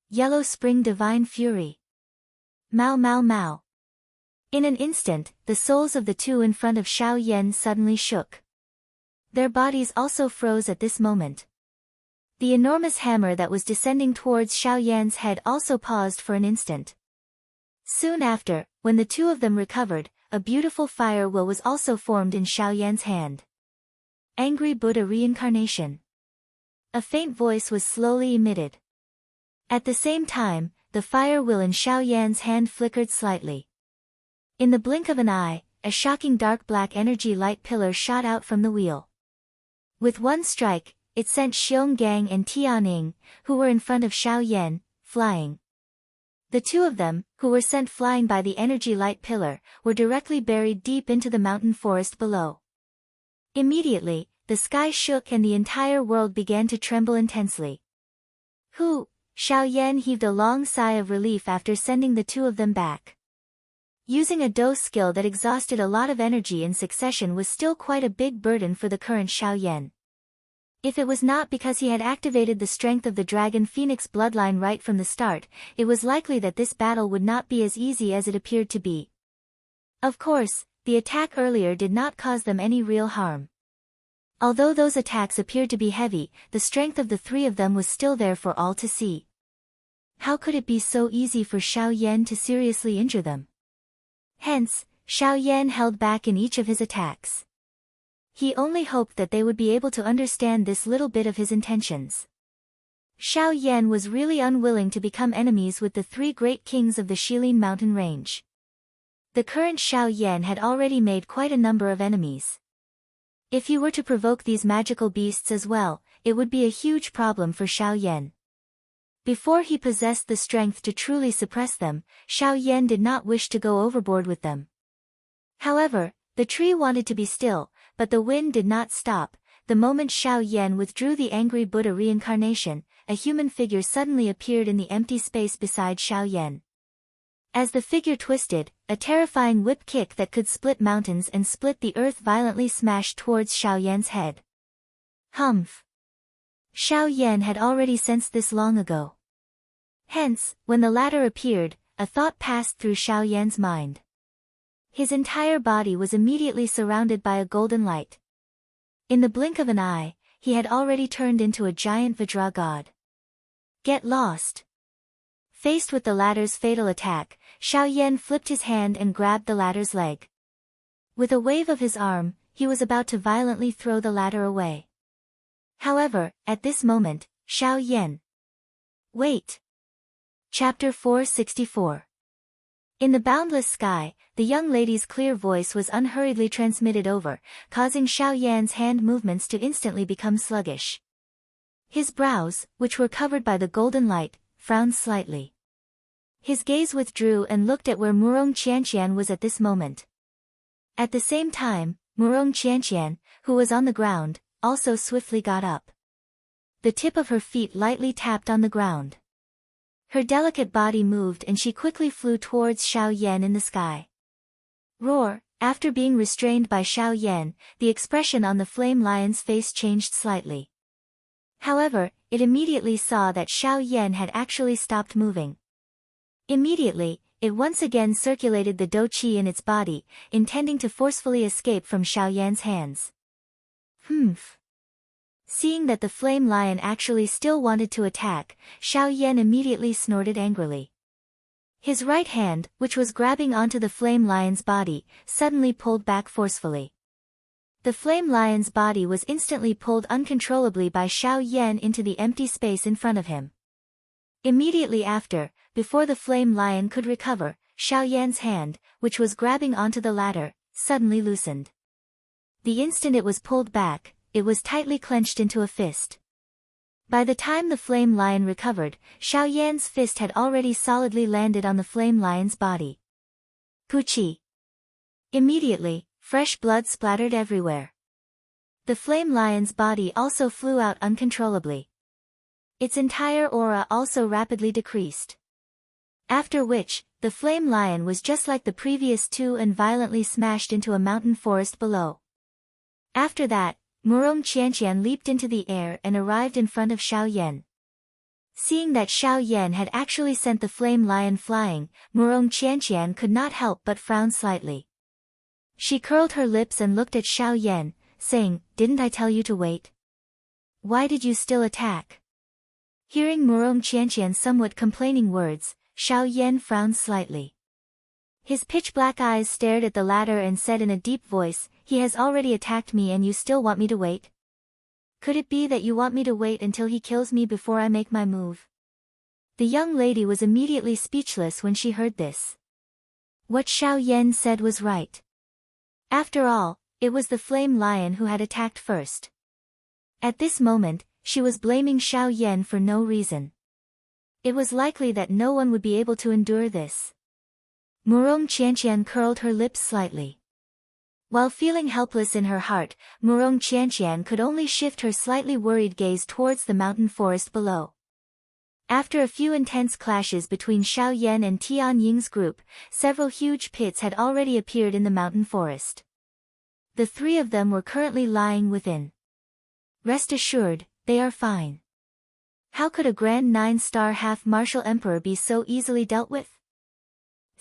Yellow Spring Divine Fury. Mao Mao Mao. In an instant, the souls of the two in front of Xiao Yan suddenly shook. Their bodies also froze at this moment. The enormous hammer that was descending towards Xiao Yan's head also paused for an instant. Soon after, when the two of them recovered, a beautiful fire will was also formed in Xiao Yan's hand. Angry Buddha Reincarnation. A faint voice was slowly emitted. At the same time, the fire will in Xiao Yan's hand flickered slightly. In the blink of an eye, a shocking dark black energy light pillar shot out from the wheel. With one strike, it sent Xiong Gang and Tianing, who were in front of Xiao Yan, flying. The two of them, who were sent flying by the energy light pillar, were directly buried deep into the mountain forest below. Immediately, the sky shook and the entire world began to tremble intensely. Hu! Xiao Yan heaved a long sigh of relief after sending the two of them back. Using a dou skill that exhausted a lot of energy in succession was still quite a big burden for the current Xiao Yan. If it was not because he had activated the strength of the Dragon Phoenix bloodline right from the start, it was likely that this battle would not be as easy as it appeared to be. Of course, the attack earlier did not cause them any real harm. Although those attacks appeared to be heavy, the strength of the three of them was still there for all to see. How could it be so easy for Xiao Yan to seriously injure them? Hence, Xiao Yan held back in each of his attacks. He only hoped that they would be able to understand this little bit of his intentions. Xiao Yan was really unwilling to become enemies with the three great kings of the Shilin mountain range. The current Xiao Yan had already made quite a number of enemies. If he were to provoke these magical beasts as well, it would be a huge problem for Xiao Yan. Before he possessed the strength to truly suppress them, Xiao Yan did not wish to go overboard with them. However, the tree wanted to be still, but the wind did not stop, the moment Xiao Yan withdrew the angry Buddha reincarnation, a human figure suddenly appeared in the empty space beside Xiao Yan. As the figure twisted, a terrifying whip kick that could split mountains and split the earth violently smashed towards Xiao Yan's head. Humph! Xiao Yan had already sensed this long ago. Hence, when the latter appeared, a thought passed through Xiao Yan's mind. His entire body was immediately surrounded by a golden light. In the blink of an eye, he had already turned into a giant Vajra god. Get lost! Faced with the latter's fatal attack, Xiao Yan flipped his hand and grabbed the latter's leg. With a wave of his arm, he was about to violently throw the latter away. However, at this moment, Xiao Yan. Wait! Chapter 464. In the boundless sky, the young lady's clear voice was unhurriedly transmitted over, causing Xiao Yan's hand movements to instantly become sluggish. His brows, which were covered by the golden light, frowned slightly. His gaze withdrew and looked at where Murong Qianqian was at this moment. At the same time, Murong Qianqian, who was on the ground, also swiftly got up. The tip of her feet lightly tapped on the ground. Her delicate body moved and she quickly flew towards Xiao Yan in the sky. Roar! After being restrained by Xiao Yan, the expression on the flame lion's face changed slightly. However, it immediately saw that Xiao Yan had actually stopped moving. Immediately, it once again circulated the dou qi in its body, intending to forcefully escape from Xiao Yan's hands. Humph! Seeing that the flame lion actually still wanted to attack, Xiao Yan immediately snorted angrily. His right hand, which was grabbing onto the flame lion's body, suddenly pulled back forcefully. The flame lion's body was instantly pulled uncontrollably by Xiao Yan into the empty space in front of him. Immediately after, before the flame lion could recover, Xiao Yan's hand, which was grabbing onto the ladder, suddenly loosened. The instant it was pulled back, it was tightly clenched into a fist. By the time the flame lion recovered, Xiao Yan's fist had already solidly landed on the flame lion's body. Puchi! Immediately, fresh blood splattered everywhere. The flame lion's body also flew out uncontrollably. Its entire aura also rapidly decreased. After which, the flame lion was just like the previous two and violently smashed into a mountain forest below. After that, Murong Qianqian leaped into the air and arrived in front of Xiao Yan. Seeing that Xiao Yan had actually sent the flame lion flying, Murong Qianqian could not help but frown slightly. She curled her lips and looked at Xiao Yan, saying, "Didn't I tell you to wait? Why did you still attack?" Hearing Murong Qianqian's somewhat complaining words, Xiao Yan frowned slightly. His pitch-black eyes stared at the latter and said in a deep voice, "He has already attacked me and you still want me to wait? Could it be that you want me to wait until he kills me before I make my move?" The young lady was immediately speechless when she heard this. What Xiao Yan said was right. After all, it was the flame lion who had attacked first. At this moment, she was blaming Xiao Yan for no reason. It was likely that no one would be able to endure this. Murong Qianqian curled her lips slightly. While feeling helpless in her heart, Murong Qianqian could only shift her slightly worried gaze towards the mountain forest below. After a few intense clashes between Xiao Yan and Tian Ying's group, several huge pits had already appeared in the mountain forest. The three of them were currently lying within. Rest assured, they are fine. How could a grand 9-star half-martial emperor be so easily dealt with?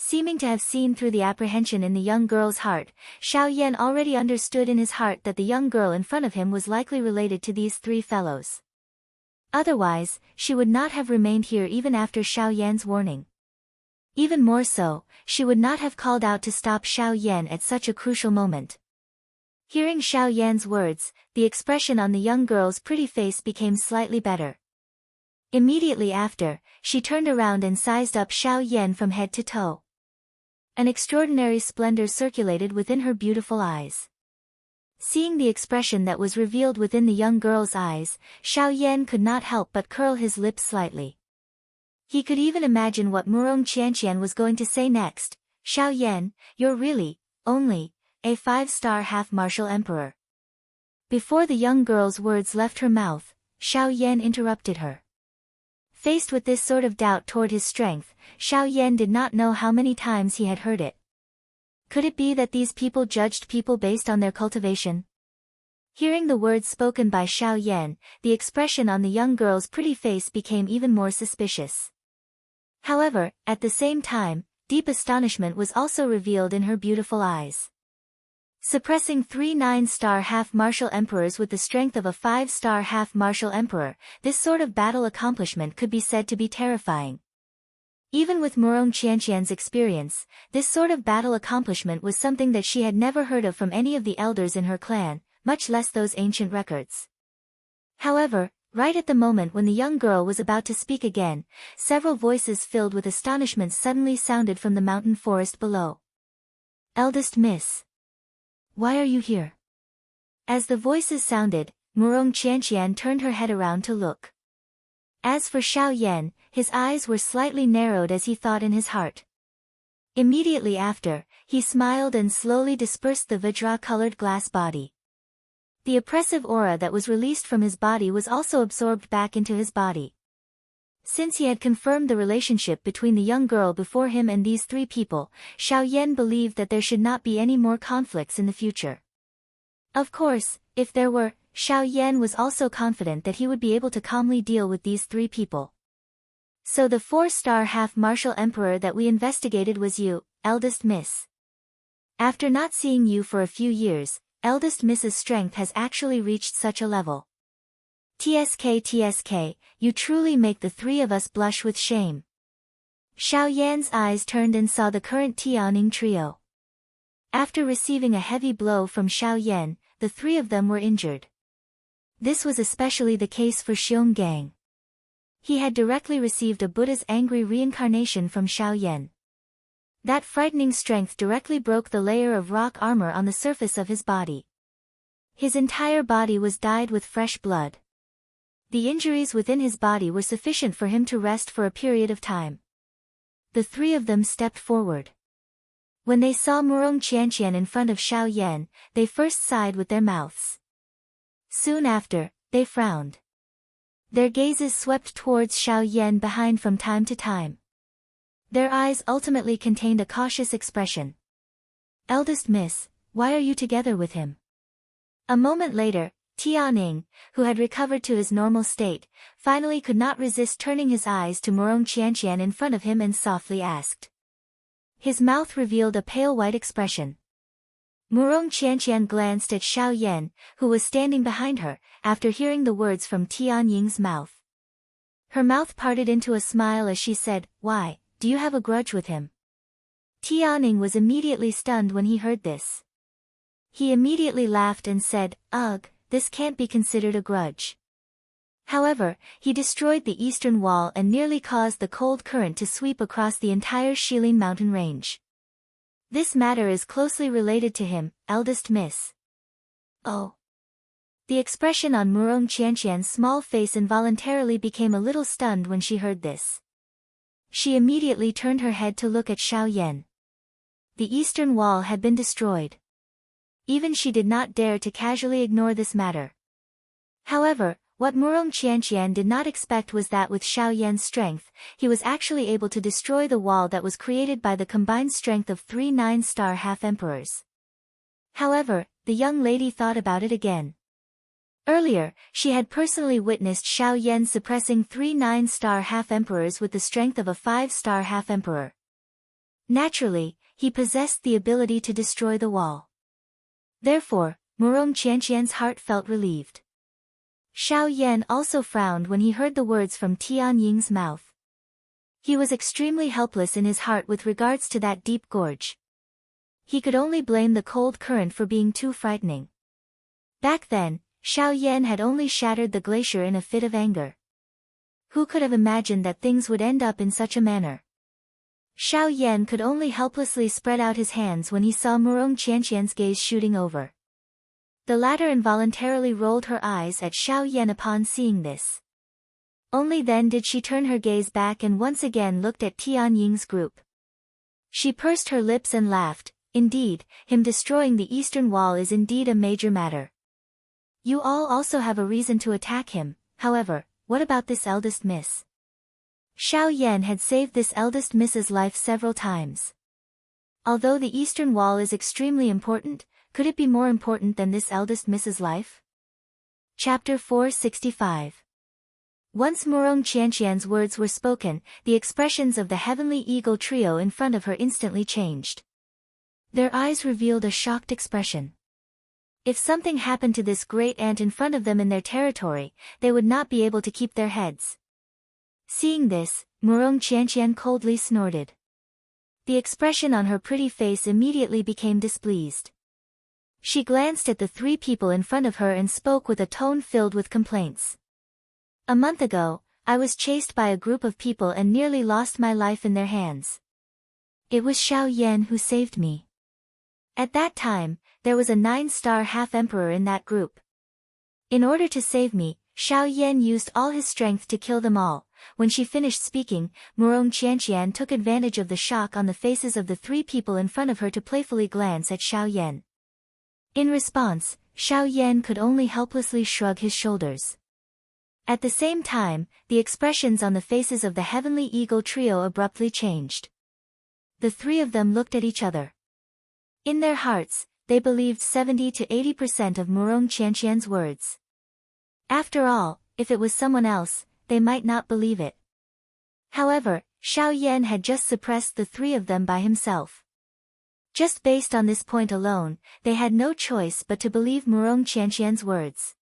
Seeming to have seen through the apprehension in the young girl's heart, Xiao Yan already understood in his heart that the young girl in front of him was likely related to these three fellows. Otherwise, she would not have remained here even after Xiao Yan's warning. Even more so, she would not have called out to stop Xiao Yan at such a crucial moment. Hearing Xiao Yan's words, the expression on the young girl's pretty face became slightly better. Immediately after, she turned around and sized up Xiao Yan from head to toe. An extraordinary splendor circulated within her beautiful eyes. Seeing the expression that was revealed within the young girl's eyes, Xiao Yan could not help but curl his lips slightly. He could even imagine what Murong Qianqian was going to say next. "Xiao Yan, you're really, only, a 5-star half-martial emperor. Before the young girl's words left her mouth, Xiao Yan interrupted her. Faced with this sort of doubt toward his strength, Xiao Yan did not know how many times he had heard it. Could it be that these people judged people based on their cultivation? Hearing the words spoken by Xiao Yan, the expression on the young girl's pretty face became even more suspicious. However, at the same time, deep astonishment was also revealed in her beautiful eyes. Suppressing 3 9-star half-martial emperors with the strength of a 5-star half-martial emperor, this sort of battle accomplishment could be said to be terrifying. Even with Murong Qianqian's experience, this sort of battle accomplishment was something that she had never heard of from any of the elders in her clan, much less those ancient records. However, right at the moment when the young girl was about to speak again, several voices filled with astonishment suddenly sounded from the mountain forest below. "Eldest Miss. Why are you here?" As the voices sounded, Murong Qianqian turned her head around to look. As for Xiao Yan, his eyes were slightly narrowed as he thought in his heart. Immediately after, he smiled and slowly dispersed the Vajra-colored glass body. The oppressive aura that was released from his body was also absorbed back into his body. Since he had confirmed the relationship between the young girl before him and these 3 people, Xiao Yan believed that there should not be any more conflicts in the future. Of course, if there were, Xiao Yan was also confident that he would be able to calmly deal with these 3 people. "So the 4-star half-martial emperor that we investigated was you, eldest miss. After not seeing you for a few years, eldest Miss's strength has actually reached such a level. TSK, you truly make the 3 of us blush with shame." Xiao Yan's eyes turned and saw the current Tianing trio. After receiving a heavy blow from Xiao Yan, the 3 of them were injured. This was especially the case for Xiong Gang. He had directly received a Buddha's angry reincarnation from Xiao Yan. That frightening strength directly broke the layer of rock armor on the surface of his body. His entire body was dyed with fresh blood. The injuries within his body were sufficient for him to rest for a period of time. The 3 of them stepped forward. When they saw Murong Qianqian in front of Xiao Yan, they first sighed with their mouths. Soon after, they frowned. Their gazes swept towards Xiao Yan behind from time to time. Their eyes ultimately contained a cautious expression. "Eldest Miss, why are you together with him?" A moment later, Tianing, who had recovered to his normal state, finally could not resist turning his eyes to Murong Qianqian in front of him and softly asked. His mouth revealed a pale white expression. Murong Qianqian glanced at Xiao Yan, who was standing behind her, after hearing the words from Tianying's mouth. Her mouth parted into a smile as she said, "Why, do you have a grudge with him?" Tianing was immediately stunned when he heard this. He immediately laughed and said, "Ugh, this can't be considered a grudge." However, he destroyed the eastern wall and nearly caused the cold current to sweep across the entire Shilin mountain range. This matter is closely related to him, eldest miss. Oh. The expression on Murong Qianqian's small face involuntarily became a little stunned when she heard this. She immediately turned her head to look at Xiao Yan. The eastern wall had been destroyed. Even she did not dare to casually ignore this matter. However, what Murong Qianqian did not expect was that with Xiao Yan's strength, he was actually able to destroy the wall that was created by the combined strength of 3 9-star half-emperors. However, the young lady thought about it again. Earlier, she had personally witnessed Xiao Yan suppressing 3 9-star half-emperors with the strength of a 5-star half-emperor. Naturally, he possessed the ability to destroy the wall. Therefore, Murong Qianqian's heart felt relieved. Xiao Yan also frowned when he heard the words from Tianying's mouth. He was extremely helpless in his heart with regards to that deep gorge. He could only blame the cold current for being too frightening. Back then, Xiao Yan had only shattered the glacier in a fit of anger. Who could have imagined that things would end up in such a manner? Xiao Yan could only helplessly spread out his hands when he saw Murong Qianqian's gaze shooting over. The latter involuntarily rolled her eyes at Xiao Yan upon seeing this. Only then did she turn her gaze back and once again looked at Tianying's group. She pursed her lips and laughed. Indeed, him destroying the eastern wall is indeed a major matter. You all also have a reason to attack him, however, what about this eldest miss? Xiao Yan had saved this eldest miss's life several times. Although the eastern wall is extremely important, could it be more important than this eldest miss's life? Chapter 465. Once Murong Qianqian's words were spoken, the expressions of the heavenly eagle trio in front of her instantly changed. Their eyes revealed a shocked expression. If something happened to this great ant in front of them in their territory, they would not be able to keep their heads. Seeing this, Murong Qianqian coldly snorted. The expression on her pretty face immediately became displeased. She glanced at the three people in front of her and spoke with a tone filled with complaints. A month ago, I was chased by a group of people and nearly lost my life in their hands. It was Xiao Yan who saved me. At that time, there was a 9-star half-emperor in that group. In order to save me, Xiao Yan used all his strength to kill them all. When she finished speaking, Murong Qianqian took advantage of the shock on the faces of the three people in front of her to playfully glance at Xiao Yan. In response, Xiao Yan could only helplessly shrug his shoulders. At the same time, the expressions on the faces of the heavenly eagle trio abruptly changed. The three of them looked at each other. In their hearts, they believed 70 to 80% of Murong Qianqian's words. After all, if it was someone else, they might not believe it. However, Xiao Yan had just suppressed the three of them by himself. Just based on this point alone, they had no choice but to believe Murong Qianqian's words.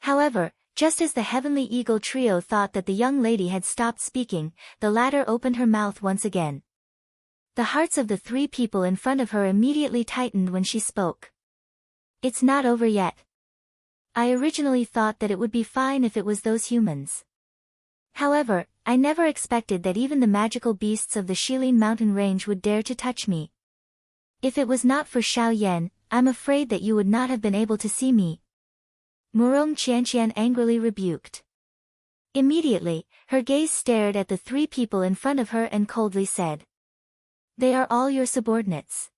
However, just as the heavenly eagle trio thought that the young lady had stopped speaking, the latter opened her mouth once again. The hearts of the three people in front of her immediately tightened when she spoke. It's not over yet. I originally thought that it would be fine if it was those humans. However, I never expected that even the magical beasts of the Shilin mountain range would dare to touch me. If it was not for Xiao Yan, I'm afraid that you would not have been able to see me. Murong Qianqian angrily rebuked. Immediately, her gaze stared at the three people in front of her and coldly said, "They are all your subordinates.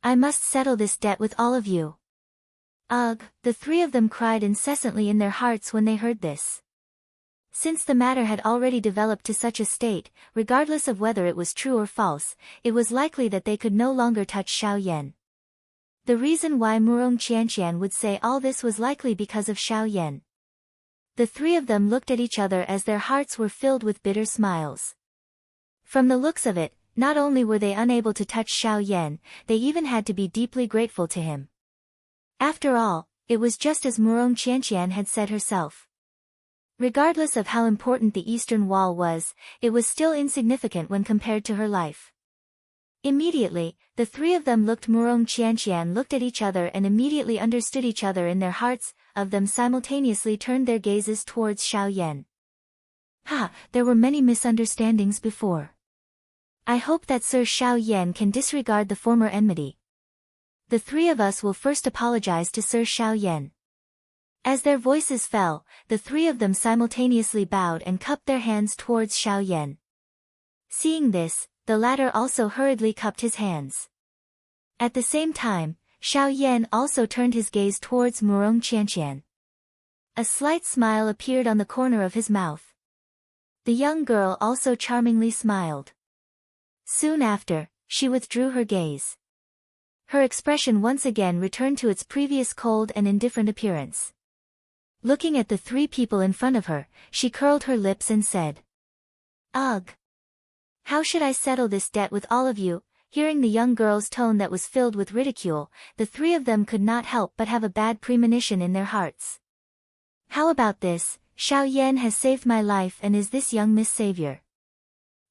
I must settle this debt with all of you." Ugh, the three of them cried incessantly in their hearts when they heard this. Since the matter had already developed to such a state, regardless of whether it was true or false, it was likely that they could no longer touch Xiao Yan. The reason why Murong Qianqian would say all this was likely because of Xiao Yan. The three of them looked at each other as their hearts were filled with bitter smiles. From the looks of it, not only were they unable to touch Xiao Yan, they even had to be deeply grateful to him. After all, it was just as Murong Qianqian had said herself. Regardless of how important the Eastern Wall was, it was still insignificant when compared to her life. Immediately, the three of them Murong Qianqian looked at each other and immediately understood each other in their hearts, of them simultaneously turned their gazes towards Xiao Yan. There were many misunderstandings before. I hope that Sir Xiao Yan can disregard the former enmity. The three of us will first apologize to Sir Xiao Yan. As their voices fell, the three of them simultaneously bowed and cupped their hands towards Xiao Yan. Seeing this, the latter also hurriedly cupped his hands. At the same time, Xiao Yan also turned his gaze towards Murong Qianqian. A slight smile appeared on the corner of his mouth. The young girl also charmingly smiled. Soon after, she withdrew her gaze. Her expression once again returned to its previous cold and indifferent appearance. Looking at the three people in front of her, she curled her lips and said, "Ugh! How should I settle this debt with all of you?" Hearing the young girl's tone that was filled with ridicule, the three of them could not help but have a bad premonition in their hearts. How about this? Xiao Yan has saved my life and is this young Miss Savior.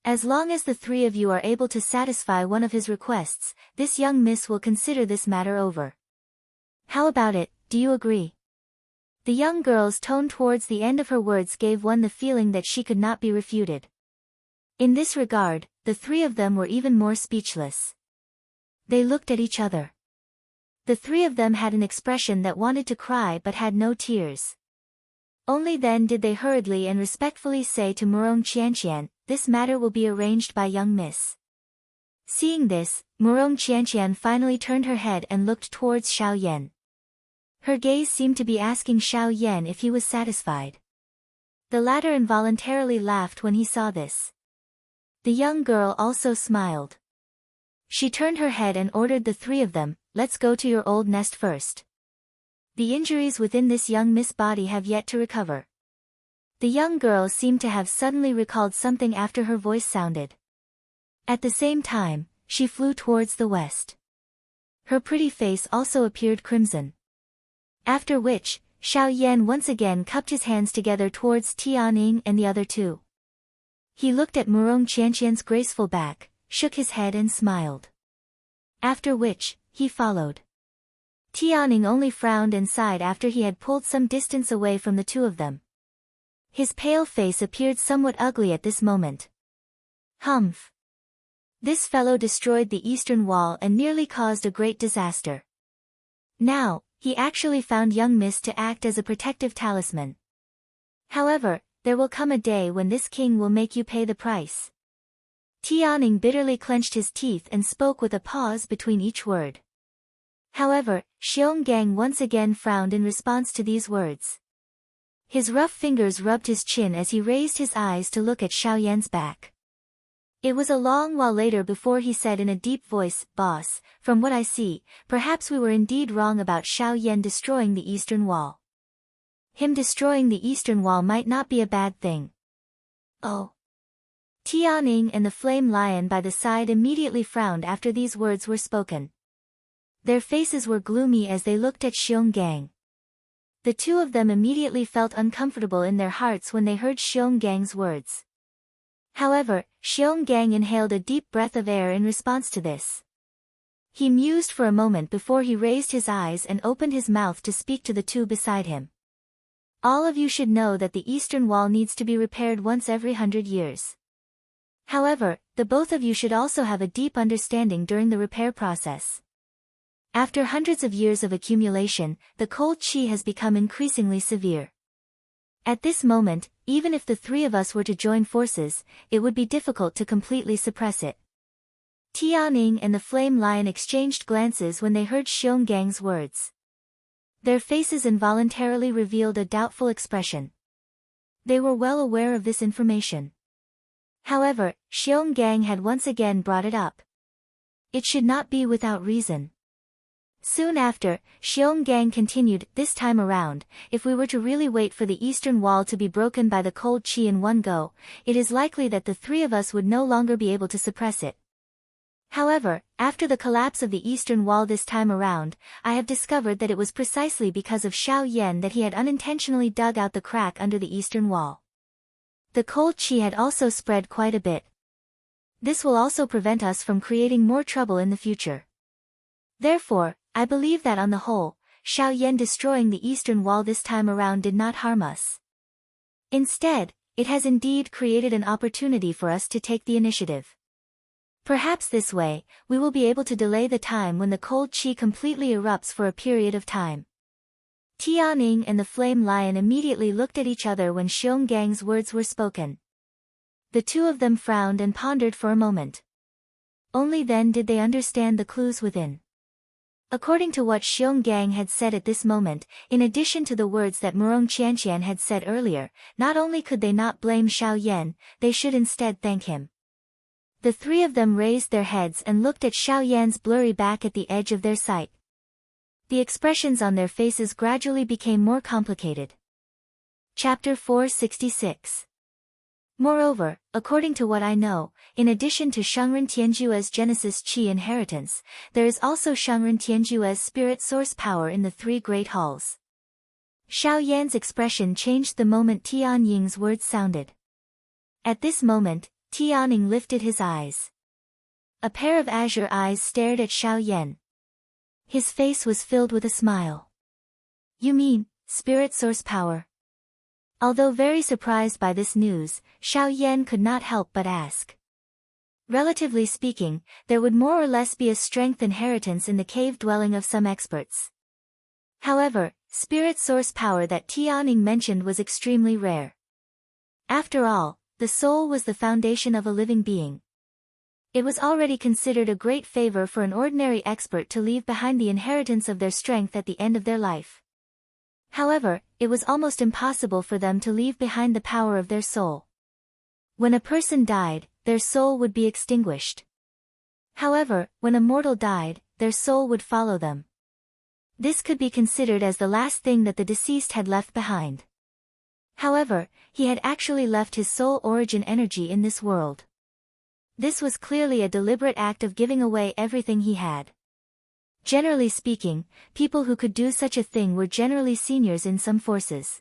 As long as the three of you are able to satisfy one of his requests, this young miss will consider this matter over. How about it, do you agree? The young girl's tone towards the end of her words gave one the feeling that she could not be refuted. In this regard, the three of them were even more speechless. They looked at each other. The three of them had an expression that wanted to cry but had no tears. Only then did they hurriedly and respectfully say to Murong Qianqian, "This matter will be arranged by young miss." Seeing this, Murong Qianqian finally turned her head and looked towards Xiao Yan. Her gaze seemed to be asking Xiao Yan if he was satisfied. The latter involuntarily laughed when he saw this. The young girl also smiled. She turned her head and ordered the three of them, "Let's go to your old nest first. The injuries within this young Miss body have yet to recover." The young girl seemed to have suddenly recalled something after her voice sounded. At the same time, she flew towards the west. Her pretty face also appeared crimson. After which, Xiao Yan once again cupped his hands together towards Tianning and the other two. He looked at Murong Qianqian's graceful back, shook his head and smiled. After which, he followed. Tianning only frowned and sighed after he had pulled some distance away from the two of them. His pale face appeared somewhat ugly at this moment. Humph! This fellow destroyed the eastern wall and nearly caused a great disaster. Now, he actually found young Miss to act as a protective talisman. However, there will come a day when this king will make you pay the price. Tianning bitterly clenched his teeth and spoke with a pause between each word. However, Xionggang once again frowned in response to these words. His rough fingers rubbed his chin as he raised his eyes to look at Xiao Yan's back. It was a long while later before he said in a deep voice, "Boss, from what I see, perhaps we were indeed wrong about Xiao Yan destroying the eastern wall. Him destroying the eastern wall might not be a bad thing." Oh. Tianning and the flame lion by the side immediately frowned after these words were spoken. Their faces were gloomy as they looked at Xionggang. The two of them immediately felt uncomfortable in their hearts when they heard Xiongang's words. However, Xionggang inhaled a deep breath of air in response to this. He mused for a moment before he raised his eyes and opened his mouth to speak to the two beside him. "All of you should know that the eastern wall needs to be repaired once every 100 years. However, the both of you should also have a deep understanding during the repair process. After hundreds of years of accumulation, the cold qi has become increasingly severe. At this moment, even if the three of us were to join forces, it would be difficult to completely suppress it." Tianning and the flame lion exchanged glances when they heard Xiongang's words. Their faces involuntarily revealed a doubtful expression. They were well aware of this information. However, Xionggang had once again brought it up. It should not be without reason. Soon after, Xionggang continued, "This time around, if we were to really wait for the eastern wall to be broken by the cold qi in one go, it is likely that the three of us would no longer be able to suppress it. However, after the collapse of the eastern wall this time around, I have discovered that it was precisely because of Xiao Yan that he had unintentionally dug out the crack under the eastern wall. The cold qi had also spread quite a bit. This will also prevent us from creating more trouble in the future. Therefore, I believe that on the whole, Xiao Yan destroying the eastern wall this time around did not harm us. Instead, it has indeed created an opportunity for us to take the initiative. Perhaps this way, we will be able to delay the time when the cold qi completely erupts for a period of time." Tianning and the flame lion immediately looked at each other when Xiongang's words were spoken. The two of them frowned and pondered for a moment. Only then did they understand the clues within. According to what Xionggang had said at this moment, in addition to the words that Murong Qianqian had said earlier, not only could they not blame Xiao Yan, they should instead thank him. The three of them raised their heads and looked at Xiao Yan's blurry back at the edge of their sight. The expressions on their faces gradually became more complicated. Chapter 466. Moreover, according to what I know, in addition to Shangren Tianjue's Genesis Qi inheritance, there is also Shangren Tianjue's spirit source power in the three great halls. Xiao Yan's expression changed the moment Tianying's words sounded. At this moment, Tianning lifted his eyes. A pair of azure eyes stared at Xiao Yan. His face was filled with a smile. "You mean, spirit source power?" Although very surprised by this news, Xiao Yan could not help but ask. Relatively speaking, there would more or less be a strength inheritance in the cave dwelling of some experts. However, spirit source power that Tianning mentioned was extremely rare. After all, the soul was the foundation of a living being. It was already considered a great favor for an ordinary expert to leave behind the inheritance of their strength at the end of their life. However, it was almost impossible for them to leave behind the power of their soul. When a person died, their soul would be extinguished. However, when a mortal died, their soul would follow them. This could be considered as the last thing that the deceased had left behind. However, he had actually left his soul origin energy in this world. This was clearly a deliberate act of giving away everything he had. Generally speaking, people who could do such a thing were generally seniors in some forces.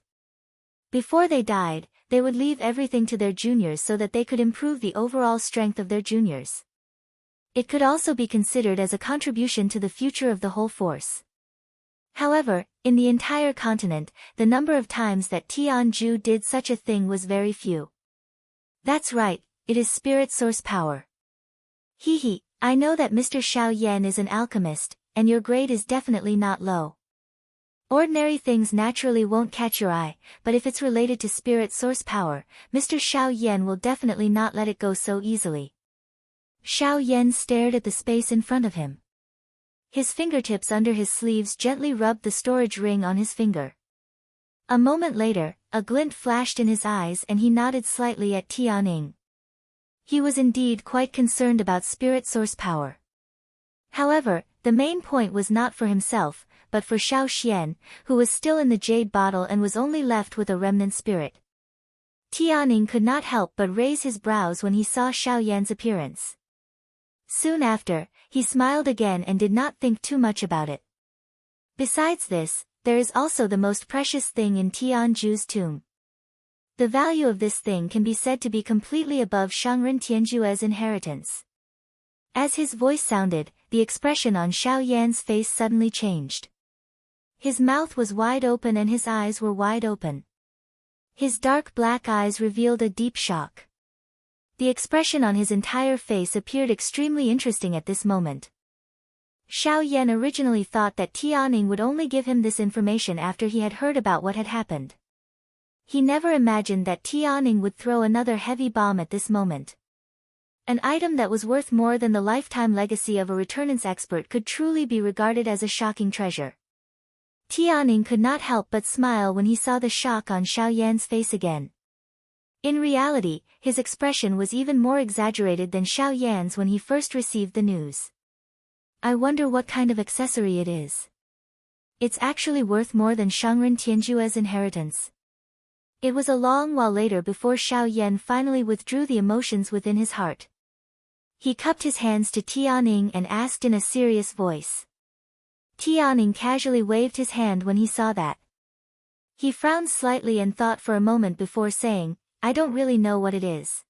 Before they died, they would leave everything to their juniors so that they could improve the overall strength of their juniors. It could also be considered as a contribution to the future of the whole force. However, in the entire continent, the number of times that Tianju did such a thing was very few. That's right, it is spirit source power. Hee, I know that Mr. Xiao Yan is an alchemist, and your grade is definitely not low. Ordinary things naturally won't catch your eye, but if it's related to spirit source power, Mr. Xiao Yan will definitely not let it go so easily. Xiao Yan stared at the space in front of him. His fingertips under his sleeves gently rubbed the storage ring on his finger. A moment later, a glint flashed in his eyes and he nodded slightly at Tianning. He was indeed quite concerned about spirit source power. However, the main point was not for himself, but for Xiao Xian, who was still in the jade bottle and was only left with a remnant spirit. Tianning could not help but raise his brows when he saw Xiao Yan's appearance. Soon after, he smiled again and did not think too much about it. Besides this, there is also the most precious thing in Tianju's tomb. The value of this thing can be said to be completely above Shangren Tianjue's inheritance. As his voice sounded, the expression on Xiao Yan's face suddenly changed. His mouth was wide open and his eyes were wide open. His dark black eyes revealed a deep shock. The expression on his entire face appeared extremely interesting at this moment. Xiao Yan originally thought that Tianning would only give him this information after he had heard about what had happened. He never imagined that Tianning would throw another heavy bomb at this moment. An item that was worth more than the lifetime legacy of a returnance expert could truly be regarded as a shocking treasure. Tianning could not help but smile when he saw the shock on Xiao Yan's face again. In reality, his expression was even more exaggerated than Xiao Yan's when he first received the news. I wonder what kind of accessory it is. It's actually worth more than Shangren Tianjue's inheritance. It was a long while later before Xiao Yan finally withdrew the emotions within his heart. He cupped his hands to Tianning and asked in a serious voice. Tianning casually waved his hand when he saw that. He frowned slightly and thought for a moment before saying, I don't really know what it is.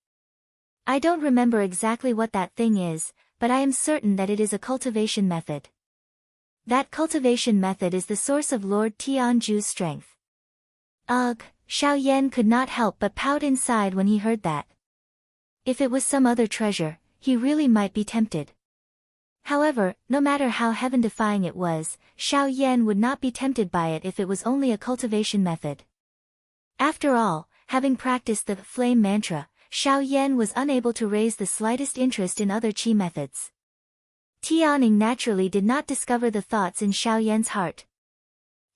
I don't remember exactly what that thing is, but I am certain that it is a cultivation method. That cultivation method is the source of Lord Tianju's strength. Ugh, Xiao Yan could not help but pout inside when he heard that. If it was some other treasure, he really might be tempted. However, no matter how heaven-defying it was, Xiao Yan would not be tempted by it if it was only a cultivation method. After all, having practiced the flame mantra, Xiao Yan was unable to raise the slightest interest in other qi methods. Tianning naturally did not discover the thoughts in Xiao Yan's heart.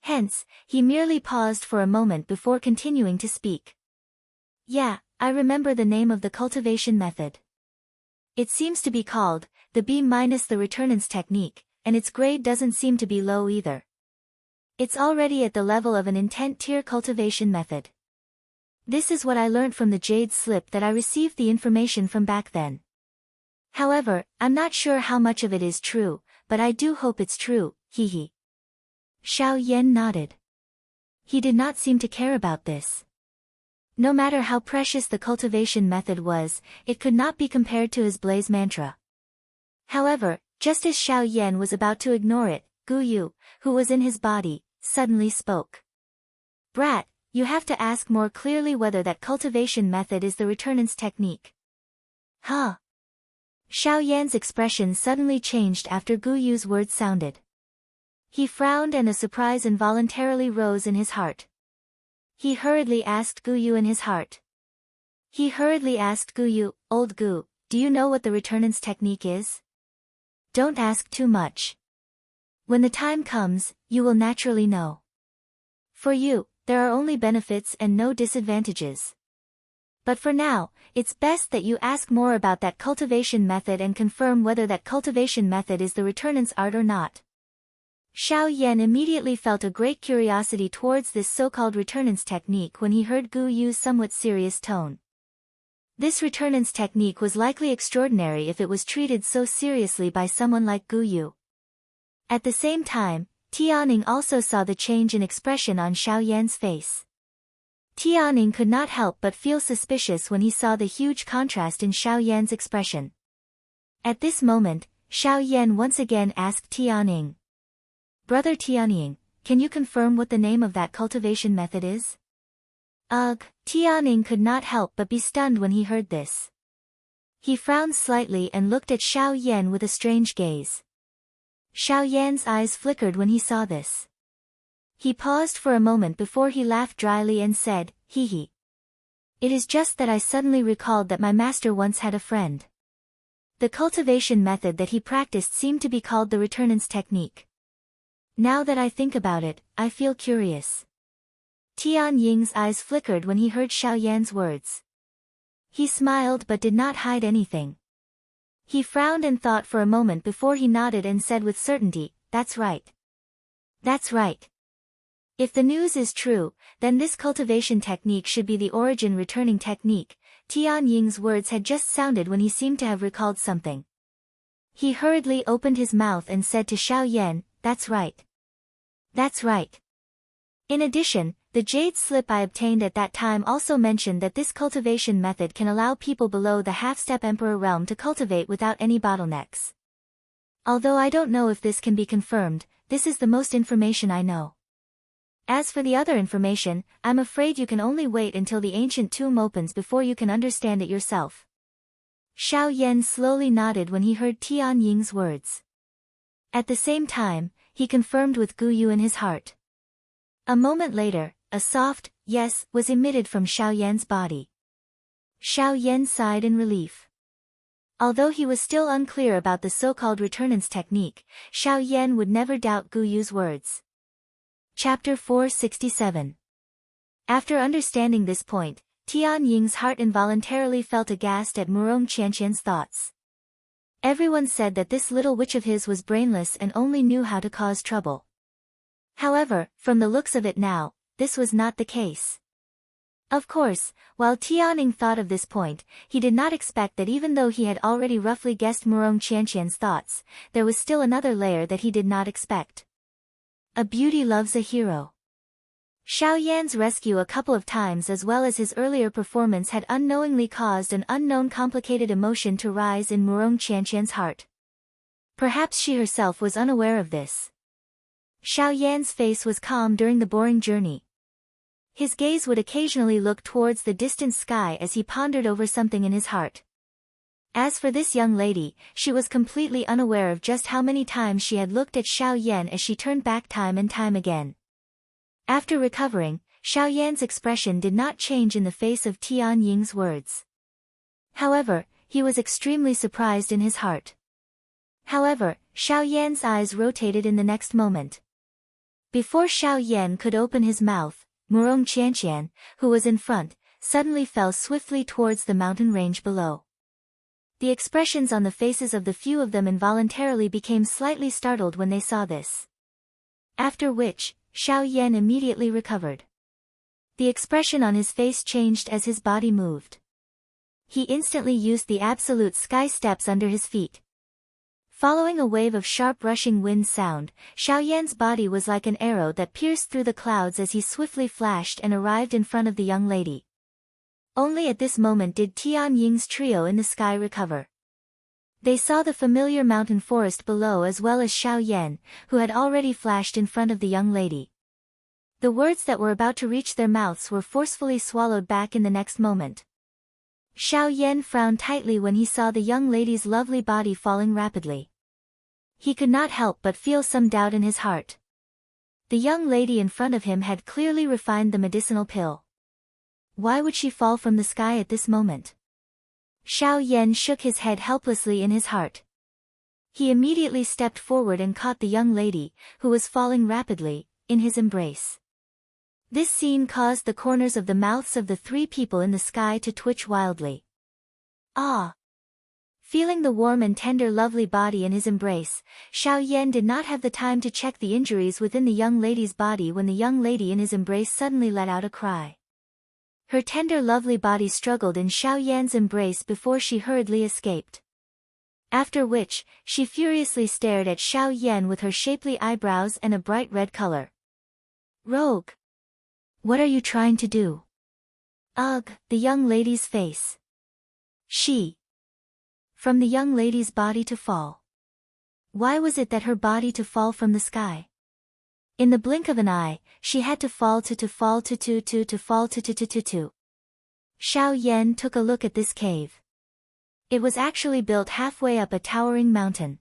Hence, he merely paused for a moment before continuing to speak. Yeah, I remember the name of the cultivation method. It seems to be called the B- the returnance technique, and its grade doesn't seem to be low either. It's already at the level of an intent tier cultivation method. This is what I learnt from the jade slip that I received the information from back then. However, I'm not sure how much of it is true, but I do hope it's true, hee. Xiao Yan nodded. He did not seem to care about this. No matter how precious the cultivation method was, it could not be compared to his blaze mantra. However, just as Xiao Yan was about to ignore it, Gu Yu, who was in his body, suddenly spoke. Brat, you have to ask more clearly whether that cultivation method is the returnance technique. Huh? Xiao Yan's expression suddenly changed after Gu Yu's words sounded. He frowned and a surprise involuntarily rose in his heart. He hurriedly asked Gu Yu in his heart. Old Gu, do you know what the returnance technique is? Don't ask too much. When the time comes, you will naturally know. For you, there are only benefits and no disadvantages. But for now, it's best that you ask more about that cultivation method and confirm whether that cultivation method is the returnant's art or not. Xiao Yan immediately felt a great curiosity towards this so-called returnant's technique when he heard Gu Yu's somewhat serious tone. This returnant's technique was likely extraordinary if it was treated so seriously by someone like Gu Yu. At the same time, Tianing also saw the change in expression on Xiao Yan's face. Tianing could not help but feel suspicious when he saw the huge contrast in Xiao Yan's expression. At this moment, Xiao Yan once again asked Tianing, "Brother Tianing, can you confirm what the name of that cultivation method is?" Ugh, Tianing could not help but be stunned when he heard this. He frowned slightly and looked at Xiao Yan with a strange gaze. Xiao Yan's eyes flickered when he saw this. He paused for a moment before he laughed dryly and said, "Hee hee. It is just that I suddenly recalled that my master once had a friend. The cultivation method that he practiced seemed to be called the returnant's technique. Now that I think about it, I feel curious." Tian Ying's eyes flickered when he heard Xiao Yan's words. He smiled but did not hide anything. He frowned and thought for a moment before he nodded and said with certainty, "That's right. That's right. If the news is true, then this cultivation technique should be the origin returning technique." Tian Ying's words had just sounded when he seemed to have recalled something. He hurriedly opened his mouth and said to Xiao Yan, "That's right. That's right." In addition, the jade slip I obtained at that time also mentioned that this cultivation method can allow people below the half-step emperor realm to cultivate without any bottlenecks. Although I don't know if this can be confirmed, this is the most information I know. As for the other information, I'm afraid you can only wait until the ancient tomb opens before you can understand it yourself. Xiao Yan slowly nodded when he heard Tian Ying's words. At the same time, he confirmed with Gu Yu in his heart. A moment later, a soft yes was emitted from Xiao Yan's body. Xiao Yan sighed in relief. Although he was still unclear about the so-called returnant's technique, Xiao Yan would never doubt Gu Yu's words. Chapter 467. After understanding this point, Tian Ying's heart involuntarily felt aghast at Murong Qianqian's thoughts. Everyone said that this little witch of his was brainless and only knew how to cause trouble. However, from the looks of it now, this was not the case. Of course, while Tianing thought of this point, he did not expect that even though he had already roughly guessed Murong Qianqian's thoughts, there was still another layer that he did not expect. A beauty loves a hero. Xiao Yan's rescue a couple of times as well as his earlier performance had unknowingly caused an unknown complicated emotion to rise in Murong Qianqian's heart. Perhaps she herself was unaware of this. Xiao Yan's face was calm during the boring journey. His gaze would occasionally look towards the distant sky as he pondered over something in his heart. As for this young lady, she was completely unaware of just how many times she had looked at Xiao Yan as she turned back time and time again. After recovering, Xiao Yan's expression did not change in the face of Tian Ying's words. However, he was extremely surprised in his heart. However, Xiao Yan's eyes rotated in the next moment. Before Xiao Yan could open his mouth, Murong Qianqian, who was in front, suddenly fell swiftly towards the mountain range below. The expressions on the faces of the few of them involuntarily became slightly startled when they saw this. After which, Xiao Yan immediately recovered. The expression on his face changed as his body moved. He instantly used the absolute sky steps under his feet. Following a wave of sharp rushing wind sound, Xiao Yan's body was like an arrow that pierced through the clouds as he swiftly flashed and arrived in front of the young lady. Only at this moment did Tian Ying's trio in the sky recover. They saw the familiar mountain forest below as well as Xiao Yan, who had already flashed in front of the young lady. The words that were about to reach their mouths were forcefully swallowed back in the next moment. Xiao Yan frowned tightly when he saw the young lady's lovely body falling rapidly. He could not help but feel some doubt in his heart. The young lady in front of him had clearly refined the medicinal pill. Why would she fall from the sky at this moment? Xiao Yan shook his head helplessly in his heart. He immediately stepped forward and caught the young lady, who was falling rapidly, in his embrace. This scene caused the corners of the mouths of the three people in the sky to twitch wildly. Ah! Feeling the warm and tender lovely body in his embrace, Xiao Yan did not have the time to check the injuries within the young lady's body when the young lady in his embrace suddenly let out a cry. Her tender lovely body struggled in Xiao Yan's embrace before she hurriedly escaped. After which, she furiously stared at Xiao Yan with her shapely eyebrows and a bright red color. Rogue! What are you trying to do? Ugh, the young lady's face. From the young lady's body to fall. Why was it that her body to fall from the sky? In the blink of an eye, she had to fall to fall to fall to. Xiao Yan took a look at this cave. It was actually built halfway up a towering mountain.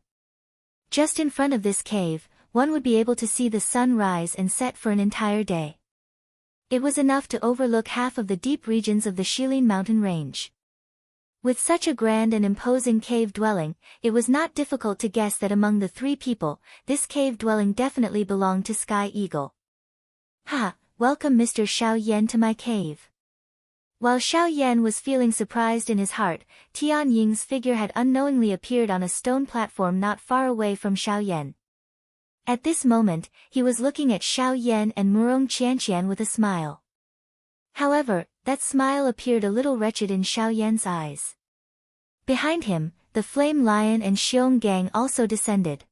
Just in front of this cave, one would be able to see the sun rise and set for an entire day. It was enough to overlook half of the deep regions of the Shilin mountain range. With such a grand and imposing cave dwelling, it was not difficult to guess that among the three people, this cave dwelling definitely belonged to Sky Eagle. Ha! Welcome Mr. Xiao Yan to my cave. While Xiao Yan was feeling surprised in his heart, Tian Ying's figure had unknowingly appeared on a stone platform not far away from Xiao Yan. At this moment, he was looking at Xiao Yan and Murong Qianqian with a smile. However, that smile appeared a little wretched in Xiao Yan's eyes. Behind him, the flame lion and Xiong Gang also descended.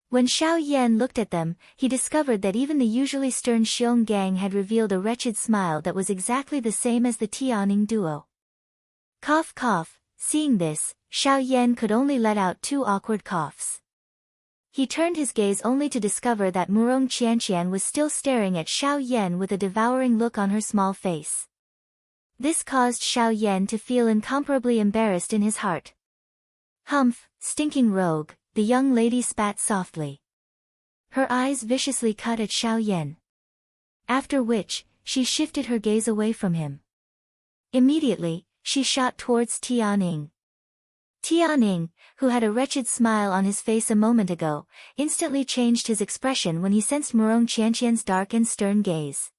When Xiao Yan looked at them, he discovered that even the usually stern Xiong Gang had revealed a wretched smile that was exactly the same as the Tianing duo. Cough cough, seeing this, Xiao Yan could only let out 2 awkward coughs. He turned his gaze only to discover that Murong Qianqian was still staring at Xiao Yan with a devouring look on her small face. This caused Xiao Yan to feel incomparably embarrassed in his heart. Humph, stinking rogue, the young lady spat softly. Her eyes viciously cut at Xiao Yan. After which, she shifted her gaze away from him. Immediately, she shot towards Tianing. Tianing, who had a wretched smile on his face a moment ago, instantly changed his expression when he sensed Murong Qianqian's dark and stern gaze.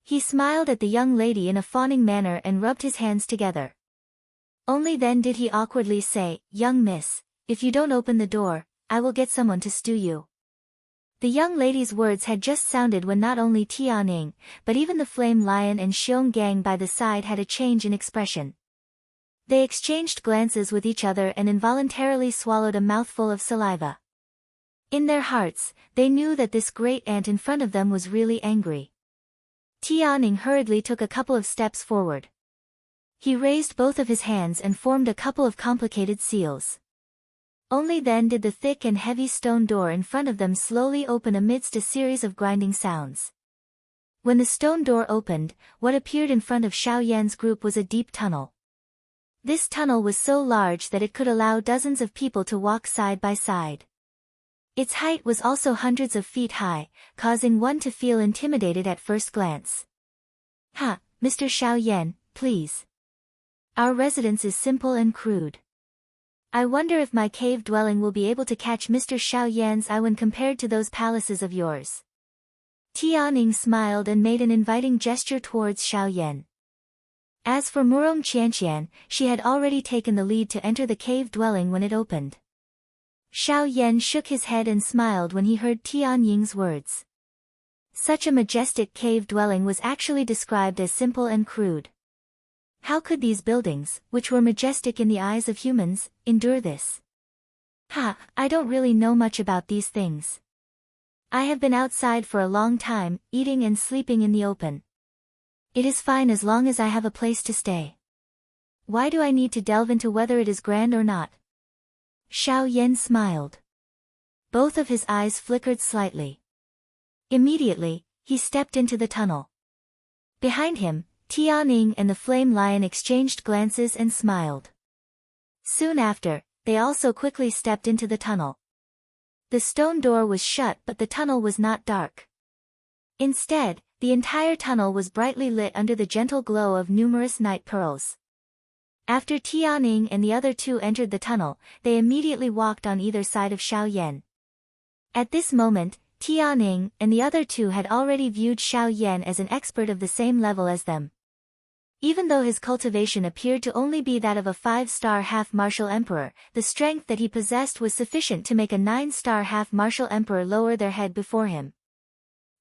He smiled at the young lady in a fawning manner and rubbed his hands together. Only then did he awkwardly say, "Young miss, if you don't open the door, I will get someone to stew you." The young lady's words had just sounded when not only Tianing, but even the flame lion and Xiong Gang by the side had a change in expression. They exchanged glances with each other and involuntarily swallowed a mouthful of saliva. In their hearts, they knew that this great ant in front of them was really angry. Tianing hurriedly took a couple of steps forward. He raised both of his hands and formed a couple of complicated seals. Only then did the thick and heavy stone door in front of them slowly open amidst a series of grinding sounds. When the stone door opened, what appeared in front of Xiao Yan's group was a deep tunnel. This tunnel was so large that it could allow dozens of people to walk side by side. Its height was also hundreds of feet high, causing one to feel intimidated at first glance. "Ha, Mr. Xiao Yan, please. Our residence is simple and crude. I wonder if my cave dwelling will be able to catch Mr. Xiao Yan's eye when compared to those palaces of yours." Tianing smiled and made an inviting gesture towards Xiao Yan. As for Murong Qianqian, she had already taken the lead to enter the cave dwelling when it opened. Xiao Yan shook his head and smiled when he heard Tian Ying's words. Such a majestic cave dwelling was actually described as simple and crude. How could these buildings, which were majestic in the eyes of humans, endure this? Ha, I don't really know much about these things. I have been outside for a long time, eating and sleeping in the open. It is fine as long as I have a place to stay. Why do I need to delve into whether it is grand or not? Xiao Yan smiled. Both of his eyes flickered slightly. Immediately, he stepped into the tunnel. Behind him, Tianing and the flame lion exchanged glances and smiled. Soon after, they also quickly stepped into the tunnel. The stone door was shut but the tunnel was not dark. Instead, the entire tunnel was brightly lit under the gentle glow of numerous night pearls. After Tianing and the other two entered the tunnel, they immediately walked on either side of Xiao Yan. At this moment, Tianning and the other two had already viewed Xiao Yan as an expert of the same level as them. Even though his cultivation appeared to only be that of a 5-star half-martial emperor, the strength that he possessed was sufficient to make a 9-star half-martial emperor lower their head before him.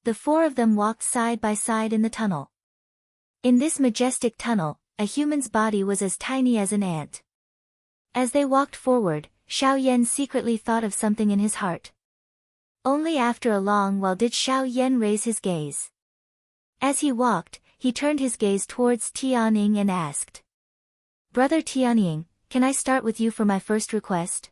The four of them walked side by side in the tunnel. In this majestic tunnel, a human's body was as tiny as an ant. As they walked forward, Xiao Yan secretly thought of something in his heart. Only after a long while did Xiao Yan raise his gaze. As he walked, he turned his gaze towards Tianning and asked, "Brother Tianning, can I start with you for my first request?"